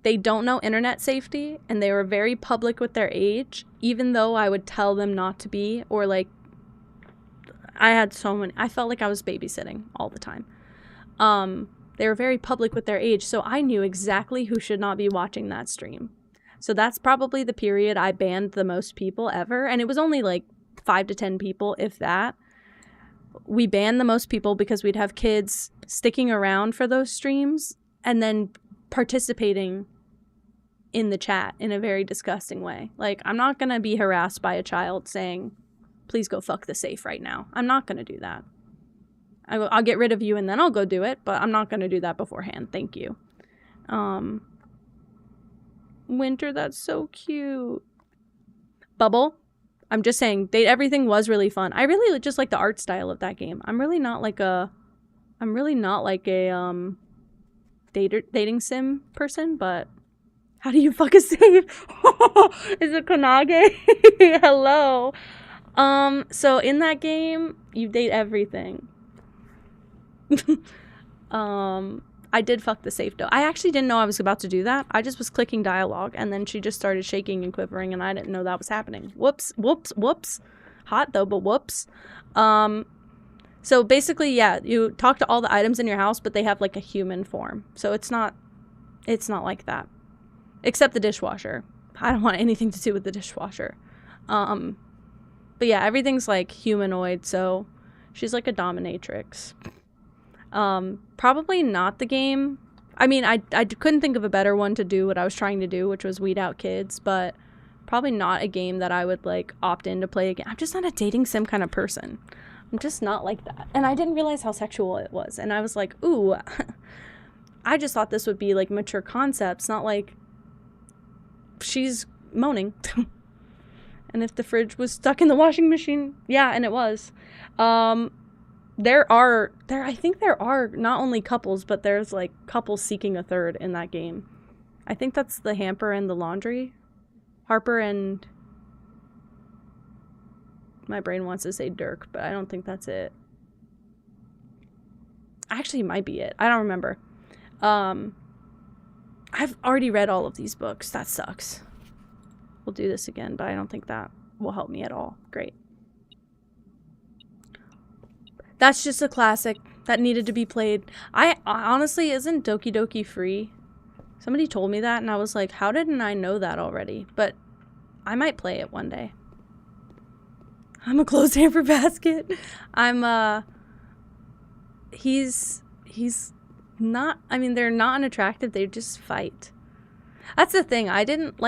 they don't know internet safety. And they were very public with their age. Even though I would tell them not to be, or like, I felt like I was babysitting all the time. They were very public with their age, so I knew exactly who should not be watching that stream. So that's probably the period I banned the most people ever, and it was only like 5 to 10 people, if that. We banned the most people because we'd have kids sticking around for those streams and then participating in the chat in a very disgusting way. Like, I'm not gonna be harassed by a child saying, please go fuck the safe right now. I'm not going to do that. I'll get rid of you and then I'll go do it, but I'm not going to do that beforehand. Thank you. Winter, that's so cute. Bubble. I'm just saying, everything was really fun. I really just like the art style of that game. I'm really not like a dating sim person, but how do you fuck a save? Is it Konage? Hello. So in that game, you date everything. I did fuck the safe though. I actually didn't know I was about to do that. I just was clicking dialogue and then she just started shaking and quivering and I didn't know that was happening. Whoops, whoops, whoops. Hot though, but whoops. So basically, yeah, you talk to all the items in your house, but they have like a human form. So it's not like that. Except the dishwasher. I don't want anything to do with the dishwasher. But yeah, everything's like humanoid, so she's like a dominatrix. Probably not the game. I mean, I couldn't think of a better one to do what I was trying to do, which was weed out kids, but probably not a game that I would like opt in to play again. I'm just not a dating sim kind of person. I'm just not like that. And I didn't realize how sexual it was. And I was like, ooh, I just thought this would be like mature concepts, not like she's moaning. And if the fridge was stuck in the washing machine, yeah, and it was. I think there are not only couples, but there's like couples seeking a third in that game. I think that's the hamper and the laundry. Harper and my brain wants to say Dirk, but I don't think that's it. Actually, it might be it. I don't remember. I've already read all of these books. That sucks. We'll do this again, but I don't think that will help me at all. Great. That's just a classic that needed to be played. I honestly, isn't Doki Doki free? Somebody told me that and I was like, how didn't I know that already? But I might play it one day. I'm a closed hamper basket. He's not, I mean, they're not unattractive, they just fight. That's the thing,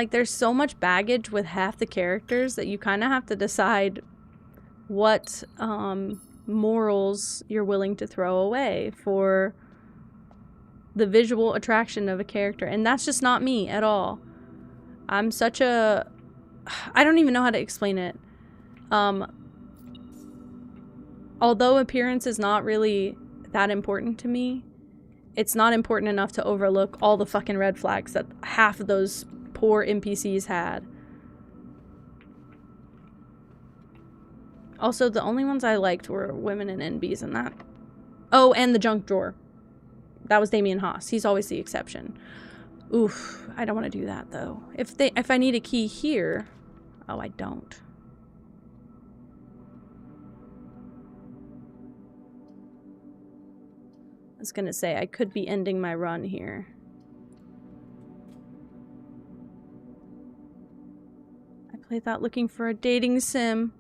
there's so much baggage with half the characters that you kind of have to decide what, morals you're willing to throw away for the visual attraction of a character. And that's just not me at all. I don't even know how to explain it. Although appearance is not really that important to me, it's not important enough to overlook all the fucking red flags that half of those poor NPCs had. Also, the only ones I liked were women and NBs and that. Oh, and the junk drawer. That was Damien Haas. He's always the exception. Oof, I don't want to do that though. If I need a key here, oh, I don't. I was gonna say I could be ending my run here. I played that looking for a dating sim.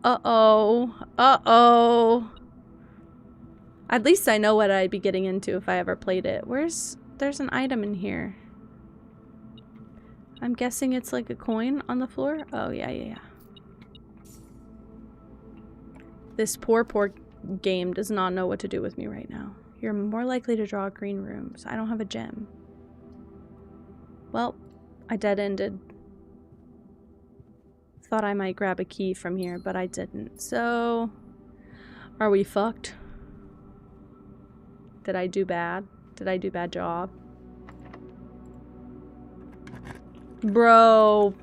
Uh-oh. Uh-oh. At least I know what I'd be getting into if I ever played it. There's an item in here. I'm guessing it's like a coin on the floor. Oh, yeah. This poor game does not know what to do with me right now. You're more likely to draw green rooms. I don't have a gem. Well, I dead-ended. Thought I might grab a key from here, but I didn't. So, are we fucked? Did I do bad? Did I do bad job? Bro.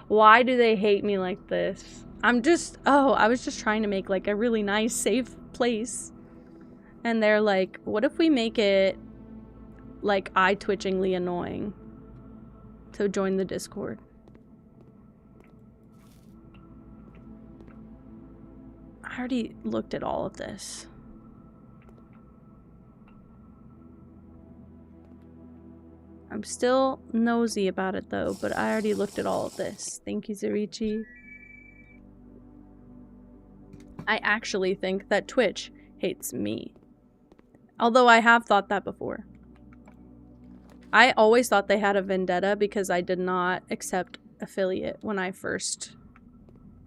Why do they hate me like this? I was just trying to make like a really nice, safe place. And they're like, what if we make it like eye-twitchingly annoying to join the Discord? I already looked at all of this. I'm still nosy about it though, but I already looked at all of this. Thank you, Zurichi. I actually think that Twitch hates me. Although I have thought that before. I always thought they had a vendetta because I did not accept affiliate when I first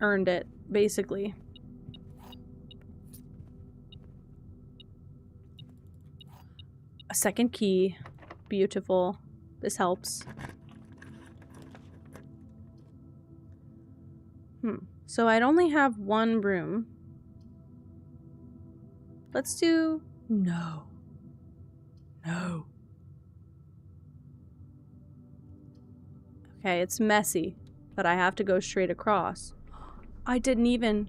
earned it, basically. A second key. Beautiful. This helps. So I'd only have one room. Let's do... No. No. Okay, it's messy, but I have to go straight across. I crafted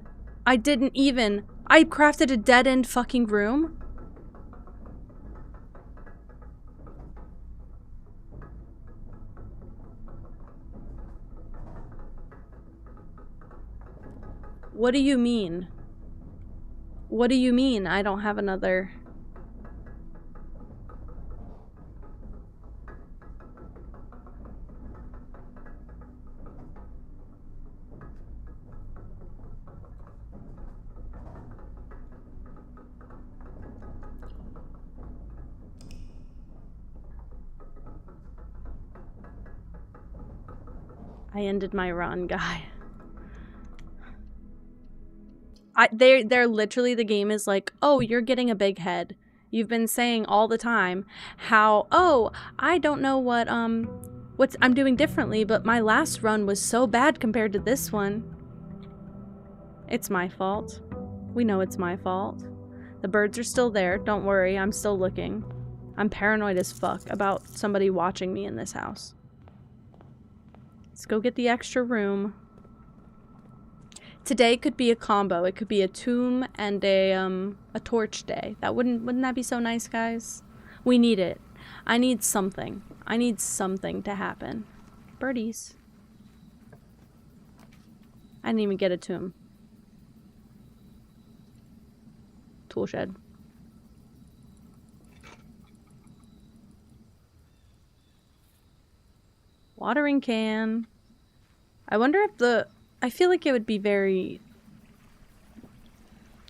a dead-end fucking room? What do you mean? What do you mean I don't have another... I ended my run, guy. They're literally, the game is like, oh, you're getting a big head. You've been saying all the time how, oh, I don't know what I'm doing differently, but my last run was so bad compared to this one. It's my fault. We know it's my fault. The birds are still there. Don't worry, I'm still looking. I'm paranoid as fuck about somebody watching me in this house. Let's go get the extra room. Today could be a combo. It could be a tomb and a torch day. Wouldn't that be so nice, guys? We need it. I need something. I need something to happen. Birdies. I didn't even get a tomb. Tool shed. Watering can. I wonder if I feel like it would be very...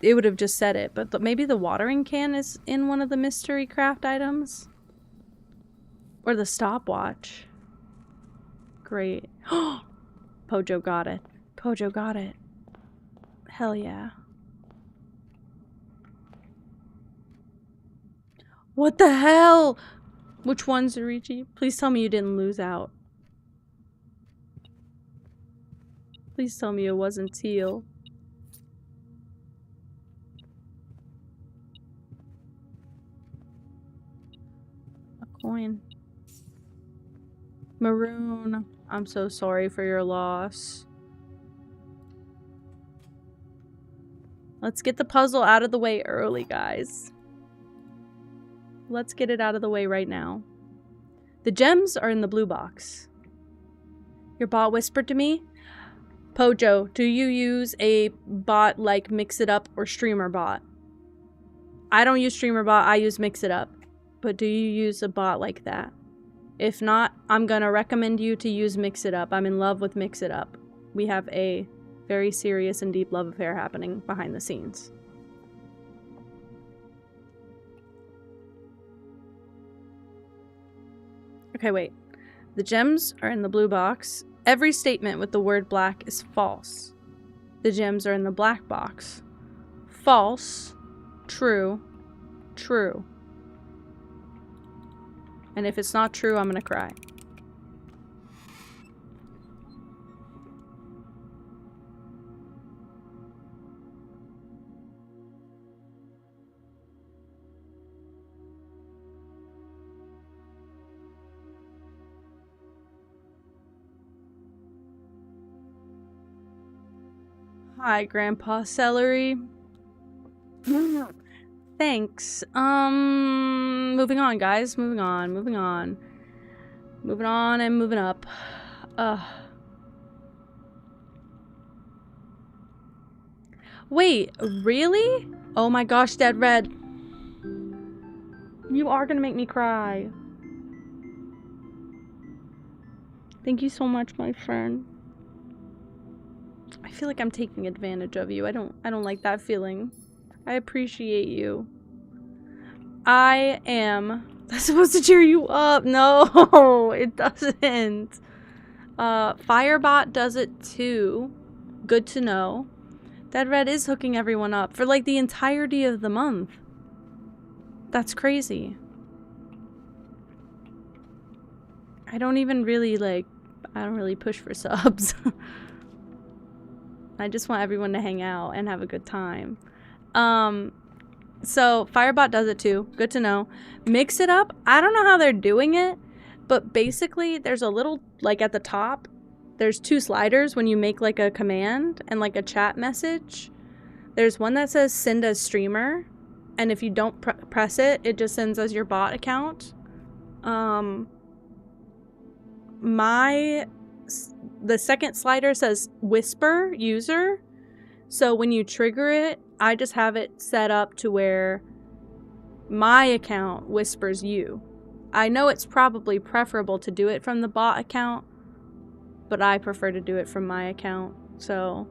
It would have just said it, but maybe the watering can is in one of the mystery craft items? Or the stopwatch. Great. Pojo got it. Pojo got it. Hell yeah. What the hell? Which one's Zurichi? Please tell me you didn't lose out. Please tell me it wasn't teal. A coin. Maroon. I'm so sorry for your loss. Let's get the puzzle out of the way early, guys. Let's get it out of the way right now. The gems are in the blue box. Your bot whispered to me. Pojo, do you use a bot like Mix It Up or Streamer Bot? I don't use Streamer Bot, I use Mix It Up. But do you use a bot like that? If not, I'm gonna recommend you to use Mix It Up. I'm in love with Mix It Up. We have a very serious and deep love affair happening behind the scenes. Okay, wait. The gems are in the blue box. Every statement with the word black is false. The gems are in the black box. False. True. True. And if it's not true, I'm gonna cry. Hi, Grandpa Celery. Thanks. Moving on, guys. Moving on. Moving on and moving up. Wait, really? Oh my gosh, Dead Red. You are gonna make me cry. Thank you so much, my friend. I feel like I'm taking advantage of you. I don't like that feeling. I appreciate you. That's supposed to cheer you up. No, it doesn't. Firebot does it too. Good to know. Dead Red is hooking everyone up for like the entirety of the month. That's crazy. I don't even really like, I don't really push for subs. I just want everyone to hang out and have a good time. So Firebot does it too. Good to know. Mix It Up. I don't know how they're doing it, but basically there's a little, like at the top, there's 2 sliders when you make like a command and like a chat message. There's one that says send as streamer, and if you don't press it, it just sends as your bot account. The second slider says whisper user. So when you trigger it, I just have it set up to where my account whispers you. I know it's probably preferable to do it from the bot account, but I prefer to do it from my account. So,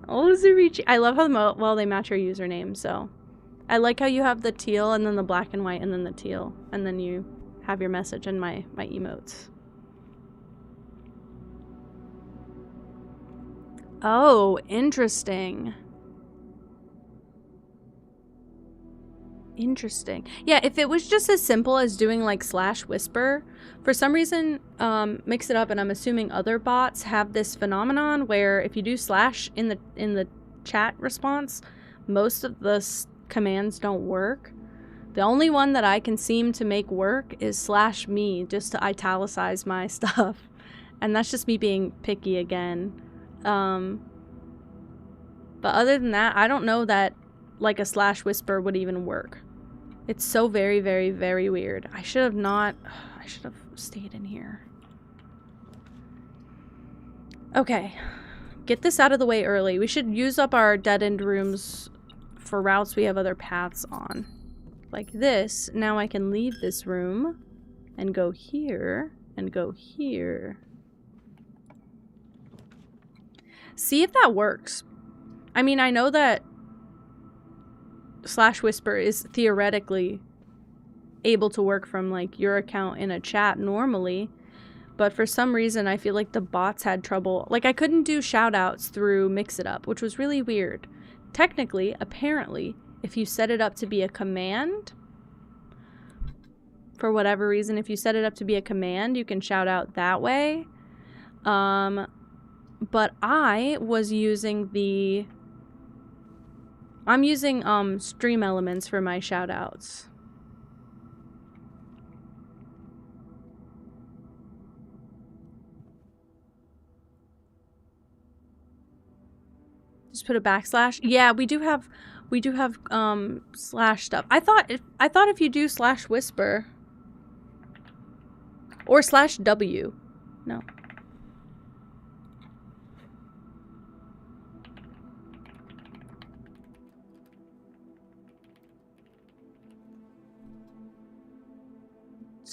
I love how well they match your username. So, I like how you have the teal and then the black and white and then the teal, and then you have your message and my emotes. Oh, interesting. Interesting. Yeah, if it was just as simple as doing like /whisper, for some reason, Mix It Up, and I'm assuming other bots have this phenomenon where if you do / in the chat response, most of the commands don't work. The only one that I can seem to make work is /me, just to italicize my stuff, and that's just me being picky again. But other than that, I don't know that like a /whisper would even work. It's so very, very, very weird. I should have stayed in here. Okay. Get this out of the way early. We should use up our dead-end rooms for routes we have other paths on. Like this. Now I can leave this room and go here and go here. See if that works. I mean, I know that /whisper is theoretically able to work from like your account in a chat normally, but for some reason I feel like the bots had trouble. Like I couldn't do shoutouts through Mix It Up, which was really weird. Technically, apparently, if you set it up to be a command, for whatever reason, if you set it up to be a command, you can shout out that way. But I was using I'm using stream elements for my shoutouts. Just put a /. Yeah, we do have / stuff. I thought if you do /whisper or /w. No.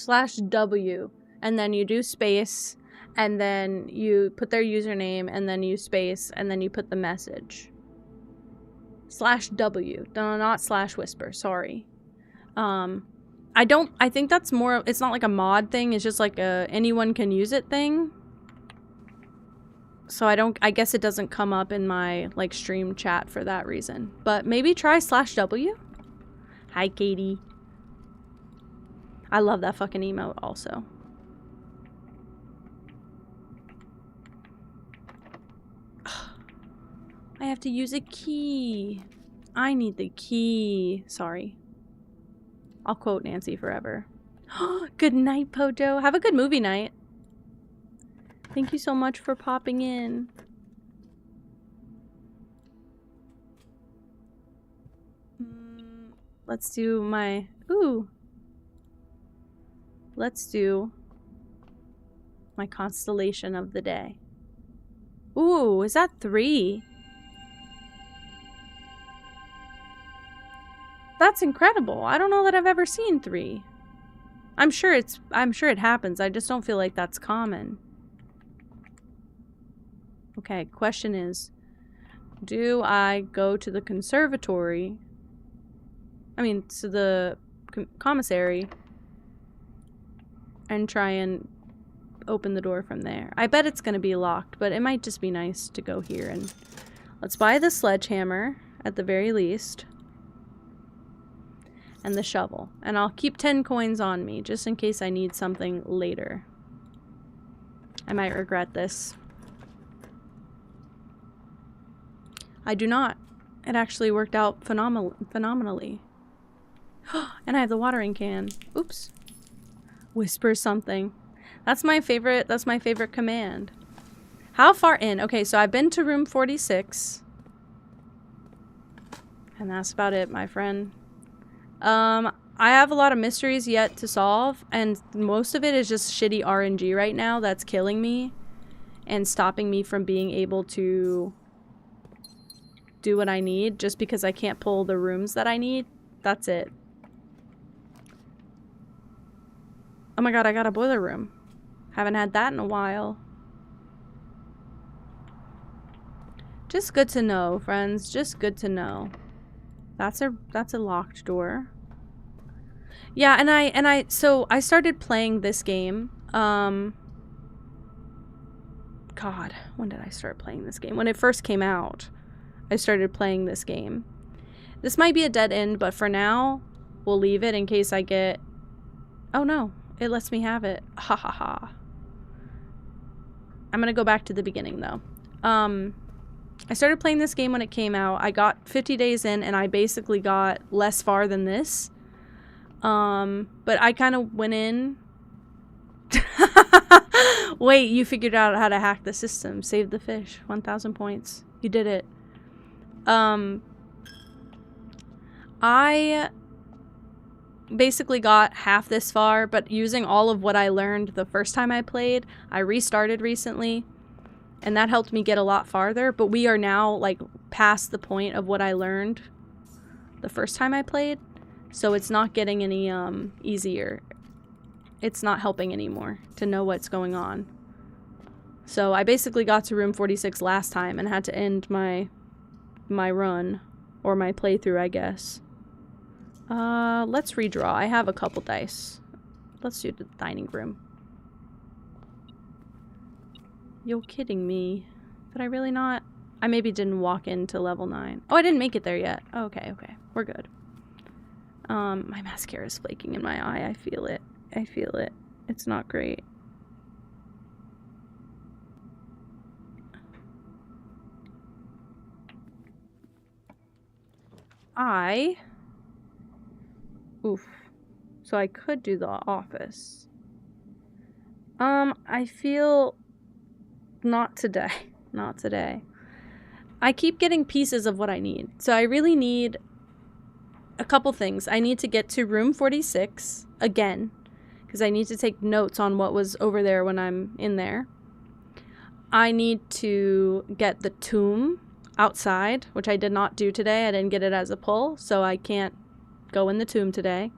/w, and then you do space, and then you put their username, and then you space, and then you put the message. /w, no, not /whisper, sorry. I think that's more, it's not like a mod thing, it's just like a anyone can use it thing. So I guess it doesn't come up in my like stream chat for that reason. But maybe try /w. Hi, Katie. I love that fucking emote also. I have to use a key. I need the key. Sorry. I'll quote Nancy forever. Good night, Pojo. Have a good movie night. Thank you so much for popping in. Let's do my... Ooh. Let's do my constellation of the day. Ooh, is that 3? That's incredible. I don't know that I've ever seen 3. I'm sure it happens. I just don't feel like that's common. Okay, question is, do I go to the conservatory? I mean, to the commissary and try and open the door from there. I bet it's gonna be locked, but it might just be nice to go here and let's buy the sledgehammer at the very least. And the shovel. And I'll keep 10 coins on me just in case I need something later. I might regret this. I do not. It actually worked out phenomenally. And I have the watering can. Oops. Whisper something. That's my favorite command. How far in? Okay, so I've been to room 46. And that's about it, my friend. I have a lot of mysteries yet to solve, and most of it is just shitty RNG right now that's killing me and stopping me from being able to do what I need just because I can't pull the rooms that I need. That's it. Oh my god, I got a boiler room. Haven't had that in a while. Just good to know, friends. Just good to know. That's a locked door. Yeah, so I started playing this game. God, when did I start playing this game? When it first came out, I started playing this game. This might be a dead end, but for now, we'll leave it in case I get... Oh no, it lets me have it. Ha ha ha. I'm gonna go back to the beginning though. I started playing this game when it came out. I got 50 days in and I basically got less far than this. But I kind of went in. Wait, you figured out how to hack the system. Save the fish. 1,000 points. You did it. I basically got half this far, but using all of what I learned the first time I played, I restarted recently, and that helped me get a lot farther, but we are now, like, past the point of what I learned the first time I played, so it's not getting any, easier. It's not helping anymore to know what's going on. So I basically got to room 46 last time and had to end my run, or my playthrough, I guess. Let's redraw. I have a couple dice. Let's do the dining room. You're kidding me. Did I really not? I maybe didn't walk into level 9. Oh, I didn't make it there yet. Oh, okay, okay. We're good. My mascara is flaking in my eye. I feel it. I feel it. It's not great. Oof. So I could do the office. I feel... Not today. Not today. I keep getting pieces of what I need. So I really need a couple things. I need to get to room 46 again, because I need to take notes on what was over there when I'm in there. I need to get the tomb outside, which I did not do today. I didn't get it as a pull, so I can't go in the tomb today.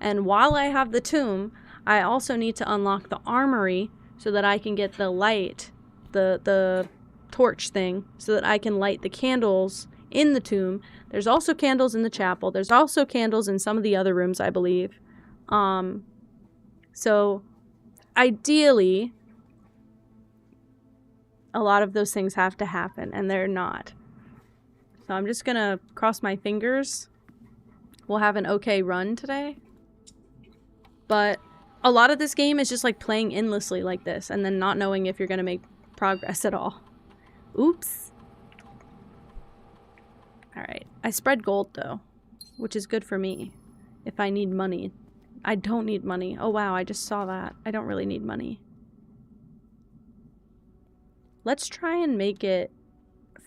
And while I have the tomb, I also need to unlock the armory so that I can get the light, the torch thing, so that I can light the candles in the tomb. There's also candles in the chapel. There's also candles in some of the other rooms, I believe. So ideally, a lot of those things have to happen, and they're not. So I'm just gonna cross my fingers. We'll have an okay run today. But a lot of this game is just like playing endlessly like this, and then not knowing if you're gonna make progress at all. Oops. Alright. I spread gold, though, which is good for me if I need money. I don't need money. Oh, wow, I just saw that. I don't really need money. Let's try and make it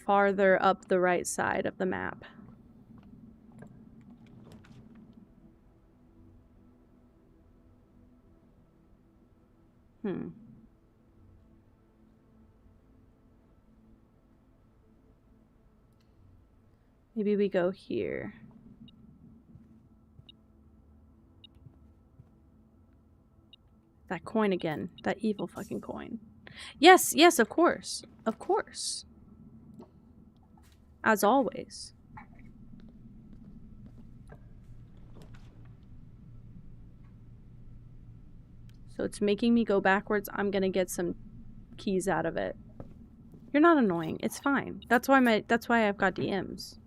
farther up the right side of the map. Maybe we go here. That coin again. That evil fucking coin. Yes, yes, of course. Of course. As always. So it's making me go backwards. I'm gonna get some keys out of it. You're not annoying. It's fine. That's why I've got DMs.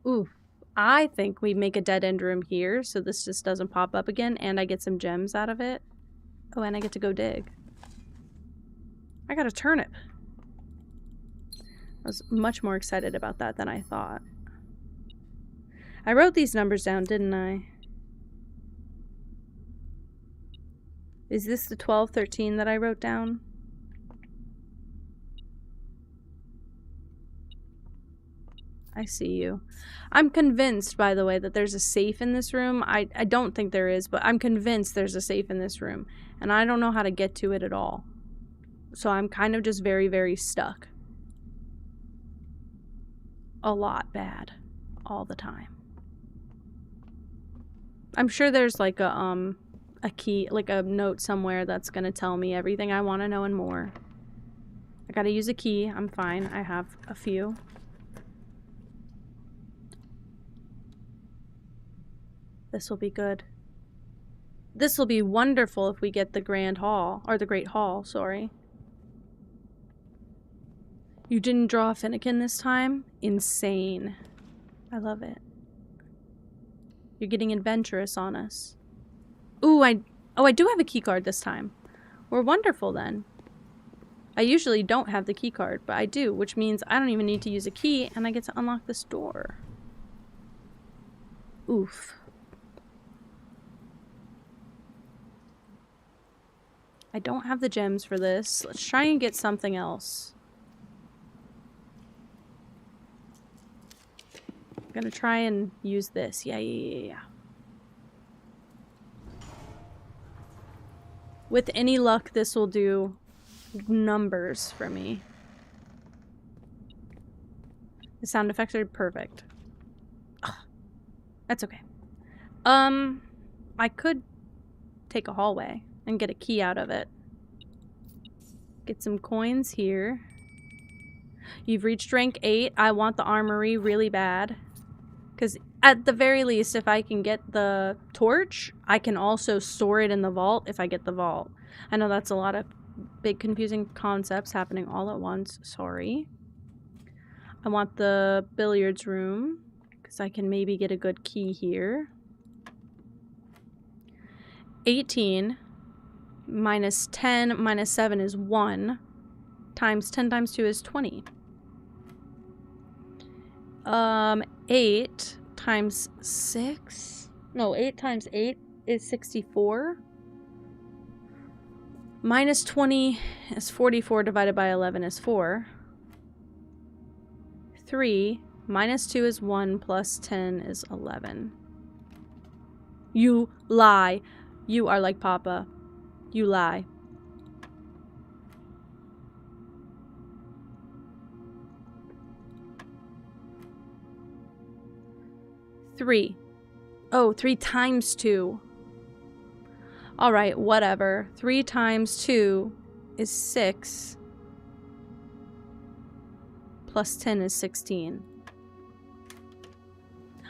Ooh. I think we make a dead end room here so this just doesn't pop up again and I get some gems out of it. Oh, and I get to go dig. I got a turnip. I was much more excited about that than I thought. I wrote these numbers down, didn't I? Is this the 1213 that I wrote down? I see you. I'm convinced, by the way, that there's a safe in this room. I don't think there is, but I'm convinced there's a safe in this room. And I don't know how to get to it at all. So I'm kind of just very, very stuck. A lot bad. All the time. I'm sure there's like a key, like a note somewhere that's gonna tell me everything I want to know and more. I gotta use a key. I'm fine. I have a few. This will be good. This will be wonderful if we get the Grand Hall, or the Great Hall, sorry. You didn't draw a Finnegan this time? Insane. I love it. You're getting adventurous on us. Ooh, I do have a key card this time. We're wonderful then. I usually don't have the key card, but I do, which means I don't even need to use a key and I get to unlock this door. Oof. I don't have the gems for this. Let's try and get something else. I'm gonna try and use this. Yeah. With any luck, this will do numbers for me. The sound effects are perfect. Ugh. That's okay. I could take a hallway and get a key out of it. Get some coins here. You've reached rank 8. I want the armory really bad. Because at the very least, if I can get the torch, I can also store it in the vault if I get the vault. I know that's a lot of big confusing concepts happening all at once. Sorry. I want the billiards room because I can maybe get a good key here. 18 minus 10 minus 7 is 1. Times 10 times 2 is 20. 8 times 6? No, 8 times 8 is 64. Minus 20 is 44 divided by 11 is 4. 3 minus 2 is 1 plus 10 is 11. You lie. You are like Papa. You lie. Three. Oh, 3 times 2. Alright, whatever. 3 times 2 is 6. Plus 10 is 16.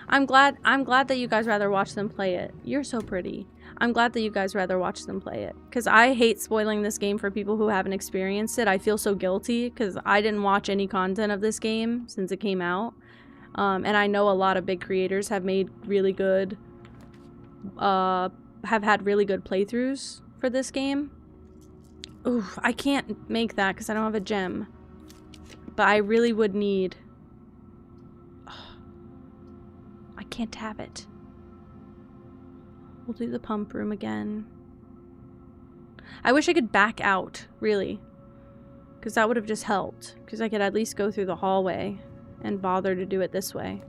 I'm glad that you guys rather watch them play it. You're so pretty. I'm glad that you guys rather watch them play it. Because I hate spoiling this game for people who haven't experienced it. I feel so guilty because I didn't watch any content of this game since it came out. And I know a lot of big creators have made really good, have had really good playthroughs for this game. Ooh, I can't make that because I don't have a gem. But I really would need... I can't have it. We'll do the pump room again. I wish I could back out, really. Because that would have just helped. Because I could at least go through the hallway and bother to do it this way.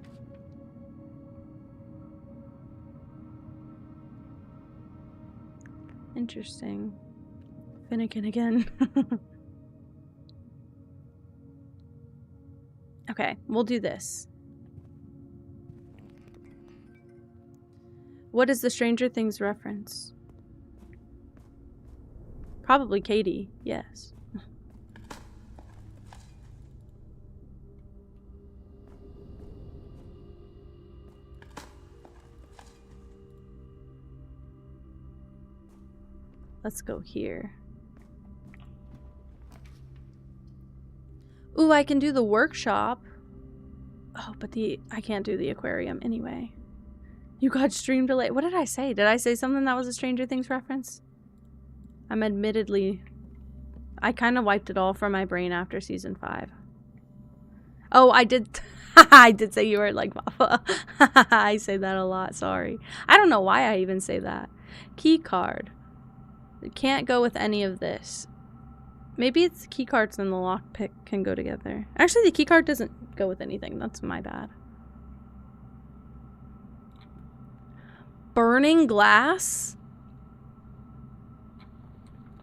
Interesting. Finnegan again. Okay, we'll do this. What is the Stranger Things reference? Probably Katie, yes. Let's go here. Ooh, I can do the workshop. Oh, but I can't do the aquarium anyway. You got stream delay. What did I say? Did I say something that was a Stranger Things reference? I'm admittedly... I kind of wiped it all from my brain after season 5. Oh, I did... I did say you were like Papa. I say that a lot, sorry. I don't know why I even say that. Key card. It can't go with any of this. Maybe it's the key cards and the lockpick can go together. Actually, the key card doesn't go with anything. That's my bad. Burning glass?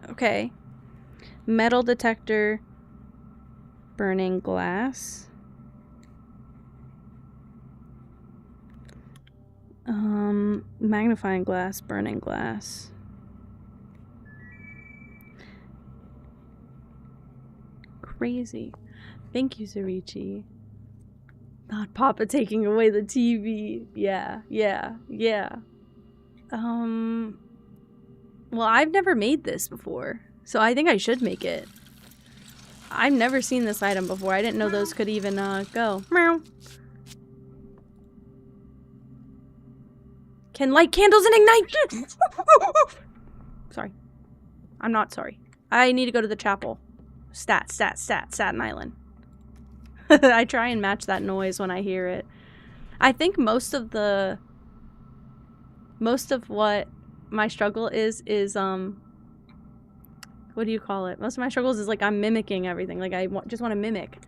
Okay. Metal detector. Burning glass. Magnifying glass, burning glass. Crazy. Thank you, Zarichi. Not Papa taking away the TV. Yeah. Well, I've never made this before, so I think I should make it. I've never seen this item before. I didn't know those could even, go. Meow. Can light candles and ignite. Sorry. I'm not sorry. I need to go to the chapel. Staten Island. I try and match that noise when I hear it. I think most of what my struggle is what do you call it? Most of my struggles is like I'm mimicking everything. Like I just want to mimic.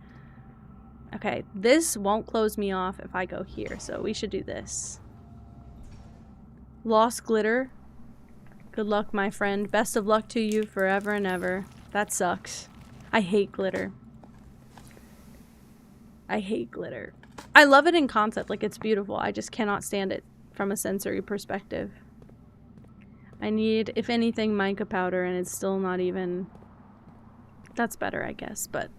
Okay, this won't close me off if I go here, so we should do this. Lost glitter. Good luck, my friend. Best of luck to you forever and ever. That sucks. I hate glitter. I hate glitter. I love it in concept, like it's beautiful. I just cannot stand it from a sensory perspective. I need, if anything, mica powder, and it's still not even... That's better, I guess, but...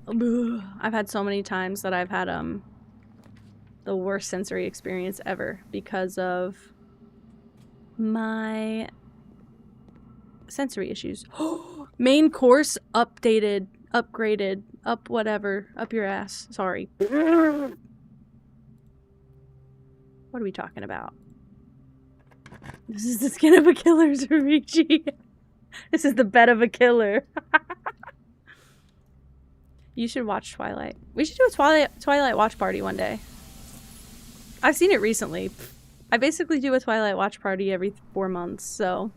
Ugh. I've had so many times that I've had, the worst sensory experience ever because of my sensory issues. Main course updated, upgraded, up whatever, up your ass. Sorry. What are we talking about? This is the skin of a killer, Zarichi. This is the bed of a killer. You should watch Twilight. We should do a Twilight watch party one day. I've seen it recently. I basically do a Twilight watch party every 4 months, so...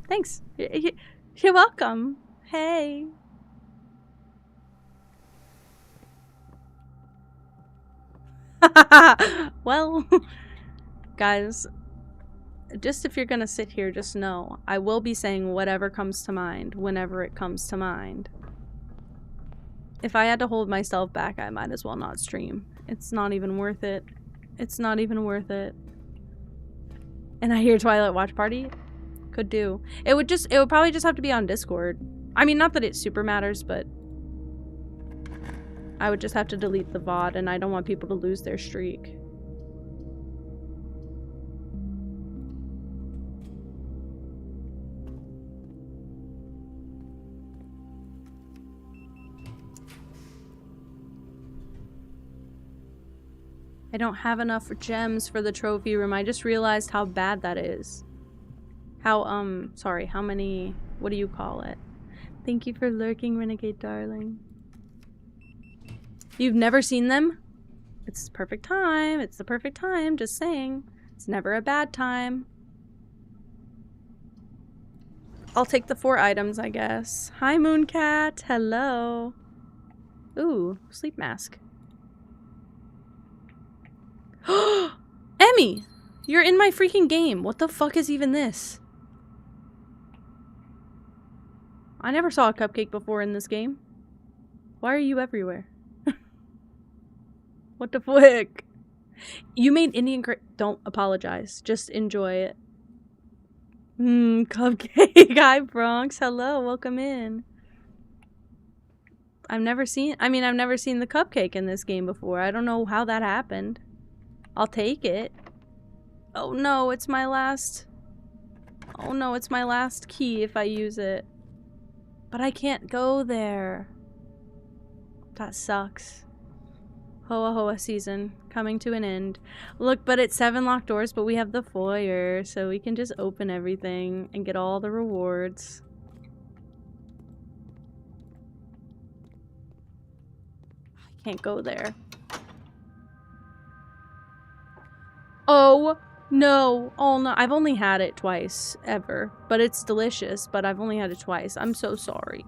Thanks. You're welcome. Hey. Well, guys, just if you're gonna sit here, just know, I will be saying whatever comes to mind, whenever it comes to mind. If I had to hold myself back, I might as well not stream. It's not even worth it. It's not even worth it. And I hear Twilight watch party? Could do. It would probably just have to be on Discord. I mean, not that it super matters, but I would just have to delete the VOD, and I don't want people to lose their streak. I don't have enough gems for the trophy room. I just realized how bad that is. Sorry, how many, what do you call it? Thank you for lurking, Renegade Darling. You've never seen them? It's the perfect time. It's the perfect time, just saying. It's never a bad time. I'll take the 4 items, I guess. Hi, Mooncat. Hello. Ooh, sleep mask. Emmy! You're in my freaking game. What the fuck is even this? I never saw a cupcake before in this game. Why are you everywhere? What the fuck? You made Indian Don't apologize. Just enjoy it. Cupcake. Hi, Bronx. Hello. Welcome in. I've never seen the cupcake in this game before. I don't know how that happened. I'll take it. Oh no, it's my last... Oh no, it's my last key if I use it. But I can't go there. That sucks. Hoa Hoa season coming to an end. Look, but it's 7 locked doors, but we have the foyer, so we can just open everything and get all the rewards. I can't go there. Oh no. Oh no. I've only had it twice ever, but it's delicious, but I've only had it twice. I'm so sorry.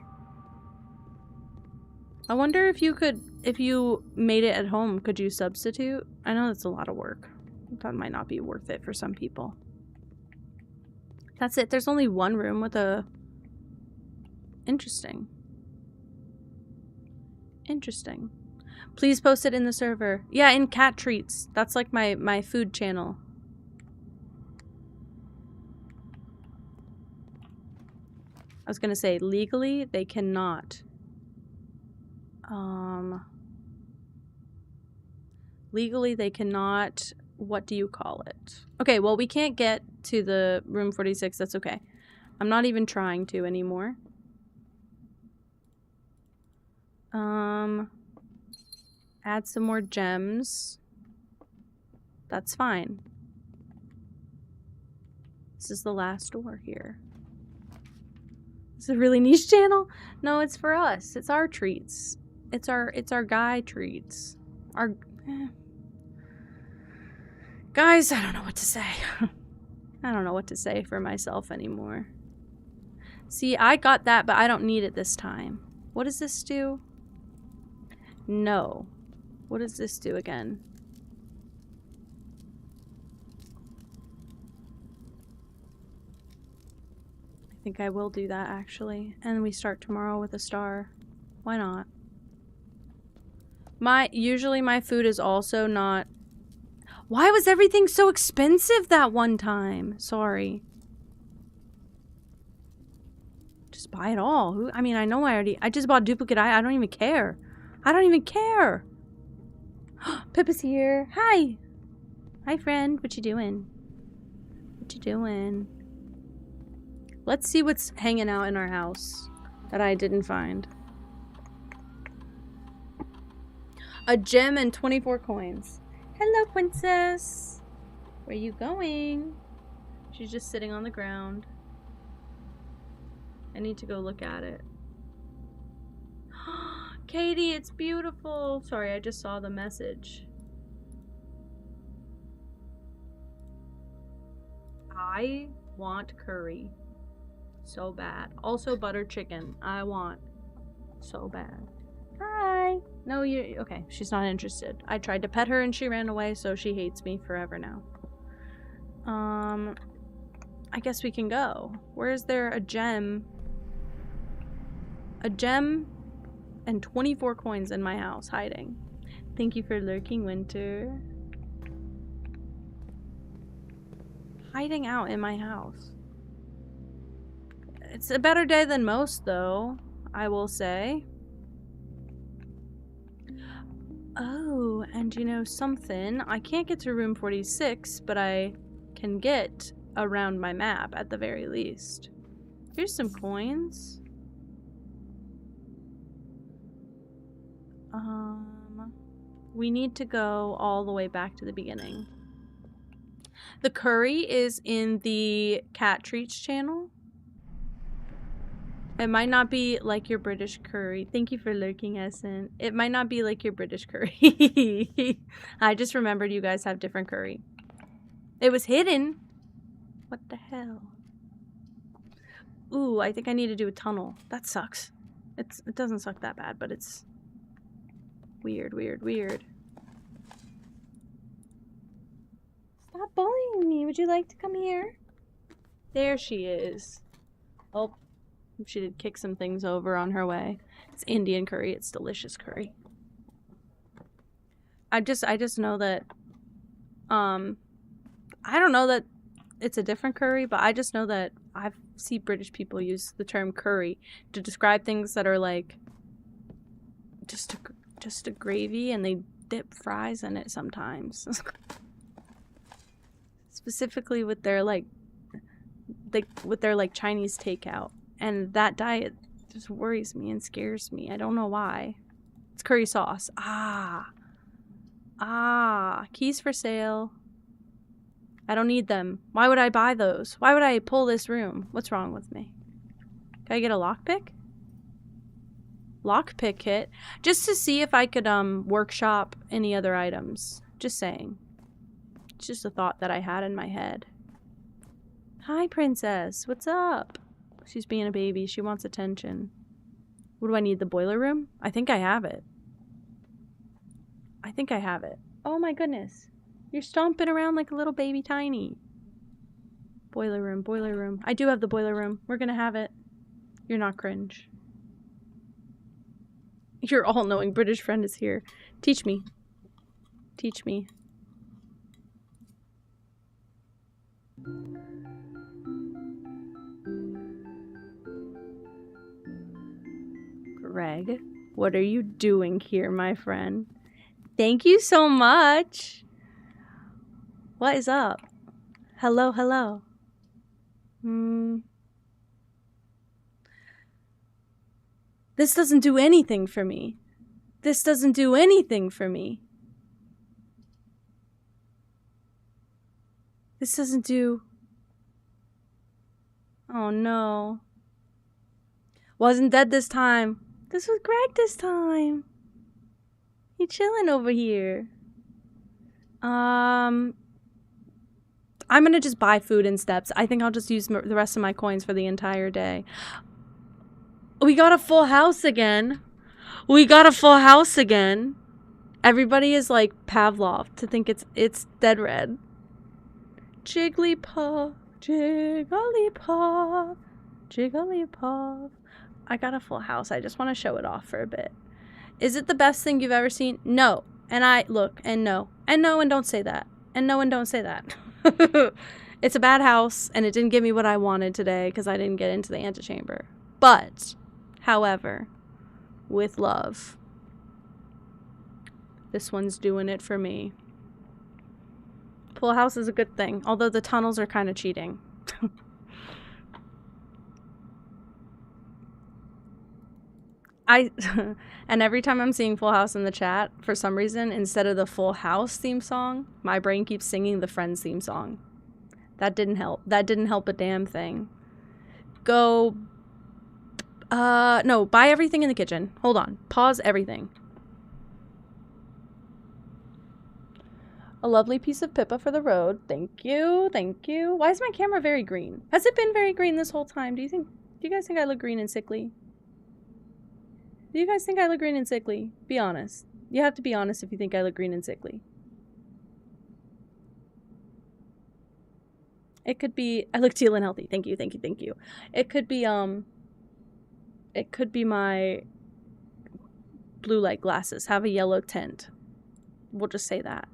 I wonder if you could, if you made it at home, could you substitute? I know that's a lot of work. That might not be worth it for some people. That's it. There's only one room with a... Interesting. Interesting. Please post it in the server. Yeah, in cat treats. That's like my food channel. I was gonna say, legally, they cannot. Legally, they cannot... What do you call it? Okay, well, we can't get to the room 46. That's okay. I'm not even trying to anymore. Add some more gems. That's fine. This is the last door here. It's a really niche channel. No, it's for us. It's our treats. It's our guy treats. Our guys, I don't know what to say. I don't know what to say for myself anymore. See, I got that, but I don't need it this time. What does this do? No. What does this do again? I think I will do that, actually. And we start tomorrow with a star. Why not? Usually my food is also not... Why was everything so expensive that one time? Sorry. Just buy it all. I mean, I know I just bought duplicate. I don't even care. I don't even care. Pippa's here. Hi. Hi, friend. What you doing? What you doing? Let's see what's hanging out in our house that I didn't find. A gem and 24 coins. Hello, princess. Where you going? She's just sitting on the ground. I need to go look at it. Katie, it's beautiful. Sorry, I just saw the message. I want curry. So bad. Also butter chicken. I want. So bad. Hi. No, you... Okay, she's not interested. I tried to pet her and she ran away, so she hates me forever now. I guess we can go. Where is there a gem? A gem and 24 coins in my house hiding. Thank you for lurking, Winter. Hiding out in my house. It's a better day than most, though, I will say. Oh, and you know something? I can't get to room 46, but I can get around my map at the very least. Here's some coins. We need to go all the way back to the beginning. The curry is in the cat treats channel. It might not be like your British curry. Thank you for lurking, Essen. It might not be like your British curry. I just remembered you guys have different curry. It was hidden. What the hell? Ooh, I think I need to do a tunnel. That sucks. It doesn't suck that bad, but it's weird, weird, weird. Stop bullying me. Would you like to come here? There she is. Oh. She did kick some things over on her way. It's Indian curry. It's delicious curry. I just know that, I don't know that it's a different curry, but I just know that I see British people use the term curry to describe things that are like just a gravy, and they dip fries in it sometimes. Specifically with their Chinese takeout. And that diet just worries me and scares me. I don't know why. It's curry sauce. Ah. Ah, keys for sale. I don't need them. Why would I buy those? Why would I pull this room? What's wrong with me? Can I get a lockpick? Lockpick kit? Just to see if I could, workshop any other items. Just saying. It's just a thought that I had in my head. Hi, princess. What's up? She's being a baby. She wants attention. What do I need? The boiler room? I think I have it. I think I have it. Oh my goodness. You're stomping around like a little baby tiny. Boiler room, boiler room. I do have the boiler room. We're gonna have it. You're not cringe. Your all-knowing British friend is here. Teach me. Teach me. Greg, what are you doing here, my friend? Thank you so much. What is up? Hello, hello. This doesn't do anything for me. This doesn't do anything for me. This doesn't do... Oh no. Wasn't dead this time. This was Greg this time. He chilling over here. I'm gonna just buy food in steps. I think I'll just use the rest of my coins for the entire day. We got a full house again. We got a full house again. Everybody is like Pavlov to think it's dead red. Jigglypuff, Jigglypuff, Jigglypuff. I got a full house. I just want to show it off for a bit. Is it the best thing you've ever seen? No. And look, and no. And no, and don't say that. And no, and don't say that. It's a bad house, and it didn't give me what I wanted today because I didn't get into the antechamber. But, however, with love, this one's doing it for me. Full house is a good thing, although the tunnels are kind of cheating. And every time I'm seeing Full House in the chat, for some reason, instead of the Full House theme song, my brain keeps singing the Friends theme song. That didn't help. That didn't help a damn thing. Go... no, buy everything in the kitchen. Hold on. Pause everything. A lovely piece of Pippa for the road. Thank you. Thank you. Why is my camera very green? Has it been very green this whole time? Do you guys think I look green and sickly? Do you guys think I look green and sickly? Be honest. You have to be honest if you think I look green and sickly. It could be... I look teal and healthy. Thank you, thank you, thank you. It could be, It could be my blue light glasses. Have a yellow tint. We'll just say that.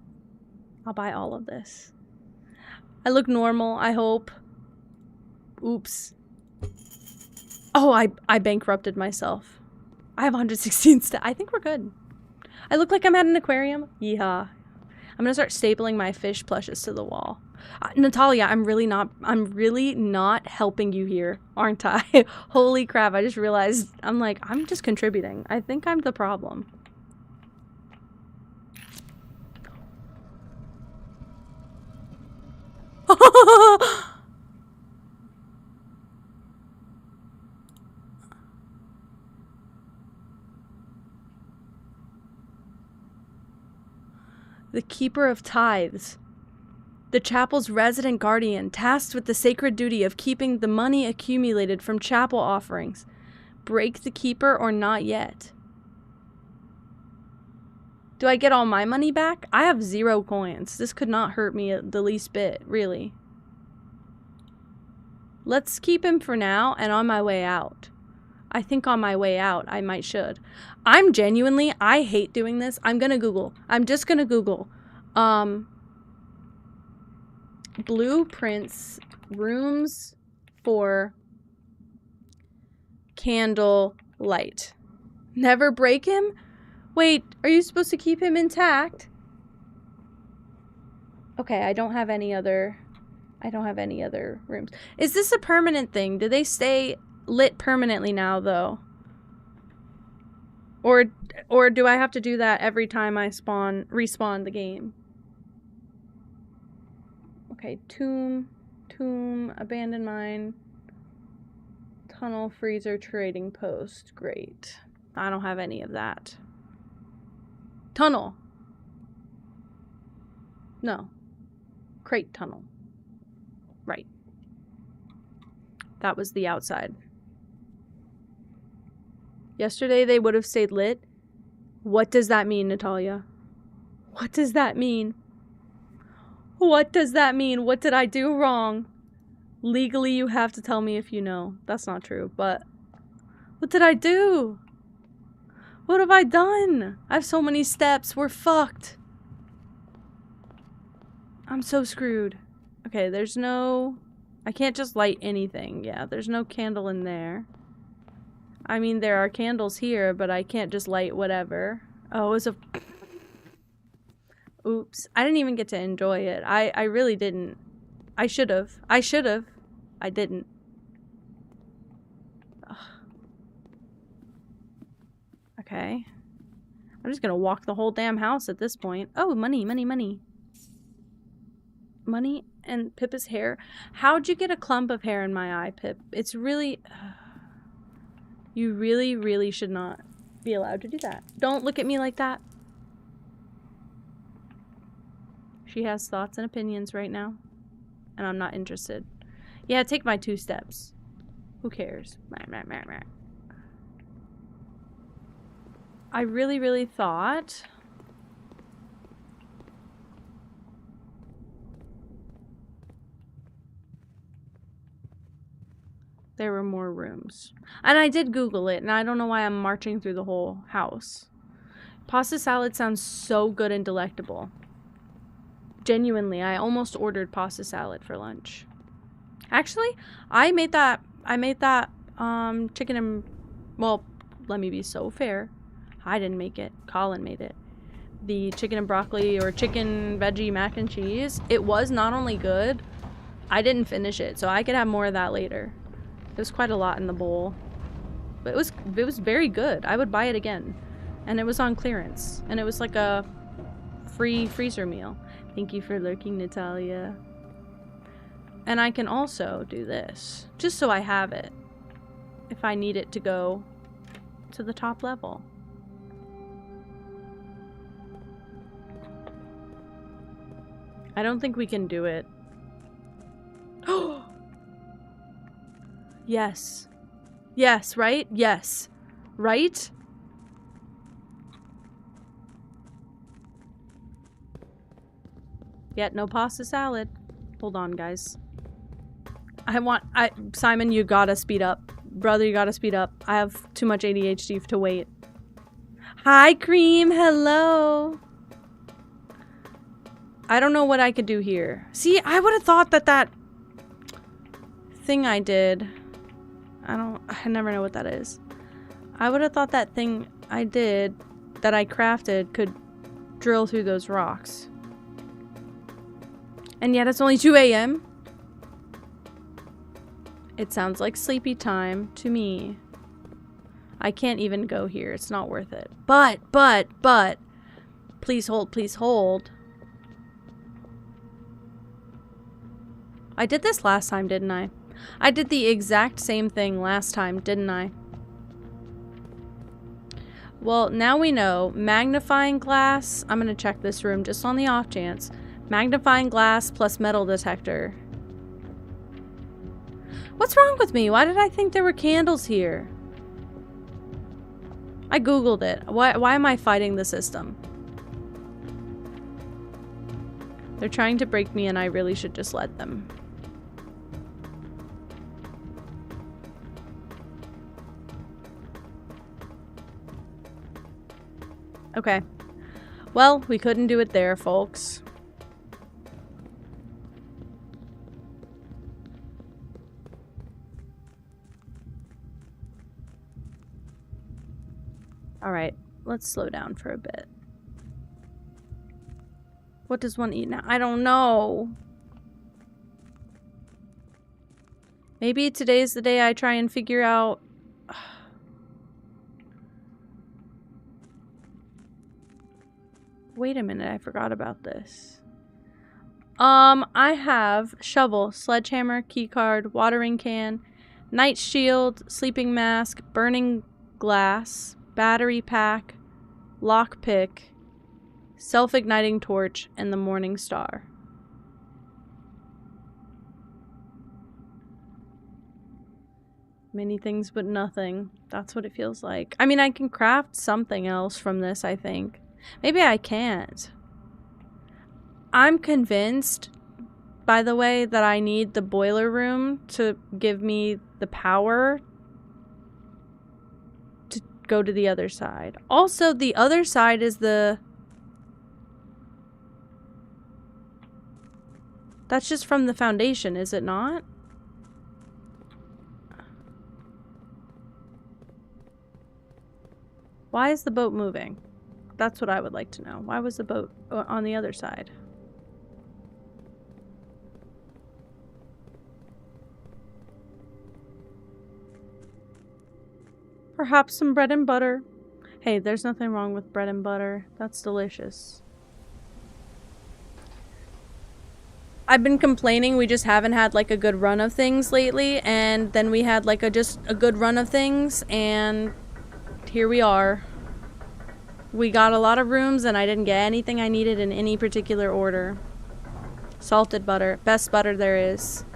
I'll buy all of this. I look normal, I hope. Oops. Oh, I bankrupted myself. I have 116 I think we're good. I look like I'm at an aquarium. Yeehaw. I'm gonna start stapling my fish plushes to the wall. Natalia, I'm really not helping you here, aren't I? Holy crap, I just realized, I'm just contributing. I think I'm the problem. The keeper of tithes. The chapel's resident guardian, tasked with the sacred duty of keeping the money accumulated from chapel offerings. Break the keeper or not yet? Do I get all my money back? I have 0 coins. This could not hurt me the least bit, really. Let's keep him for now, and on my way out. I think on my way out, I should. I hate doing this. I'm just gonna Google. Blueprints, rooms for candle light. Never break him? Wait, are you supposed to keep him intact? Okay, I don't have any other rooms. Is this a permanent thing? Do they stay lit permanently now, though? Or do I have to do that every time I respawn the game? Okay, tomb, abandoned mine, tunnel, freezer, trading post. Great. I don't have any of that. Tunnel. No. Crate tunnel. Right. That was the outside. Yesterday they would have stayed lit. What does that mean, Natalia? What does that mean? What does that mean? What did I do wrong? Legally, you have to tell me if you know. That's not true, but... What did I do? What have I done? I have so many steps. We're fucked. I'm so screwed. Okay, there's no... I can't just light anything. Yeah, there's no candle in there. I mean, there are candles here, but I can't just light whatever. Oh, it was a... Oops. I didn't even get to enjoy it. I really didn't. I should have. I didn't. Ugh. Okay. I'm just gonna walk the whole damn house at this point. Oh, money, money, money. Money and Pippa's hair. How'd you get a clump of hair in my eye, Pip? It's really... You really, really should not be allowed to do that. Don't look at me like that. She has thoughts and opinions right now, and I'm not interested. Yeah, take my 2 steps. Who cares? I really, really thought... there were more rooms. And I did Google it, and I don't know why I'm marching through the whole house. Pasta salad sounds so good and delectable. Genuinely, I almost ordered pasta salad for lunch. Actually, I made that chicken and... Well, let me be so fair. I didn't make it. Colin made it. The chicken and broccoli or chicken veggie mac and cheese. It was not only good, I didn't finish it, so I could have more of that later. It was quite a lot in the bowl. But it was very good. I would buy it again. And it was on clearance. And it was like a free freezer meal. Thank you for lurking, Natalia. And I can also do this. Just so I have it. If I need it to go to the top level. I don't think we can do it. Yes. Yes, right? Yes. Right? Yet no pasta salad. Hold on, guys. Simon, you gotta speed up. Brother, you gotta speed up. I have too much ADHD to wait. Hi, Cream. Hello. I don't know what I could do here. See, I would have thought that thing I did... I never know what that is. I would have thought that thing I did, that I crafted, could drill through those rocks. And yet it's only 2 a.m. It sounds like sleepy time to me. I can't even go here. It's not worth it. But, please hold, please hold. I did this last time, didn't I? I did the exact same thing last time, didn't I? Well, now we know. Magnifying glass. I'm gonna check this room just on the off chance. Magnifying glass plus metal detector. What's wrong with me? Why did I think there were candles here? I googled it. Why am I fighting the system? They're trying to break me and I really should just let them. Okay. Well, we couldn't do it there, folks. Alright, let's slow down for a bit. What does one eat now? I don't know. Maybe today's the day I try and figure out... Wait a minute, I forgot about this. I have shovel, sledgehammer, keycard, watering can, night shield, sleeping mask, burning glass, battery pack, lockpick, self-igniting torch, and the morning star. Many things but nothing. That's what it feels like. I mean, I can craft something else from this, I think. Maybe I can't. I'm convinced, by the way, that I need the boiler room to give me the power to go to the other side. Also, the other side is the... That's just from the foundation, is it not? Why is the boat moving? That's what I would like to know. Why was the boat on the other side? Perhaps some bread and butter. Hey, there's nothing wrong with bread and butter. That's delicious. I've been complaining we just haven't had like a good run of things lately, and then we had like just a good run of things, and here we are. We got a lot of rooms and I didn't get anything I needed in any particular order. Salted butter. Best butter there is.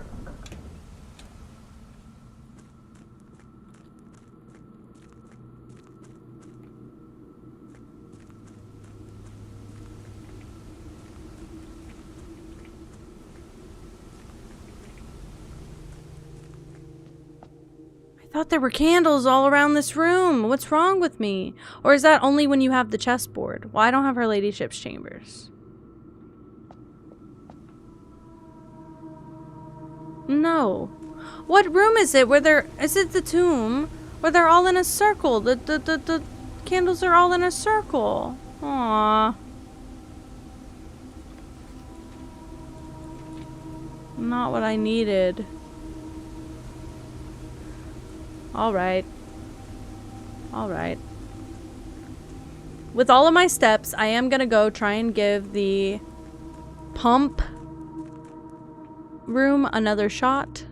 I thought there were candles all around this room. What's wrong with me? Or is that only when you have the chessboard? Well, I don't have her ladyship's chambers. No. What room is it where they're... Is it the tomb? Where they're all in a circle? The candles are all in a circle. Aww. Not what I needed. Alright. Alright. With all of my steps, I am gonna go try and give the pump room another shot.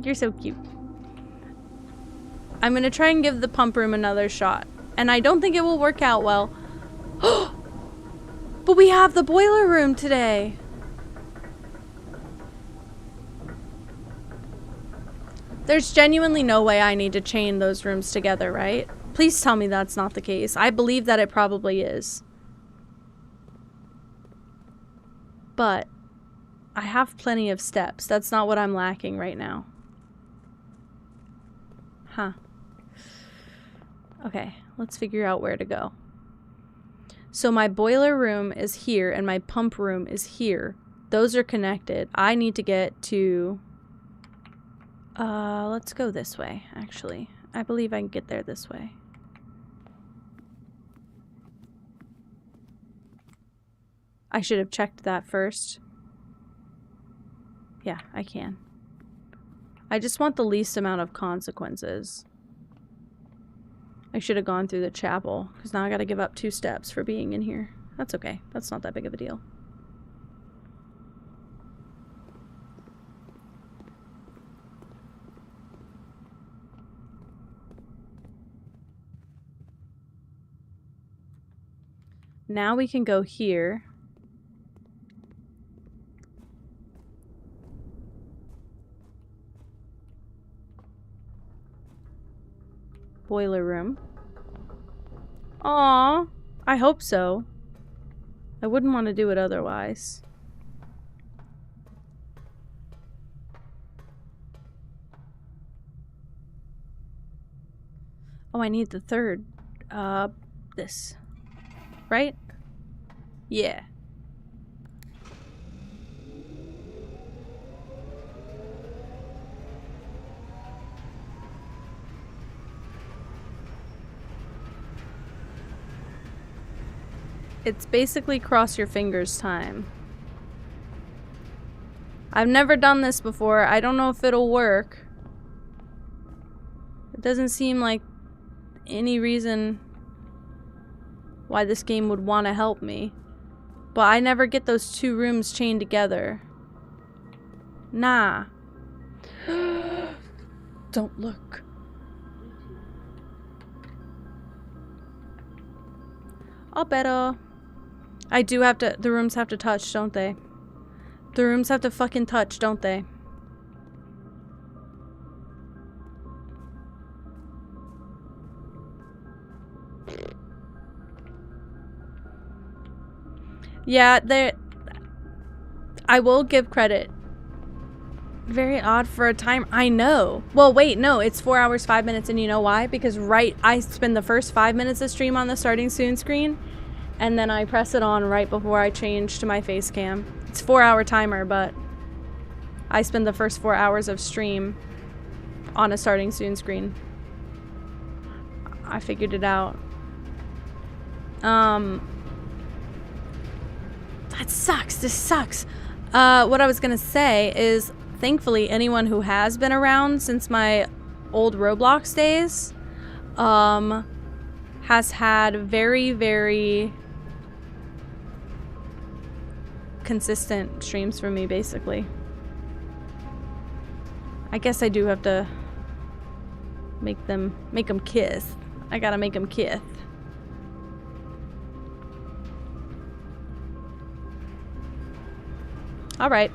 You're so cute. I'm gonna try and give the pump room another shot. And I don't think it will work out well. But we have the boiler room today. There's genuinely no way I need to chain those rooms together, right? Please tell me that's not the case. I believe that it probably is. But I have plenty of steps. That's not what I'm lacking right now. Huh. Okay, let's figure out where to go. So my boiler room is here and my pump room is here. Those are connected. I need to get to... let's go this way, actually. I believe I can get there this way. I should have checked that first. Yeah, I can. I just want the least amount of consequences. I should have gone through the chapel, because now I gotta give up 2 steps for being in here. That's okay. That's not that big of a deal. Now we can go here. Boiler room. Aww. I hope so. I wouldn't want to do it otherwise. Oh, I need the third. This. Right? Yeah. It's basically cross your fingers time. I've never done this before. I don't know if it'll work. It doesn't seem like any reason why this game would want to help me. But I never get those two rooms chained together. Nah. Don't look. I'll better. I do have to, the rooms have to touch, don't they? The rooms have to fucking touch, don't they? Yeah, I will give credit. Very odd for a time. I know. Well, wait, no, it's 4 hours, 5 minutes, and you know why? Because I spend the first 5 minutes of stream on the starting soon screen, and then I press it on right before I change to my face cam. It's a 4-hour timer, but I spend the first 4 hours of stream on a starting soon screen. I figured it out. That sucks. This sucks. What I was gonna say is, thankfully, anyone who has been around since my old Roblox days, has had very, very consistent streams for me, basically. I guess I do have to make them kiss. I gotta make them kiss. Alright.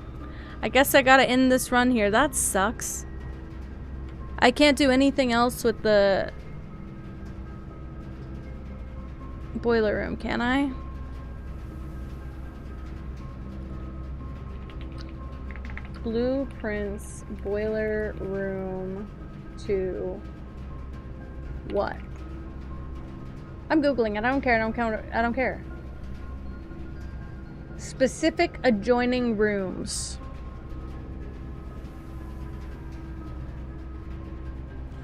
I guess I gotta end this run here. That sucks. I can't do anything else with the boiler room, can I? Blueprints boiler room to what? I'm Googling it. I don't care. I don't care. Specific adjoining rooms.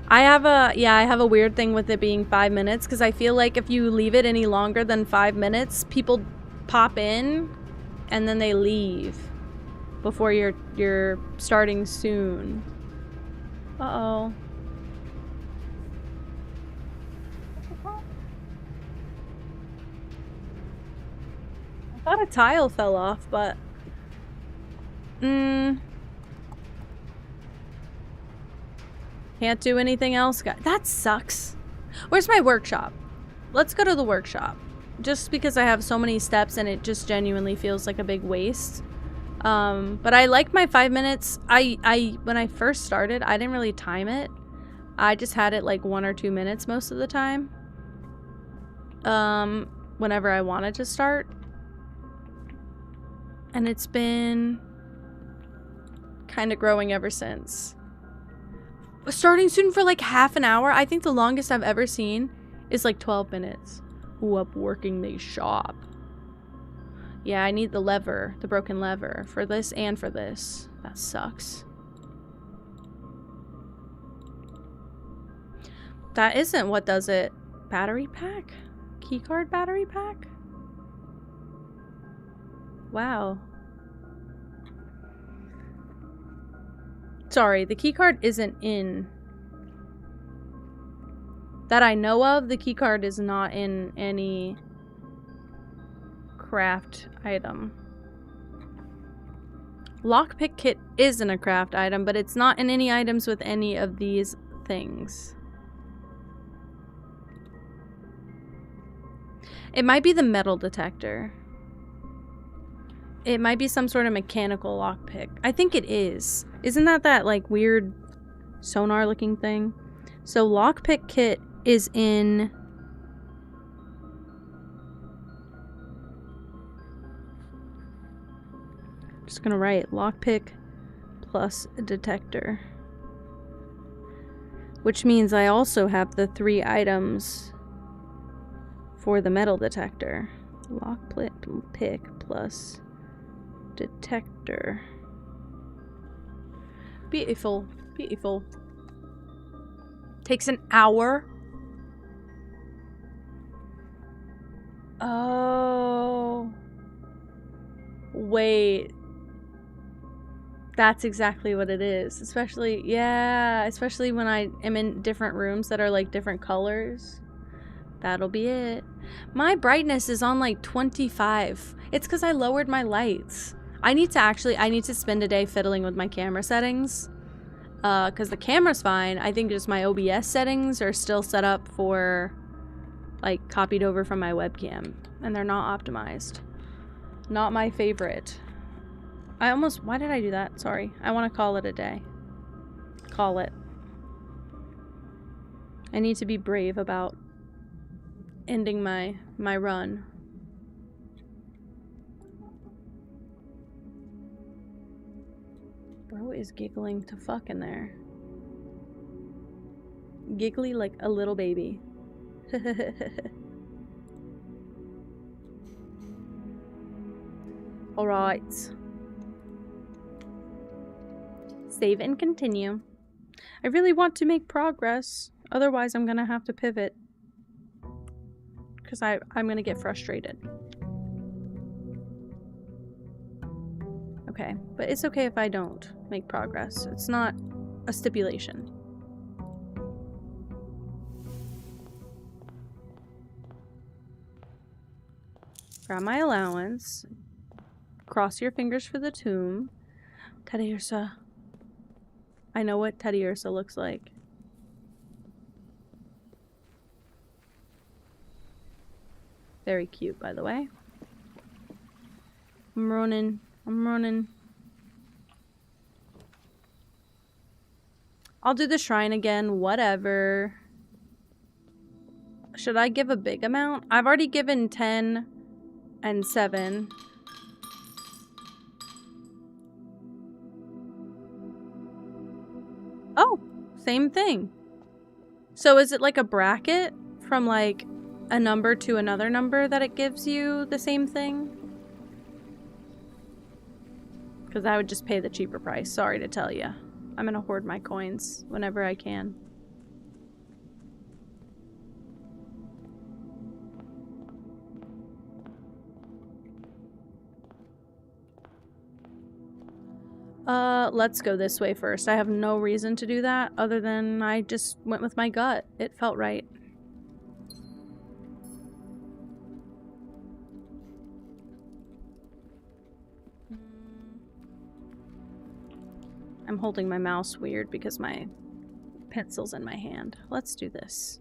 I have a weird thing with it being 5 minutes, because I feel like if you leave it any longer than 5 minutes, people pop in and then they leave before you're starting soon. Uh-oh. I thought a tile fell off, but can't do anything else. That sucks. Where's my workshop? Let's go to the workshop. Just because I have so many steps and it just genuinely feels like a big waste. But I like my 5 minutes. When I first started, I didn't really time it. I just had it like 1 or 2 minutes most of the time. Whenever I wanted to start. And it's been kind of growing ever since. Starting soon for like half an hour. I think the longest I've ever seen is like 12 minutes. Ooh, up working the shop. Yeah, I need the lever, the broken lever, for this and for this. That sucks. That isn't what does it. Battery pack? Keycard battery pack? Wow. Sorry, the keycard isn't in. That I know of, the keycard is not in any craft item. Lockpick kit isn't a craft item, but it's not in any items with any of these things. It might be the metal detector. It might be some sort of mechanical lockpick. I think it is. Isn't that like weird sonar looking thing? So lockpick kit is in just gonna write lockpick plus detector, which means I also have the 3 items for the metal detector. Lockpick plus detector. Beautiful, beautiful. Takes an hour. Oh. Wait. That's exactly what it is. Especially, yeah, especially when I am in different rooms that are like different colors. That'll be it. My brightness is on like 25. It's because I lowered my lights. I need to spend a day fiddling with my camera settings. Because the camera's fine. I think just my OBS settings are still set up for, like, copied over from my webcam. And they're not optimized. Not my favorite. Why did I do that? Sorry. I want to call it a day. Call it. I need to be brave about ending my run. Bro is giggling to fuck in there. Giggly like a little baby. Alright. Save and continue. I really want to make progress. Otherwise, I'm gonna have to pivot. Because I'm gonna get frustrated. Okay, but it's okay if I don't make progress. It's not a stipulation. Grab my allowance. Cross your fingers for the tomb. Teddy Ursa. I know what Teddy Ursa looks like. Very cute, by the way. I'm running. I'm running. I'll do the shrine again, whatever. Should I give a big amount? I've already given 10 and 7. Oh, same thing. So is it like a bracket from like a number to another number that it gives you the same thing? Because I would just pay the cheaper price. Sorry to tell you. I'm gonna hoard my coins whenever I can. Let's go this way first. I have no reason to do that other than I just went with my gut. It felt right. I'm holding my mouse weird because my pencil's in my hand. Let's do this.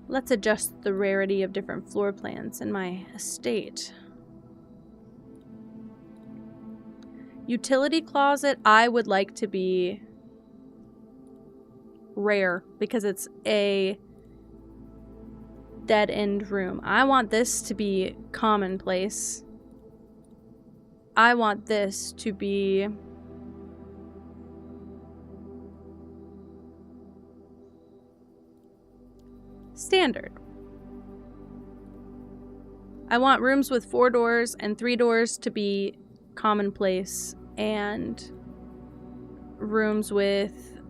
Let's adjust the rarity of different floor plans in my estate. Utility closet, I would like to be rare because it's a dead end room. I want this to be commonplace. I want this to be standard. I want rooms with 4 doors and 3 doors to be commonplace, and rooms with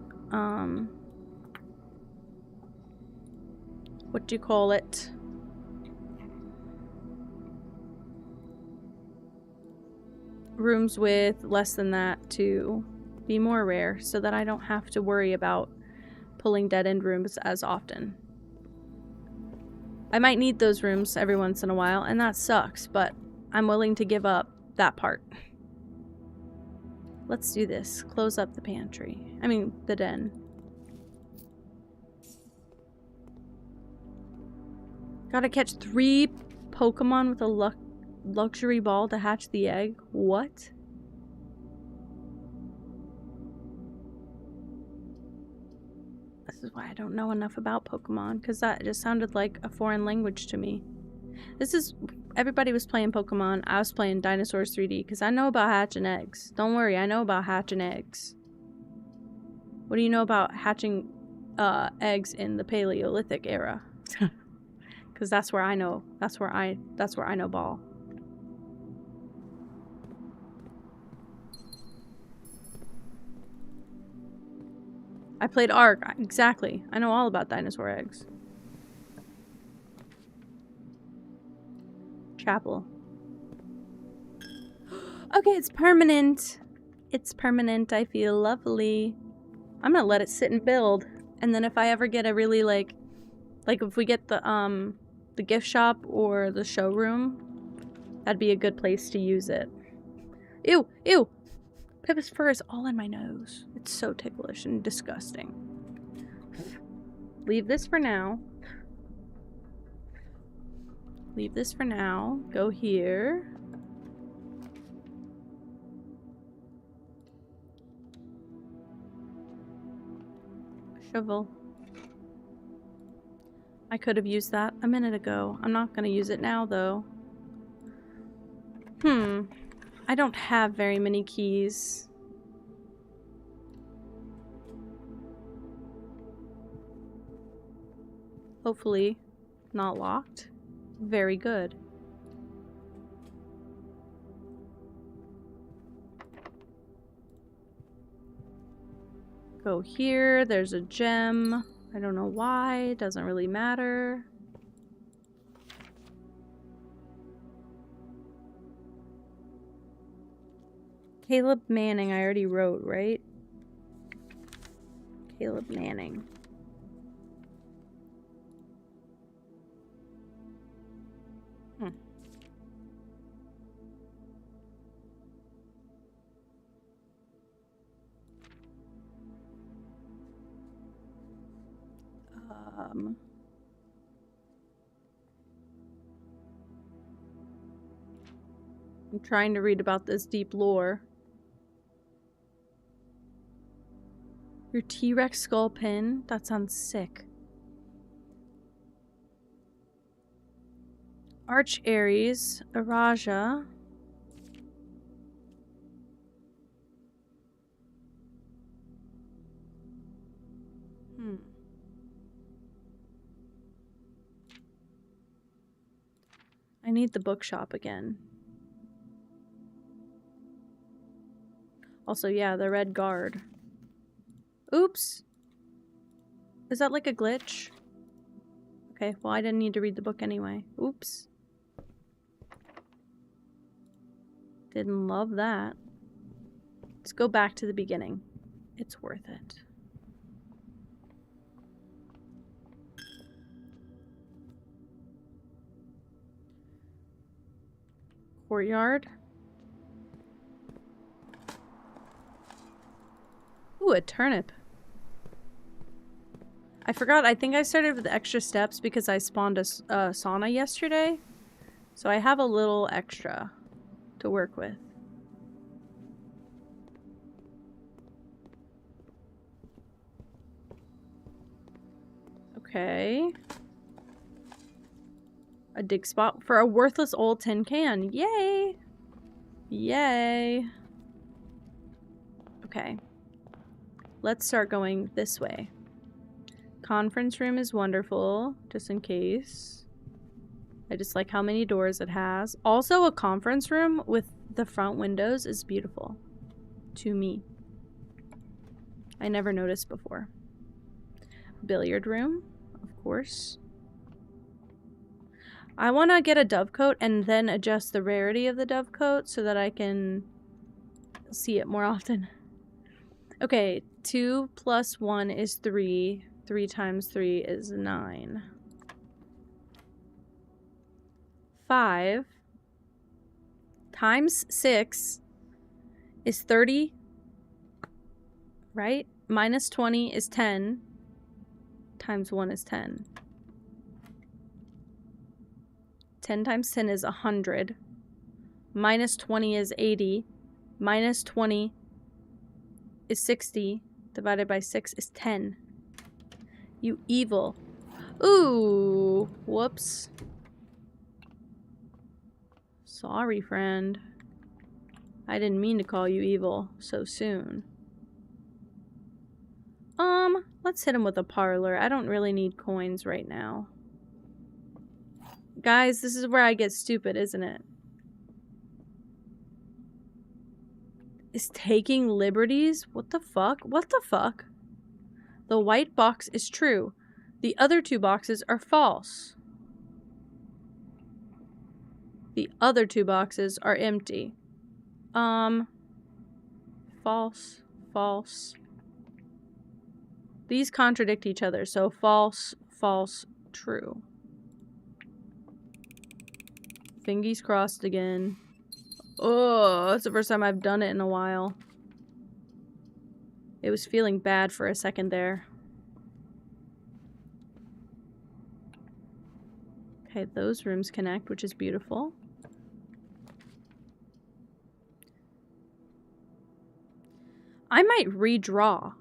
what do you call it? Rooms with less than that to be more rare so that I don't have to worry about pulling dead end rooms as often. I might need those rooms every once in a while, and that sucks, but I'm willing to give up that part. Let's do this. Close up the pantry. I mean, the den. Gotta catch 3 Pokemon with a luxury ball to hatch the egg. What? This is why I don't know enough about Pokemon, because that just sounded like a foreign language to me. This is... Everybody was playing Pokemon. I was playing Dinosaurs 3D, because I know about hatching eggs. Don't worry, I know about hatching eggs. What do you know about hatching eggs in the Paleolithic era? Because that's where I know. That's where I know ball. I played Ark. Exactly. I know all about dinosaur eggs. Chapel. Okay, it's permanent. It's permanent. I feel lovely. I'm gonna let it sit and build. And then if I ever get a really, like, Like if we get the gift shop or the showroom, that'd be a good place to use it. Ew, ew! Pippa's fur is all in my nose. It's so ticklish and disgusting. Leave this for now. Leave this for now. Go here. Shovel. I could have used that a minute ago. I'm not gonna use it now, though. I don't have very many keys. Hopefully, not locked. Very good. Go here. There's a gem. I don't know why. Doesn't really matter. Caleb Manning, I already wrote, right? Caleb Manning. I'm trying to read about this deep lore. Your T-Rex skull pin? That sounds sick. Arch Aries, Araja. I need the bookshop again. Also, yeah, the red guard. Oops! Is that like a glitch? Okay, well I didn't need to read the book anyway. Oops. Didn't love that. Let's go back to the beginning. It's worth it. Courtyard. Ooh, a turnip. I forgot, I think I started with extra steps because I spawned a sauna yesterday. So I have a little extra to work with. Okay. A dig spot for a worthless old tin can. Yay! Yay! Okay. Let's start going this way. Conference room is wonderful, just in case. I just like how many doors it has. Also, a conference room with the front windows is beautiful. To me. I never noticed before. Billiard room, of course. I want to get a dove coat and then adjust the rarity of the dove coat so that I can see it more often. Okay, 2 plus 1 is 3. 3 times 3 is 9. 5 times 6 is 30, right? Minus 20 is 10. Times 1 is 10. 10 times 10 is 100. Minus 20 is 80. Minus 20 is 60. Divided by 6 is 10. You evil. Ooh. Whoops. Sorry, friend. I didn't mean to call you evil so soon. Let's hit him with a parlor. I don't really need coins right now. Guys, this is where I get stupid, isn't it? Is taking liberties? What the fuck? What the fuck? The white box is true. The other 2 boxes are false. The other 2 boxes are empty. False. False. These contradict each other, so false, false, True. Fingies crossed again. Oh, that's the first time I've done it in a while. It was feeling bad for a second there. Okay, those rooms connect, which is beautiful. I might redraw.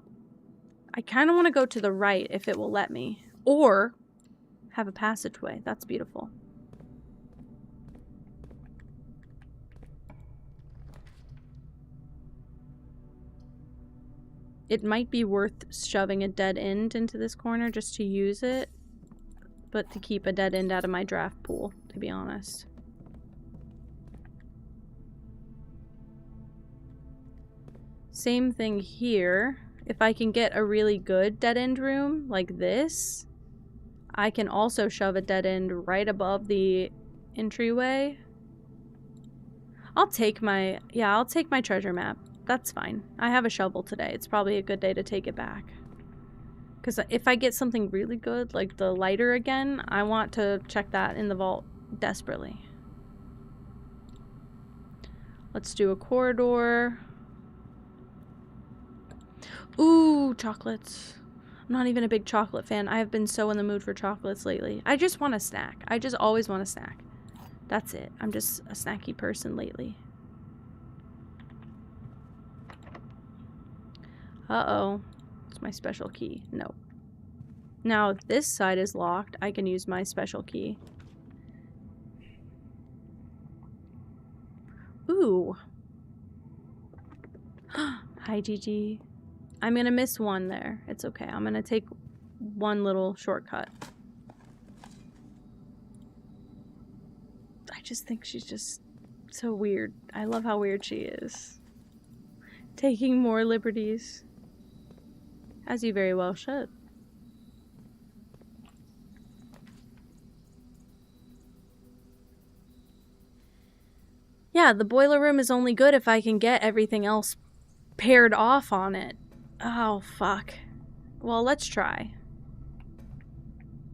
I kind of want to go to the right if it will let me. Or have a passageway. That's beautiful. It might be worth shoving a dead end into this corner just to use it. But to keep a dead end out of my draft pool, to be honest. Same thing here. If I can get a really good dead end room like this, I can also shove a dead end right above the entryway. I'll take my treasure map. That's fine. I have a shovel today. It's probably a good day to take it back. Because if I get something really good, like the lighter again, I want to check that in the vault desperately. Let's do a corridor. Ooh, chocolates. I'm not even a big chocolate fan. I have been so in the mood for chocolates lately. I just want a snack. I just always want a snack. That's it. I'm just a snacky person lately. Uh-oh. It's my special key. No. Now, if this side is locked, I can use my special key. Ooh. Hi, Gigi. I'm gonna miss one there. It's okay. I'm gonna take one little shortcut. I just think she's just so weird. I love how weird she is. Taking more liberties. As you very well should. Yeah, the boiler room is only good if I can get everything else paired off on it. Oh, fuck. Well, let's try.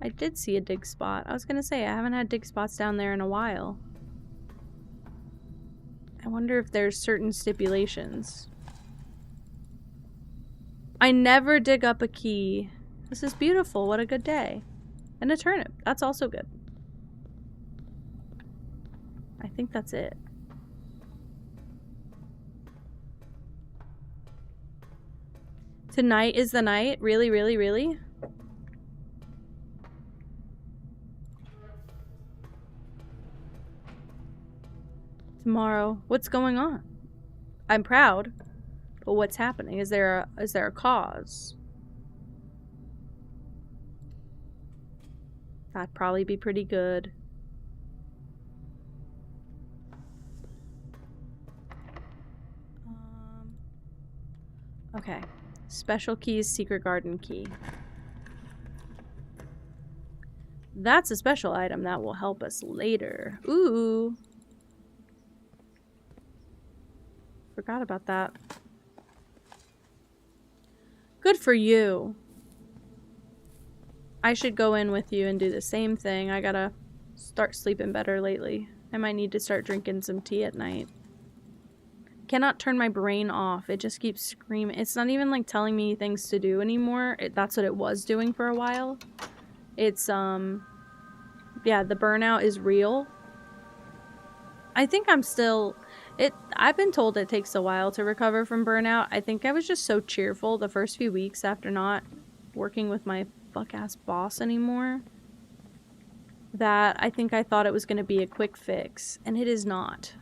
I did see a dig spot. I was gonna say, I haven't had dig spots down there in a while. I wonder if there's certain stipulations. I never dig up a key. This is beautiful. What a good day. And a turnip. That's also good. I think that's it. Tonight is the night? Really, really, really? Tomorrow. What's going on? I'm proud. But what's happening? Is there a cause? That'd probably be pretty good. Okay. Special keys, secret garden key. That's a special item that will help us later. Ooh. Forgot about that. Good for you. I should go in with you and do the same thing. I gotta start sleeping better lately. I might need to start drinking some tea at night. Cannot turn my brain off. It just keeps screaming. It's not even like telling me things to do anymore. That's what it was doing for a while. It's yeah, the burnout is real. I think I'm still I've been told it takes a while to recover from burnout. I think I was just so cheerful the first few weeks after not working with my fuck-ass boss anymore that I think I thought it was going to be a quick fix, and it is not.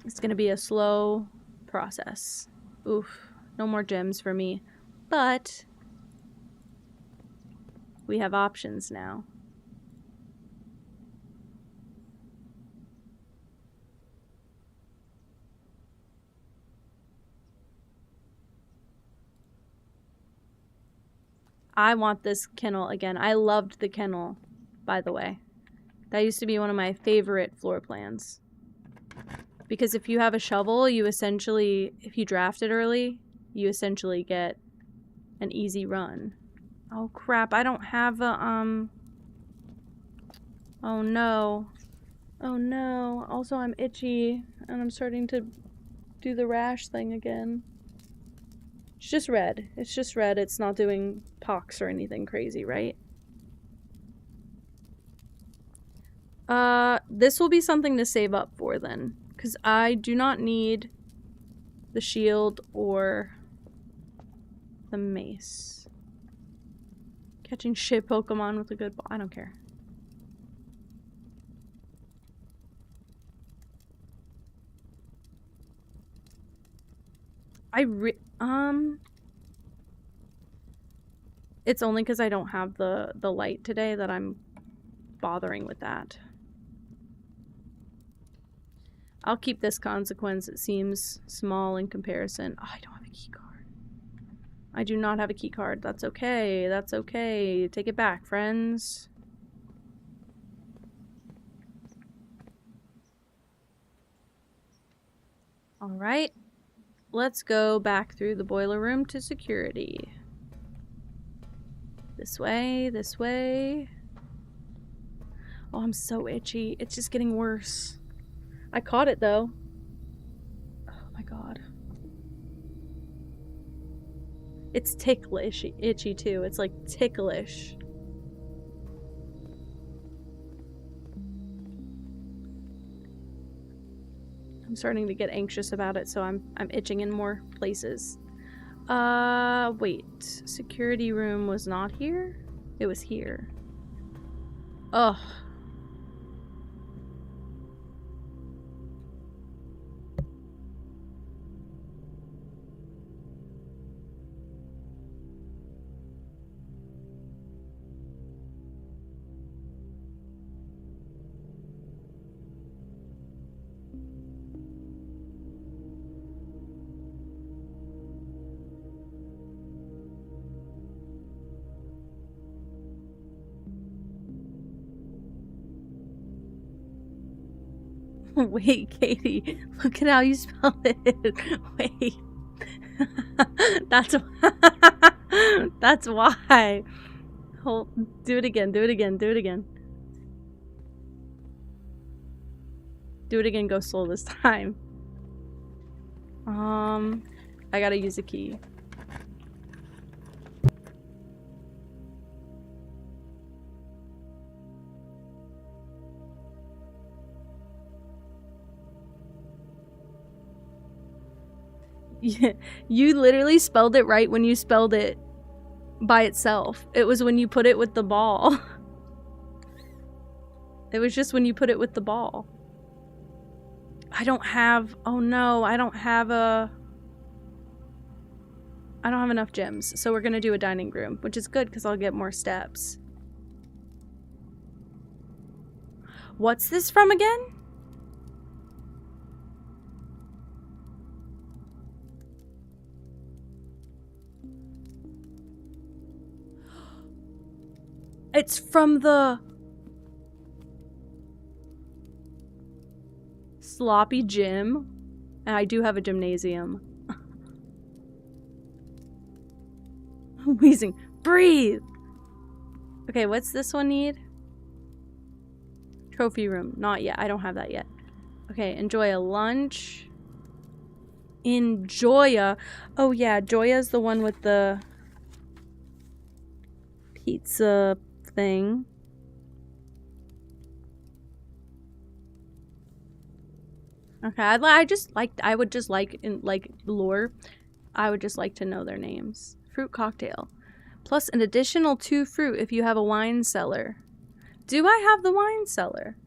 It's going to be a slow process. Oof, no more gems for me. But we have options now. I want this kennel again. I loved the kennel, by the way. That used to be one of my favorite floor plans. Because if you have a shovel, you essentially, if you draft it early, you essentially get an easy run. Oh crap, I don't have a, oh no. Oh no. Also, I'm itchy, and I'm starting to do the rash thing again. It's just red. It's just red. It's not doing pox or anything crazy, right? This will be something to save up for then. Because I do not need the shield or the mace. Catching shit Pokemon with a good ball. I don't care. It's only because I don't have the light today that I'm bothering with that. I'll keep this consequence. It seems small in comparison. Oh, I don't have a key card. I do not have a key card. That's okay. That's okay. Take it back, friends. Alright. Let's go back through the boiler room to security. This way, this way. Oh, I'm so itchy. It's just getting worse. I caught it though. Oh my god. It's ticklish, itchy too. It's like ticklish. I'm starting to get anxious about it, so I'm itching in more places. Wait. Security room was not here? It was here. Ugh. Wait, Katie, look at how you spell it. Wait. That's why. Do it again, do it again, do it again. Do it again, go slow this time. I gotta use a key. Yeah, you literally spelled it right when you spelled it by itself. It was when you put it with the ball. It was just when you put it with the ball. I don't have... Oh no, I don't have enough gems, so we're gonna do a dining room, which is good because I'll get more steps. What's this from again? It's from the sloppy gym. And I do have a gymnasium. I'm wheezing. Breathe! Okay, what's this one need? Trophy room. Not yet. I don't have that yet. Okay, enjoy a lunch. Enjoya. Oh yeah, Joya's the one with the pizza thing. Okay, I would just like in like lore, I would just like to know their names. Fruit cocktail. Plus an additional 2 fruit if you have a wine cellar. Do I have the wine cellar?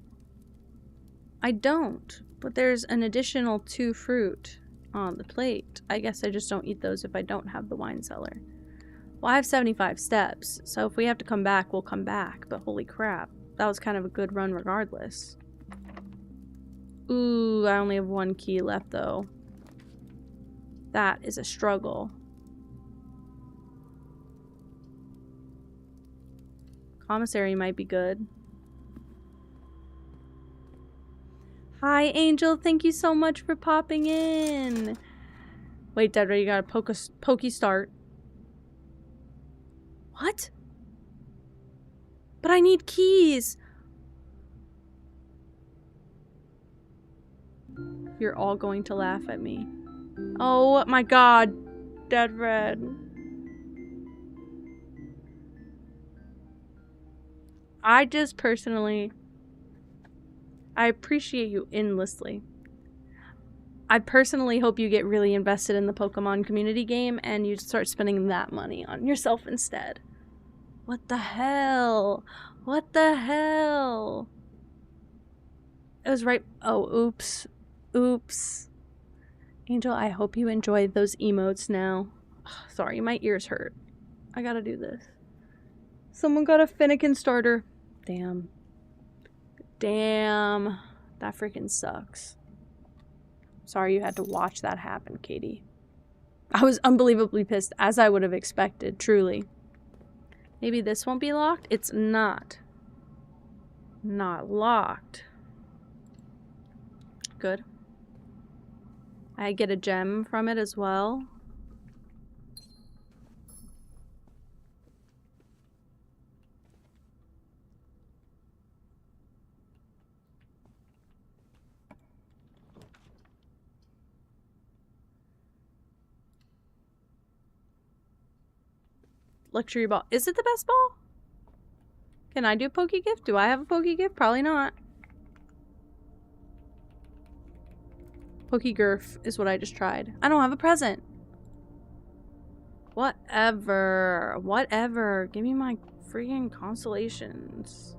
I don't, but there's an additional 2 fruit on the plate. I guess I just don't eat those if I don't have the wine cellar. Well, I have 75 steps, so if we have to come back, we'll come back. But holy crap, that was kind of a good run regardless. Ooh, I only have 1 key left though. That is a struggle. Commissary might be good. Hi, Angel. Thank you so much for popping in. Wait, Dedra, you got a pokey start. What? But I need keys. You're all going to laugh at me. Oh my god. Dead red. I just personally... I appreciate you endlessly. I personally hope you get really invested in the Pokemon community game and you start spending that money on yourself instead. What the hell? What the hell? It was right... Oh, oops. Oops. Angel, I hope you enjoy those emotes now. Sorry, my ears hurt. I gotta do this. Someone got a Finnegan starter. Damn. Damn. That freaking sucks. Sorry you had to watch that happen, Katie. I was unbelievably pissed, as I would have expected, truly. Maybe this won't be locked? It's not. Not locked. Good. I get a gem from it as well. Luxury ball. Is it the best ball? Can I do a Poke Gift? Do I have a Poke Gift? Probably not. Poke Gurf is what I just tried. I don't have a present. Whatever. Whatever. Give me my freaking constellations.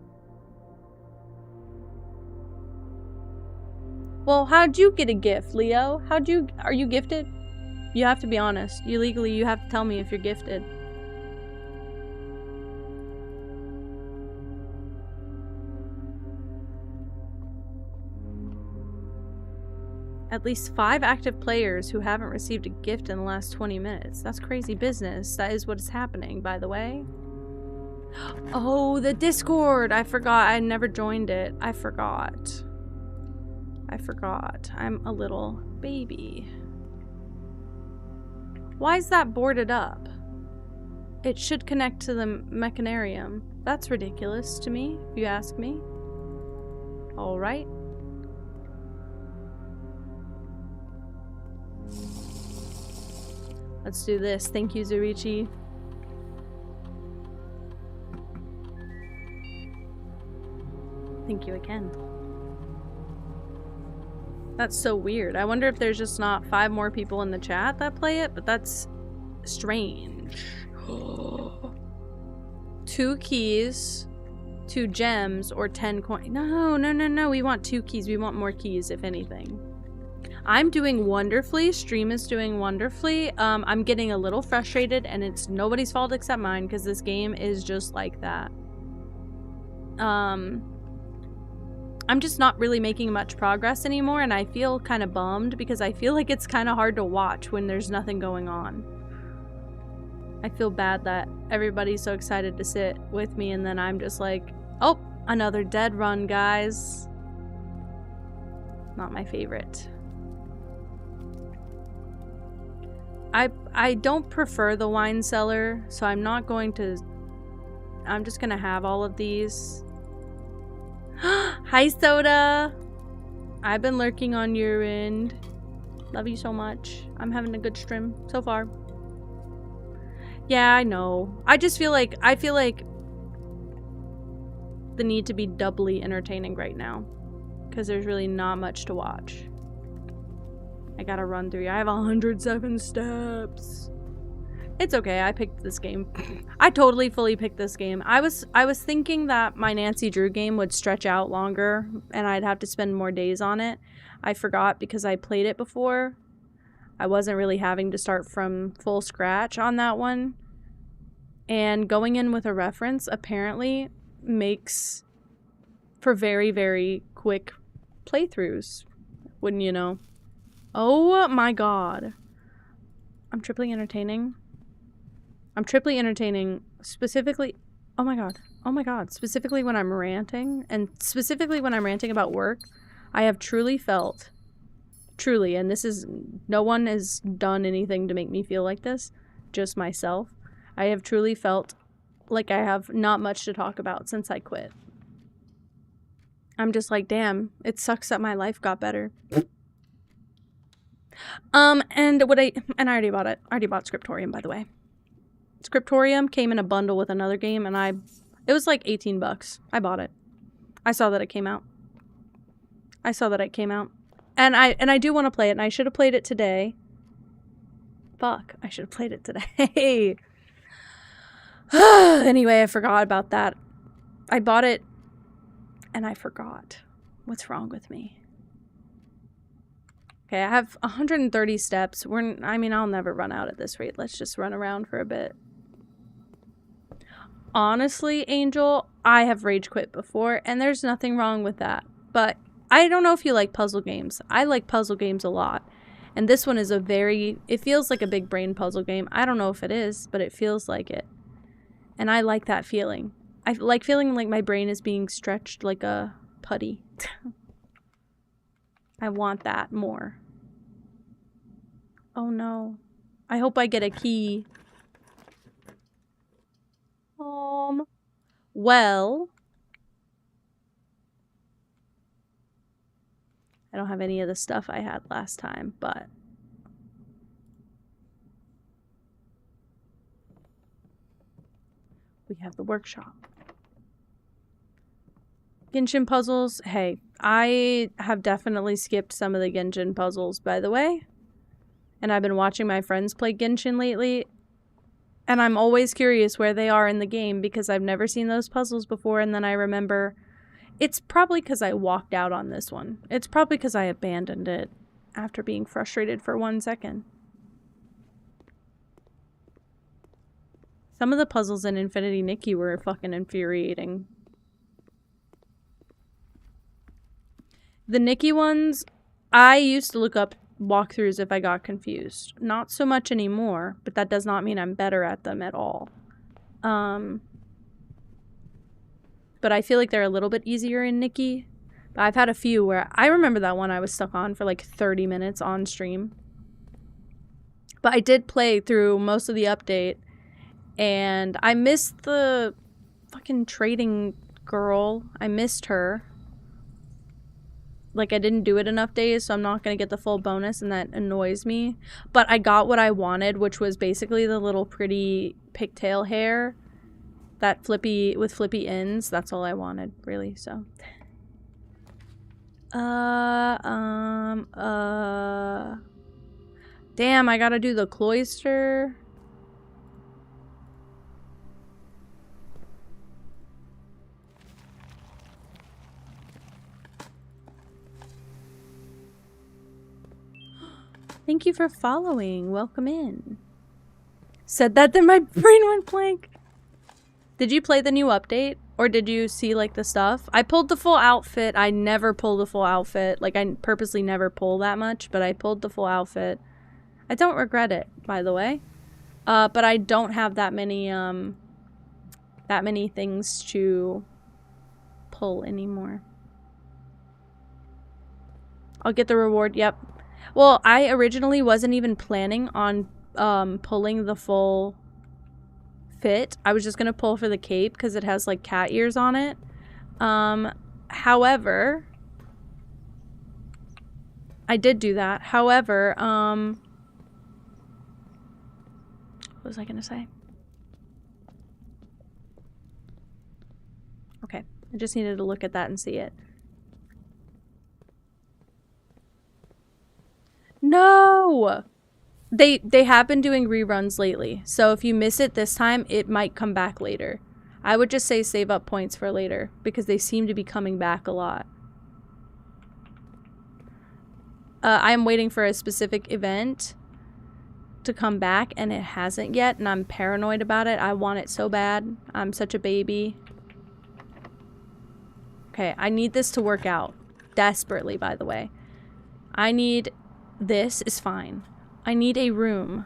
Well, how'd you get a gift, Leo? Are you gifted? You have to be honest. You have to tell me if you're gifted. At least 5 active players who haven't received a gift in the last 20 minutes. That's crazy business. That is what is happening, by the way. Oh, the Discord! I forgot. I never joined it. I forgot. I'm a little baby. Why is that boarded up? It should connect to the mechanarium. That's ridiculous to me, if you ask me. Alright. Let's do this. Thank you, Zurichi. Thank you again. That's so weird. I wonder if there's just not 5 more people in the chat that play it, but that's strange. 2 keys, 2 gems, or 10 coins. No. We want 2 keys. We want more keys, if anything. I'm doing wonderfully. Stream is doing wonderfully. I'm getting a little frustrated, and it's nobody's fault except mine, because this game is just like that. I'm just not really making much progress anymore, and I feel kind of bummed, because I feel like it's kind of hard to watch when there's nothing going on. I feel bad that everybody's so excited to sit with me, and then I'm just like, oh, another dead run, guys. Not my favorite. I don't prefer the wine cellar, so I'm not going to... I'm just gonna have all of these. Hi, Soda! I've been lurking on your end. Love you so much. I'm having a good stream so far. Yeah, I know. I just feel like... I feel like the need to be doubly entertaining right now, because there's really not much to watch. I gotta run through. I have 107 steps. It's okay. I picked this game. I totally fully picked this game. I was thinking that my Nancy Drew game would stretch out longer and I'd have to spend more days on it. I forgot because I played it before. I wasn't really having to start from full scratch on that one. And going in with a reference apparently makes for very, very quick playthroughs. Wouldn't you know? Oh my god. I'm triply entertaining. I'm triply entertaining specifically... Oh my god. Oh my god. Specifically when I'm ranting. And specifically when I'm ranting about work. I have truly felt... Truly, and this is... No one has done anything to make me feel like this. Just myself. I have truly felt like I have not much to talk about since I quit. I'm just like, damn, it sucks that my life got better. And I already bought it. I already bought Scriptorium, by the way. Scriptorium came in a bundle with another game, and it was like 18 bucks. I bought it. I saw that it came out. And I do want to play it, and I should have played it today. Fuck, I should have played it today. Anyway, I forgot about that. I bought it, and I forgot. What's wrong with me? Okay, I have 130 steps. I mean, I'll never run out at this rate. Let's just run around for a bit. Honestly, Angel, I have rage quit before, and there's nothing wrong with that. But I don't know if you like puzzle games. I like puzzle games a lot. And this one is it feels like a big brain puzzle game. I don't know if it is, but it feels like it. And I like that feeling. I like feeling like my brain is being stretched like a putty. I want that more. Oh no. I hope I get a key. Well. I don't have any of the stuff I had last time, but we have the workshop. Genshin puzzles. Hey, I have definitely skipped some of the Genshin puzzles, by the way. And I've been watching my friends play Genshin lately. And I'm always curious where they are in the game because I've never seen those puzzles before. And then I remember, it's probably because I walked out on this one. It's probably because I abandoned it after being frustrated for 1 second. Some of the puzzles in Infinity Nikki were fucking infuriating. The Nikki ones, I used to look up walkthroughs if I got confused. Not so much anymore, but that does not mean I'm better at them at all. But I feel like they're a little bit easier in Nikki. But I've had a few where I remember that one I was stuck on for like 30 minutes on stream. But I did play through most of the update. And I missed the fucking trading girl. I missed her. Like, I didn't do it enough days, so I'm not going to get the full bonus, and that annoys me. But I got what I wanted, which was basically the little pretty pigtail hair. That with flippy ends. That's all I wanted, really, so. Damn, I gotta do the cloister. Thank you for following. Welcome in. Said that, then my brain went blank. Did you play the new update? Or did you see, like, the stuff? I pulled the full outfit. I never pull the full outfit. Like, I purposely never pull that much, but I pulled the full outfit. I don't regret it, by the way. But I don't have that many things to pull anymore. I'll get the reward. Yep. Well, I originally wasn't even planning on pulling the full fit. I was just going to pull for the cape because it has like cat ears on it. However, I did do that. However, what was I going to say? Okay, I just needed to look at that and see it. No! They have been doing reruns lately, so if you miss it this time, it might come back later. I would just say save up points for later, because they seem to be coming back a lot. I am waiting for a specific event to come back, and it hasn't yet, and I'm paranoid about it. I want it so bad. I'm such a baby. Okay, I need this to work out. Desperately, by the way. I need... This is fine. I need a room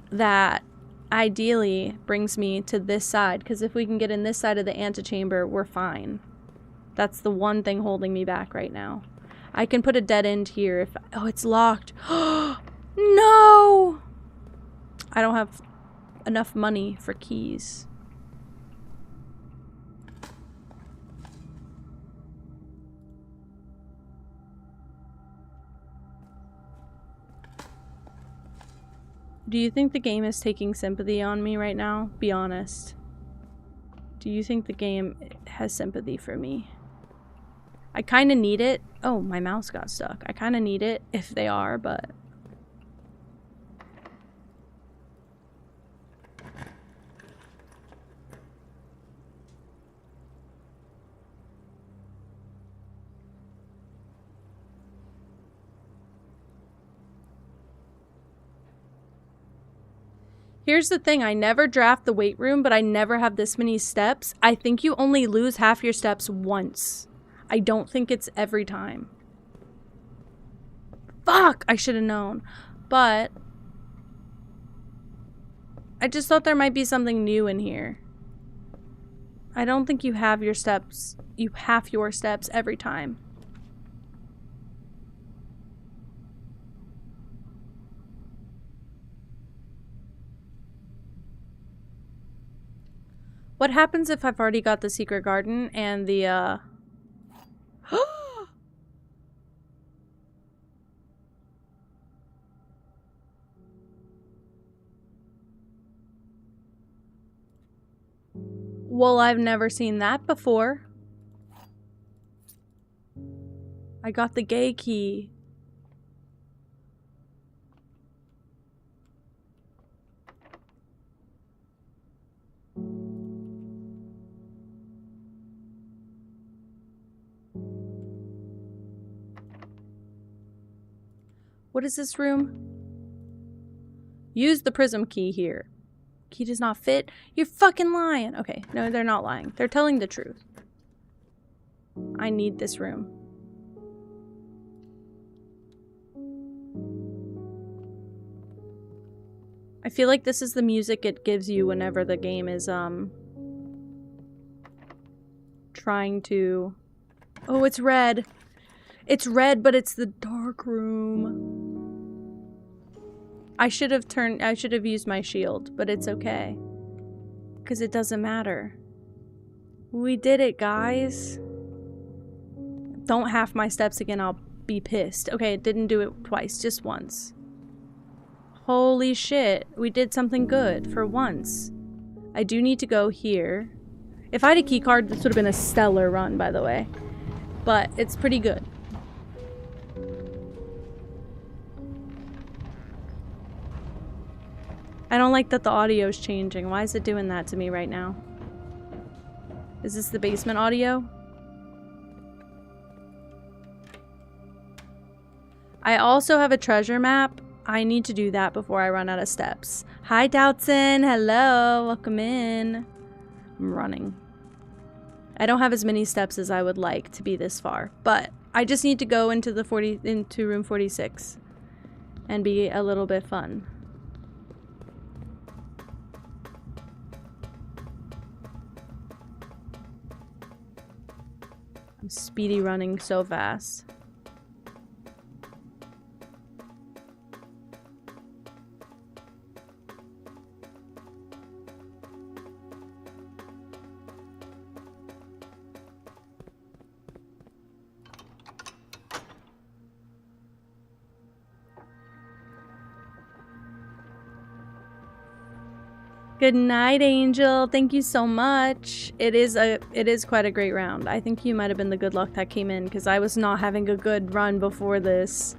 that ideally brings me to this side, because if we can get in this side of the antechamber, we're fine. That's the one thing holding me back right now. I can put a dead end here if... Oh, it's locked. No! I don't have... enough money for keys. Do you think the game is taking sympathy on me right now? Be honest. Do you think the game has sympathy for me? I kind of need it. Oh, my mouse got stuck. I kind of need it if they are, but... Here's the thing, I never draft the weight room, but I never have this many steps. I think you only lose half your steps once. I don't think it's every time. Fuck! I should have known. But I just thought there might be something new in here. I don't think you have your steps. You half your steps every time. What happens if I've already got the secret garden and the, Well, I've never seen that before. I got the gay key. What is this room? Use the prism key here. Key does not fit? You're fucking lying. Okay, no, they're not lying. They're telling the truth. I need this room. I feel like this is the music it gives you whenever the game is, trying to... Oh, it's red. It's red, but it's the dark room. I should have used my shield, but it's okay. Because it doesn't matter. We did it, guys. Don't half my steps again, I'll be pissed. Okay, it didn't do it twice, just once. Holy shit, we did something good for once. I do need to go here. If I had a key card, this would have been a stellar run, by the way. But it's pretty good. I don't like that the audio is changing. Why is it doing that to me right now? Is this the basement audio? I also have a treasure map. I need to do that before I run out of steps. Hi, Doubtson. Hello. Welcome in. I'm running. I don't have as many steps as I would like to be this far, but I just need to go into room 46 and be a little bit fun. I'm speedy running so fast. Good night, Angel. Thank you so much. It is quite a great round. I think you might have been the good luck that came in because I was not having a good run before this.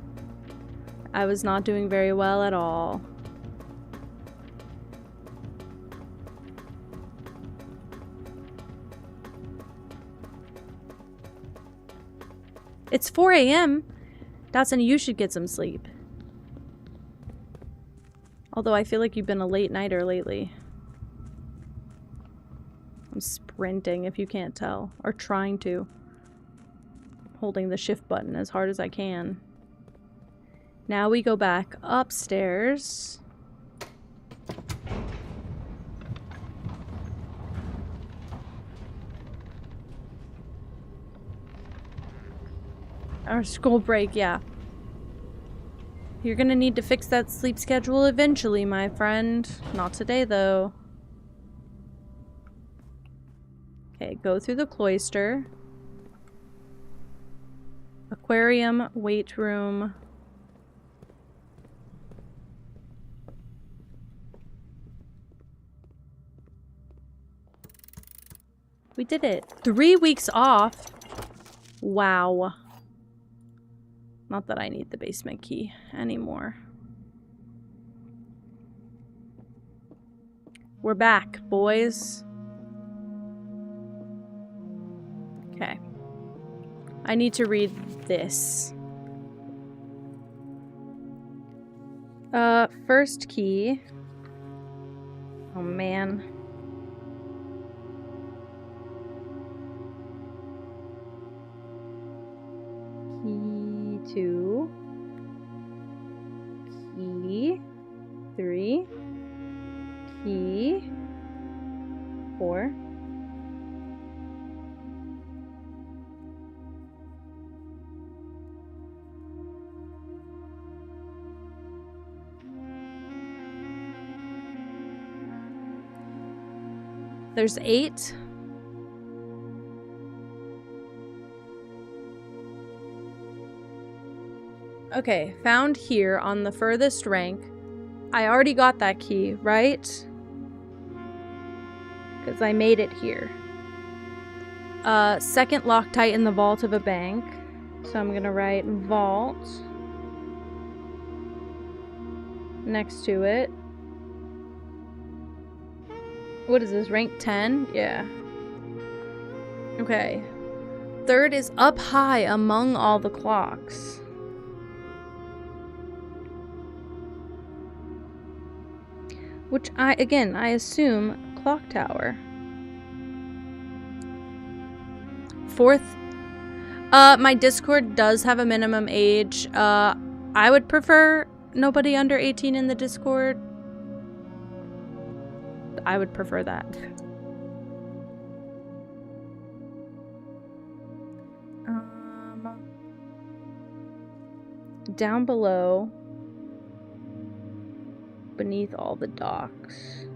I was not doing very well at all. It's 4 a.m. Dawson, you should get some sleep. Although I feel like you've been a late nighter lately. I'm sprinting, if you can't tell. Or trying to. Holding the shift button as hard as I can. Now we go back upstairs. Our school break, yeah. You're gonna need to fix that sleep schedule eventually, my friend. Not today, though. Okay, go through the cloister. Aquarium, weight room. We did it. 3 weeks off. Wow. Not that I need the basement key anymore. We're back, boys. Okay. I need to read this. First key. Oh, man. Key 2. Key 3. Key 4. There's 8. Okay, found here on the furthest rank. I already got that key, right? Because I made it here. Second Loctite in the vault of a bank. So I'm gonna write vault next to it. What is this, rank 10? Yeah. Okay. Third is up high among all the clocks. Which I assume clock tower. Fourth, my Discord does have a minimum age. I would prefer nobody under 18 in the Discord. I would prefer that. Down below, beneath all the docks.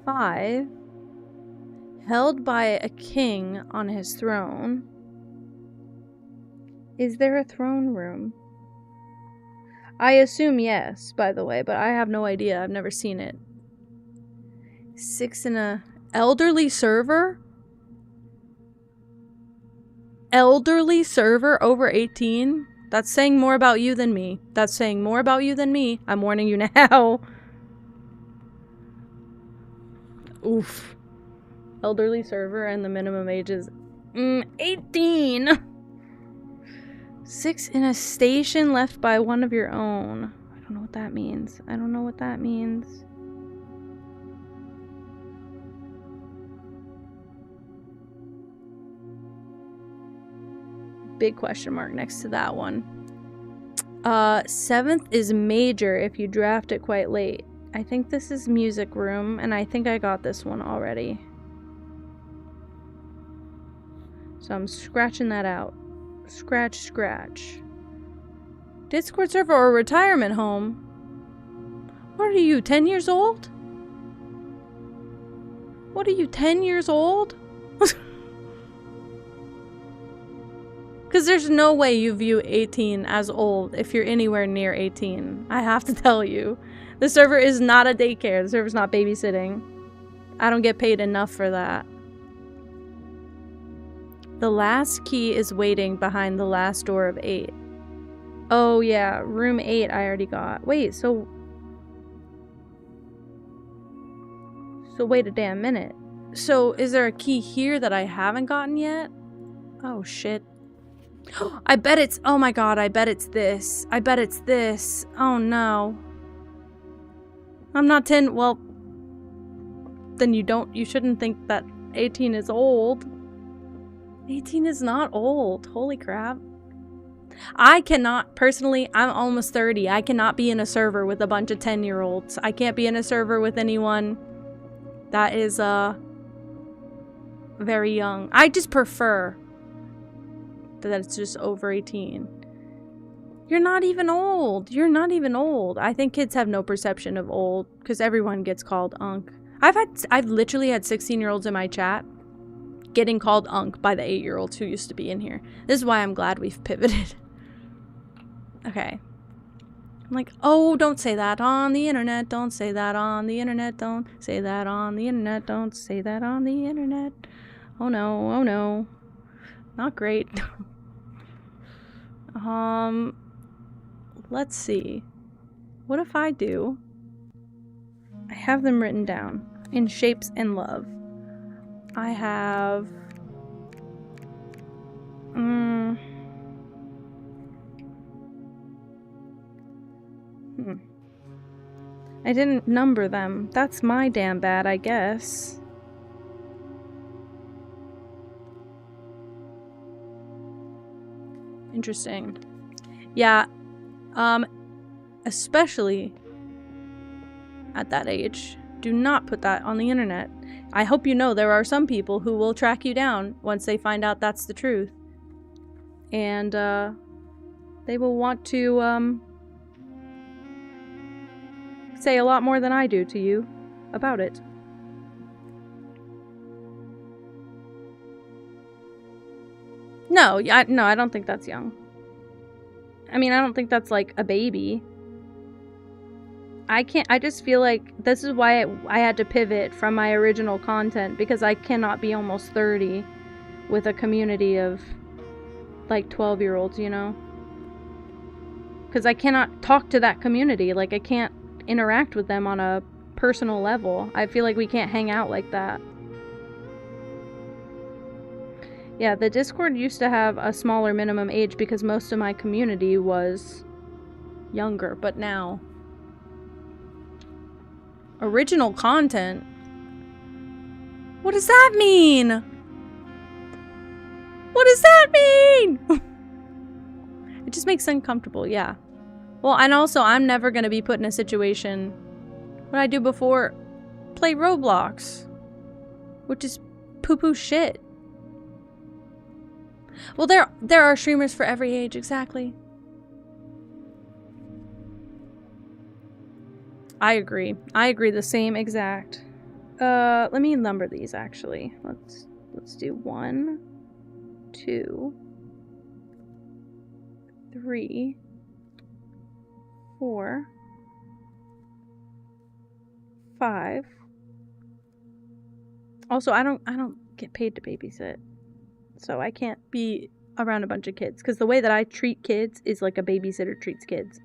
5, held by a king on his throne. Is there a throne room? I assume yes, by the way, but I have no idea. I've never seen it. 6 in a elderly server? Elderly server over 18? That's saying more about you than me. That's saying more about you than me. I'm warning you now. Oof. Elderly server and the minimum age is 18. 6 in a station left by one of your own. I don't know what that means. I don't know what that means. Big question mark next to that one. 7th is major if you draft it quite late. I think this is music room, and I think I got this one already. So I'm scratching that out. Scratch, scratch. Discord server or retirement home? What are you, 10 years old? What are you, 10 years old? Because there's no way you view 18 as old if you're anywhere near 18. I have to tell you. The server is not a daycare. The server's not babysitting. I don't get paid enough for that. The last key is waiting behind the last door of 8. Oh yeah, room 8 I already got. Wait, so wait a damn minute. So is there a key here that I haven't gotten yet? Oh shit. I bet it's, oh my god, I bet it's this. I bet it's this. Oh no. I'm not 10, well, then you shouldn't think that 18 is old. 18 is not old. Holy crap. I cannot, personally, I'm almost 30. I cannot be in a server with a bunch of 10-year-olds. I can't be in a server with anyone that is, very young. I just prefer that it's just over 18. You're not even old. You're not even old. I think kids have no perception of old because everyone gets called Unc. I've literally had 16-year-olds in my chat getting called Unc by the 8-year-olds who used to be in here. This is why I'm glad we've pivoted. Okay. I'm like, oh, don't say that on the internet. Don't say that on the internet. Don't say that on the internet. Don't say that on the internet. Oh no, oh no. Not great. Let's see. What if I do? I have them written down in shapes and love. I have I didn't number them. That's my damn bad, I guess. Interesting. Yeah. Especially at that age. Do not put that on the internet. I hope you know there are some people who will track you down once they find out that's the truth. And, they will want to, say a lot more than I do to you about it. No, I don't think that's young. I mean, I don't think that's like a baby. I just feel like this is why I had to pivot from my original content, because I cannot be almost 30 with a community of like 12-year-olds, you know? Because I cannot talk to that community. Like, I can't interact with them on a personal level. I feel like we can't hang out like that. Yeah, the Discord used to have a smaller minimum age because most of my community was younger, but now original content? What does that mean? What does that mean? It just makes uncomfortable, yeah. Well, and also I'm never gonna be put in a situation, what I do before, play Roblox, which is poo-poo shit. Well, there are streamers for every age, exactly. I agree the same exact. Let me number these actually. Let's do 1, 2, 3, 4, 5. Also, I don't get paid to babysit. So I can't be around a bunch of kids, because the way that I treat kids is like a babysitter treats kids.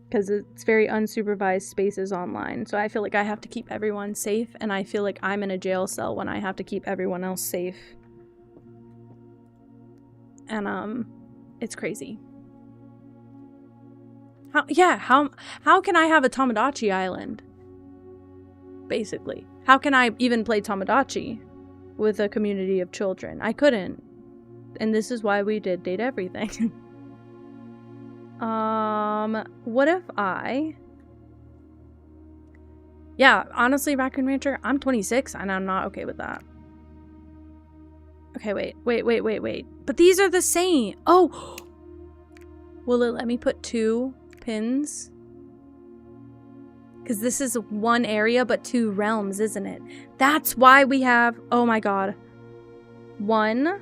Because it's very unsupervised spaces online. So I feel like I have to keep everyone safe, and I feel like I'm in a jail cell when I have to keep everyone else safe. And it's crazy. How can I have a Tamagotchi island? Basically. How can I even play Tamagotchi with a community of children? I couldn't. And this is why we did date everything. What if yeah, honestly, Raccoon Rancher, I'm 26 and I'm not okay with that. Okay, wait. But these are the same. Oh! Will it let me put 2 pins? Because this is one area but 2 realms, isn't it? That's why we have, oh my god. 1,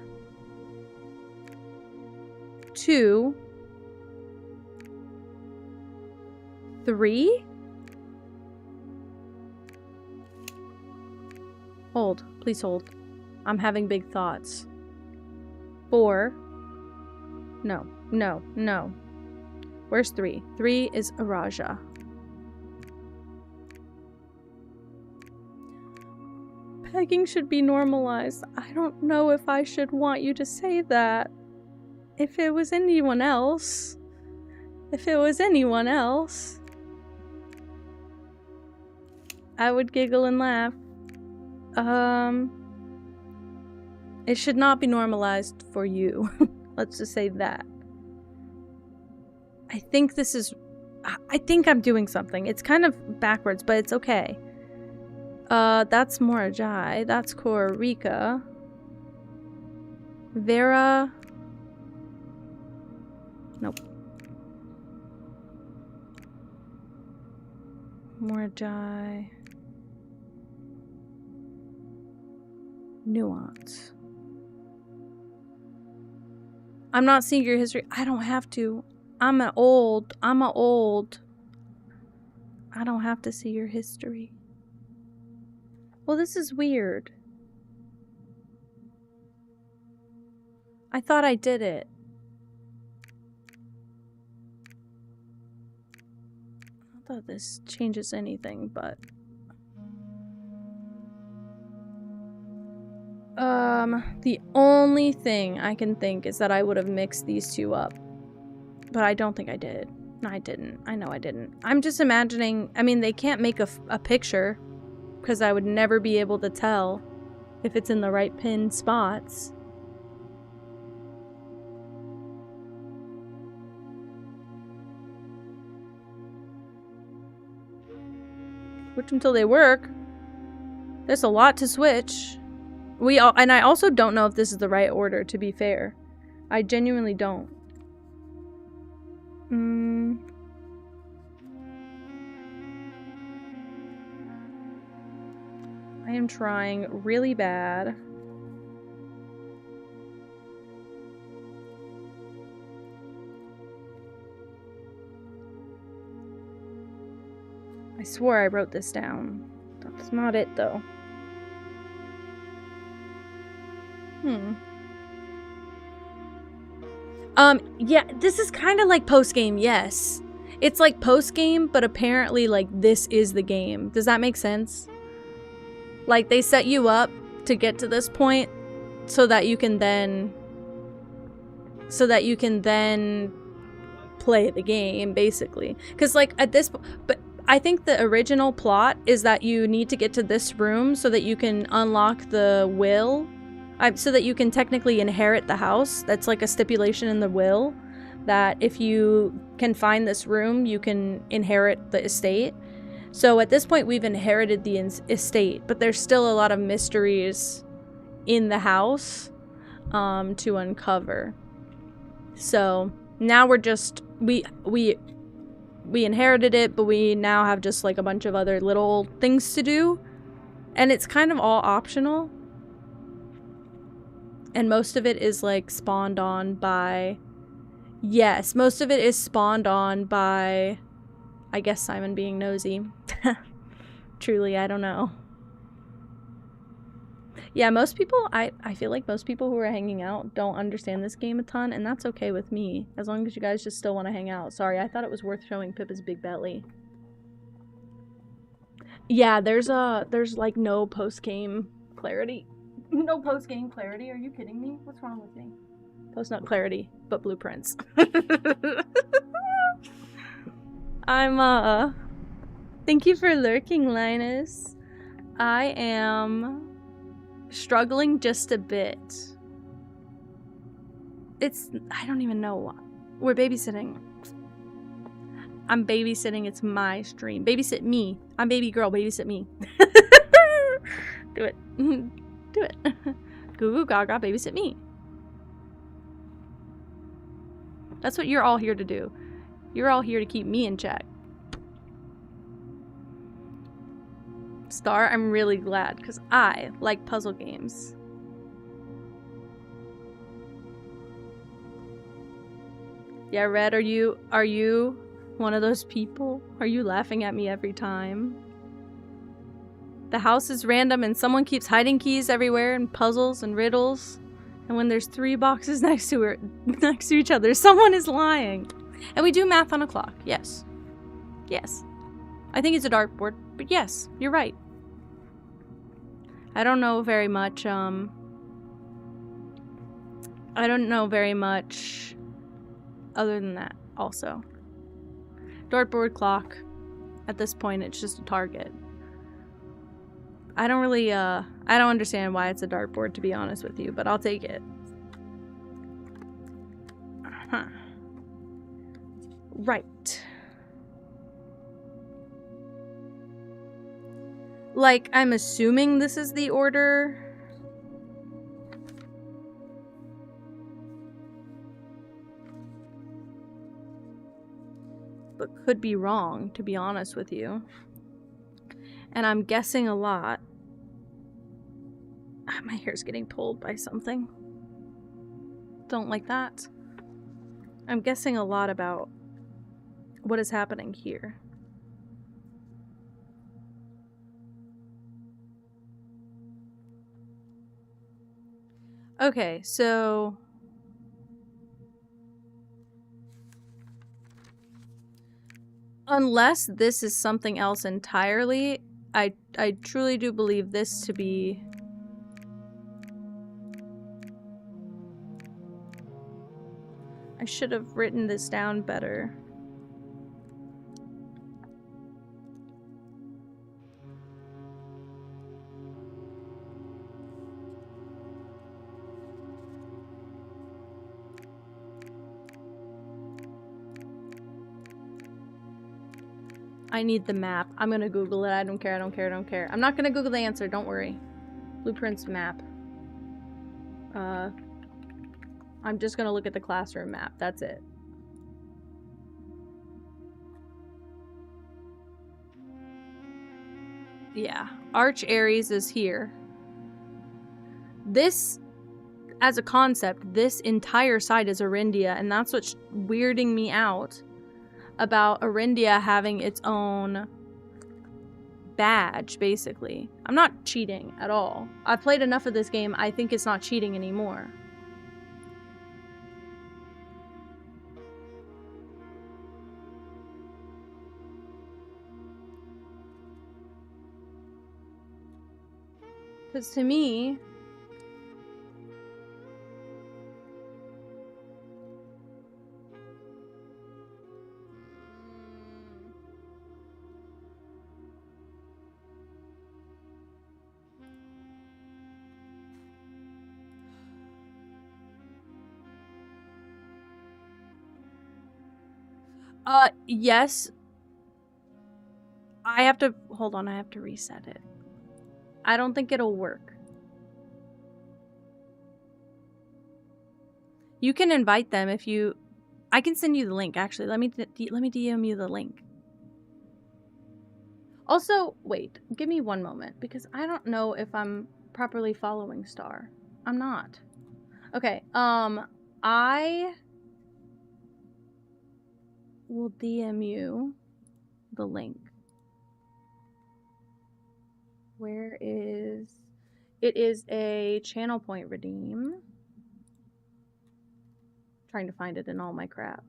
2, 3. Hold, please hold. I'm having big thoughts. 4. No. Where's 3? 3 is Araja. Pegging should be normalized. I don't know if I should want you to say that. If it was anyone else. I would giggle and laugh. It should not be normalized for you. Let's just say that. I think I'm doing something. It's kind of backwards, but it's okay. That's Morajai. That's Korika. Vera. Nope. Mordjai. Nuance. I'm not seeing your history. I don't have to. I'm a old. I don't have to see your history. Well, this is weird. I thought I did it. I thought this changes anything, but... the only thing I can think is that I would have mixed these two up. But I don't think I did. No, I didn't. I know I didn't. I'm just imagining... I mean, they can't make a picture, because I would never be able to tell if it's in the right pinned spots. Switch until they work. There's a lot to switch. And I also don't know if this is the right order, to be fair. I genuinely don't. I am trying really bad. I swore I wrote this down. That's not it, though. Yeah, this is kind of like post-game, yes. It's like post-game, but apparently, like, this is the game. Does that make sense? Like, they set you up to get to this point so that you can then... play the game, basically. Because, like, at this... But I think the original plot is that you need to get to this room so that you can unlock the will... so that you can technically inherit the house. That's like a stipulation in the will, that if you can find this room, you can inherit the estate. So at this point, we've inherited the estate, but there's still a lot of mysteries in the house to uncover. So now we're just, we inherited it, but we now have just like a bunch of other little things to do. And it's kind of all optional. And most of it is, like, spawned on by... Yes, most of it is spawned on by... I guess Simon being nosy. Truly, I don't know. Yeah, most people... I feel like most people who are hanging out don't understand this game a ton, and that's okay with me. As long as you guys just still want to hang out. Sorry, I thought it was worth showing Pippa's big belly. Yeah, there's like, no post-game clarity. No post-game clarity? Are you kidding me? What's wrong with me? Post-nut clarity, but blueprints. I'm, Thank you for lurking, Linus. I am struggling just a bit. I don't even know what. We're babysitting. I'm babysitting. It's my stream. Babysit me. I'm baby girl. Babysit me. Do it. Do it. Goo goo gaga, babysit me. That's what you're all here to do. You're all here to keep me in check. Star, I'm really glad, because I like puzzle games. Yeah, Red, are you one of those people? Are you laughing at me every time? The house is random and someone keeps hiding keys everywhere and puzzles and riddles. And when there's 3 boxes next to each other, someone is lying. And we do math on a clock. Yes. Yes. I think it's a dartboard, but yes, you're right. I don't know very much, I don't know very much other than that, also. Dartboard, clock. At this point, it's just a target. I don't really, I don't understand why it's a dartboard, to be honest with you, but I'll take it. Right. Like, I'm assuming this is the order. But could be wrong, to be honest with you. And I'm guessing a lot. My hair's getting pulled by something. Don't like that. I'm guessing a lot about what is happening here. Okay, so unless this is something else entirely, I truly do believe this to be I should have written this down better. I need the map. I'm gonna Google it. I don't care, I don't care, I don't care. I'm not gonna Google the answer, don't worry. Blueprints map. I'm just gonna look at the classroom map. That's it. Yeah. Arch Aries is here. This, as a concept, this entire side is Arindia, and that's what's weirding me out about Arindia having its own badge, basically. I'm not cheating at all. I've played enough of this game, I think it's not cheating anymore. Because to me, yes. I have to, hold on, I have to reset it. I don't think it'll work. You can invite them if you, I can send you the link, actually. Let me DM you the link. Also, wait, give me one moment, because I don't know if I'm properly following Star. I'm not. Okay, I will DM you the link. Where is... It is a channel point redeem. Trying to find it in all my crap.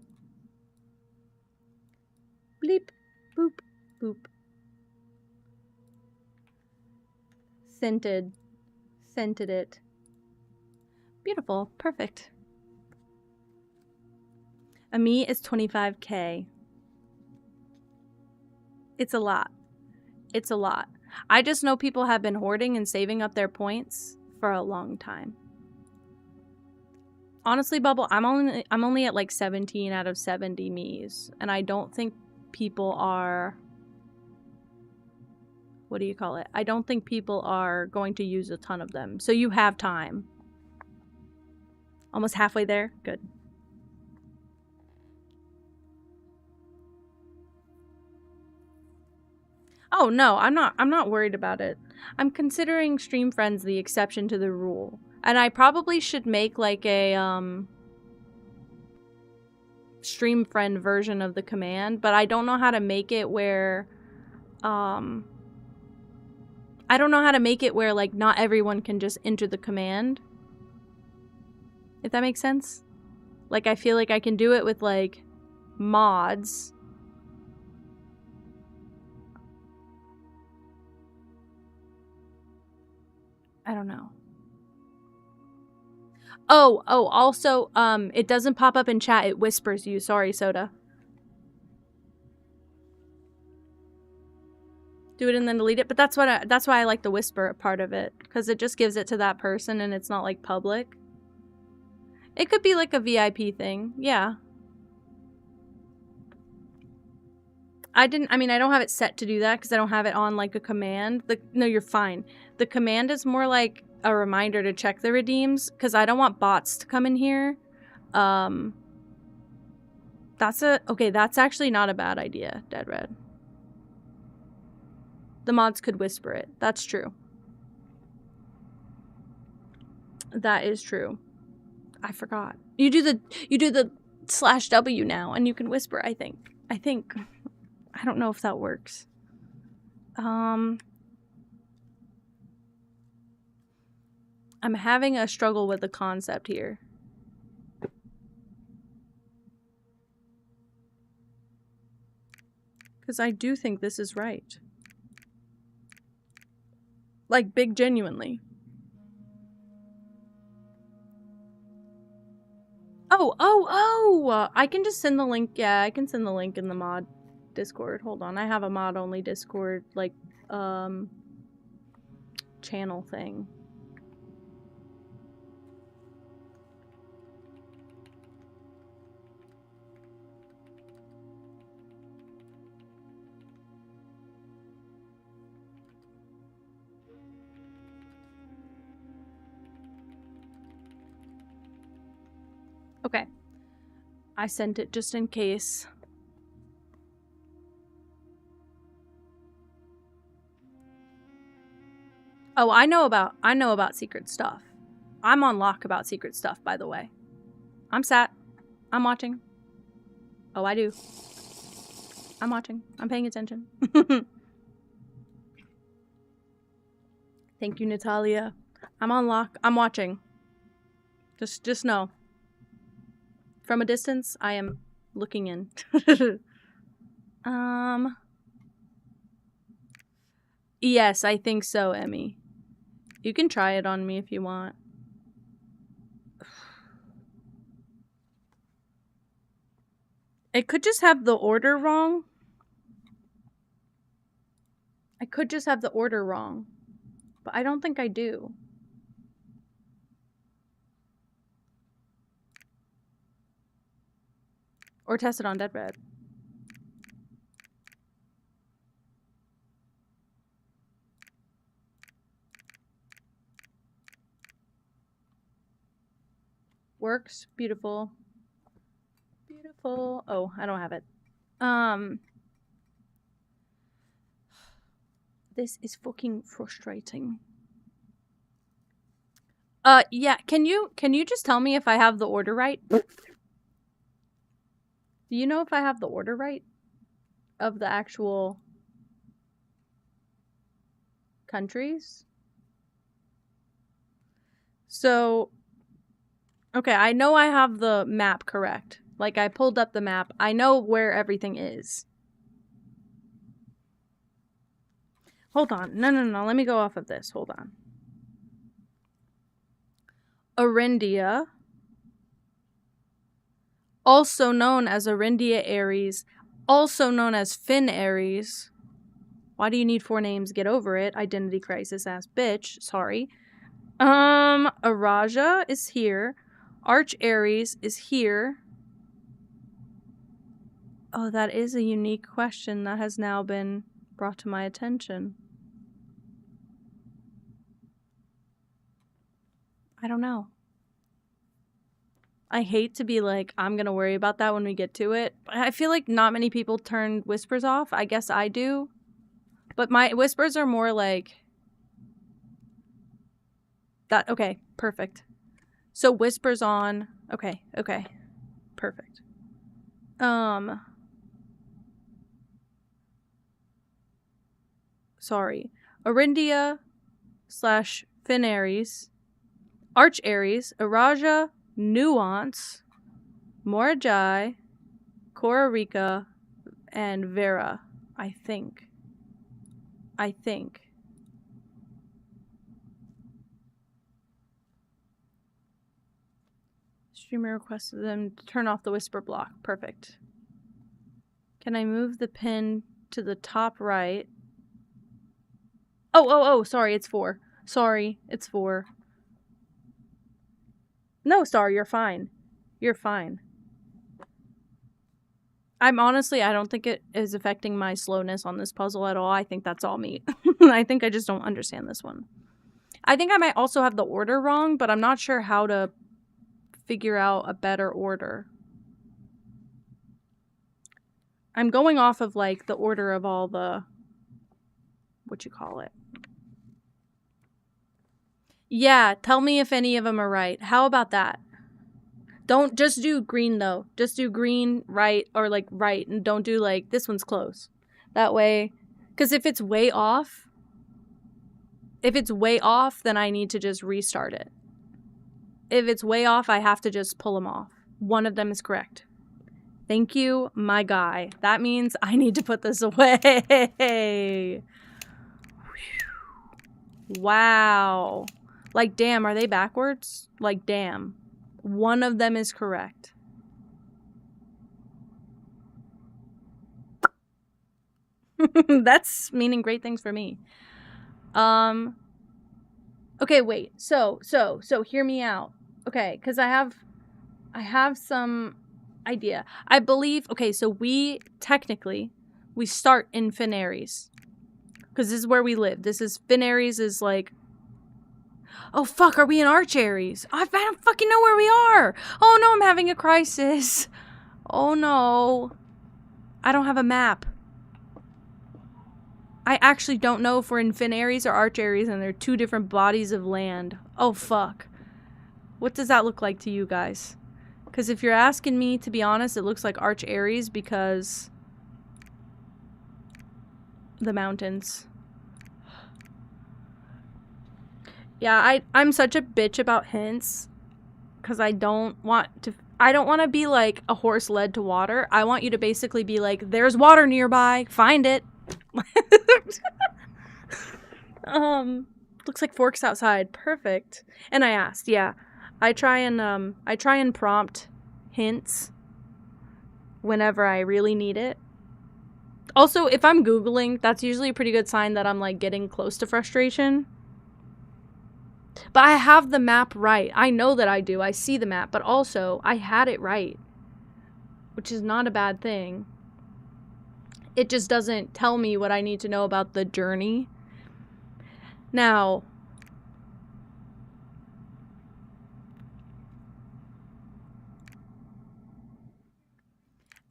Bleep, boop, boop. Scented. Scented it. Beautiful. Perfect. Ami is 25k. It's a lot. It's a lot. I just know people have been hoarding and saving up their points for a long time. Honestly, Bubble, I'm only at like 17 out of 70 Miis, and I don't think people are... What do you call it? I don't think people are going to use a ton of them. So you have time. Almost halfway there? Good. Oh no, I'm not worried about it. I'm considering Stream Friends the exception to the rule. And I probably should make like a Stream Friend version of the command, but I don't know how to make it where I don't know how to make it where like not everyone can just enter the command. If that makes sense? Like I feel like I can do it with like mods. I don't know. Oh, also, it doesn't pop up in chat, it whispers you. Sorry, Soda. Do it and then delete it, but that's why I like the whisper part of it, because it just gives it to that person and it's not like public. It could be like a VIP thing, yeah. I don't have it set to do that because I don't have it on like a command. No, you're fine. The command is more like a reminder to check the redeems because I don't want bots to come in here. That's actually not a bad idea, Dead Red. The mods could whisper it. That's true. That is true. I forgot. You do the /W now and you can whisper, I think. I don't know if that works. I'm having a struggle with the concept here. Because I do think this is right. Like, big genuinely. Oh! I can just send the link. Yeah, I can send the link in the mod Discord. Hold on. I have a mod-only Discord, like, channel thing. Okay. I sent it just in case. Oh, I know about secret stuff. I'm on lock about secret stuff, by the way. I'm sat. I'm watching. Oh, I do. I'm watching. I'm paying attention. Thank you, Natalia. I'm on lock. I'm watching. Just know. From a distance, I am looking in. Yes, I think so, Emmy. You can try it on me if you want. It could just have the order wrong. I could just have the order wrong. But I don't think I do. Or test it on Dead Red. Works. Beautiful. Beautiful. Oh, I don't have it. This is fucking frustrating. Yeah, can you just tell me if I have the order right? Do you know if I have the order right? Of the actual countries? So, okay, I know I have the map correct. Like, I pulled up the map. I know where everything is. Hold on. No. Let me go off of this. Hold on. Arindia. Also known as Arindia Aries. Also known as Finn Aries. Why do you need 4 names? Get over it. Identity crisis ass bitch. Sorry. Araja is here. Arch Aries is here. Oh, that is a unique question that has now been brought to my attention. I don't know. I hate to be like, I'm gonna worry about that when we get to it. I feel like not many people turn whispers off. I guess I do. But my whispers are more like... that. Okay, perfect. So whispers on. Okay. Perfect. Sorry. Arindia / Finn Aries. Arch Aries. Araja. Nuance. Morajai. Korarika. And Vera. I think. Streamer requested them to turn off the whisper block. Perfect. Can I move the pin to the top right? Oh, sorry, it's 4. Sorry, it's 4. No, Star, you're fine. You're fine. I don't think it is affecting my slowness on this puzzle at all. I think that's all me. I think I just don't understand this one. I think I might also have the order wrong, but I'm not sure how to figure out a better order. I'm going off of, like, the order of all the what you call it. Yeah, tell me if any of them are right. How about that? Don't just do green though. Just do green, right, or like right, and don't do like this one's close. That way, because if it's way off, then I need to just restart it. If it's way off, I have to just pull them off. One of them is correct. Thank you, my guy. That means I need to put this away. Wow. Like, damn, are they backwards? Like, damn. One of them is correct. That's meaning great things for me. Okay, wait. So hear me out. Okay, because I have some idea. I believe, okay, so we start in Finaries. Because this is where we live. Finaries is like, oh fuck, are we in Arch Aries? I don't fucking know where we are. Oh no, I'm having a crisis. Oh no. I don't have a map. I actually don't know if we're in Finaries or Arch Aries, and they're two different bodies of land. Oh fuck. What does that look like to you guys? Because if you're asking me, to be honest, it looks like Arch Aries because the mountains. Yeah, I'm such a bitch about hints because I don't want to be like a horse led to water. I want you to basically be like, there's water nearby, find it. Looks like forks outside. Perfect. And I asked, yeah. I try and prompt hints whenever I really need it. Also, if I'm Googling, that's usually a pretty good sign that I'm like getting close to frustration. But I have the map right. I know that I do. I see the map, but also I had it right, which is not a bad thing. It just doesn't tell me what I need to know about the journey. Now,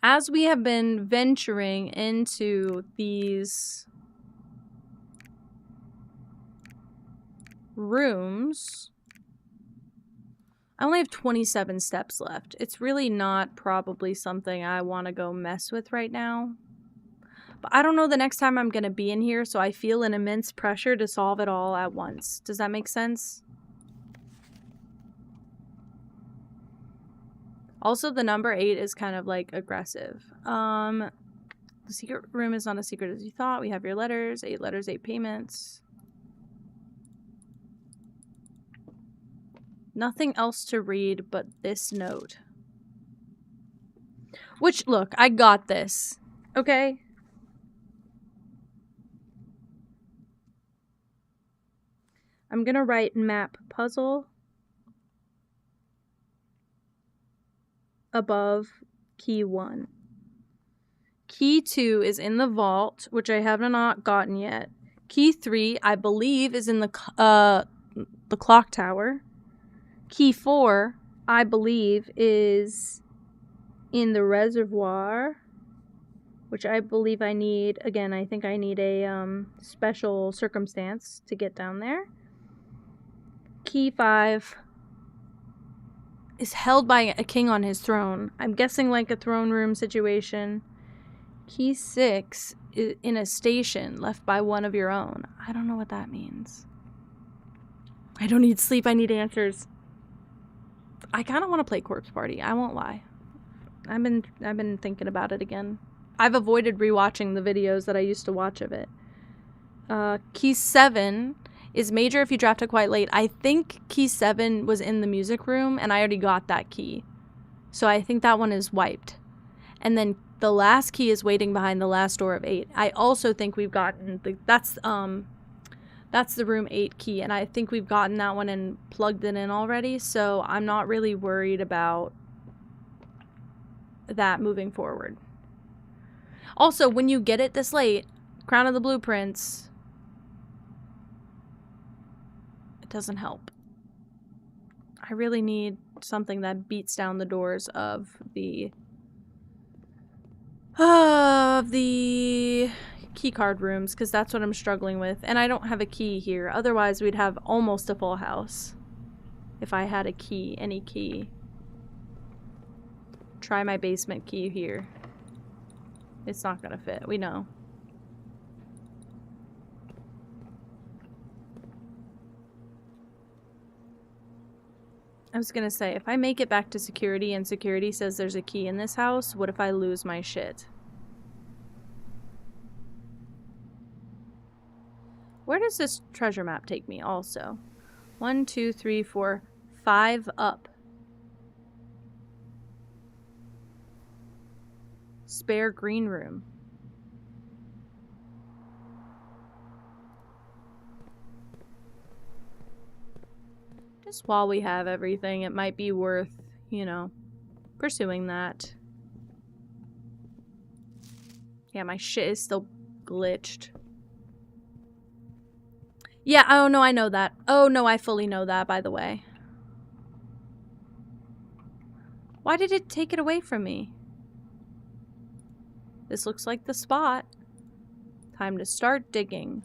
as we have been venturing into these rooms, I only have 27 steps left. It's really not probably something I want to go mess with right now. But I don't know the next time I'm going to be in here, so I feel an immense pressure to solve it all at once. Does that make sense? Also, the number 8 is kind of like aggressive. The secret room is not as secret as you thought. We have your letters, 8 letters, 8 payments. Nothing else to read but this note. Which, look, I got this. Okay? I'm gonna write map puzzle above key 1. Key 2 is in the vault, which I have not gotten yet. Key 3, I believe, is in the clock tower. Key 4, I believe, is in the reservoir, which I believe I need. Again, I think I need a special circumstance to get down there. Key 5 is held by a king on his throne. I'm guessing like a throne room situation. Key 6 is in a station left by one of your own. I don't know what that means. I don't need sleep. I need answers. I kind of want to play Corpse Party. I won't lie. I've been thinking about it again. I've avoided rewatching the videos that I used to watch of it. Key 7 is major if you drafted quite late. I think key 7 was in the music room, and I already got that key. So I think that one is wiped. And then the last key is waiting behind the last door of 8. I also think we've gotten that's the room 8 key, and I think we've gotten that one and plugged it in already, so I'm not really worried about that moving forward. Also, when you get it this late, Crown of the Blueprints, it doesn't help. I really need something that beats down the doors of the key key card rooms because that's what I'm struggling with. And I don't have a key here. Otherwise, we'd have almost a full house. If I had a key, any key. Try my basement key here. It's not gonna fit, we know. I was gonna say, if I make it back to security and security says there's a key in this house, what if I lose my shit? Where does this treasure map take me also? 1, 2, 3, 4, 5 up. Spare green room. Just while we have everything, it might be worth, you know, pursuing that. Yeah, my shit is still glitched. Yeah, oh no, I know that. Oh no, I fully know that, by the way. Why did it take it away from me? This looks like the spot. Time to start digging.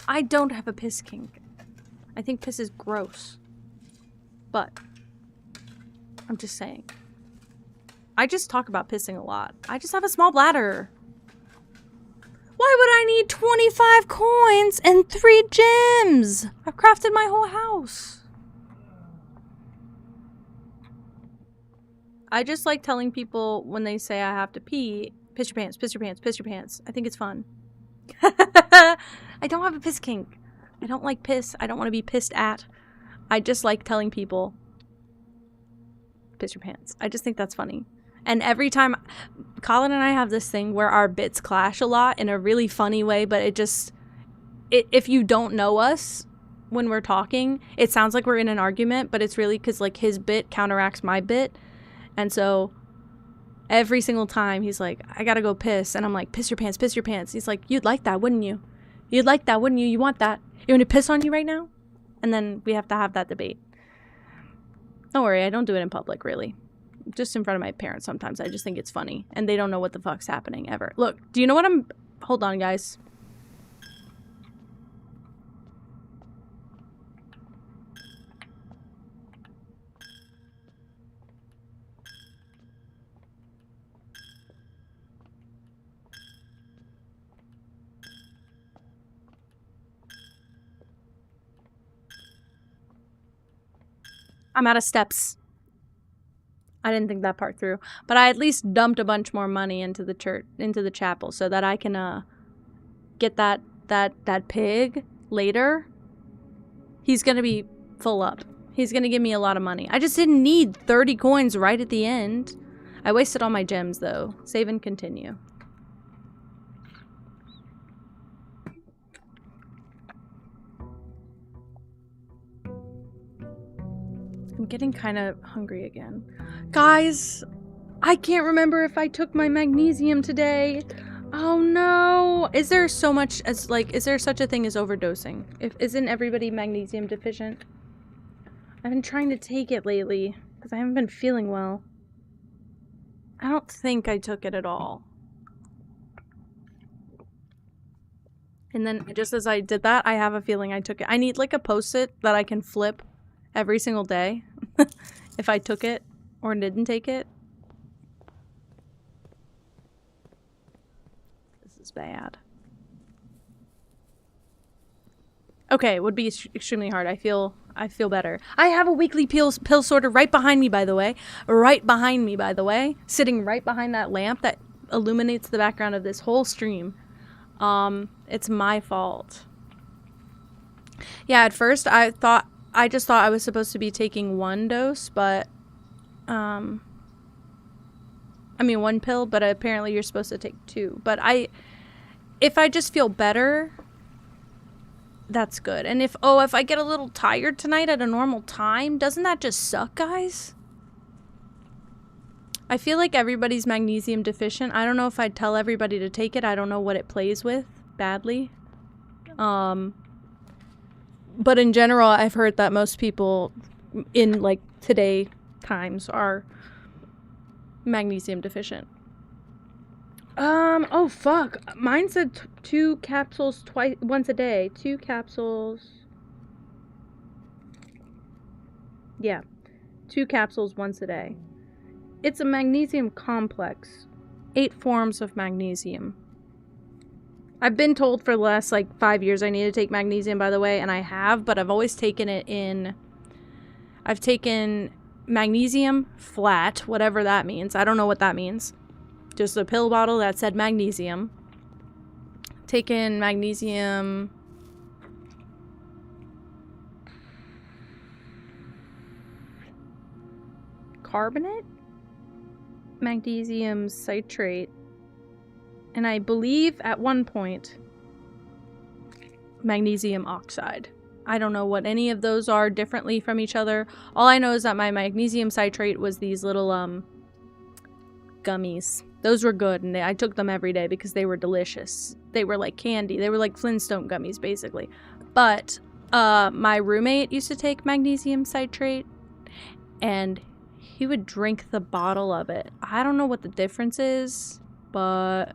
I don't have a piss kink. I think piss is gross. But I'm just saying. I just talk about pissing a lot. I just have a small bladder. Why would I need 25 coins and 3 gems? I've crafted my whole house. I just like telling people when they say I have to pee, piss your pants, piss your pants, piss your pants. I think it's fun. I don't have a piss kink. I don't like piss. I don't want to be pissed at. I just like telling people, piss your pants. I just think that's funny. And every time, Colin and I have this thing where our bits clash a lot in a really funny way, but if you don't know us when we're talking, it sounds like we're in an argument, but it's really because like his bit counteracts my bit. And so every single time he's like, I gotta go piss. And I'm like, piss your pants, piss your pants. He's like, you'd like that, wouldn't you? You'd like that, wouldn't you? You want that? You want to piss on you right now? And then we have to have that debate. Don't worry, I don't do it in public, really. Just in front of my parents sometimes. I just think it's funny. And they don't know what the fuck's happening ever. Look, do you know what I'm... Hold on, guys. I'm out of steps. I didn't think that part through. But I at least dumped a bunch more money into the church, into the chapel, so that I can get that pig later. He's gonna be full up. He's gonna give me a lot of money. I just didn't need 30 coins right at the end. I wasted all my gems though. Save and continue. I'm getting kind of hungry again. Guys, I can't remember if I took my magnesium today. Oh no. Is there so much as like, is there such a thing as overdosing? Isn't everybody magnesium deficient? I've been trying to take it lately because I haven't been feeling well. I don't think I took it at all. And then just as I did that, I have a feeling I took it. I need like a post-it that I can flip every single day if I took it or didn't take it. This is bad. Okay, it would be extremely hard. I feel better. I have a weekly pill sorter right behind me, by the way. Right behind me, by the way. Sitting right behind that lamp that illuminates the background of this whole stream. It's my fault. Yeah, at first I just thought I was supposed to be taking 1 dose, but, I mean 1 pill, but apparently you're supposed to take 2. But if I just feel better, that's good. And if I get a little tired tonight at a normal time, doesn't that just suck, guys? I feel like everybody's magnesium deficient. I don't know if I'd tell everybody to take it. I don't know what it plays with badly. But in general, I've heard that most people in, like, today times are magnesium deficient. Oh fuck. Mine said 2 capsules once a day. 2 capsules. Yeah. 2 capsules once a day. It's a magnesium complex. 8 forms of magnesium. I've been told for the last, like, 5 years I need to take magnesium, by the way, and I have, but I've always taken it in... I've taken magnesium flat, whatever that means. I don't know what that means. Just a pill bottle that said magnesium. Taken magnesium... carbonate? Magnesium citrate. And I believe at one point, magnesium oxide. I don't know what any of those are differently from each other. All I know is that my magnesium citrate was these little gummies. Those were good, and I took them every day because they were delicious. They were like candy. They were like Flintstone gummies, basically. But my roommate used to take magnesium citrate, and he would drink the bottle of it. I don't know what the difference is, but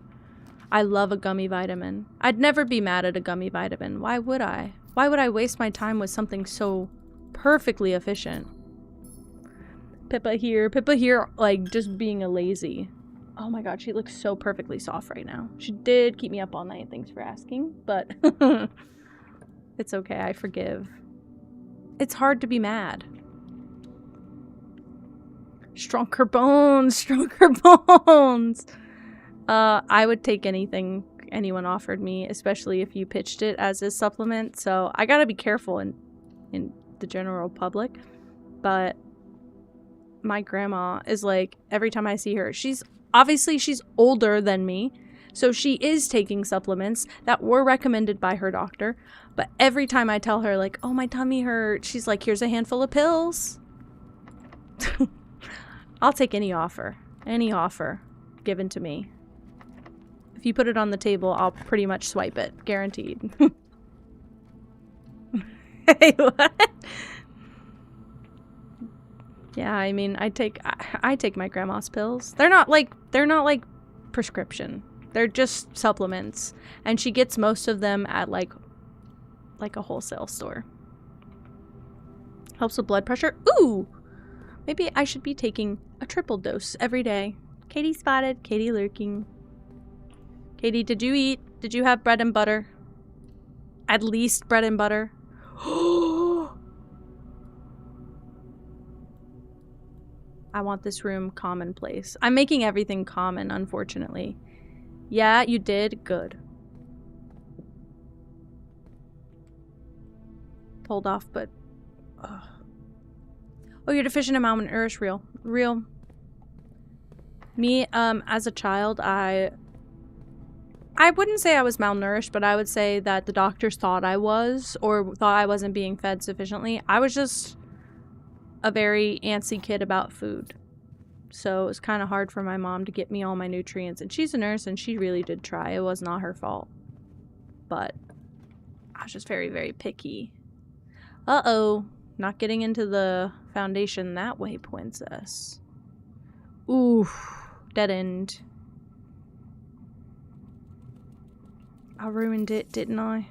I love a gummy vitamin. I'd never be mad at a gummy vitamin. Why would I? Why would I waste my time with something so perfectly efficient? Pippa here, like, just being a lazy. Oh my god, she looks so perfectly soft right now. She did keep me up all night, thanks for asking, but it's okay, I forgive. It's hard to be mad. Stronger bones, stronger bones! I would take anything anyone offered me, especially if you pitched it as a supplement, so I gotta be careful in the general public, but my grandma is like, every time I see her, she's older than me, so she is taking supplements that were recommended by her doctor, but every time I tell her, like, oh, my tummy hurts, she's like, here's a handful of pills. I'll take any offer given to me. If you put it on the table, I'll pretty much swipe it. Guaranteed. Hey, what? Yeah, I mean, I take my grandma's pills. They're not like prescription. They're just supplements. And she gets most of them at like a wholesale store. Helps with blood pressure. Ooh! Maybe I should be taking a triple dose every day. Katie spotted, Katie lurking. Katie, did you eat? Did you have bread and butter? At least bread and butter. I want this room commonplace. I'm making everything common, unfortunately. Yeah, you did. Good. Pulled off, but... Ugh. Oh, you're deficient in malnourish. Real. Me, as a child, I wouldn't say I was malnourished, but I would say that the doctors thought I was, or thought I wasn't being fed sufficiently. I was just a very antsy kid about food. So it was kind of hard for my mom to get me all my nutrients. And she's a nurse, and she really did try. It was not her fault. But I was just very, very picky. Uh-oh. Not getting into the foundation that way, princess. Ooh. Dead end. I ruined it, didn't I?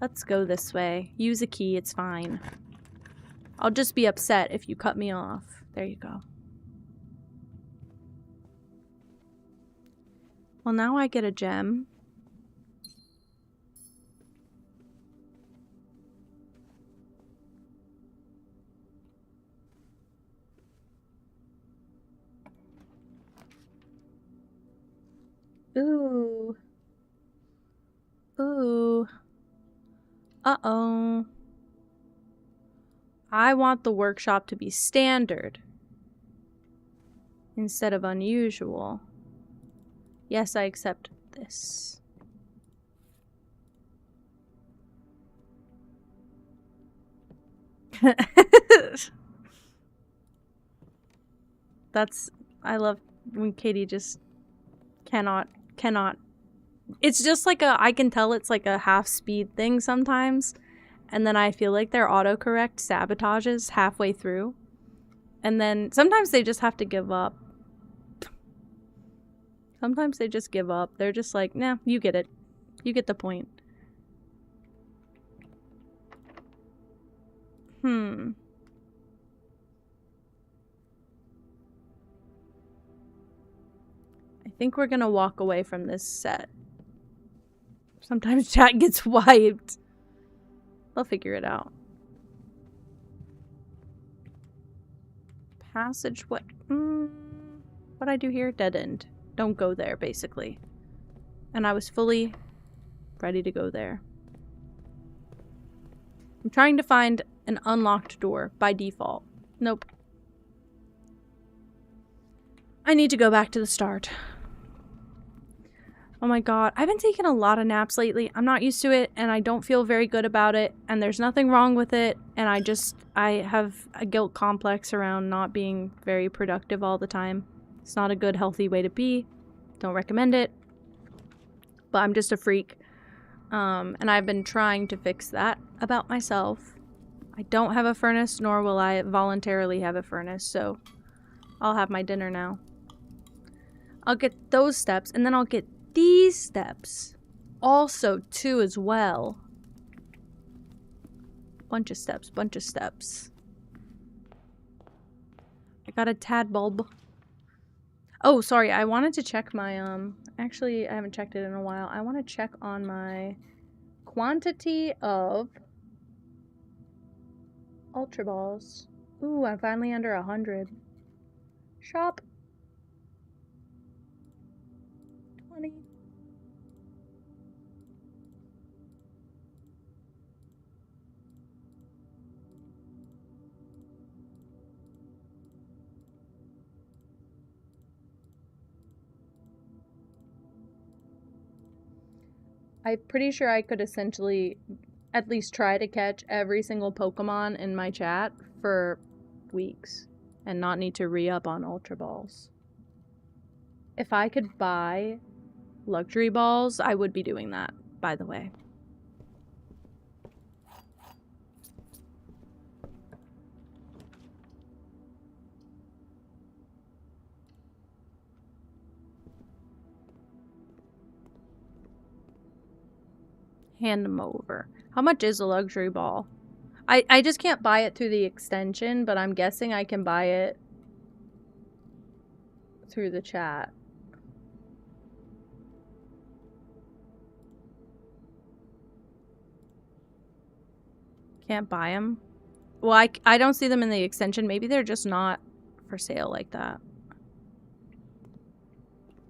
Let's go this way. Use a key, it's fine. I'll just be upset if you cut me off. There you go. Well, now I get a gem. Ooh. Ooh. Uh-oh. I want the workshop to be standard instead of unusual. Yes, I accept this. I love when Katie just cannot. It's just like I can tell it's like a half speed thing sometimes. And then I feel like their autocorrect sabotages halfway through. And then sometimes they just have to give up. Sometimes they just give up. They're just like, nah, you get it. You get the point. I think we're gonna walk away from this set. Sometimes chat gets wiped. They'll figure it out. Passage, what? What'd I do here? Dead end. Don't go there, basically. And I was fully ready to go there. I'm trying to find an unlocked door by default. Nope. I need to go back to the start. Oh my god. I've been taking a lot of naps lately. I'm not used to it, and I don't feel very good about it, and there's nothing wrong with it, and I have a guilt complex around not being very productive all the time. It's not a good, healthy way to be. Don't recommend it. But I'm just a freak. And I've been trying to fix that about myself. I don't have a furnace, nor will I voluntarily have a furnace, so I'll have my dinner now. I'll get those steps, and then I'll get these steps also too as well. Bunch of steps, bunch of steps. I got a tad bulb. Oh, sorry, I wanted to check my, actually, I haven't checked it in a while. I want to check on my quantity of Ultra Balls. Ooh, I'm finally under 100. Shop. 20. I'm pretty sure I could essentially at least try to catch every single Pokemon in my chat for weeks and not need to re-up on Ultra Balls. If I could buy luxury balls, I would be doing that, by the way. Hand them over. How much is a luxury ball? I just can't buy it through the extension, but I'm guessing I can buy it through the chat. Can't buy them? Well, I don't see them in the extension. Maybe they're just not for sale like that.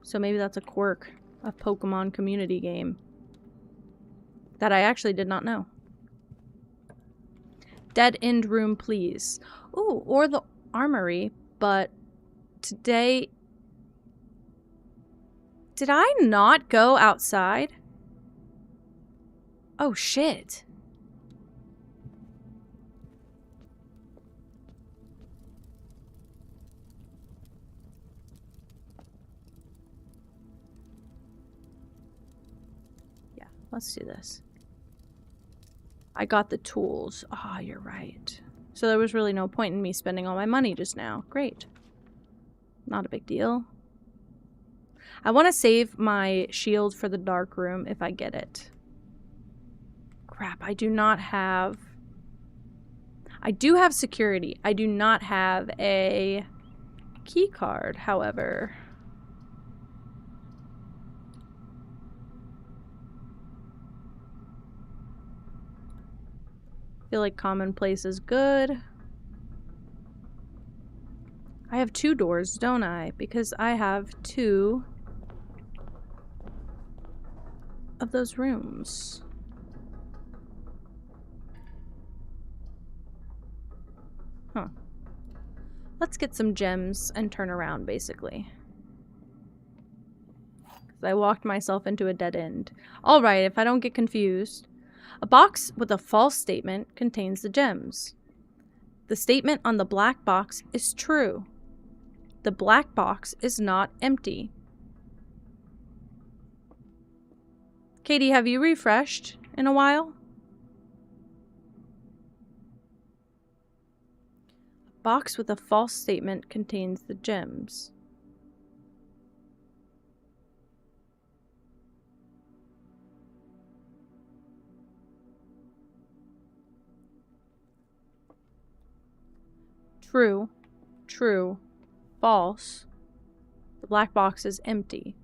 So maybe that's a quirk of Pokemon community game that I actually did not know. Dead end room, please. Ooh, or the armory, but today... Did I not go outside? Oh, shit. Yeah, let's do this. I got the tools. Ah, you're right. So there was really no point in me spending all my money just now. Great. Not a big deal. I want to save my shield for the dark room if I get it. Crap, I do not have... I do have security. I do not have a key card, however. I feel like commonplace is good. I have 2 doors, don't I? Because I have 2 of those rooms. Huh. Let's get some gems and turn around, basically. Because I walked myself into a dead end. Alright, if I don't get confused. A box with a false statement contains the gems. The statement on the black box is true. The black box is not empty. Katie, have you refreshed in a while? Box with a false statement contains the gems. True. True. False. The black box is empty.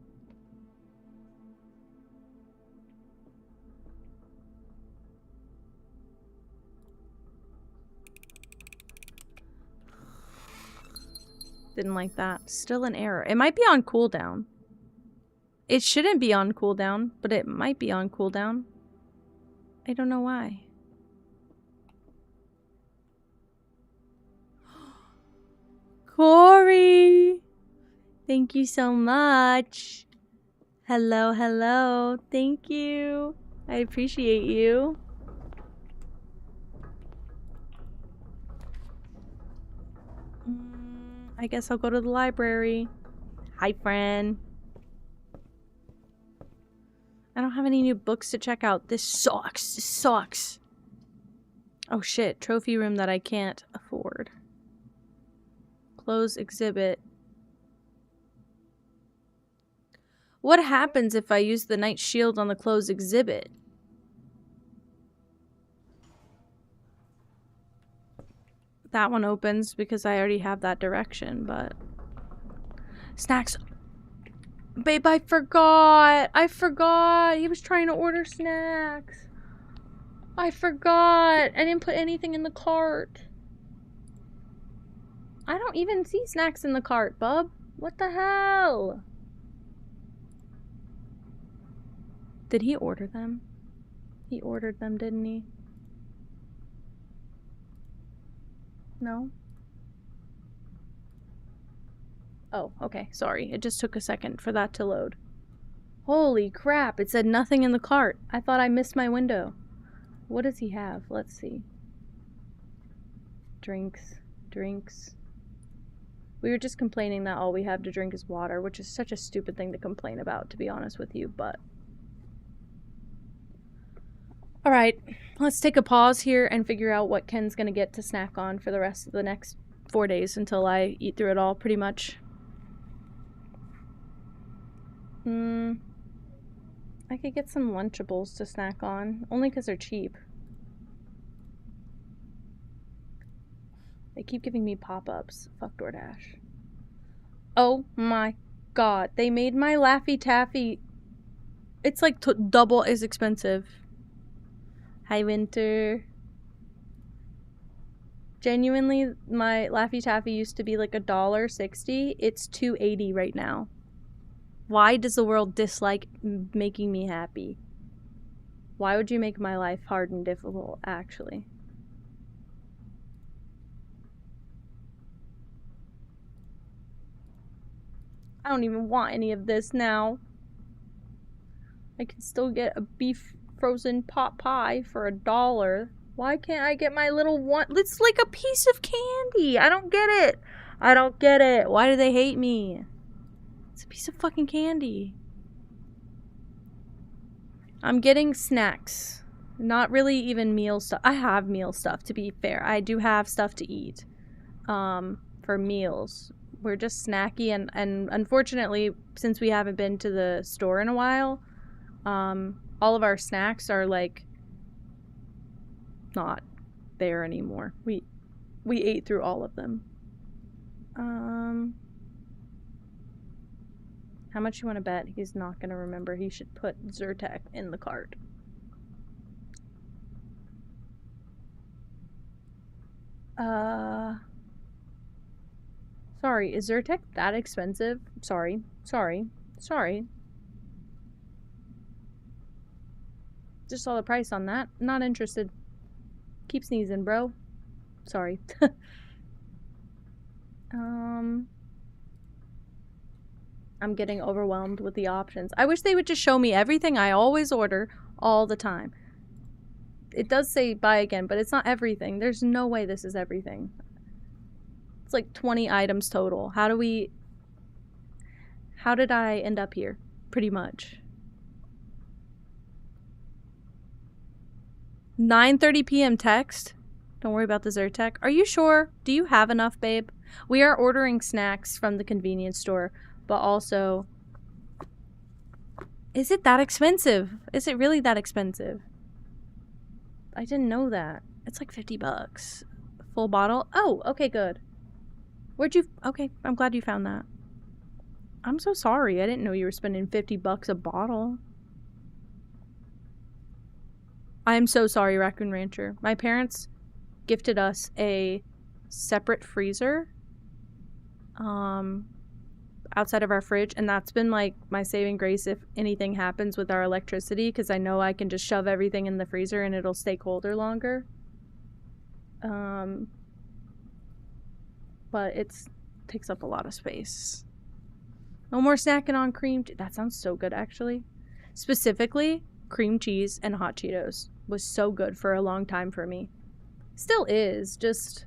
Didn't like that. Still an error. It might be on cooldown. It shouldn't be on cooldown, but it might be on cooldown. I don't know why. Corey! Thank you so much. Hello, hello. Thank you. I appreciate you. I guess I'll go to the library. Hi, friend. I don't have any new books to check out. This sucks. This sucks. Oh shit. Trophy room that I can't afford. Close exhibit. What happens if I use the Knight Shield on the closed exhibit? That one opens because I already have that direction, but... Snacks. Babe, I forgot. I forgot. He was trying to order snacks. I forgot. I didn't put anything in the cart. I don't even see snacks in the cart, bub. What the hell? Did he order them? He ordered them, didn't he? No? Oh, okay. Sorry. It just took a second for that to load. Holy crap. It said nothing in the cart. I thought I missed my window. What does he have? Let's see. Drinks. Drinks. We were just complaining that all we have to drink is water, which is such a stupid thing to complain about, to be honest with you, but... Alright, let's take a pause here and figure out what Ken's gonna get to snack on for the rest of the next 4 days until I eat through it all, pretty much. I could get some Lunchables to snack on, only because they're cheap. They keep giving me pop-ups. Fuck DoorDash. Oh my god, they made my Laffy Taffy... It's like double as expensive. Hi, Winter. Genuinely, my Laffy Taffy used to be like $1.60. It's $2.80 right now. Why does the world dislike making me happy? Why would you make my life hard and difficult, actually? I don't even want any of this now. I can still get a beef frozen pot pie for $1. Why can't I get my little one? It's like a piece of candy. I don't get it. I don't get it. Why do they hate me? It's a piece of fucking candy. I'm getting snacks. Not really even meal stuff. I have meal stuff, to be fair. I do have stuff to eat for meals. We're just snacky, and unfortunately, since we haven't been to the store in a while, all of our snacks are like not there anymore. We ate through all of them. How much you want to bet he's not going to remember he should put Zyrtec in the cart? Sorry, is Zyrtec that expensive? Sorry. Just saw the price on that. Not interested. Keep sneezing, bro. Sorry. I'm getting overwhelmed with the options. I wish they would just show me everything I always order all the time. It does say buy again, but it's not everything. There's no way this is everything. It's like 20 items total. How did I end up here? Pretty much. 9:30 p.m. text? Don't worry about the Zyrtec. Are you sure? Do you have enough, babe? We are ordering snacks from the convenience store, but also... Is it that expensive? Is it really that expensive? I didn't know that. It's like $50. Full bottle? Oh, okay, good. Where'd you... Okay, I'm glad you found that. I'm so sorry. I didn't know you were spending $50 a bottle. I'm so sorry, Raccoon Rancher. My parents gifted us a separate freezer outside of our fridge, and that's been like my saving grace if anything happens with our electricity, because I know I can just shove everything in the freezer and it'll stay colder longer. But it takes up a lot of space. No more snacking on cream. That sounds so good, actually. Specifically, cream cheese and hot Cheetos was so good for a long time for me. Still is, just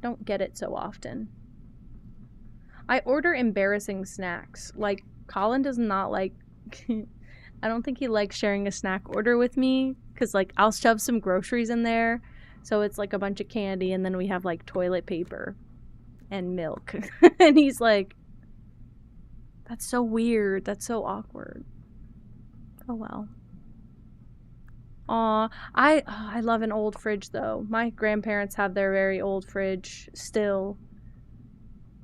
don't get it so often. I order embarrassing snacks. Like, Colin does not like... I don't think he likes sharing a snack order with me, because, like, I'll shove some groceries in there, so it's, like, a bunch of candy, and then we have, like, toilet paper and milk. And he's like, that's so weird. That's so awkward. Oh, well. Aw, I love an old fridge, though. My grandparents have their very old fridge still.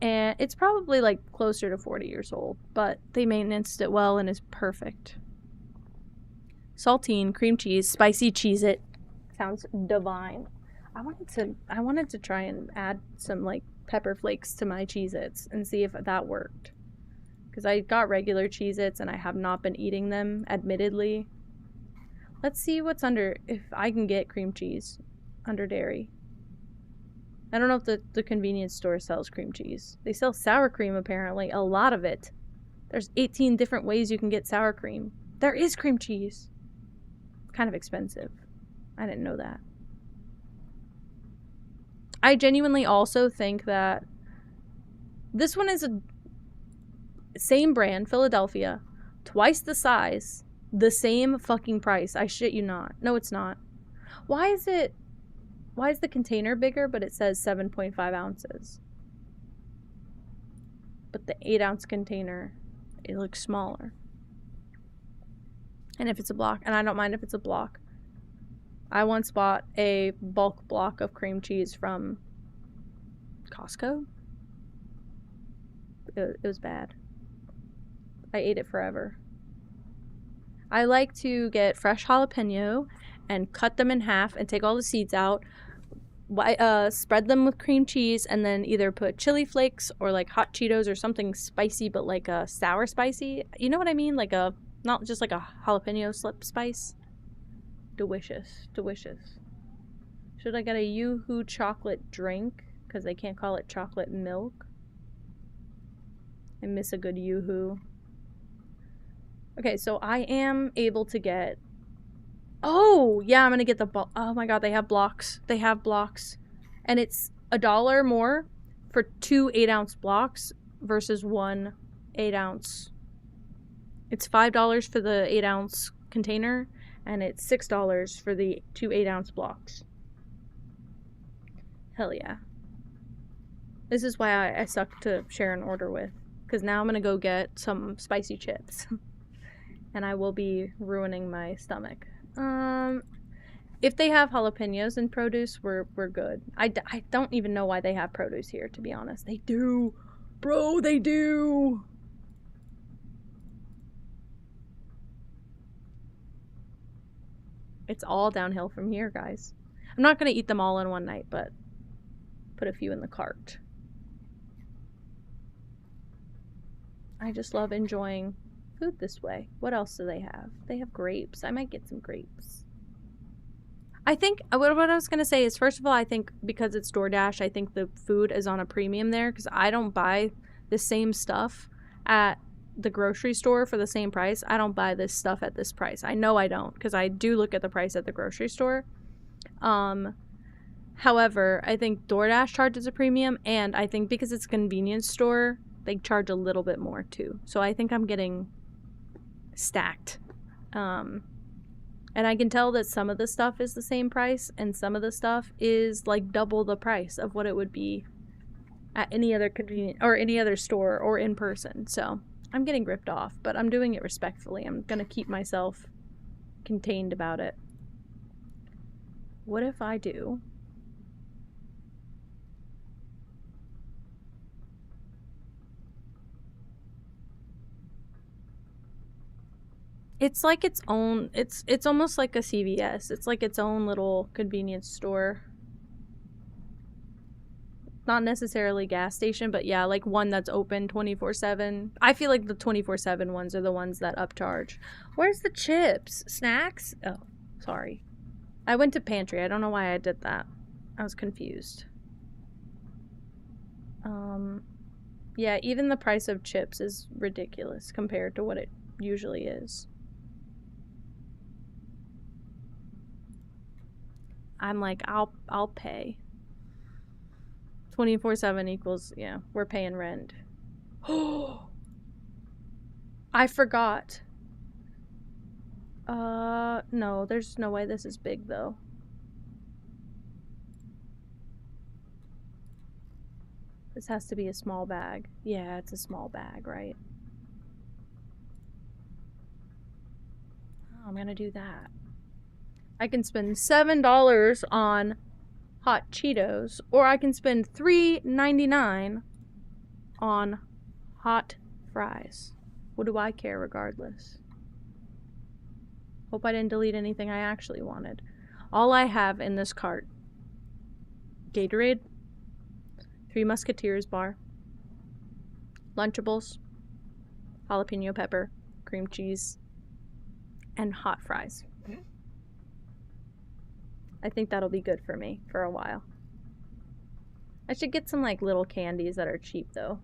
And it's probably, like, closer to 40 years old. But they maintained it well and is perfect. Saltine, cream cheese, spicy Cheez-It. Sounds divine. I wanted to try and add some, like, pepper flakes to my Cheez-Its and see if that worked. Because I got regular Cheez-Its and I have not been eating them, admittedly. Let's see what's under, if I can get cream cheese under dairy. I don't know if the convenience store sells cream cheese. They sell sour cream, apparently. A lot of it. There's 18 different ways you can get sour cream. There is cream cheese. Kind of expensive. I didn't know that. I genuinely also think that this one is a same brand, Philadelphia, twice the size, the same fucking price. I shit you not. No, it's not. Why is the container bigger, but it says 7.5 ounces? But the 8-ounce container, it looks smaller. And if it's a block, and I don't mind if it's a block. I once bought a bulk block of cream cheese from Costco. It was bad. I ate it forever. I like to get fresh jalapeno and cut them in half and take all the seeds out. Spread them with cream cheese and then either put chili flakes or like hot Cheetos or something spicy, but like a sour spicy. You know what I mean? Like a, not just like a jalapeno slip spice. Delicious. Delicious. Should I get a Yoo-hoo chocolate drink? Because they can't call it chocolate milk. I miss a good Yoo-hoo. Okay, so I am able to get... Oh, yeah, I'm going to get the... Oh my god, they have blocks. They have blocks. And it's $1 more for 2 8-ounce blocks versus 1 8-ounce. It's $5 for the 8-ounce container, and it's $6 for the 2 8-ounce blocks. Hell yeah. This is why I suck to share an order with. Because now I'm going to go get some spicy chips. And I will be ruining my stomach. If they have jalapenos in produce, we're good. I don't even know why they have produce here, to be honest. They do. Bro, they do. It's all downhill from here, guys. I'm not going to eat them all in one night, but put a few in the cart. I just love enjoying food this way. What else do they have? They have grapes. I might get some grapes. I think, what I was going to say is, first of all, I think because it's DoorDash, I think the food is on a premium there, because I don't buy the same stuff at the grocery store for the same price. I don't buy this stuff at this price. I know I don't, because I do look at the price at the grocery store. However, I think DoorDash charges a premium, and I think because it's a convenience store, they charge a little bit more too. So I think I'm getting stacked. And And I can tell that some of the stuff is the same price and some of the stuff is like double the price of what it would be at any other convenient or any other store or in person. So I'm getting ripped off, but I'm doing it respectfully. I'm gonna keep myself contained about it. What if I do? It's like its own, it's almost like a CVS. It's like its own little convenience store. Not necessarily gas station, but yeah, like one that's open 24/7. I feel like the 24/7 ones are the ones that upcharge. Where's the chips? Snacks? Oh, sorry. I went to pantry. I don't know why I did that. I was confused. Yeah, even the price of chips is ridiculous compared to what it usually is. I'm like, I'll pay. 24/7 equals, yeah, we're paying rent. Oh, I forgot. No, there's no way this is big though. This has to be a small bag. Yeah, it's a small bag, right? Oh, I'm gonna do that. I can spend $7 on hot Cheetos, or I can spend $3.99 on hot fries. What do I care regardless? Hope I didn't delete anything I actually wanted. All I have in this cart: Gatorade, Three Musketeers bar, Lunchables, jalapeno pepper, cream cheese, and hot fries. I think that'll be good for me for a while. I should get some like little candies that are cheap though.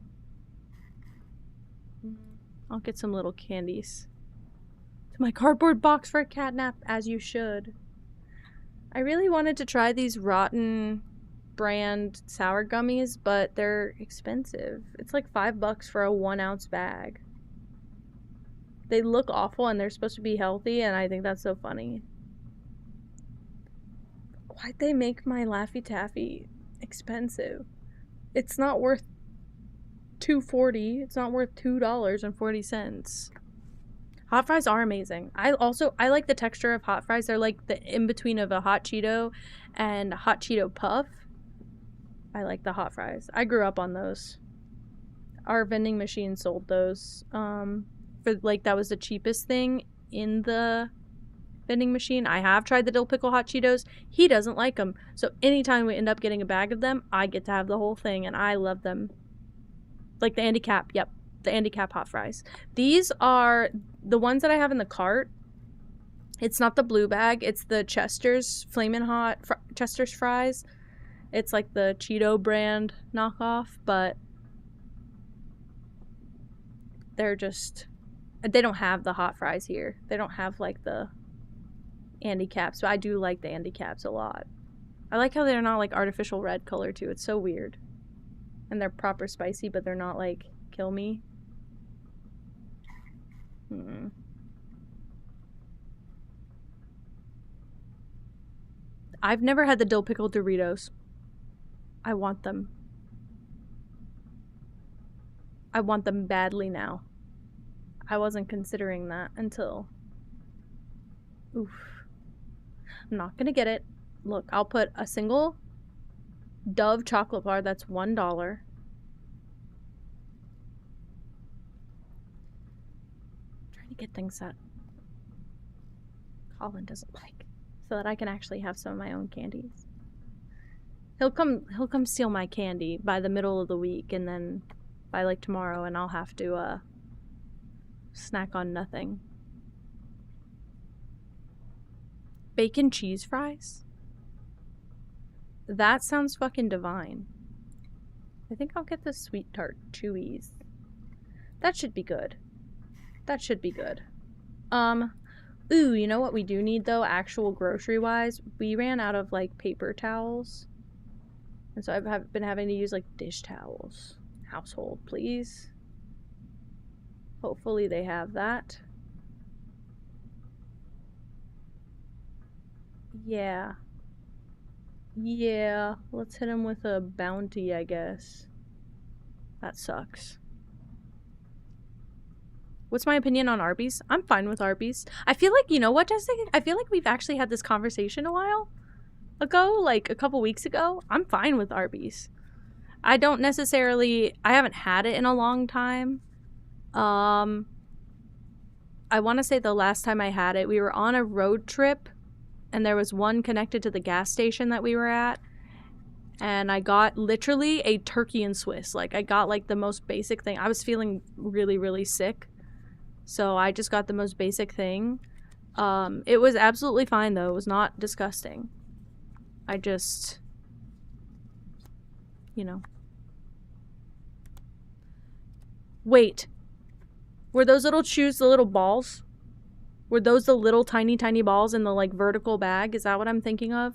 I'll get some little candies. To my cardboard box for a catnap, as you should. I really wanted to try these Rotten brand sour gummies, but they're expensive. It's like $5 for a 1-ounce bag. They look awful and they're supposed to be healthy, and I think that's so funny. Why'd they make my Laffy Taffy expensive? It's not worth $2.40. It's not worth $2.40. Hot fries are amazing. I like the texture of hot fries. They're like the in-between of a hot Cheeto and a hot Cheeto puff. I like the hot fries. I grew up on those. Our vending machine sold those. For like, that was the cheapest thing in the vending machine. I have tried the dill pickle hot Cheetos. He doesn't like them. So anytime we end up getting a bag of them, I get to have the whole thing, and I love them. Like the Andy Cap. Yep. The Andy Cap hot fries. These are the ones that I have in the cart. It's not the blue bag. It's the Chester's Flamin' Hot Chester's fries. It's like the Cheeto brand knockoff, but they're just, they don't have the hot fries here. They don't have like the Andy Caps, but I do like the Andy Caps a lot. I like how they're not like artificial red color too. It's so weird. And they're proper spicy, but they're not like kill me. I've never had the dill pickle Doritos. I want them. I want them badly now. I wasn't considering that until... Oof. I'm not gonna get it. Look, I'll put a single Dove chocolate bar that's $1. Trying to get things that Colin doesn't like, so that I can actually have some of my own candies. He'll come steal my candy by the middle of the week, and then by like tomorrow, and I'll have to snack on nothing. Bacon cheese fries? That sounds fucking divine. I think I'll get the sweet tart chewies. That should be good. That should be good. Ooh, you know what we do need though, actual grocery wise? We ran out of like paper towels. And so I've been having to use like dish towels. Household, please. Hopefully they have that. Yeah. Yeah. Let's hit him with a bounty, I guess. That sucks. What's my opinion on Arby's? I'm fine with Arby's. I feel like, you know what, Jessica? I feel like we've actually had this conversation a while ago, like a couple weeks ago. I'm fine with Arby's. I haven't had it in a long time. I want to say the last time I had it, we were on a road trip and there was one connected to the gas station that we were at. And I got literally a turkey and Swiss. Like, I got like the most basic thing. I was feeling really, really sick. So I just got the most basic thing. It was absolutely fine though. It was not disgusting. I just, you know. Wait. Were those little chews the little balls? Were those the little tiny, tiny balls in the like vertical bag? Is that what I'm thinking of?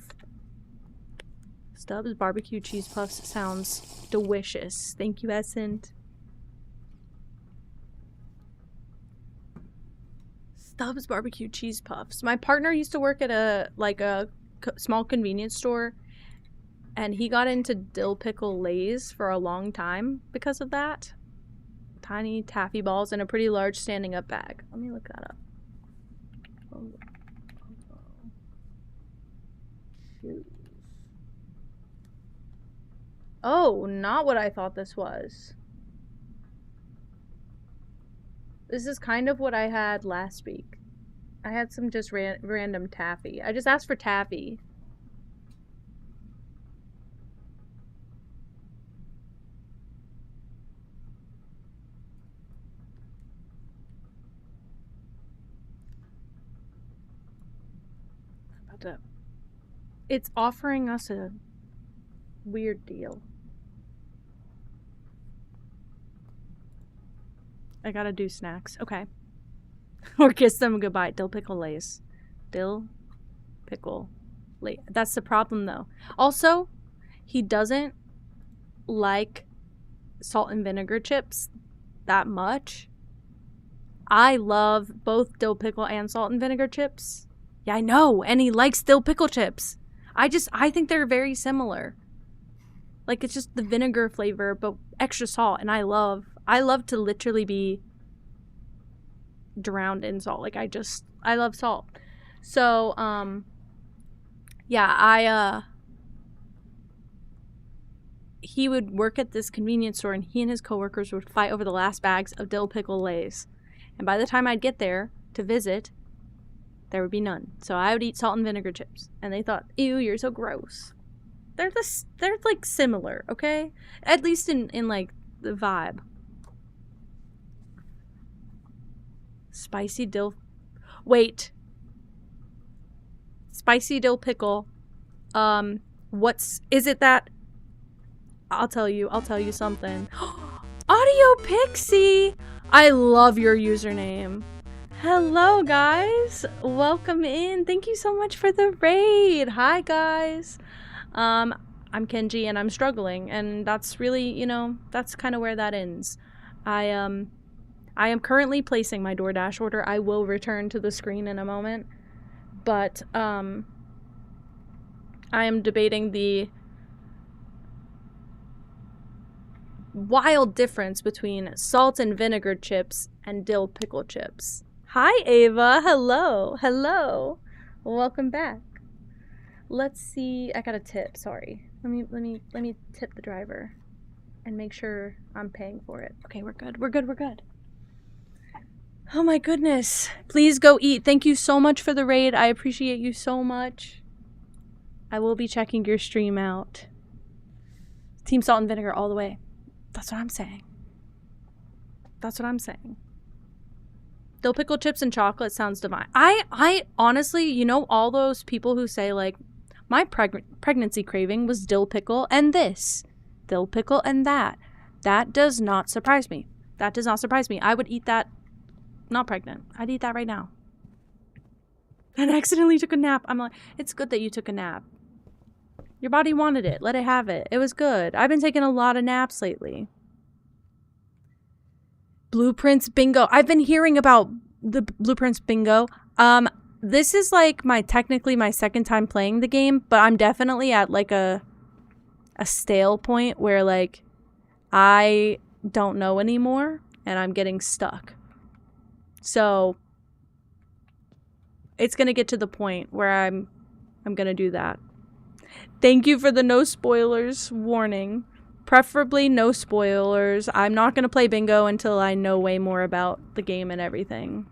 Stubbs barbecue cheese puffs sounds delicious. Thank you, Essent. Stubbs barbecue cheese puffs. My partner used to work at a small convenience store, and he got into dill pickle lays for a long time because of that. Tiny taffy balls in a pretty large standing up bag. Let me look that up. Oh, not what I thought this was. This is kind of what I had last week. I had some just random taffy. I just asked for taffy. It's offering us a weird deal. I gotta do snacks. Okay. Or kiss them goodbye. Dill pickle lays. Dill pickle lay. That's the problem though. Also, he doesn't like salt and vinegar chips that much. I love both dill pickle and salt and vinegar chips. Yeah, I know. And he likes dill pickle chips. I think they're very similar. Like, it's just the vinegar flavor, but extra salt. And I love to literally be drowned in salt. Like, I love salt. So, yeah, he would work at this convenience store and he and his coworkers would fight over the last bags of dill pickle lays. And by the time I'd get there to visit, there would be none. So I would eat salt and vinegar chips. And they thought, ew, you're so gross. They're like similar, okay? At least in like the vibe. Spicy dill. Wait. Spicy dill pickle. Is it that? I'll tell you something. Audio Pixie! I love your username. Hello, guys. Welcome in. Thank you so much for the raid. Hi, guys. I'm Kenji, and I'm struggling, and that's really, that's kind of where that ends. I am currently placing my DoorDash order. I will return to the screen in a moment, but I am debating the wild difference between salt and vinegar chips and dill pickle chips. Hi, Ava. Hello. Welcome back. Let's see. I got a tip. Sorry. Let me tip the driver and make sure I'm paying for it. Okay, we're good. Oh my goodness. Please go eat. Thank you so much for the raid. I appreciate you so much. I will be checking your stream out. Team salt and vinegar all the way. That's what I'm saying. Dill pickle chips and chocolate sounds divine. I honestly, all those people who say like, my pregnancy craving was dill pickle and this, dill pickle and that. That does not surprise me. I would eat that, not pregnant. I'd eat that right now. And I accidentally took a nap. I'm like, it's good that you took a nap. Your body wanted it. Let it have it. It was good. I've been taking a lot of naps lately. Blueprints bingo. I've been hearing about the Blueprints bingo. This is like technically my second time playing the game, but I'm definitely at like a stale point where like I don't know anymore and I'm getting stuck. So it's going to get to the point where I'm going to do that. Thank you for the no spoilers warning. Preferably no spoilers. I'm not going to play bingo until I know way more about the game and everything.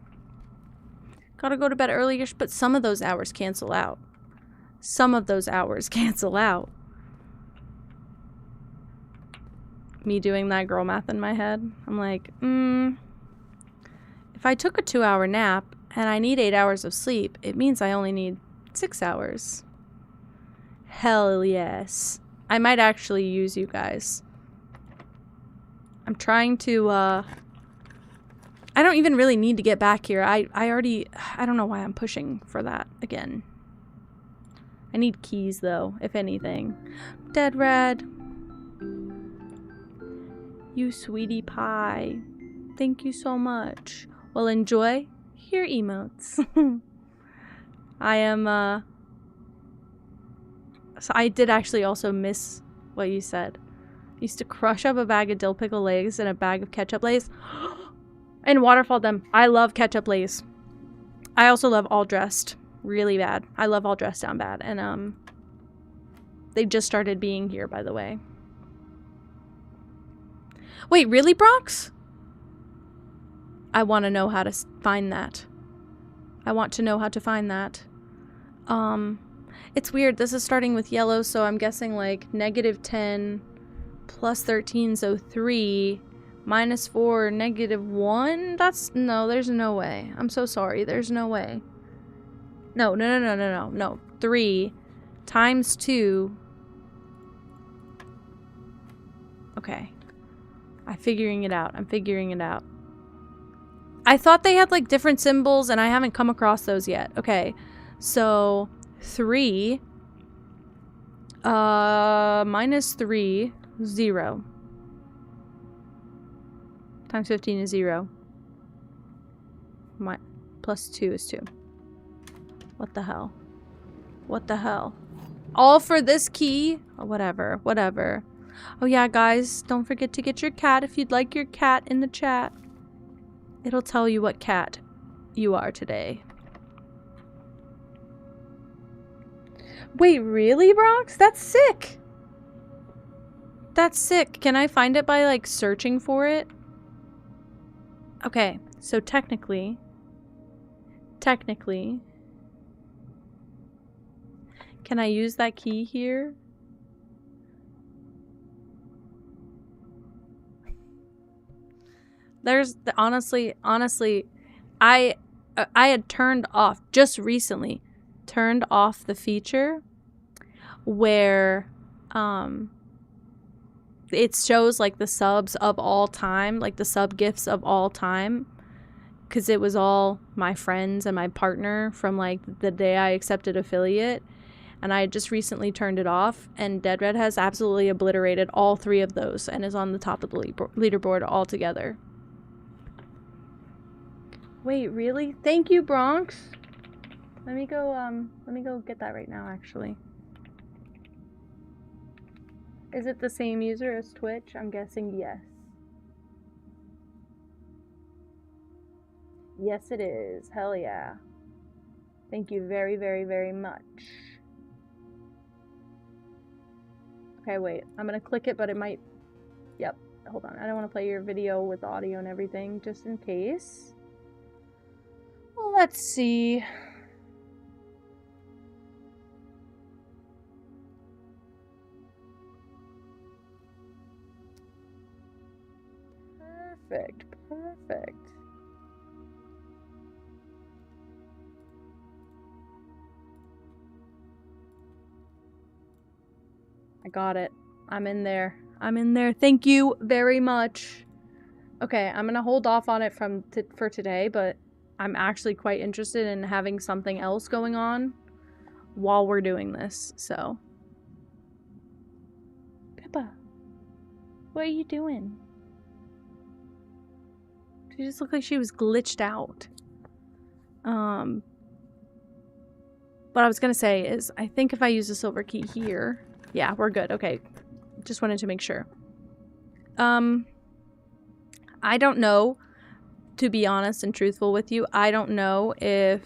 Gotta go to bed earlier, but some of those hours cancel out. Some of those hours cancel out. Me doing that girl math in my head. I'm like, if I took a 2-hour nap and I need 8 hours of sleep, it means I only need 6 hours. Hell yes. I might actually use you guys. I'm trying to, I don't even really need to get back here. I don't know why I'm pushing for that again. I need keys though, if anything. Dead Red. You sweetie pie. Thank you so much. Well, enjoy your emotes. I am, so I did actually also miss what you said. I used to crush up a bag of dill pickle Lays and a bag of ketchup Lays. And waterfall them. I love ketchup Lays. I also love all dressed really bad. I love all dressed down bad. And, they just started being here, by the way. Wait, really, Brox? I want to know how to find that. I want to know how to find that. It's weird. This is starting with yellow, so I'm guessing like -10 plus 13, so 3, -4, -1. That's no. There's no way. I'm so sorry. There's no way. No. 3 times 2. Okay. I'm figuring it out. I thought they had like different symbols and I haven't come across those yet. Okay. So 3 -3 0 times 15 is 0. Plus 2 is 2. What the hell? What the hell? All for this key? Oh, whatever. Oh yeah, guys, don't forget to get your cat if you'd like your cat in the chat. It'll tell you what cat you are today. Wait, really, Brox? That's sick! That's sick. Can I find it by, like, searching for it? Okay, so technically... Can I use that key here? There's honestly, I had just recently turned off the feature where it shows like the subs of all time, like the sub gifts of all time, because it was all my friends and my partner from like the day I accepted affiliate. And I just recently turned it off, and Dead Red has absolutely obliterated all 3 of those and is on the top of the leaderboard altogether. Wait, really? Thank you, Bronx. Let me go get that right now, actually. Is it the same user as Twitch? I'm guessing yes. Yes, it is. Hell yeah. Thank you very, very, very much. Okay, wait. I'm gonna click it, but it might... Yep. Hold on. I don't want to play your video with audio and everything, just in case. Well, let's see. Perfect. I got it. I'm in there. Thank you very much. Okay, I'm gonna hold off on it for today, but I'm actually quite interested in having something else going on while we're doing this, so. Pippa, what are you doing? She just looked like she was glitched out. What I was gonna say is, I think if I use a silver key here... Yeah, we're good. Okay. Just wanted to make sure. I don't know, to be honest and truthful with you, I don't know if...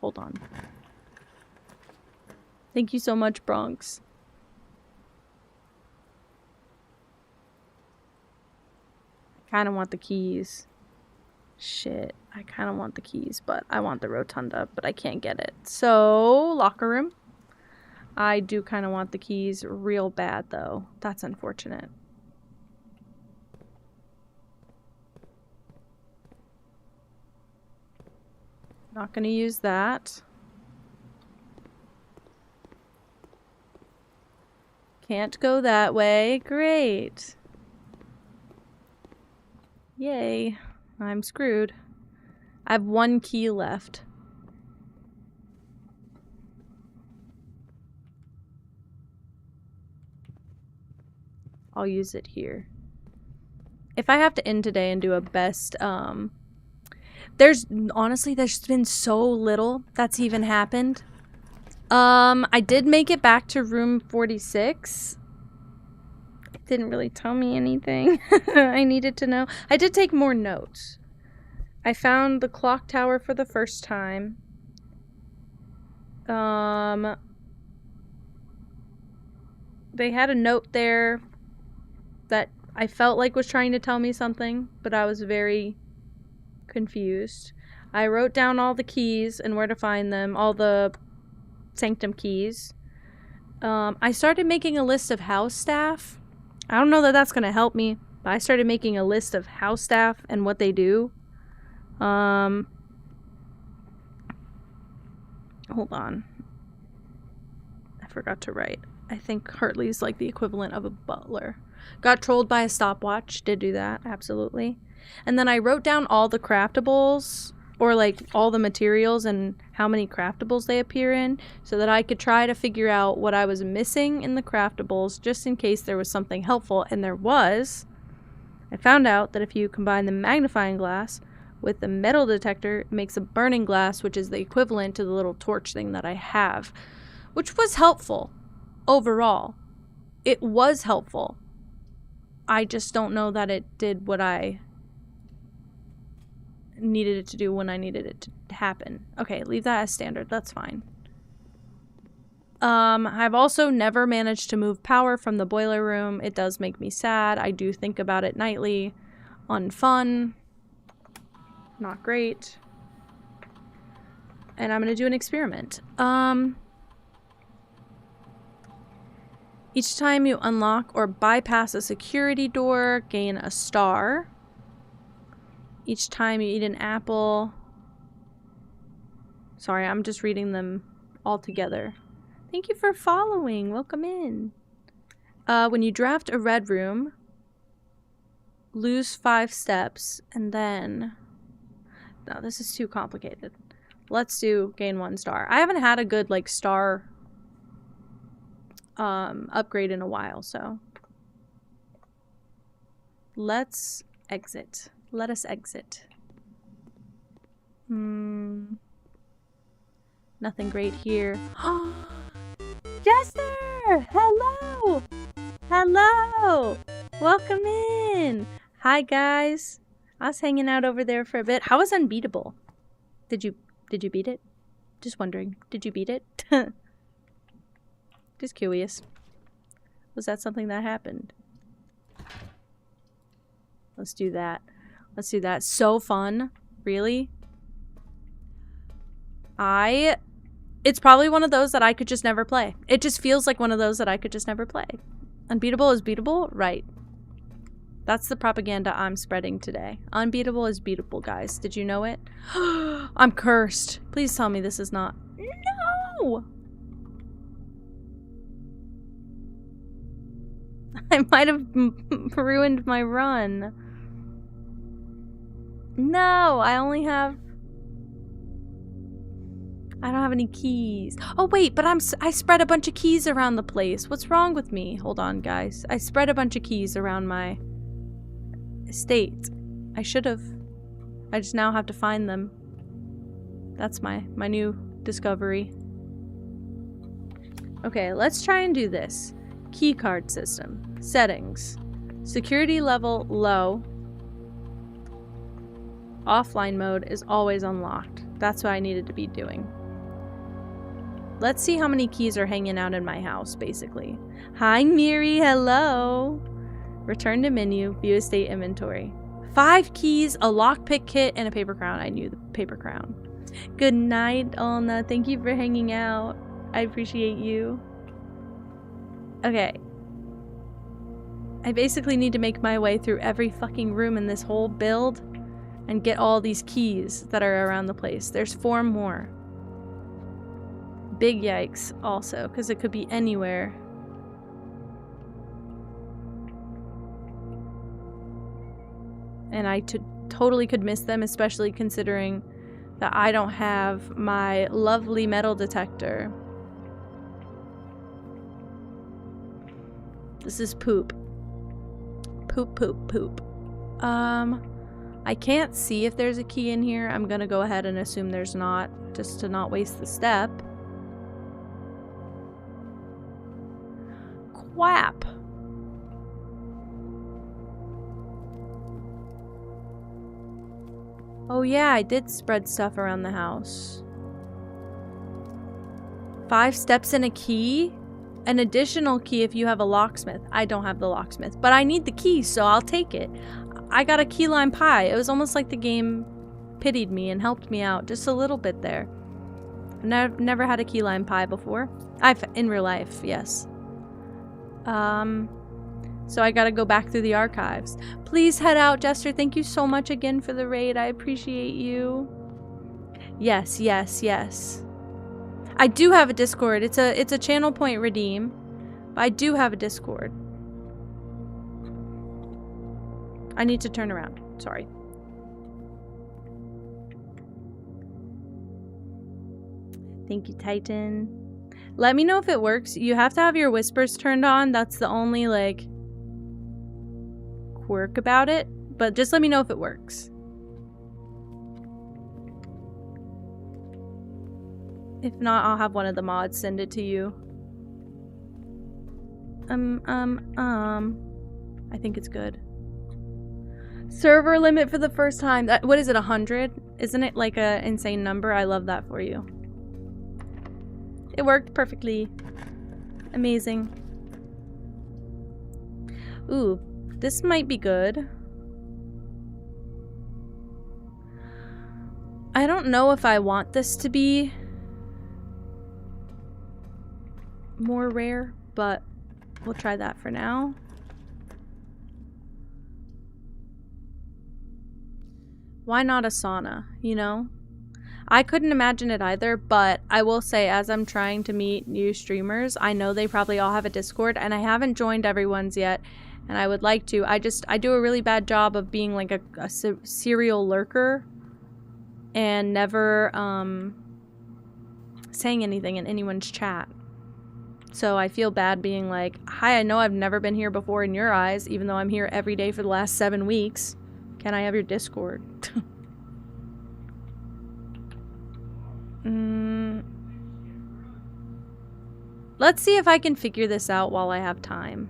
Hold on. Thank you so much, Bronx. I kind of want the keys. Shit. I kind of want the keys, but I want the rotunda, but I can't get it. So, locker room. I do kind of want the keys real bad, though. That's unfortunate. Not gonna use that. Can't go that way. Great. Yay. I'm screwed. I have one key left. I'll use it here. If I have to end today and do a best, honestly, there's been so little that's even happened. I did make it back to room 46. It didn't really tell me anything I needed to know. I did take more notes. I found the clock tower for the first time. They had a note there that I felt like was trying to tell me something, but I was very confused. I wrote down all the keys and where to find them, all the sanctum keys. I started making a list of house staff. I don't know that that's going to help me, but I started making a list of house staff and what they do. Hold on. I forgot to write. I think Hartley's like the equivalent of a butler. Got trolled by a stopwatch. Did do that, absolutely. And then I wrote down all the craftables, or like all the materials and how many craftables they appear in, so that I could try to figure out what I was missing in the craftables, just in case there was something helpful, and there was. I found out that if you combine the magnifying glass with the metal detector, it makes a burning glass, which is the equivalent to the little torch thing that I have, which was helpful overall. It was helpful. I just don't know that it did what I needed it to do when I needed it to happen. Okay, leave that as standard. That's fine. I've also never managed to move power from the boiler room. It does make me sad. I do think about it nightly. Unfun. Not great. And I'm gonna do an experiment. Each time you unlock or bypass a security door, gain a star. Each time you eat an apple... Sorry, I'm just reading them all together. Thank you for following. Welcome in. When you draft a red room, lose 5 steps, and then... No, this is too complicated. Let's do gain 1 star. I haven't had a good, like, star... upgrade in a while, so let's exit. Let us exit. Nothing great here. Jester! Hello! Hello! Welcome in! Hi guys! I was hanging out over there for a bit. How was Unbeatable? Did you beat it? Just wondering. Did you beat it? Just curious. Was that something that happened? Let's do that. Let's do that. So fun. Really? It's probably one of those that I could just never play. It just feels like one of those that I could just never play. Unbeatable is beatable? Right. That's the propaganda I'm spreading today. Unbeatable is beatable, guys. Did you know it? I'm cursed. Please tell me this is not... No! I might have ruined my run. No, I don't have any keys. Oh wait, but I spread a bunch of keys around the place. What's wrong with me? Hold on, guys. I spread a bunch of keys around my estate. I should have. I just now have to find them. That's my new discovery. Okay, let's try and do this. Keycard system. Settings. Security level low. Offline mode is always unlocked. That's what I needed to be doing. Let's see how many keys are hanging out in my house, basically. Hi, Miri. Hello. Return to menu. View estate inventory. 5 keys, a lockpick kit, and a paper crown. I knew the paper crown. Good night, Alna. Thank you for hanging out. I appreciate you. Okay. I basically need to make my way through every fucking room in this whole build and get all these keys that are around the place. There's 4 more. Big yikes also, because it could be anywhere. And I totally could miss them, especially considering that I don't have my lovely metal detector. This is poop. Poop, poop, poop. I can't see if there's a key in here. I'm gonna go ahead and assume there's not, just to not waste the step. Quap. Oh yeah, I did spread stuff around the house. 5 steps and a key? An additional key if you have a locksmith. I don't have the locksmith, but I need the key, so I'll take it. I got a key lime pie. It was almost like the game pitied me and helped me out just a little bit there. I've never had a key lime pie before. In real life, yes. So I gotta go back through the archives. Please head out, Jester. Thank you so much again for the raid. I appreciate you. Yes, yes, yes. I do have a Discord. It's a channel point redeem. But I do have a Discord. I need to turn around. Sorry. Thank you, Titan. Let me know if it works. You have to have your whispers turned on. That's the only, like, quirk about it. But just let me know if it works. If not, I'll have one of the mods send it to you. I think it's good. Server limit for the first time. What is it, 100? Isn't it like an insane number? I love that for you. It worked perfectly. Amazing. Ooh, this might be good. I don't know if I want this to be more rare, but we'll try that for now. Why not a sauna, you know? I couldn't imagine it either, but I will say, as I'm trying to meet new streamers, I know they probably all have a Discord, and I haven't joined everyone's yet, and I would like to. I do a really bad job of being like a serial lurker and never saying anything in anyone's chat. So I feel bad being like, hi, I know I've never been here before in your eyes, even though I'm here every day for the last 7 weeks. Can I have your Discord? Let's see if I can figure this out while I have time.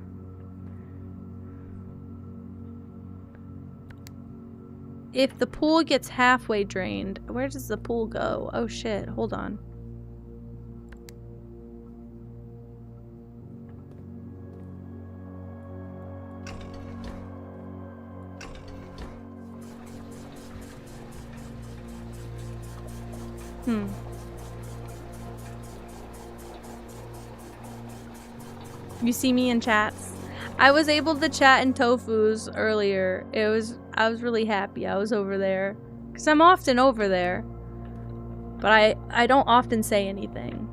If the pool gets halfway drained, where does the pool go? Oh shit, hold on. You see me in chats? I was able to chat in Tofu's earlier. I was really happy I was over there. Because I'm often over there. But I don't often say anything.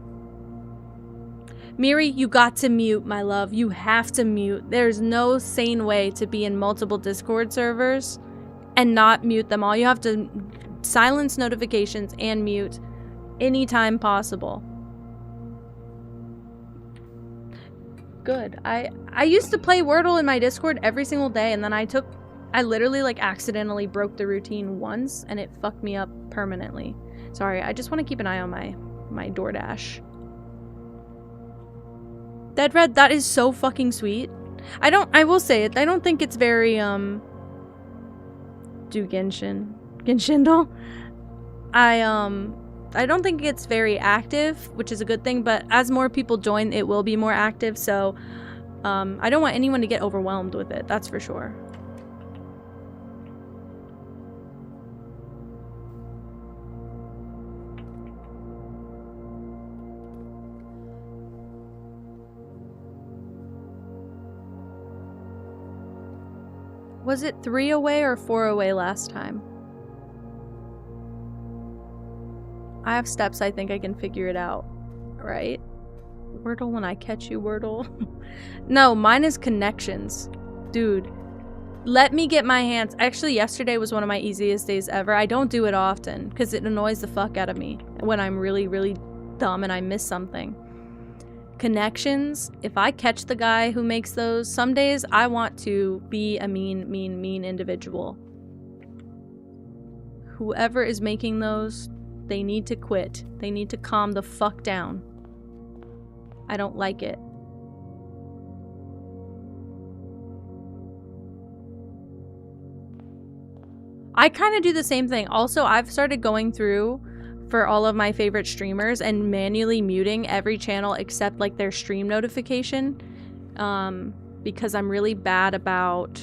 Miri, you got to mute, my love. You have to mute. There's no sane way to be in multiple Discord servers and not mute them all. You have to silence notifications and mute anytime possible. Good. I used to play Wordle in my Discord every single day, and then I I literally like accidentally broke the routine once and it fucked me up permanently. Sorry, I just want to keep an eye on my DoorDash. Dead Red, that is so fucking sweet. I will say it, I don't think it's very, do Genshindle? I don't think it's very active, which is a good thing, but as more people join, it will be more active, so, I don't want anyone to get overwhelmed with it, that's for sure. Was it 3 away or 4 away last time? I have steps, I think I can figure it out. Right? Wordle when I catch you, Wordle. No, mine is connections. Dude. Let me get my hands. Actually, yesterday was one of my easiest days ever. I don't do it often because it annoys the fuck out of me when I'm really, really dumb and I miss something. Connections, if I catch the guy who makes those, some days I want to be a mean individual. Whoever is making those, they need to quit. They need to calm the fuck down. I don't like it. I kind of do the same thing. Also, I've started going through for all of my favorite streamers and manually muting every channel except like their stream notification, because I'm really bad about...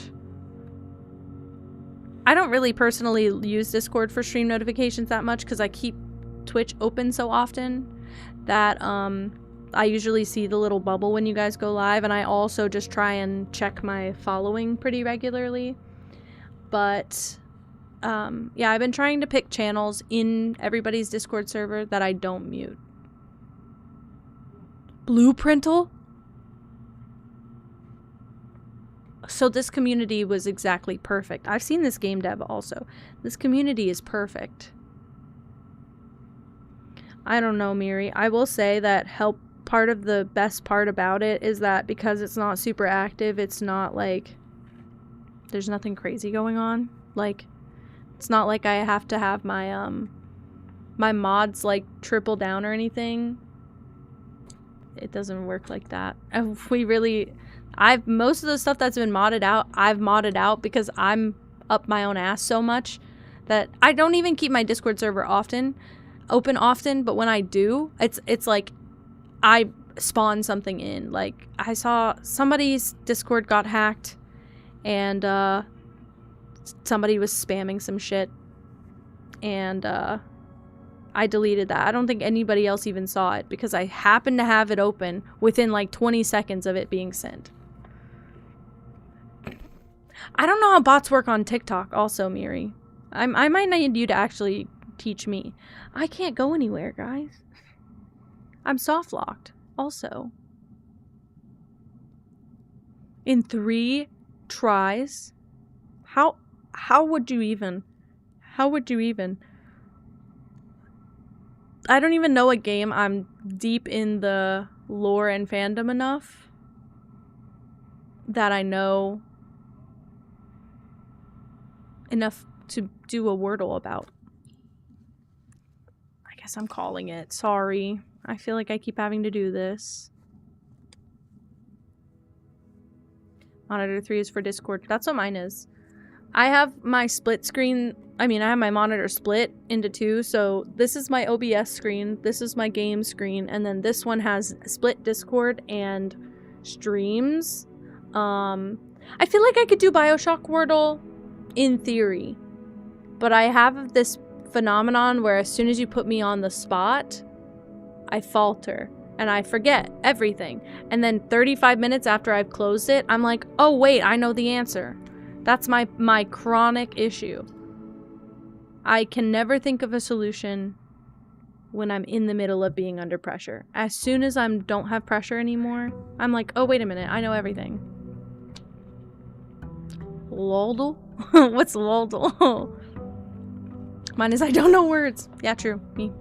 I don't really personally use Discord for stream notifications that much because I keep Twitch open so often that I usually see the little bubble when you guys go live, and I also just try and check my following pretty regularly. But yeah, I've been trying to pick channels in everybody's Discord server that I don't mute. Blueprintal? So this community was exactly perfect. I've seen this game dev also. This community is perfect. I don't know, Miri. I will say that part of the best part about it is that because it's not super active, it's not like there's nothing crazy going on. Like, it's not like I have to have my my mods like triple down or anything. It doesn't work like that. Most of the stuff that's been modded out, I've modded out because I'm up my own ass so much that I don't even keep my Discord server open often, but when I do, it's like I spawn something in. Like, I saw somebody's Discord got hacked and somebody was spamming some shit, and I deleted that. I don't think anybody else even saw it because I happened to have it open within like 20 seconds of it being sent. I don't know how bots work on TikTok also, Miri. I might need you to actually teach me. I can't go anywhere, guys. I'm soft locked also. In 3 tries? How would you even? How would you even? I don't even know a game I'm deep in the lore and fandom enough that I know enough to do a Wordle about. I guess I'm calling it. Sorry. I feel like I keep having to do this. Monitor 3 is for Discord. That's what mine is. I have my split screen. I have my monitor split into 2. So this is my OBS screen. This is my game screen. And then this one has split Discord and streams. I feel like I could do Bioshock Wordle in theory. But I have this phenomenon where as soon as you put me on the spot, I falter. And I forget everything. And then 35 minutes after I've closed it, I'm like, oh wait, I know the answer. That's my chronic issue. I can never think of a solution when I'm in the middle of being under pressure. As soon as I don't have pressure anymore, I'm like, oh, wait a minute, I know everything. Loldle? What's Loldle? Mine is I don't know words. Yeah, true. Me.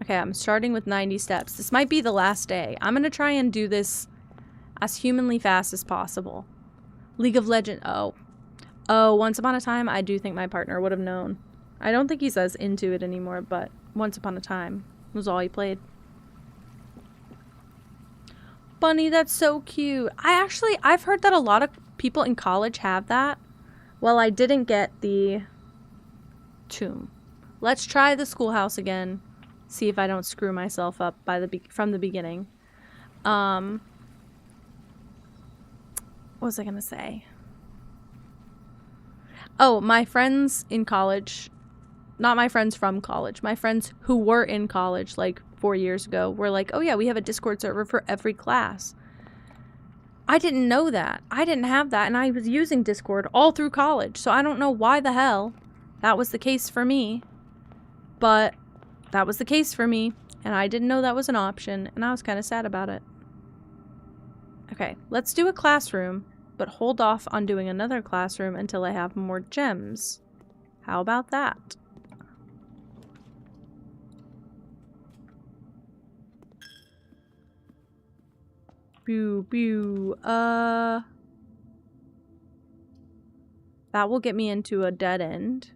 Okay, I'm starting with 90 steps. This might be the last day. I'm gonna try and do this as humanly fast as possible. League of Legends. Oh, Once Upon a Time, I do think my partner would have known. I don't think he's as into it anymore, but Once Upon a Time was all he played. Bunny, that's so cute. I've heard that a lot of people in college have that. Well, I didn't get the tomb. Let's try the schoolhouse again. See if I don't screw myself up from the beginning. What was I gonna say? Oh, my friends in college, not my friends from college, my friends who were in college like 4 years ago were like, oh yeah, we have a Discord server for every class. I didn't know that. I didn't have that, and I was using Discord all through college, so I don't know why the hell that was the case for me. But that was the case for me, and I didn't know that was an option, and I was kind of sad about it. Okay, let's do a classroom, but hold off on doing another classroom until I have more gems. How about that? Pew, pew. That will get me into a dead end.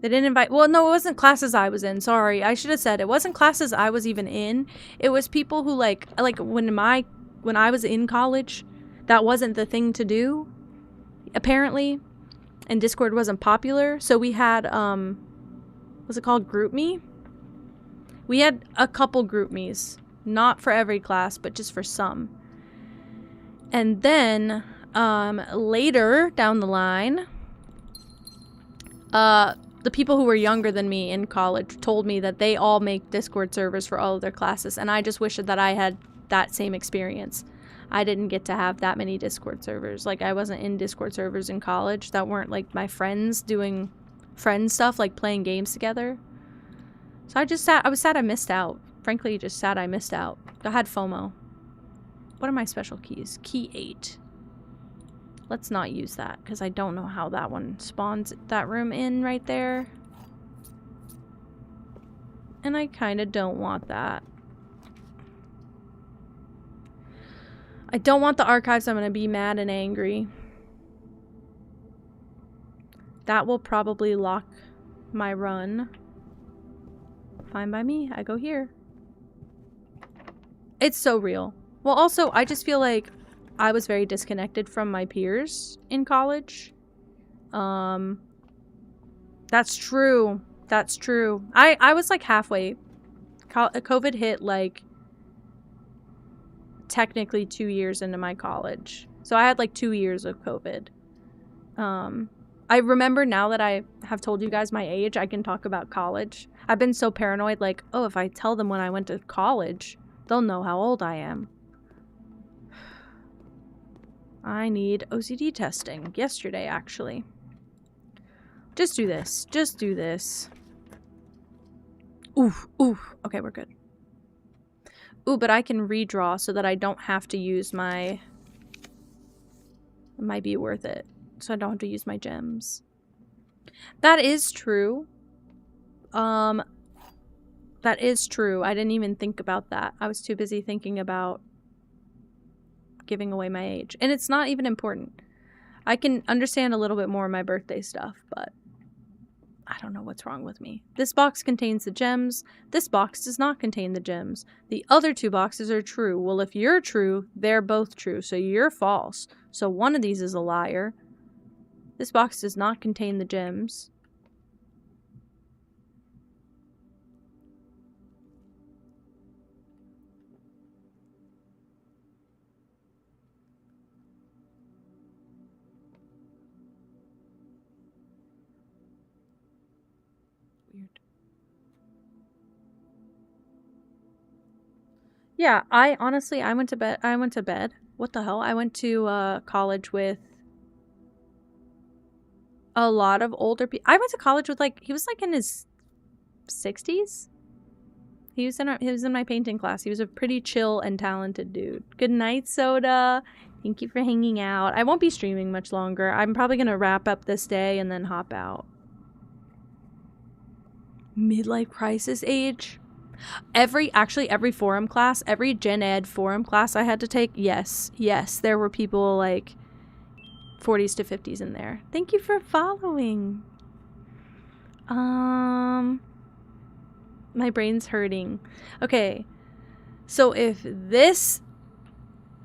They didn't invite... Well, no, it wasn't classes I was in. Sorry. I should have said it wasn't classes I was even in. It was people who, like when I was in college, that wasn't the thing to do, apparently. And Discord wasn't popular. So we had, what's it called? GroupMe? We had a couple GroupMes. Not for every class, but just for some. And then, later down the line, the people who were younger than me in college told me that they all make Discord servers for all of their classes, and I just wish that I had that same experience. I didn't get to have that many Discord servers. Like, I wasn't in Discord servers in college that weren't, like, my friends doing friend stuff, like playing games together. So I was sad I missed out. Frankly, just sad I missed out. I had FOMO. What are my special keys? Key 8. Let's not use that, because I don't know how that one spawns that room in right there. And I kind of don't want that. I don't want the archives. I'm going to be mad and angry. That will probably lock my run. Fine by me. I go here. It's so real. Well, also, I just feel like I was very disconnected from my peers in college. That's true. That's true. I was like halfway. COVID hit like technically 2 years into my college. So I had like 2 years of COVID. I remember now that I have told you guys my age, I can talk about college. I've been so paranoid, like, oh, if I tell them when I went to college, they'll know how old I am. I need OCD testing. Yesterday, actually. Just do this. Just do this. Oof, oof. Okay, we're good. Ooh, but I can redraw so that I don't have to use my... It might be worth it. So I don't have to use my gems. That is true. That is true. I didn't even think about that. I was too busy thinking about giving away my age. And it's not even important. I can understand a little bit more of my birthday stuff, but I don't know what's wrong with me. This box contains the gems. This box does not contain the gems. The other two boxes are true. Well, if you're true, they're both true. So you're false. So one of these is a liar. This box does not contain the gems. Weird. Yeah, I went to bed. What the hell? I went to college with a lot of older people. I went to college with he was like in his 60s. He was in my painting class. He was a pretty chill and talented dude. Good night, Soda. Thank you for hanging out. I won't be streaming much longer. I'm probably gonna wrap up this day and then hop out. Midlife crisis age? Every forum class, every gen ed forum class I had to take, yes, there were people like, 40s to 50s in there. Thank you for following. My brain's hurting. Okay. So if this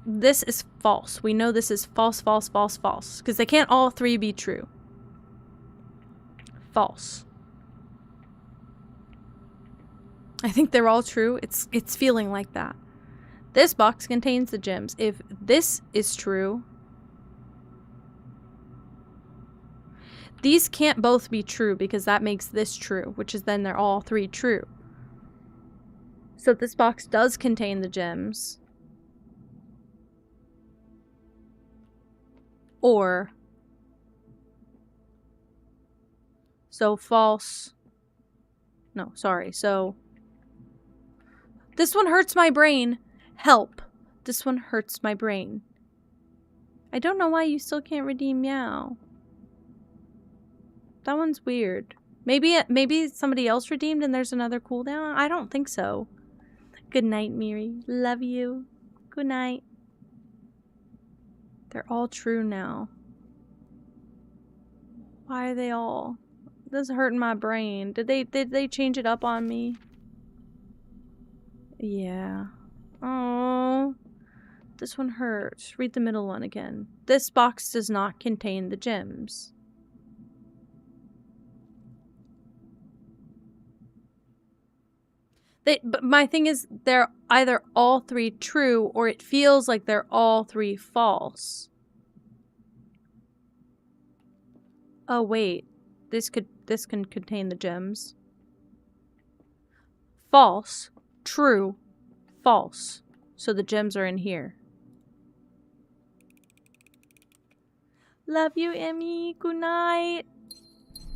is false. We know this is false, false, false, false. Because they can't all three be true. False. I think they're all true. It's feeling like that. This box contains the gems. If this is true, these can't both be true because that makes this true, which is then they're all three true. So this box does contain the gems. Or, so false. No, sorry. So, this one hurts my brain. Help. This one hurts my brain. I don't know why you still can't redeem Meow. That one's weird. Maybe somebody else redeemed and there's another cooldown? I don't think so. Good night, Miri. Love you. Good night. They're all true now. Why are they all? This is hurting my brain. Did they change it up on me? Yeah. Oh. This one hurts. Read the middle one again. This box does not contain the gems. But my thing is, they're either all three true, or it feels like they're all three false. Oh wait, this can contain the gems. False, true, false. So the gems are in here. Love you, Emmy. Good night.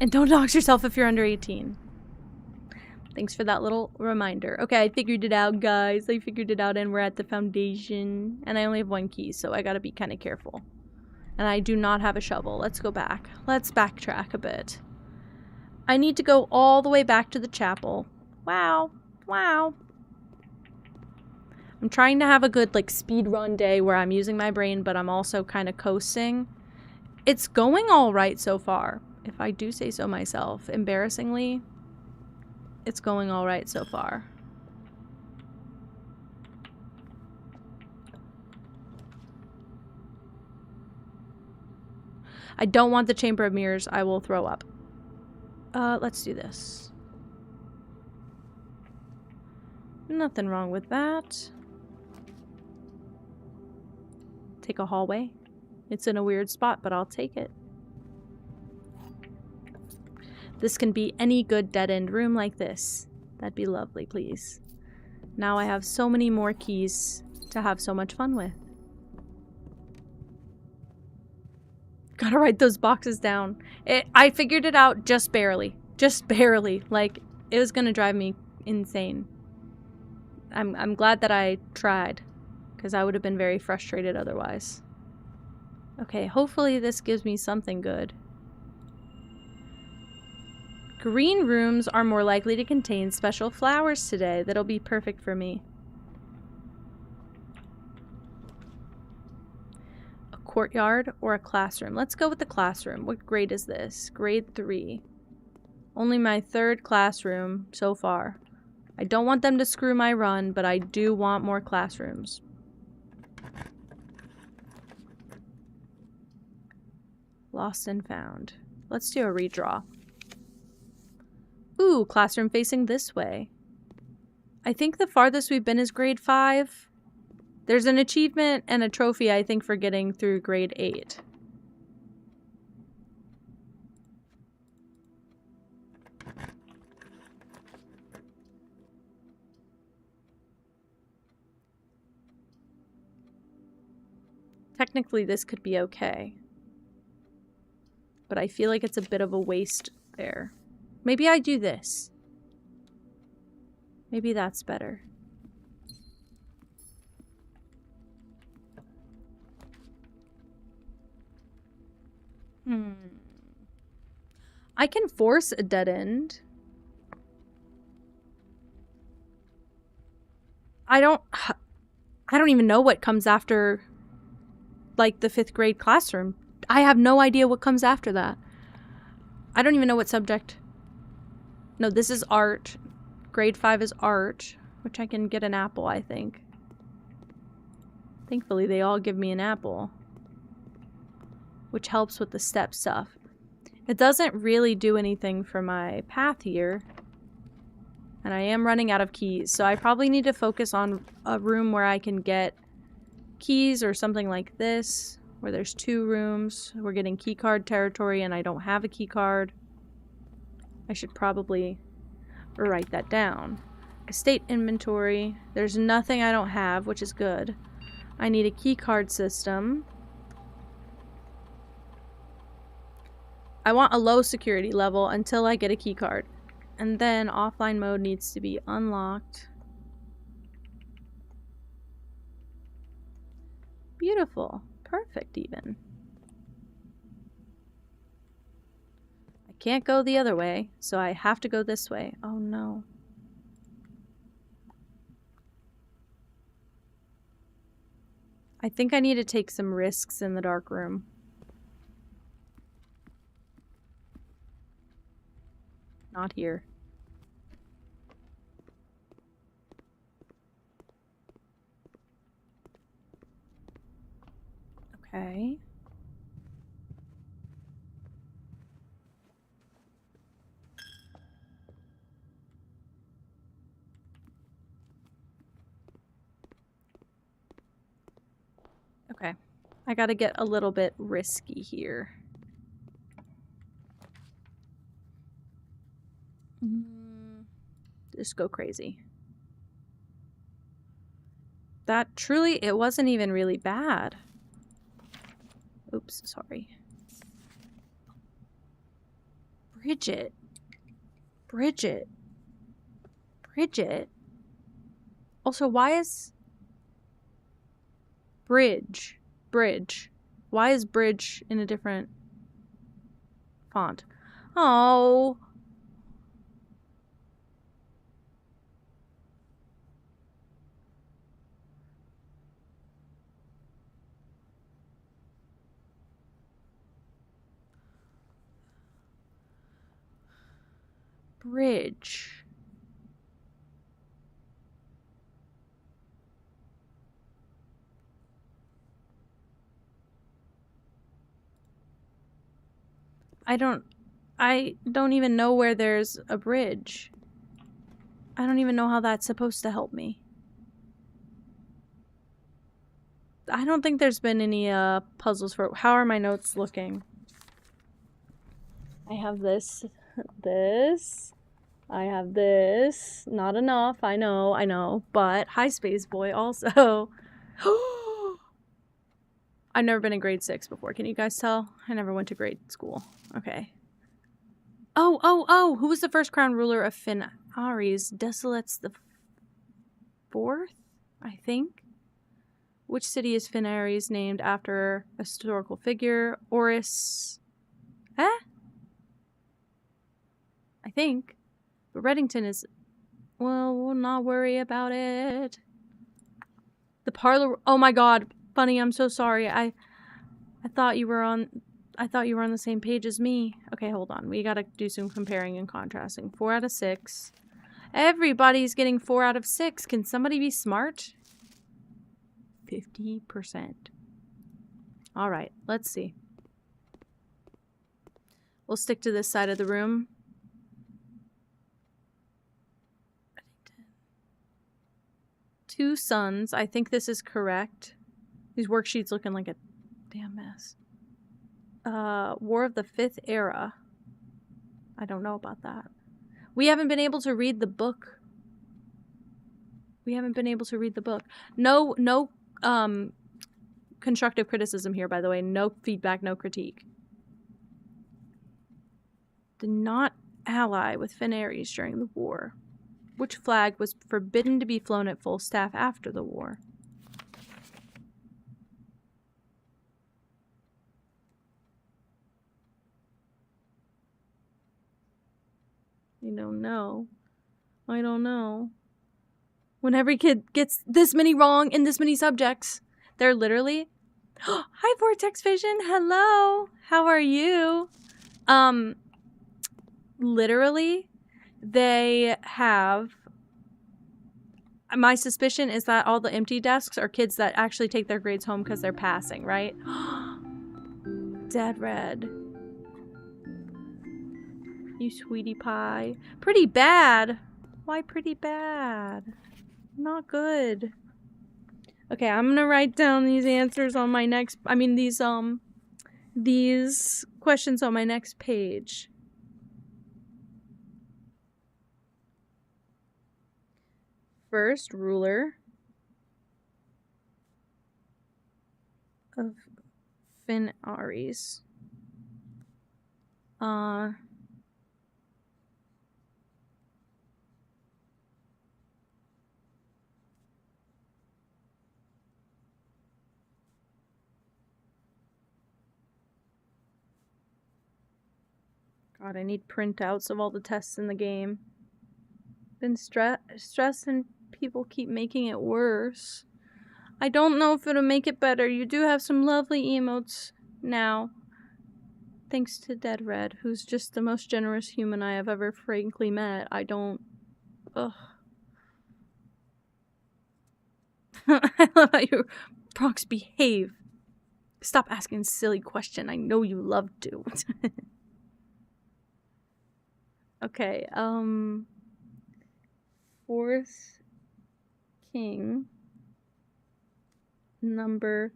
And don't dox yourself if you're under 18. Thanks for that little reminder. Okay, I figured it out, guys. I figured it out, and we're at the foundation. And I only have one key, so I gotta be kind of careful. And I do not have a shovel. Let's go back. Let's backtrack a bit. I need to go all the way back to the chapel. Wow. Wow. I'm trying to have a good, like, speed run day where I'm using my brain, but I'm also kind of coasting. It's going all right so far, if I do say so myself. Embarrassingly, it's going all right so far. I don't want the Chamber of Mirrors. I will throw up. Let's do this. Nothing wrong with that. Take a hallway. It's in a weird spot, but I'll take it. This can be any good dead-end room like this. That'd be lovely, please. Now I have so many more keys to have so much fun with. Gotta write those boxes down. I figured it out just barely. Just barely. Like, it was gonna drive me insane. I'm glad that I tried, because I would have been very frustrated otherwise. Okay, hopefully this gives me something good. Green rooms are more likely to contain special flowers today. That'll be perfect for me. A courtyard or a classroom? Let's go with the classroom. What grade is this? Grade 3. Only my 3rd classroom so far. I don't want them to screw my run, but I do want more classrooms. Lost and found. Let's do a redraw. Ooh, classroom facing this way. I think the farthest we've been is grade 5. There's an achievement and a trophy, I think, for getting through grade 8. Technically, this could be okay. But I feel like it's a bit of a waste there. Maybe I do this. Maybe that's better. I can force a dead end. I don't even know what comes after, like, the 5th grade classroom. I have no idea what comes after that. I don't even know what subject. No, this is art. Grade 5 is art, which I can get an apple, I think. Thankfully, they all give me an apple, which helps with the step stuff. It doesn't really do anything for my path here. And I am running out of keys, so I probably need to focus on a room where I can get keys or something like this, where there's 2 rooms. We're getting key card territory and I don't have a key card. I should probably write that down. Estate inventory. There's nothing I don't have, which is good. I need a key card system. I want a low security level until I get a key card. And then offline mode needs to be unlocked. Beautiful. Perfect even. I can't go the other way, so I have to go this way. Oh no. I think I need to take some risks in the dark room. Not here. Okay. Okay. I gotta get a little bit risky here. Just go crazy. That truly, it wasn't even really bad. Oops, sorry. Bridget. Bridget. Bridget. Also, why is... Bridge. Bridge. Why is bridge in a different font? Oh... Bridge. I don't even know where there's a bridge. I don't even know how that's supposed to help me. I don't think there's been any puzzles for... How are my notes looking? I have this. This. I have this. Not enough. I know. But hi, Space Boy, also. I've never been in grade 6 before. Can you guys tell? I never went to grade school. Okay. Oh! Who was the first crown ruler of Finares? Desolates the 4th, I think. Which city is Finares named after a historical figure? Oris. I think. But Reddington is... Well, we'll not worry about it. The parlor... Oh my god. Bunny, I'm so sorry. I thought you were on... I thought you were on the same page as me. Okay, hold on. We gotta do some comparing and contrasting. 4 out of 6. Everybody's getting 4 out of 6. Can somebody be smart? 50%. Alright, let's see. We'll stick to this side of the room. 2 suns. I think this is correct. These worksheets looking like a damn mess. War of the 5th Era. I don't know about that. We haven't been able to read the book. No, constructive criticism here, by the way. No feedback, no critique. Did not ally with Finares during the war. Which flag was forbidden to be flown at full staff after the war? I don't know. When every kid gets this many wrong in this many subjects, they're literally Hi, Vortex Vision. Hello. How are you? Literally, they have... My suspicion is that all the empty desks are kids that actually take their grades home because they're passing, right? Dead red. You sweetie pie. Pretty bad. Why pretty bad? Not good. Okay, I'm gonna write down these answers on my next... I mean, these questions on my next page. First ruler of Finn Aries. God, I need printouts of all the tests in the game. Been stressed and people keep making it worse. I don't know if it'll make it better. You do have some lovely emotes now. Thanks to Dead Red, who's just the most generous human I have ever frankly met. I don't... Ugh. I love how you Bronx behave. Stop asking a silly question. I know you love to. Okay, fourth king, number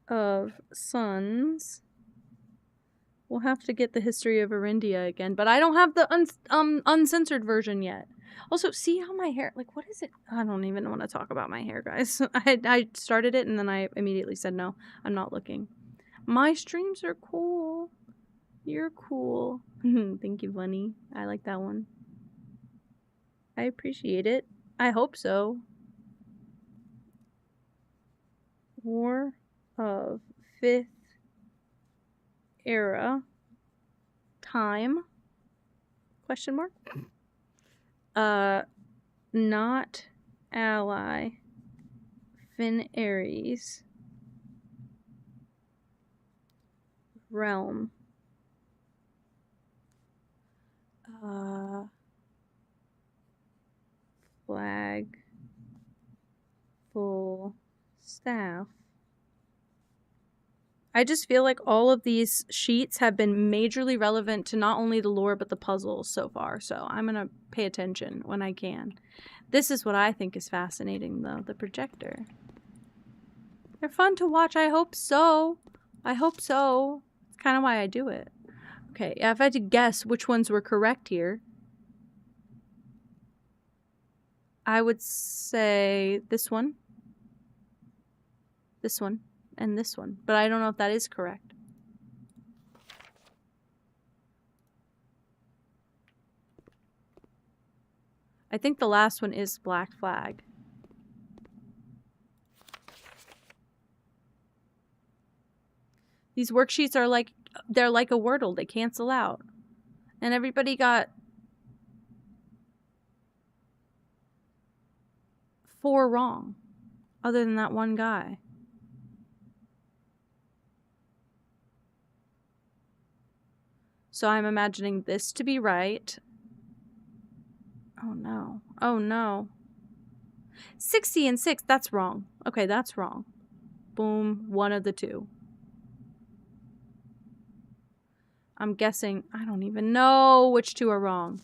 of sons. We'll have to get the history of Arindia again, but I don't have the uncensored version yet. Also, see how my hair, like, what is it? I don't even want to talk about my hair, guys. I started it and then I immediately said, no, I'm not looking. My streams are cool. You're cool. Thank you, Bunny. I like that one. I appreciate it. I hope so. War of 5th era. Time. Question mark? Not ally. Finn Aries. Realm. Flag. Full staff. I just feel like all of these sheets have been majorly relevant to not only the lore but the puzzles so far, so I'm gonna pay attention when I can. This is what I think is fascinating, though, the projector. They're fun to watch, I hope so. I hope so. It's kind of why I do it. Okay, if I had to guess which ones were correct here, I would say this one, and this one, but I don't know if that is correct. I think the last one is Black Flag. These worksheets are like, they're like a Wordle, they cancel out. And everybody got 4 wrong, other than that one guy. So I'm imagining this to be right. Oh no. Oh no. 60 and 6, that's wrong. Okay, that's wrong. Boom, one of the two. I'm guessing, I don't even know which 2 are wrong.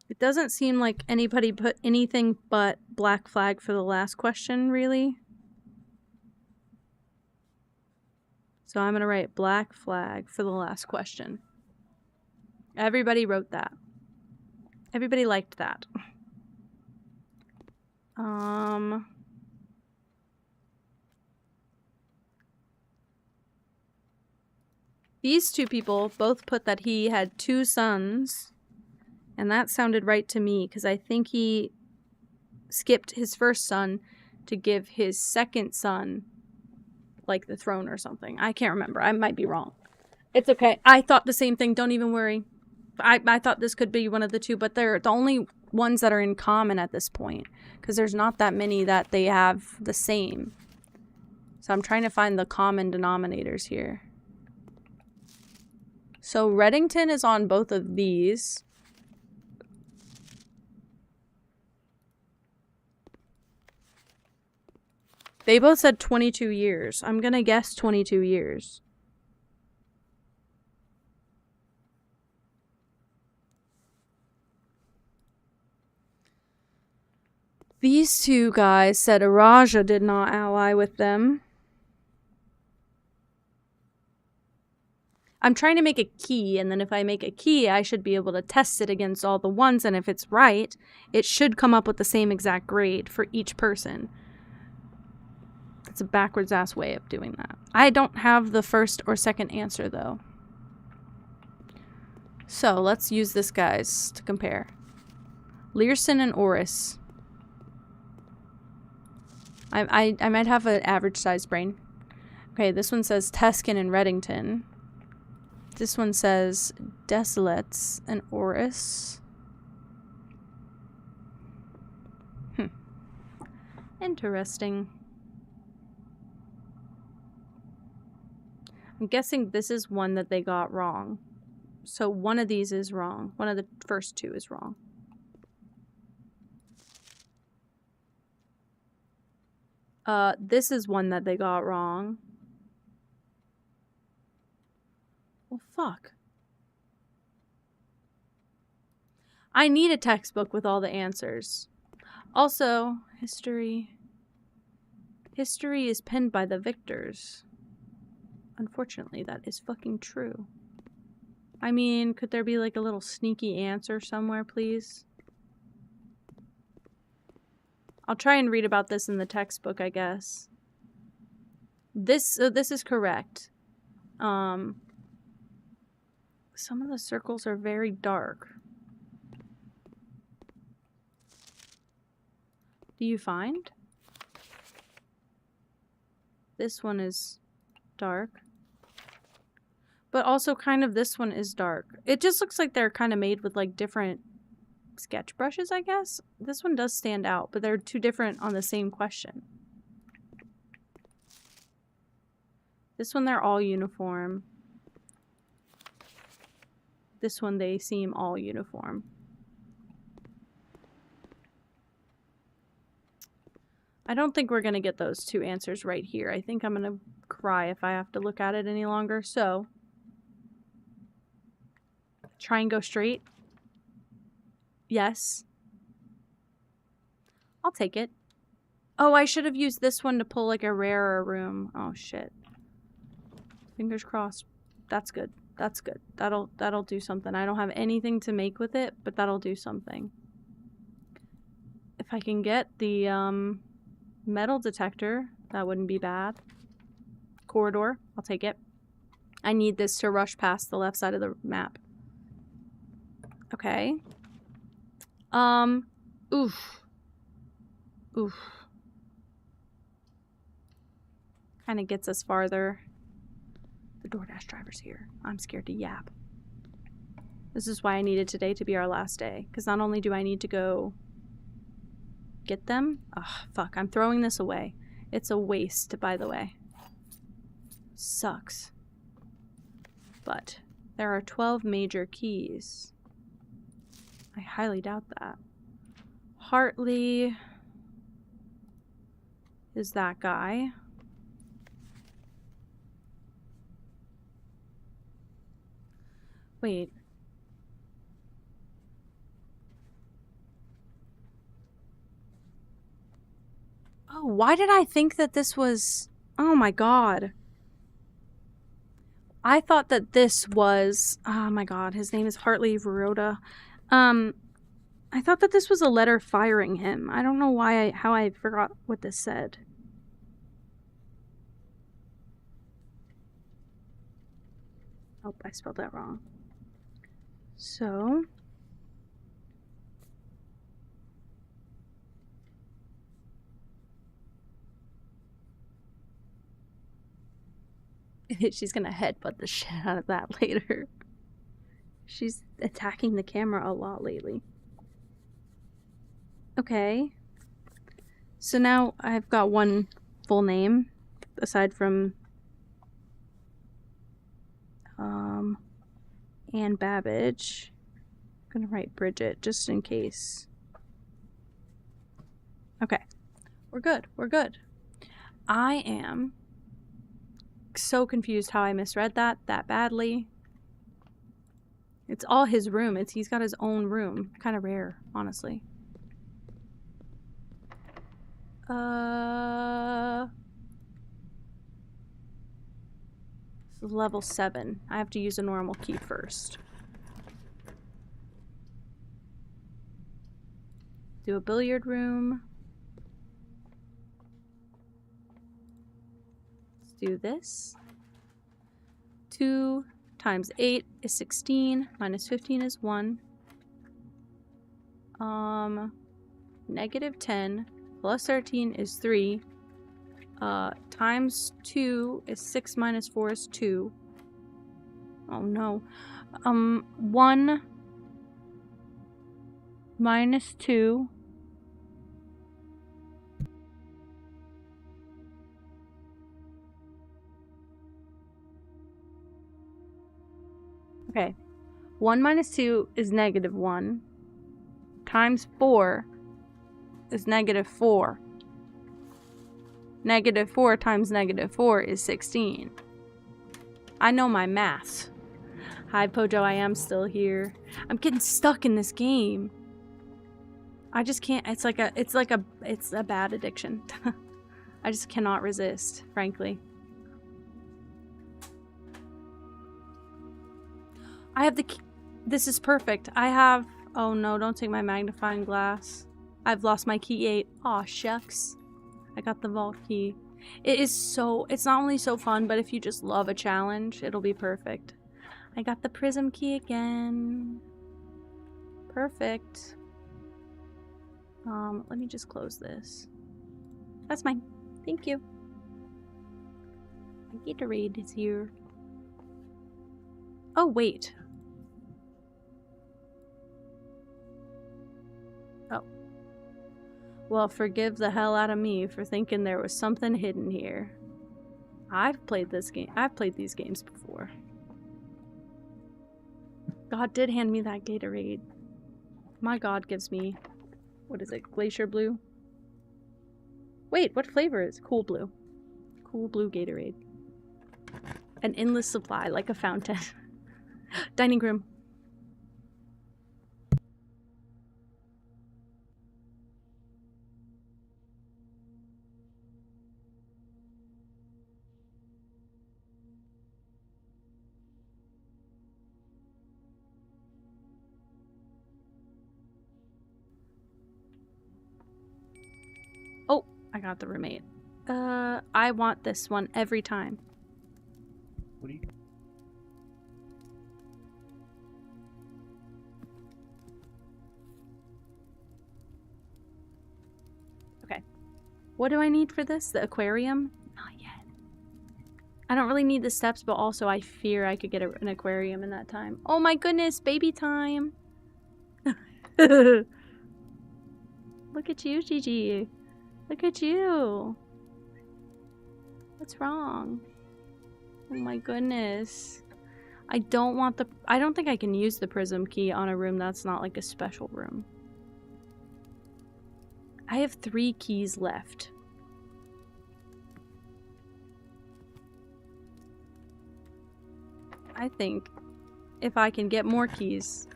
It doesn't seem like anybody put anything but Black Flag for the last question, really. So I'm going to write Black Flag for the last question. Everybody wrote that. Everybody liked that. These 2 people both put that he had 2 sons. And that sounded right to me, because I think he skipped his first son to give his second son like the throne or something. I can't remember. I might be wrong. It's okay. I thought the same thing. Don't even worry. I thought this could be one of the two, but they're the only ones that are in common at this point, because there's not that many that they have the same. So I'm trying to find the common denominators here. So Reddington is on both of these. They both said 22 years. I'm gonna guess 22 years. These two guys said Araja did not ally with them. I'm trying to make a key, and then if I make a key, I should be able to test it against all the ones, and if it's right, it should come up with the same exact grade for each person. It's a backwards ass way of doing that. I don't have the first or second answer, though. So, let's use this, guys, to compare. Learson and Oris. I might have an average-sized brain. Okay, this one says Teskin and Reddington. This one says Desolates and Oris. Interesting. I'm guessing this is one that they got wrong. So one of these is wrong. One of the first two is wrong. This is one that they got wrong. Well, fuck. I need a textbook with all the answers. Also, history. History is penned by the victors. Unfortunately, that is fucking true. I mean, could there be like a little sneaky answer somewhere, please? I'll try and read about this in the textbook, I guess. This is correct. Some of the circles are very dark. Do you find? This one is dark. But also kind of this one is dark. It just looks like they're kind of made with like different sketch brushes, I guess. This one does stand out, but they're two different on the same question. This one, they're all uniform. This one, they seem all uniform. I don't think we're going to get those two answers right here. I think I'm going to cry if I have to look at it any longer. So, try and go straight. Yes. I'll take it. Oh, I should have used this one to pull like a rarer room. Oh, shit. Fingers crossed. That's good. That's good. That'll do something. I don't have anything to make with it, but that'll do something. If I can get the metal detector, that wouldn't be bad. Corridor, I'll take it. I need this to rush past the left side of the map. Okay. Oof. Oof. Kind of gets us farther. The DoorDash driver's here. I'm scared to yap. This is why I needed today to be our last day. Because not only do I need to go get them. Ugh, fuck. I'm throwing this away. It's a waste, by the way. Sucks. But there are 12 major keys. I highly doubt that. Hartley is that guy. Wait. Oh, why did I think that this was... Oh my god. I thought that this was... Oh my god, his name is Hartley Verota. I thought that this was a letter firing him. I don't know how I forgot what this said. Oh, I spelled that wrong. So... She's gonna headbutt the shit out of that later. She's attacking the camera a lot lately. Okay. So now I've got one full name, aside from Anne Babbage. I'm gonna write Bridget, just in case. Okay. We're good. We're good. I am so confused how I misread that badly. It's all his room. He's got his own room. Kind of rare, honestly. This is level 7. I have to use a normal key first. Do a billiard room. Let's do this. 2 times 8 is 16. Minus 15 is 1. Negative 10. Plus 13 is 3. Times 2 is 6 minus 4 is 2. Oh no. 1 minus 2. Okay. 1 minus 2 is negative 1. Times 4 is negative 4. Negative 4 times negative 4 is 16. I know my maths. Hi, Pojo, I am still here. I'm getting stuck in this game. I just can't. It's a bad addiction. I just cannot resist, frankly. I have the key. This is perfect. I have... Oh no, don't take my magnifying glass. I've lost my key 8. Aw, shucks. I got the vault key. It is so... It's not only so fun, but if you just love a challenge, it'll be perfect. I got the prism key again. Perfect. Let me just close this. That's mine. Thank you. My Gatorade is here. Oh, wait. Oh. Well, forgive the hell out of me for thinking there was something hidden here. I've played this game. I've played these games before. God did hand me that Gatorade. My God gives me... What is it? Glacier Blue? Wait, what flavor is it? Cool Blue. Cool Blue Gatorade. An endless supply, like a fountain. Dining room. Oh, I got the roommate. I want this one every time. What do you... Okay. What do I need for this? The aquarium? Not yet. I don't really need the steps, but also I fear I could get an aquarium in that time. Oh my goodness, baby time! Look at you, Gigi. Look at you. What's wrong? Oh my goodness. I don't want the... I don't think I can use the prism key on a room that's not like a special room. I have 3 keys left. I think if I can get more keys,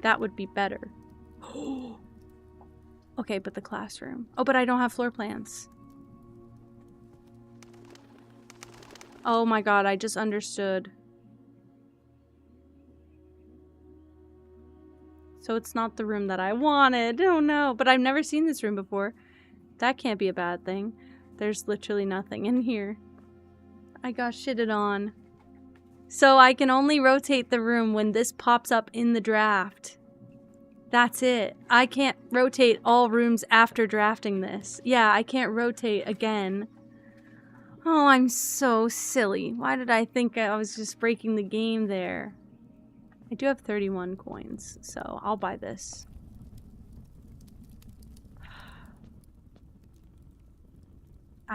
that would be better. Okay, but the classroom. Oh, but I don't have floor plans. Oh my God, I just understood. So it's not the room that I wanted. Oh no, but I've never seen this room before. That can't be a bad thing. There's literally nothing in here. I got shitted on. So I can only rotate the room when this pops up in the draft. That's it. I can't rotate all rooms after drafting this. Yeah, I can't rotate again. Oh, I'm so silly. Why did I think I was just breaking the game there? I do have 31 coins, so I'll buy this.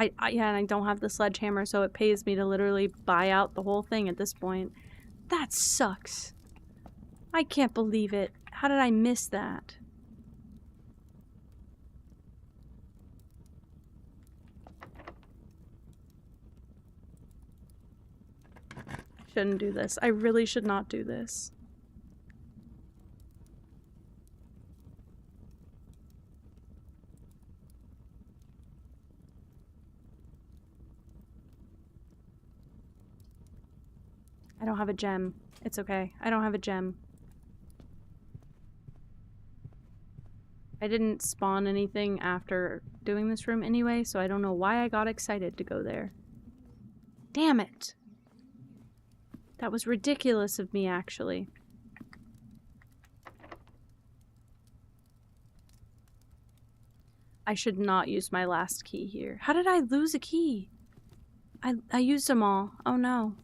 Yeah, and I don't have the sledgehammer, so it pays me to literally buy out the whole thing at this point. That sucks. I can't believe it. How did I miss that? I shouldn't do this. I really should not do this. I don't have a gem. It's okay. I don't have a gem. I didn't spawn anything after doing this room anyway, so I don't know why I got excited to go there. Damn it! That was ridiculous of me, actually. I should not use my last key here. How did I lose a key? I used them all. Oh no.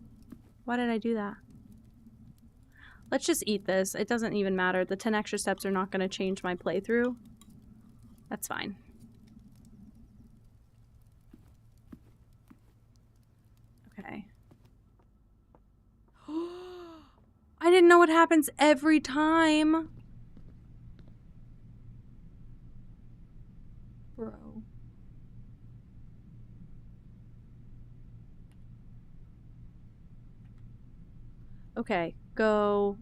Why did I do that? Let's just eat this. It doesn't even matter. The 10 extra steps are not going to change my playthrough. That's fine. Okay. I didn't know what happens every time. Bro. Okay, go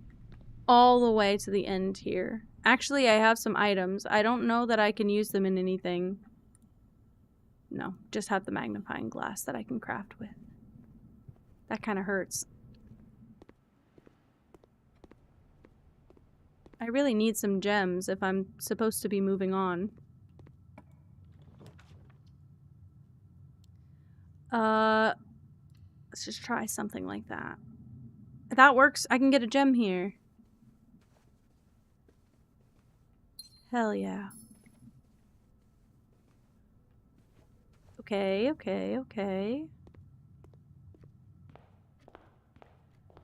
all the way to the end here. Actually, I have some items. I don't know that I can use them in anything. No, just have the magnifying glass that I can craft with. That kind of hurts. I really need some gems if I'm supposed to be moving on. Let's just try something like that. If that works, I can get a gem here. Hell yeah. Okay, okay, okay.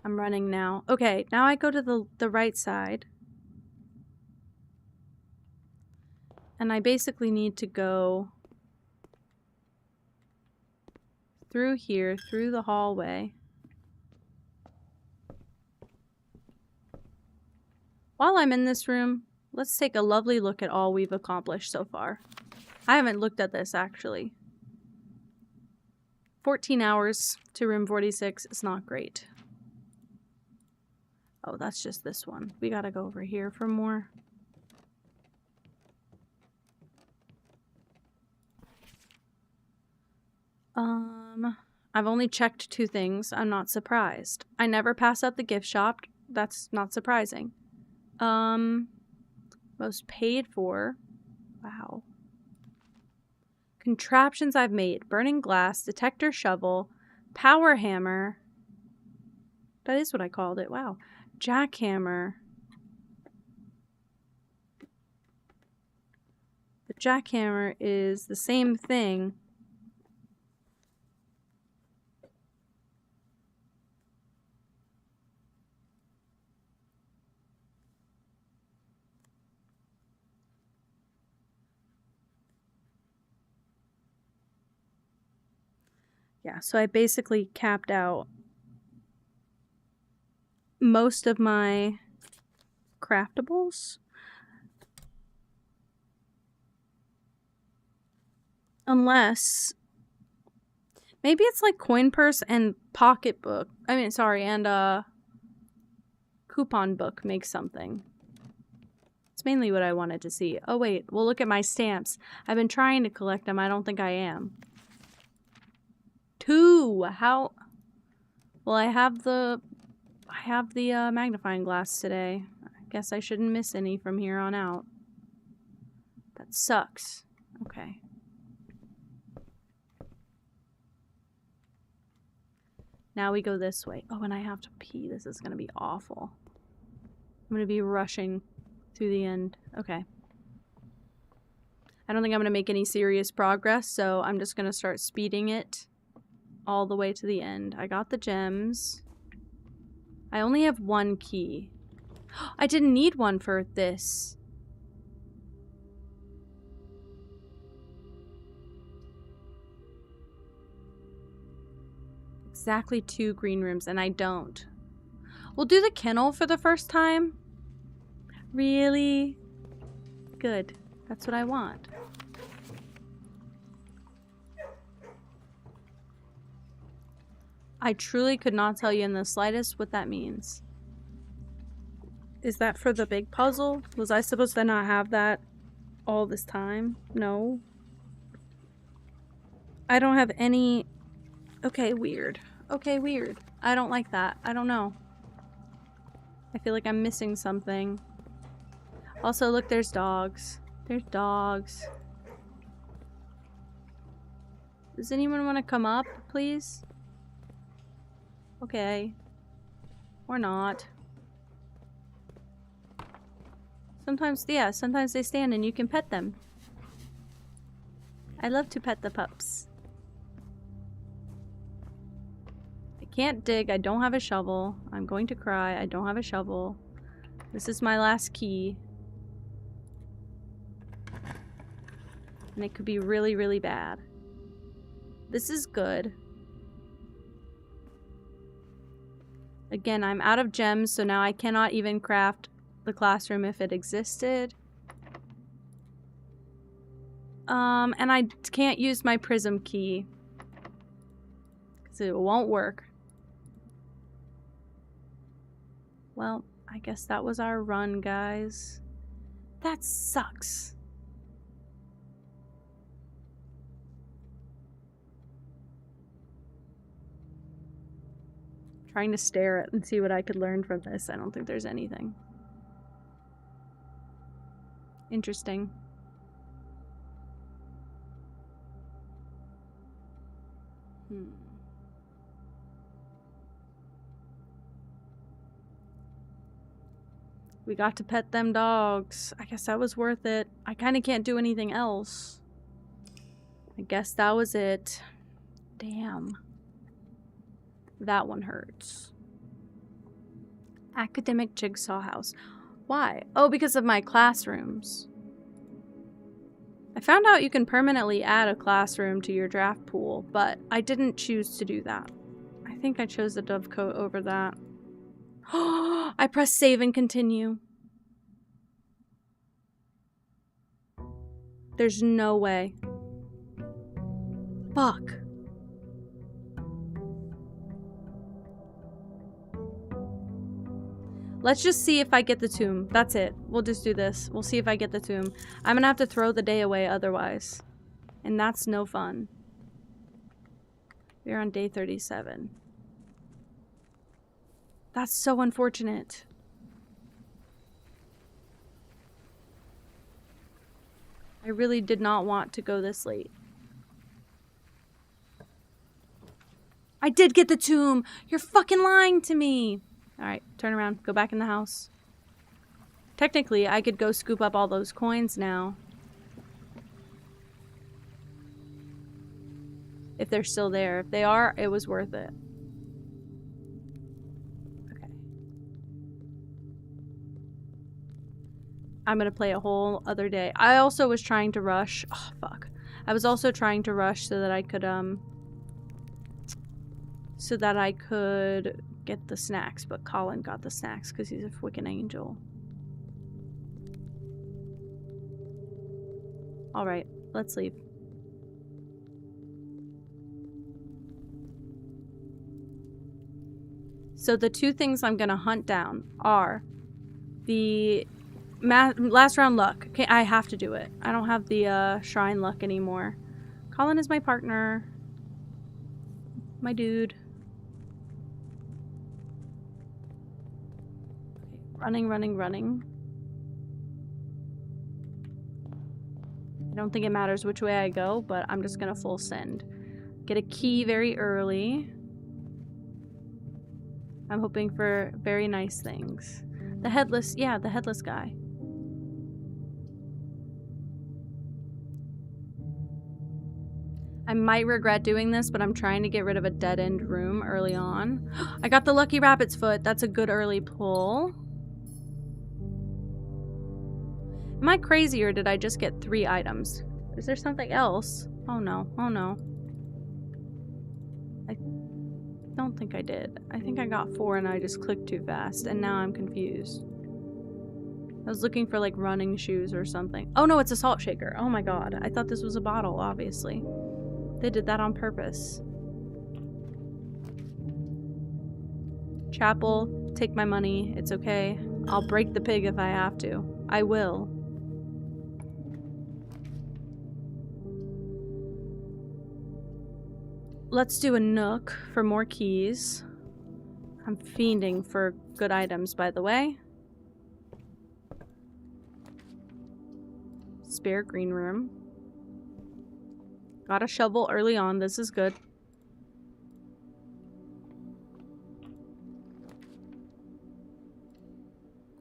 I'm running now. Okay, now I go to the right side. And I basically need to go through here, through the hallway. While I'm in this room, let's take a lovely look at all we've accomplished so far. I haven't looked at this, actually. 14 hours to room 46 is not great. Oh, that's just this one. We gotta go over here for more. I've only checked 2 things. I'm not surprised. I never pass up the gift shop. That's not surprising. Most paid for. Wow. Contraptions I've made. Burning glass, detector shovel, power hammer. That is what I called it. Wow. Jackhammer. The jackhammer is the same thing. Yeah, so I basically capped out most of my craftables. Unless maybe it's like coin purse and pocketbook. I mean, sorry, and coupon book makes something. It's mainly what I wanted to see. Oh wait, well look at my stamps. I've been trying to collect them. I don't think I am. 2. How? Well, I have the magnifying glass today. I guess I shouldn't miss any from here on out. That sucks. Okay. Now we go this way. Oh, and I have to pee. This is gonna be awful. I'm gonna be rushing through the end. Okay. I don't think I'm gonna make any serious progress, so I'm just gonna start speeding it. all the way to the end. I got the gems. I only have one key. I didn't need one for this. Exactly 2 green rooms, and I don't. We'll do the kennel for the first time. Really? Good. That's what I want. I truly could not tell you in the slightest what that means. Is that for the big puzzle? Was I supposed to not have that all this time? No. I don't have any... Okay, weird. Okay, weird. I don't like that. I don't know. I feel like I'm missing something. Also, look, there's dogs. There's dogs. Does anyone want to come up, please? Okay. Or not. Sometimes, yeah, sometimes they stand and you can pet them. I love to pet the pups. I can't dig. I don't have a shovel. I'm going to cry. I don't have a shovel. This is my last key. And it could be really, really bad. This is good. Again, I'm out of gems, so now I cannot even craft the classroom if it existed. And I can't use my prism key. Because it won't work. Well, I guess that was our run, guys. That sucks. Trying to stare at and see what I could learn from this. I don't think there's anything. Interesting. We got to pet them dogs. I guess that was worth it. I kind of can't do anything else. I guess that was it. Damn. That one hurts. Academic Jigsaw House. Why? Oh, because of my classrooms. I found out you can permanently add a classroom to your draft pool, but I didn't choose to do that. I think I chose the dovecote over that. I pressed save and continue. There's no way. Fuck. Let's just see if I get the tomb. That's it. We'll just do this. We'll see if I get the tomb. I'm gonna have to throw the day away otherwise. And that's no fun. We're on day 37. That's so unfortunate. I really did not want to go this late. I did get the tomb! You're fucking lying to me! Alright, turn around. Go back in the house. Technically, I could go scoop up all those coins now. If they're still there. If they are, it was worth it. Okay. I'm gonna play a whole other day. I also was trying to rush. Oh, fuck. I was also trying to rush so that I could get the snacks, but Colin got the snacks because he's a freaking angel. Alright, let's leave. So the 2 things I'm gonna hunt down are the last round luck. Okay, I have to do it. I don't have the shrine luck anymore. Colin is my partner. My dude. Running, running, running. I don't think it matters which way I go, but I'm just gonna full send. Get a key very early. I'm hoping for very nice things. The headless, yeah, the headless guy. I might regret doing this, but I'm trying to get rid of a dead-end room early on. I got the Lucky Rabbit's Foot. That's a good early pull. Am I crazy or did I just get 3 items? Is there something else? Oh no, oh no. I don't think I did. I think I got 4 and I just clicked too fast and now I'm confused. I was looking for like running shoes or something. Oh no, it's a salt shaker. Oh my god. I thought this was a bottle, obviously. They did that on purpose. Chapel, take my money. It's okay. I'll break the pig if I have to. I will. Let's do a nook for more keys. I'm fiending for good items, by the way. Spare green room. Got a shovel early on. This is good.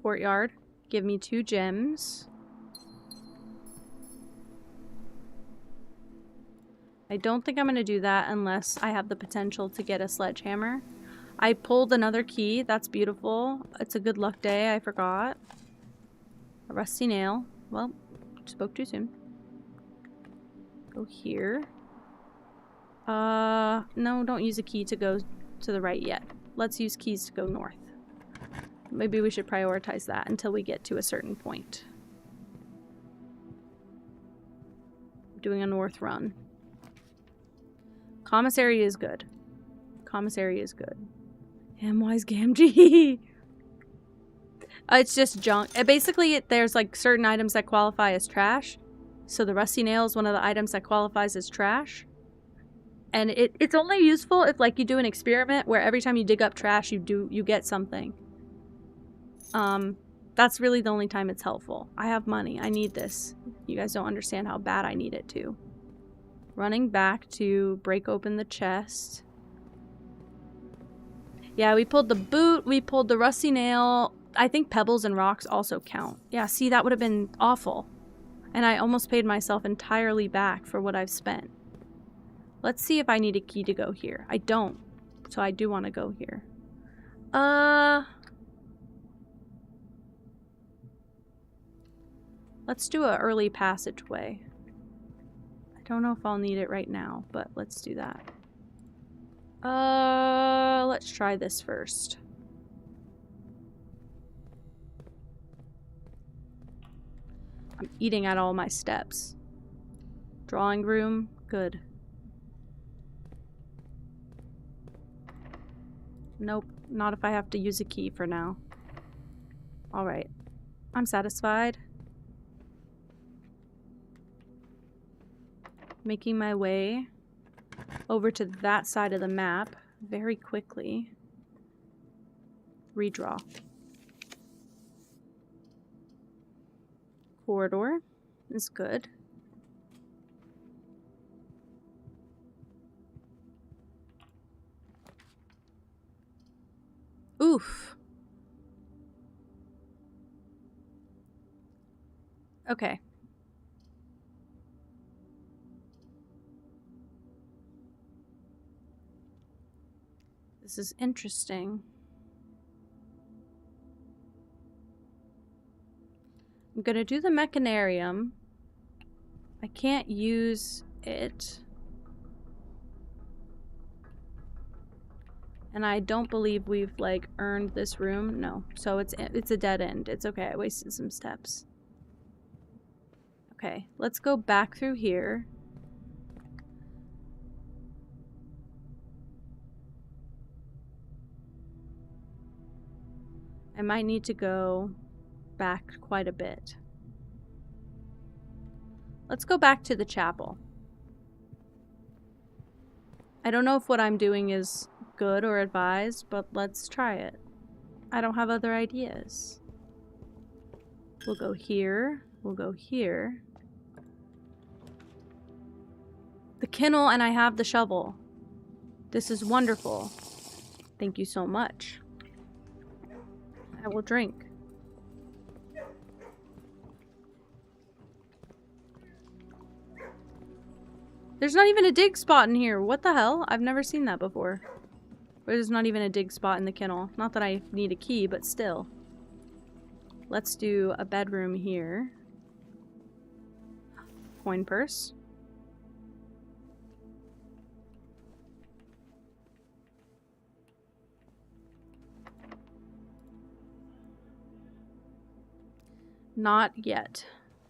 Courtyard. Give me 2 gems. I don't think I'm going to do that unless I have the potential to get a sledgehammer. I pulled another key. That's beautiful. It's a good luck day. I forgot. A rusty nail. Well, spoke too soon. Go here. No, don't use a key to go to the right yet. Let's use keys to go north. Maybe we should prioritize that until we get to a certain point. Doing a north run. Commissary is good. Commissary is good. Hamwise Gamgee. It's just junk. Basically, there's like certain items that qualify as trash. So the rusty nail is one of the items that qualifies as trash. And it's only useful if like you do an experiment where every time you dig up trash you get something. That's really the only time it's helpful. I have money. I need this. You guys don't understand how bad I need it to. Running back to break open the chest. Yeah, we pulled the boot, we pulled the rusty nail. I think pebbles and rocks also count. Yeah, see, that would have been awful. And I almost paid myself entirely back for what I've spent. Let's see if I need a key to go here. I don't. So I do want to go here. Let's do an early passageway. I don't know if I'll need it right now, but let's do that. Let's try this first. I'm eating at all my steps. Drawing room, good. Nope, not if I have to use a key for now. Alright, I'm satisfied. Making my way over to that side of the map very quickly. Redraw. Corridor is good. Oof. Okay. This is interesting. I'm gonna do the mechanarium. I can't use it. And I don't believe we've like earned this room. No. So it's a dead end. It's okay. I wasted some steps. Okay, let's go back through here. I might need to go back quite a bit. Let's go back to the chapel. I don't know if what I'm doing is good or advised, but let's try it. I don't have other ideas. We'll go here. We'll go here. The kennel, and I have the shovel. This is wonderful. Thank you so much. I will drink. There's not even a dig spot in here. What the hell? I've never seen that before. There's not even a dig spot in the kennel. Not that I need a key, but still. Let's do a bedroom here. Coin purse. Not yet.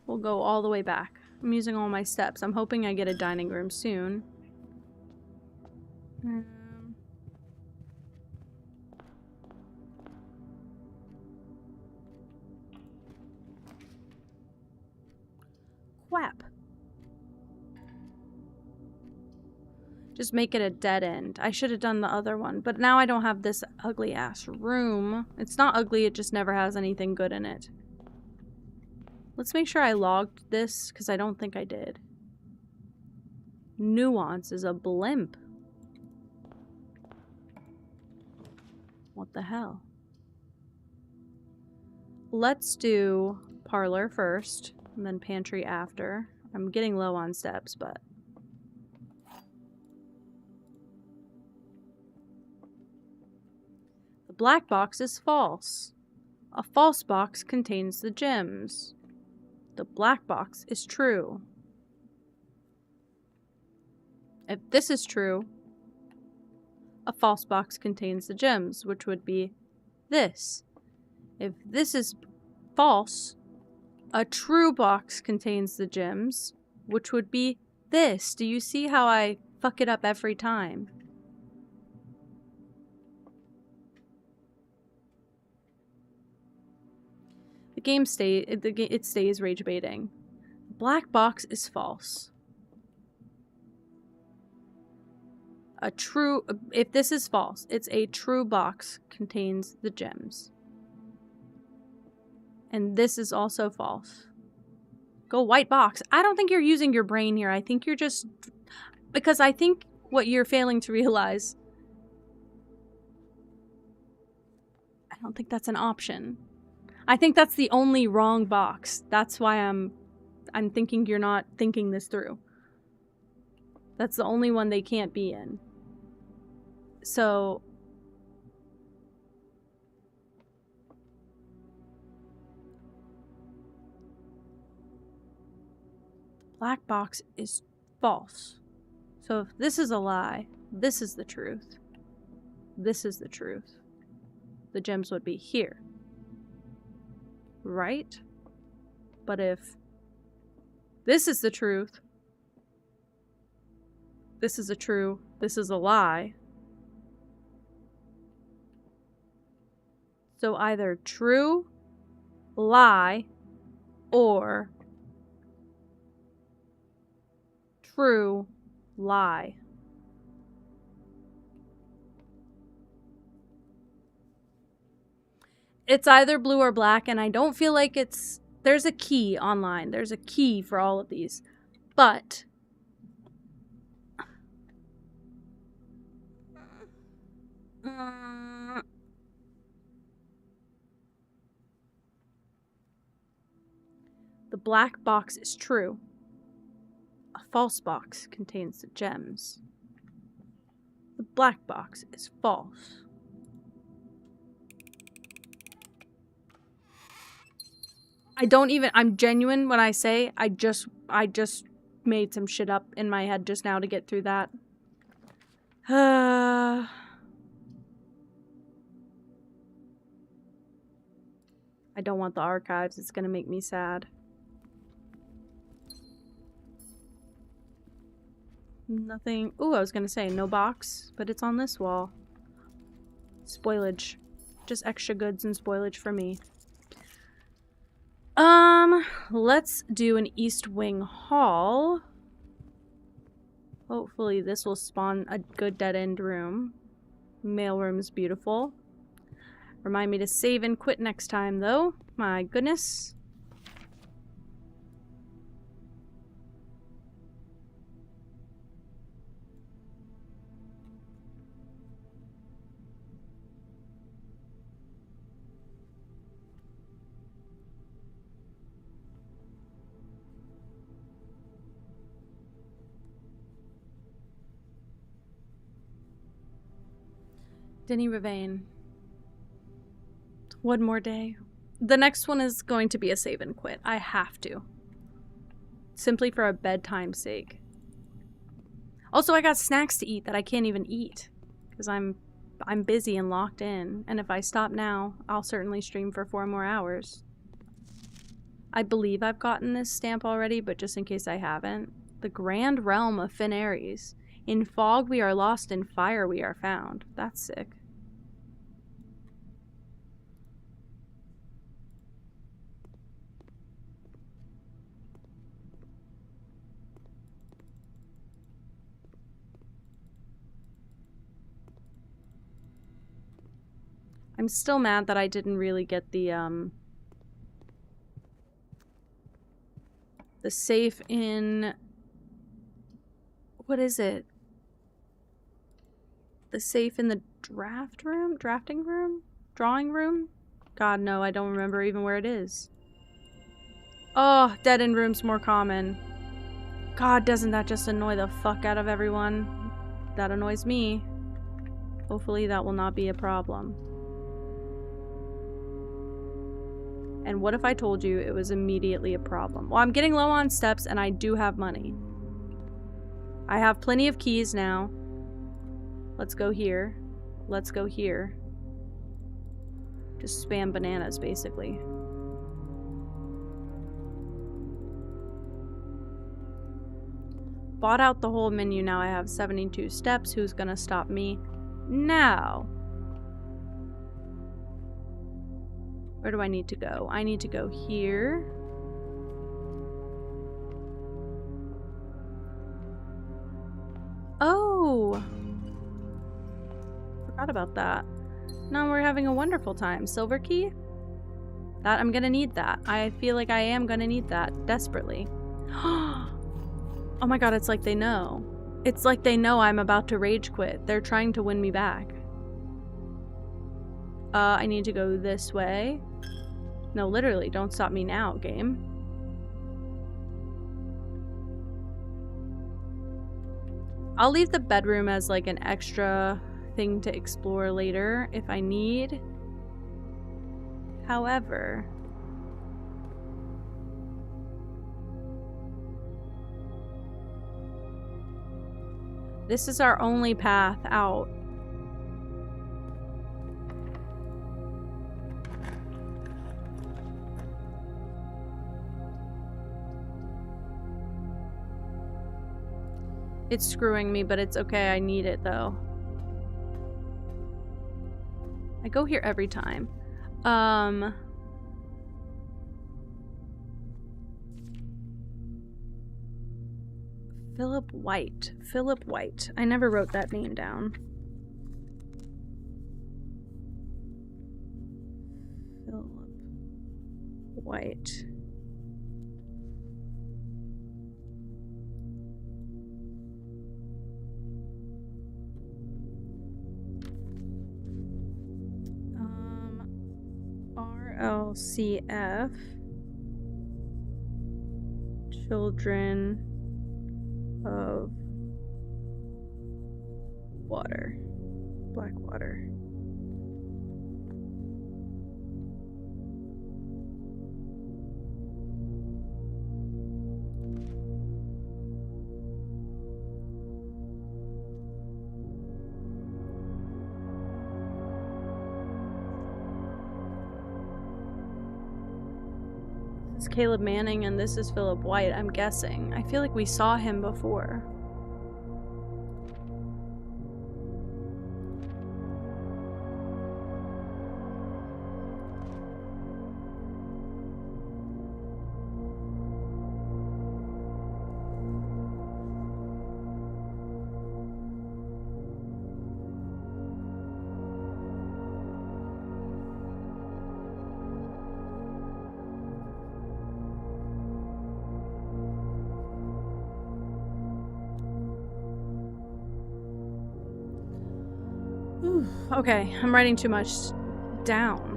We'll go all the way back. I'm using all my steps. I'm hoping I get a dining room soon. Quap. Just make it a dead end. I should have done the other one, but now I don't have this ugly ass room. It's not ugly, it just never has anything good in it. Let's make sure I logged this, because I don't think I did. Nuance is a blimp. What the hell? Let's do parlor first, and then pantry after. I'm getting low on steps, but... The black box is false. A false box contains the gems. The black box is true. If this is true, a false box contains the gems, which would be this. If this is false, a true box contains the gems, which would be this. Do you see how I fuck it up every time? The game it stays rage baiting. Black box is false. If this is false, it's a true box contains the gems. And this is also false. Go white box. I don't think you're using your brain here. I think you're just... Because I think what you're failing to realize... I don't think that's an option. I think that's the only wrong box. That's why I'm thinking you're not thinking this through. That's the only one they can't be in. So... Black box is false. So if this is a lie, this is the truth. This is the truth. The gems would be here. Right? But if this is the truth, this is a true, this is a lie. So either true, lie, or true, lie. It's either blue or black, and I don't feel like it's... There's a key online. There's a key for all of these. But... The black box is true. A false box contains the gems. The black box is false. I'm genuine when I say I just made some shit up in my head just now to get through that. I don't want the archives. It's gonna make me sad. Nothing. Ooh, I was gonna say no box, but it's on this wall. Spoilage. Just extra goods and spoilage for me. Let's do an East Wing Hall. Hopefully this will spawn a good dead-end room. Mailroom's beautiful. Remind me to save and quit next time, though. My goodness. Denny Ravane. One more day. The next one is going to be a save and quit. I have to. Simply for a bedtime sake. Also, I got snacks to eat that I can't even eat. Because I'm busy and locked in. And if I stop now, I'll certainly stream for 4 more hours. I believe I've gotten this stamp already, but just in case I haven't. The Grand Realm of Finaries. In fog we are lost, in fire we are found. That's sick. I'm still mad that I didn't really get the safe in... What is it? The safe in the drafting room? Drawing room? God, no, I don't remember even where it is. Oh, dead end room's more common. God, doesn't that just annoy the fuck out of everyone? That annoys me. Hopefully that will not be a problem. And what if I told you it was immediately a problem? Well, I'm getting low on steps and I do have money. I have plenty of keys now. Let's go here. Let's go here. Just spam bananas, basically. Bought out the whole menu, now I have 72 steps. Who's gonna stop me now? Where do I need to go? I need to go here. Oh! Forgot about that. Now we're having a wonderful time. Silver key? That, I'm gonna need that. I feel like I am gonna need that desperately. Oh my god, it's like they know. It's like they know I'm about to rage quit. They're trying to win me back. I need to go this way. No, literally, don't stop me now, game. I'll leave the bedroom as like an extra thing to explore later if I need. However, this is our only path out. It's screwing me, but it's okay. I need it, though. I go here every time. Philip White. Philip White. I never wrote that name down. Philip White. RLCF. Children of Water. Blackwater. This is Caleb Manning and this is Philip White, I'm guessing. I feel like we saw him before. Okay, I'm writing too much down.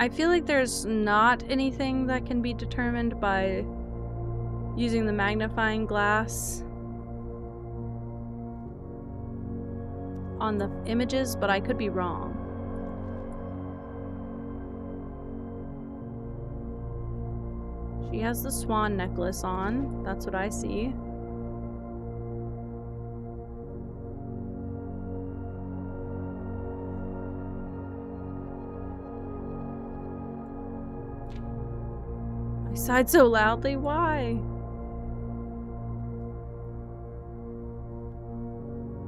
I feel like there's not anything that can be determined by using the magnifying glass on the images, but I could be wrong. She has the swan necklace on. That's what I see. I sighed so loudly. Why?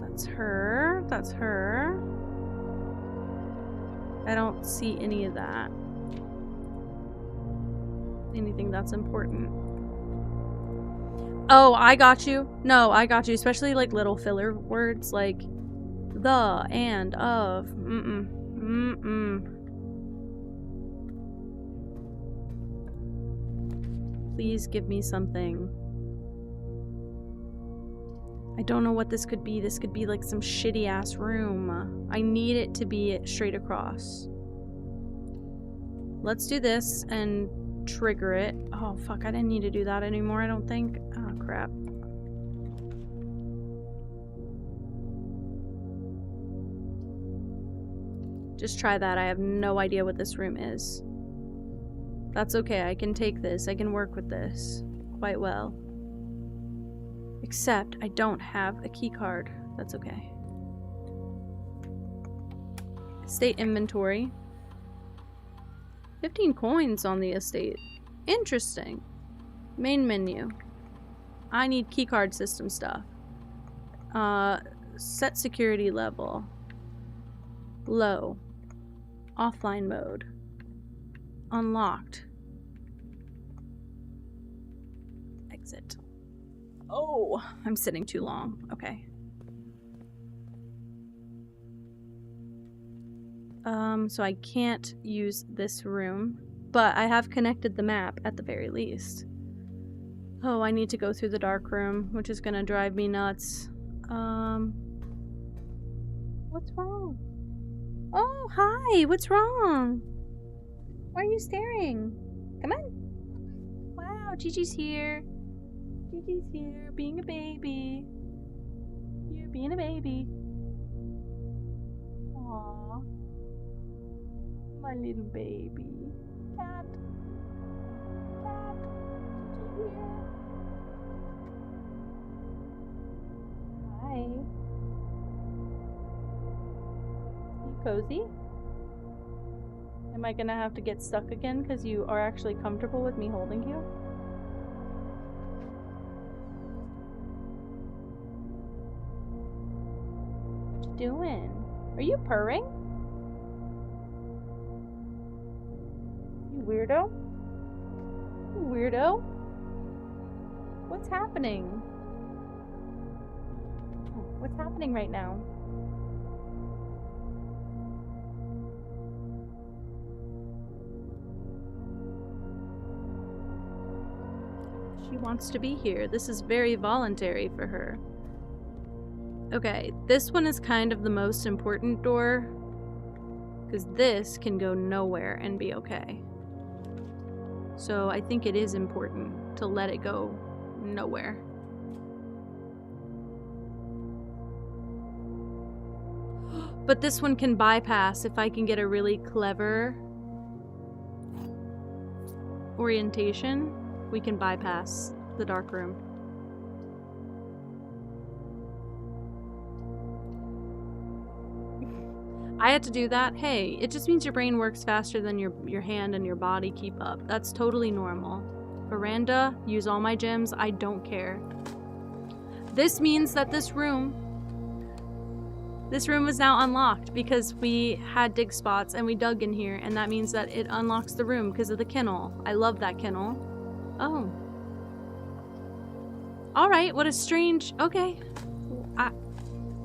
That's her. That's her. I don't see any of that. Anything that's important. Oh, I got you. No, I got you. Especially like little filler words like the, and, of. Please give me something. I don't know what this could be. This could be like some shitty ass room. I need it to be straight across. Let's do this and trigger it. Oh fuck, I didn't need to do that anymore, I don't think. Oh crap. Just try that. I have no idea what this room is. That's okay, I can take this. I can work with this quite well. Except I don't have a key card. That's okay. Estate inventory. 15 coins on the estate. Interesting. Main menu. I need keycard system stuff. Set security level. Low. Offline mode. Unlocked. Exit. Oh, I'm sitting too long. Okay. So I can't use this room, but I have connected the map at the very least. Oh, I need to go through the dark room, which is gonna drive me nuts. What's wrong? Oh, hi! What's wrong? Why are you staring? Come on. Wow, Gigi's here. Gigi's here, being a baby. You're being a baby. Aww. My little baby. Cat. Cat. Gigi here. Hi. You cozy? Am I gonna have to get stuck again because you are actually comfortable with me holding you? What you doing? Are you purring? You weirdo? You weirdo? What's happening? What's happening right now? She wants to be here. This is very voluntary for her. Okay, this one is kind of the most important door, because this can go nowhere and be okay. So I think it is important to let it go nowhere. But this one can bypass if I can get a really clever orientation. We can bypass the dark room. I had to do that. Hey, it just means your brain works faster than your hand and your body keep up. That's totally normal. Veranda, use all my gems. I don't care. This means that this room is now unlocked because we had dig spots and we dug in here, and that means that it unlocks the room because of the kennel. I love that kennel. Oh. Alright, what a strange... Okay.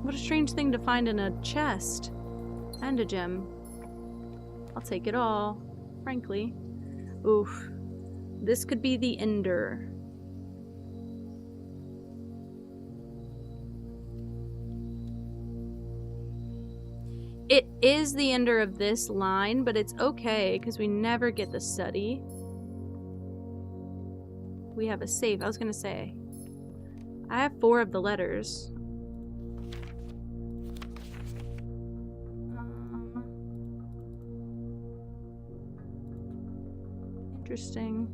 What a strange thing to find in a chest. And a gem. I'll take it all, frankly. Oof. This could be the ender. It is the ender of this line, but it's okay, because we never get the study. We have a save. I was gonna say. I have 4 of the letters. Interesting.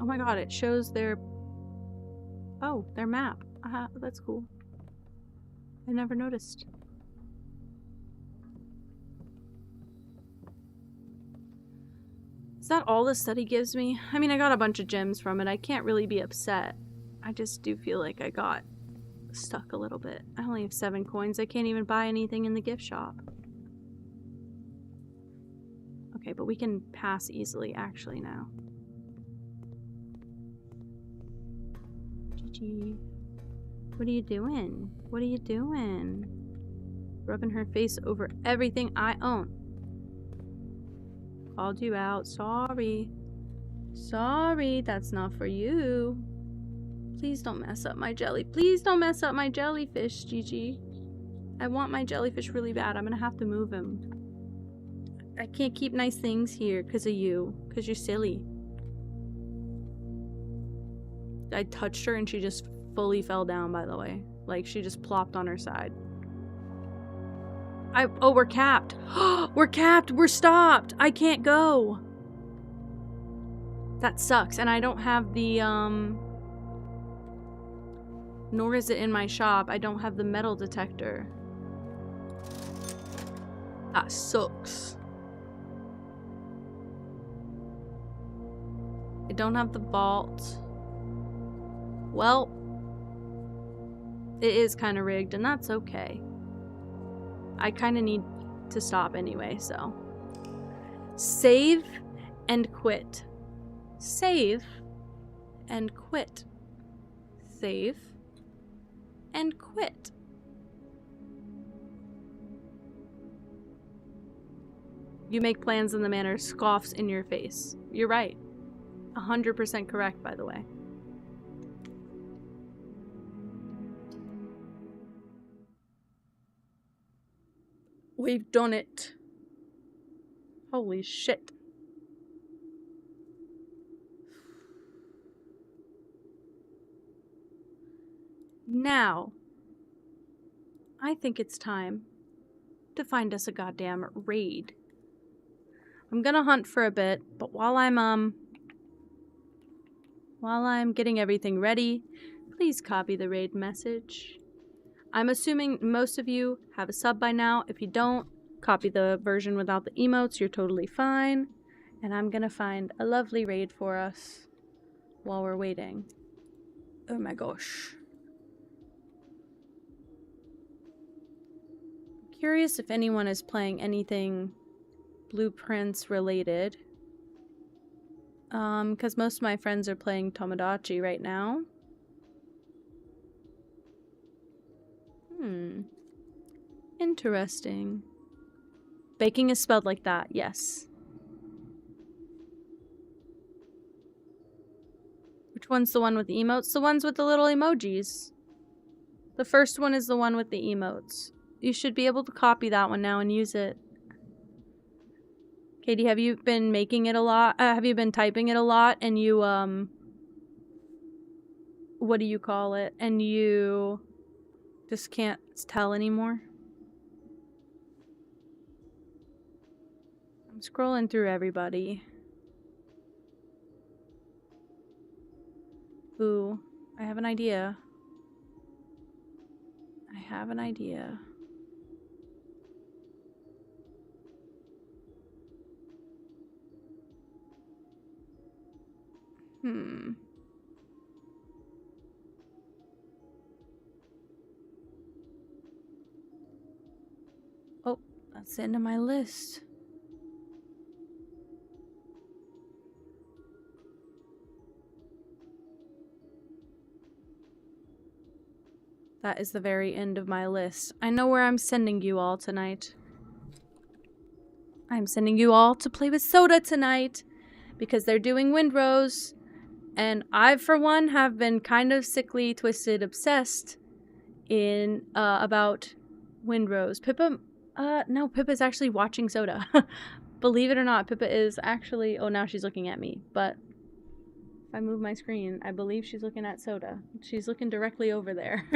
Oh my god, it shows their... Oh, their map. That's cool. I never noticed. Is that all the study gives me? I mean, I got a bunch of gems from it. I can't really be upset. I just do feel like I got stuck a little bit. I only have 7 coins. I can't even buy anything in the gift shop. Okay, but we can pass easily actually now. GG. What are you doing? What are you doing? Rubbing her face over everything I own. Called you out. Sorry. Sorry, that's not for you. Please don't mess up my jelly. Please don't mess up my jellyfish, Gigi. I want my jellyfish really bad. I'm gonna have to move him. I can't keep nice things here because of you. Because you're silly. I touched her and she just fully fell down, by the way. Like, she just plopped on her side. Oh, we're capped. We're capped. We're stopped. I can't go. That sucks. And I don't have the, nor is it in my shop. I don't have the metal detector. That sucks. I don't have the vault. Well, it is kind of rigged, and that's okay. I kind of need to stop anyway, so. Save and quit. Save and quit. Save and quit. You make plans in the manner scoffs in your face. You're right. 100% correct, by the way. We've done it. Holy shit. Now, I think it's time to find us a goddamn raid. I'm gonna hunt for a bit, but while I'm getting everything ready, please copy the raid message. I'm assuming most of you have a sub by now. If you don't, copy the version without the emotes. You're totally fine. And I'm gonna find a lovely raid for us while we're waiting. Oh my gosh. I'm curious if anyone is playing anything Blueprints related. Because most of my friends are playing Tomodachi right now. Interesting. Baking is spelled like that, yes. Which one's the one with the emotes? The ones with the little emojis. The first one is the one with the emotes. You should be able to copy that one now and use it. Katie, have you been making it a lot? Have you been typing it a lot and you, what do you call it? And you just can't tell anymore? I'm scrolling through everybody. Ooh, I have an idea. I have an idea. Oh, that's the end of my list. That is the very end of my list. I know where I'm sending you all tonight. I'm sending you all to play with Soda tonight because they're doing Windrose. And I, for one, have been kind of sickly, twisted, obsessed in about Windrose. Pippa, no, Pippa's actually watching Soda. Believe it or not, Pippa is actually, oh, now she's looking at me. But if I move my screen, I believe she's looking at Soda. She's looking directly over there.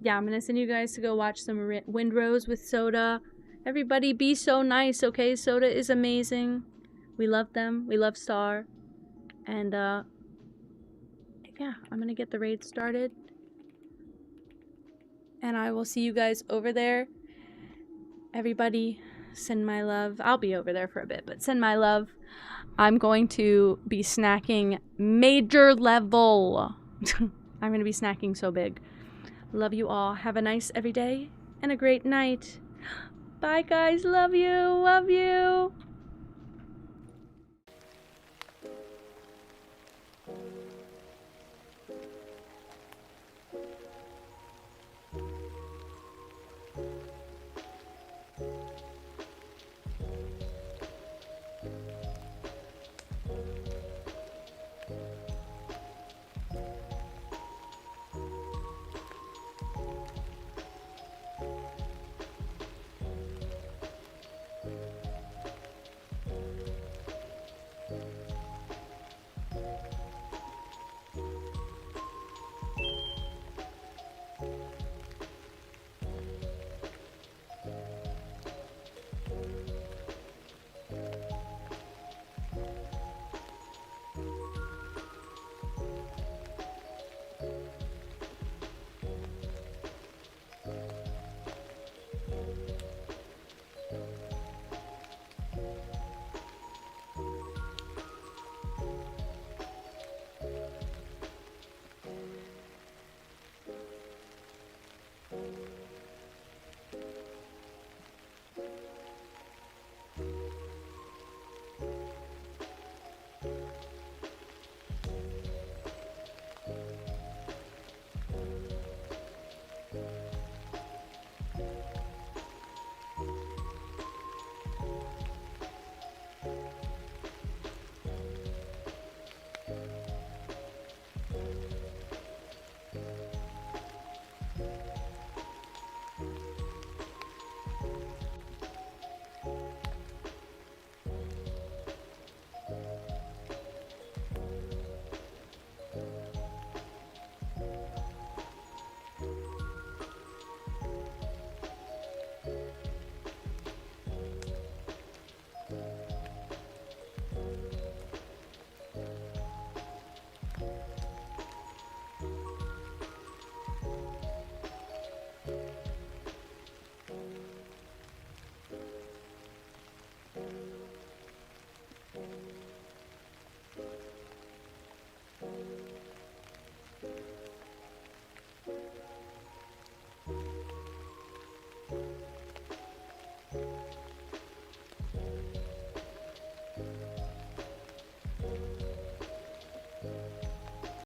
Yeah, I'm gonna send you guys to go watch some Windrose with Soda. Everybody be so nice, okay? Soda is amazing. We love them. We love Star. And, yeah, I'm gonna get the raid started. And I will see you guys over there. Everybody, send my love. I'll be over there for a bit, but send my love. I'm going to be snacking major level. I'm gonna be snacking so big. Love you all. Have a nice every day and a great night. Bye, guys. Love you. Love you.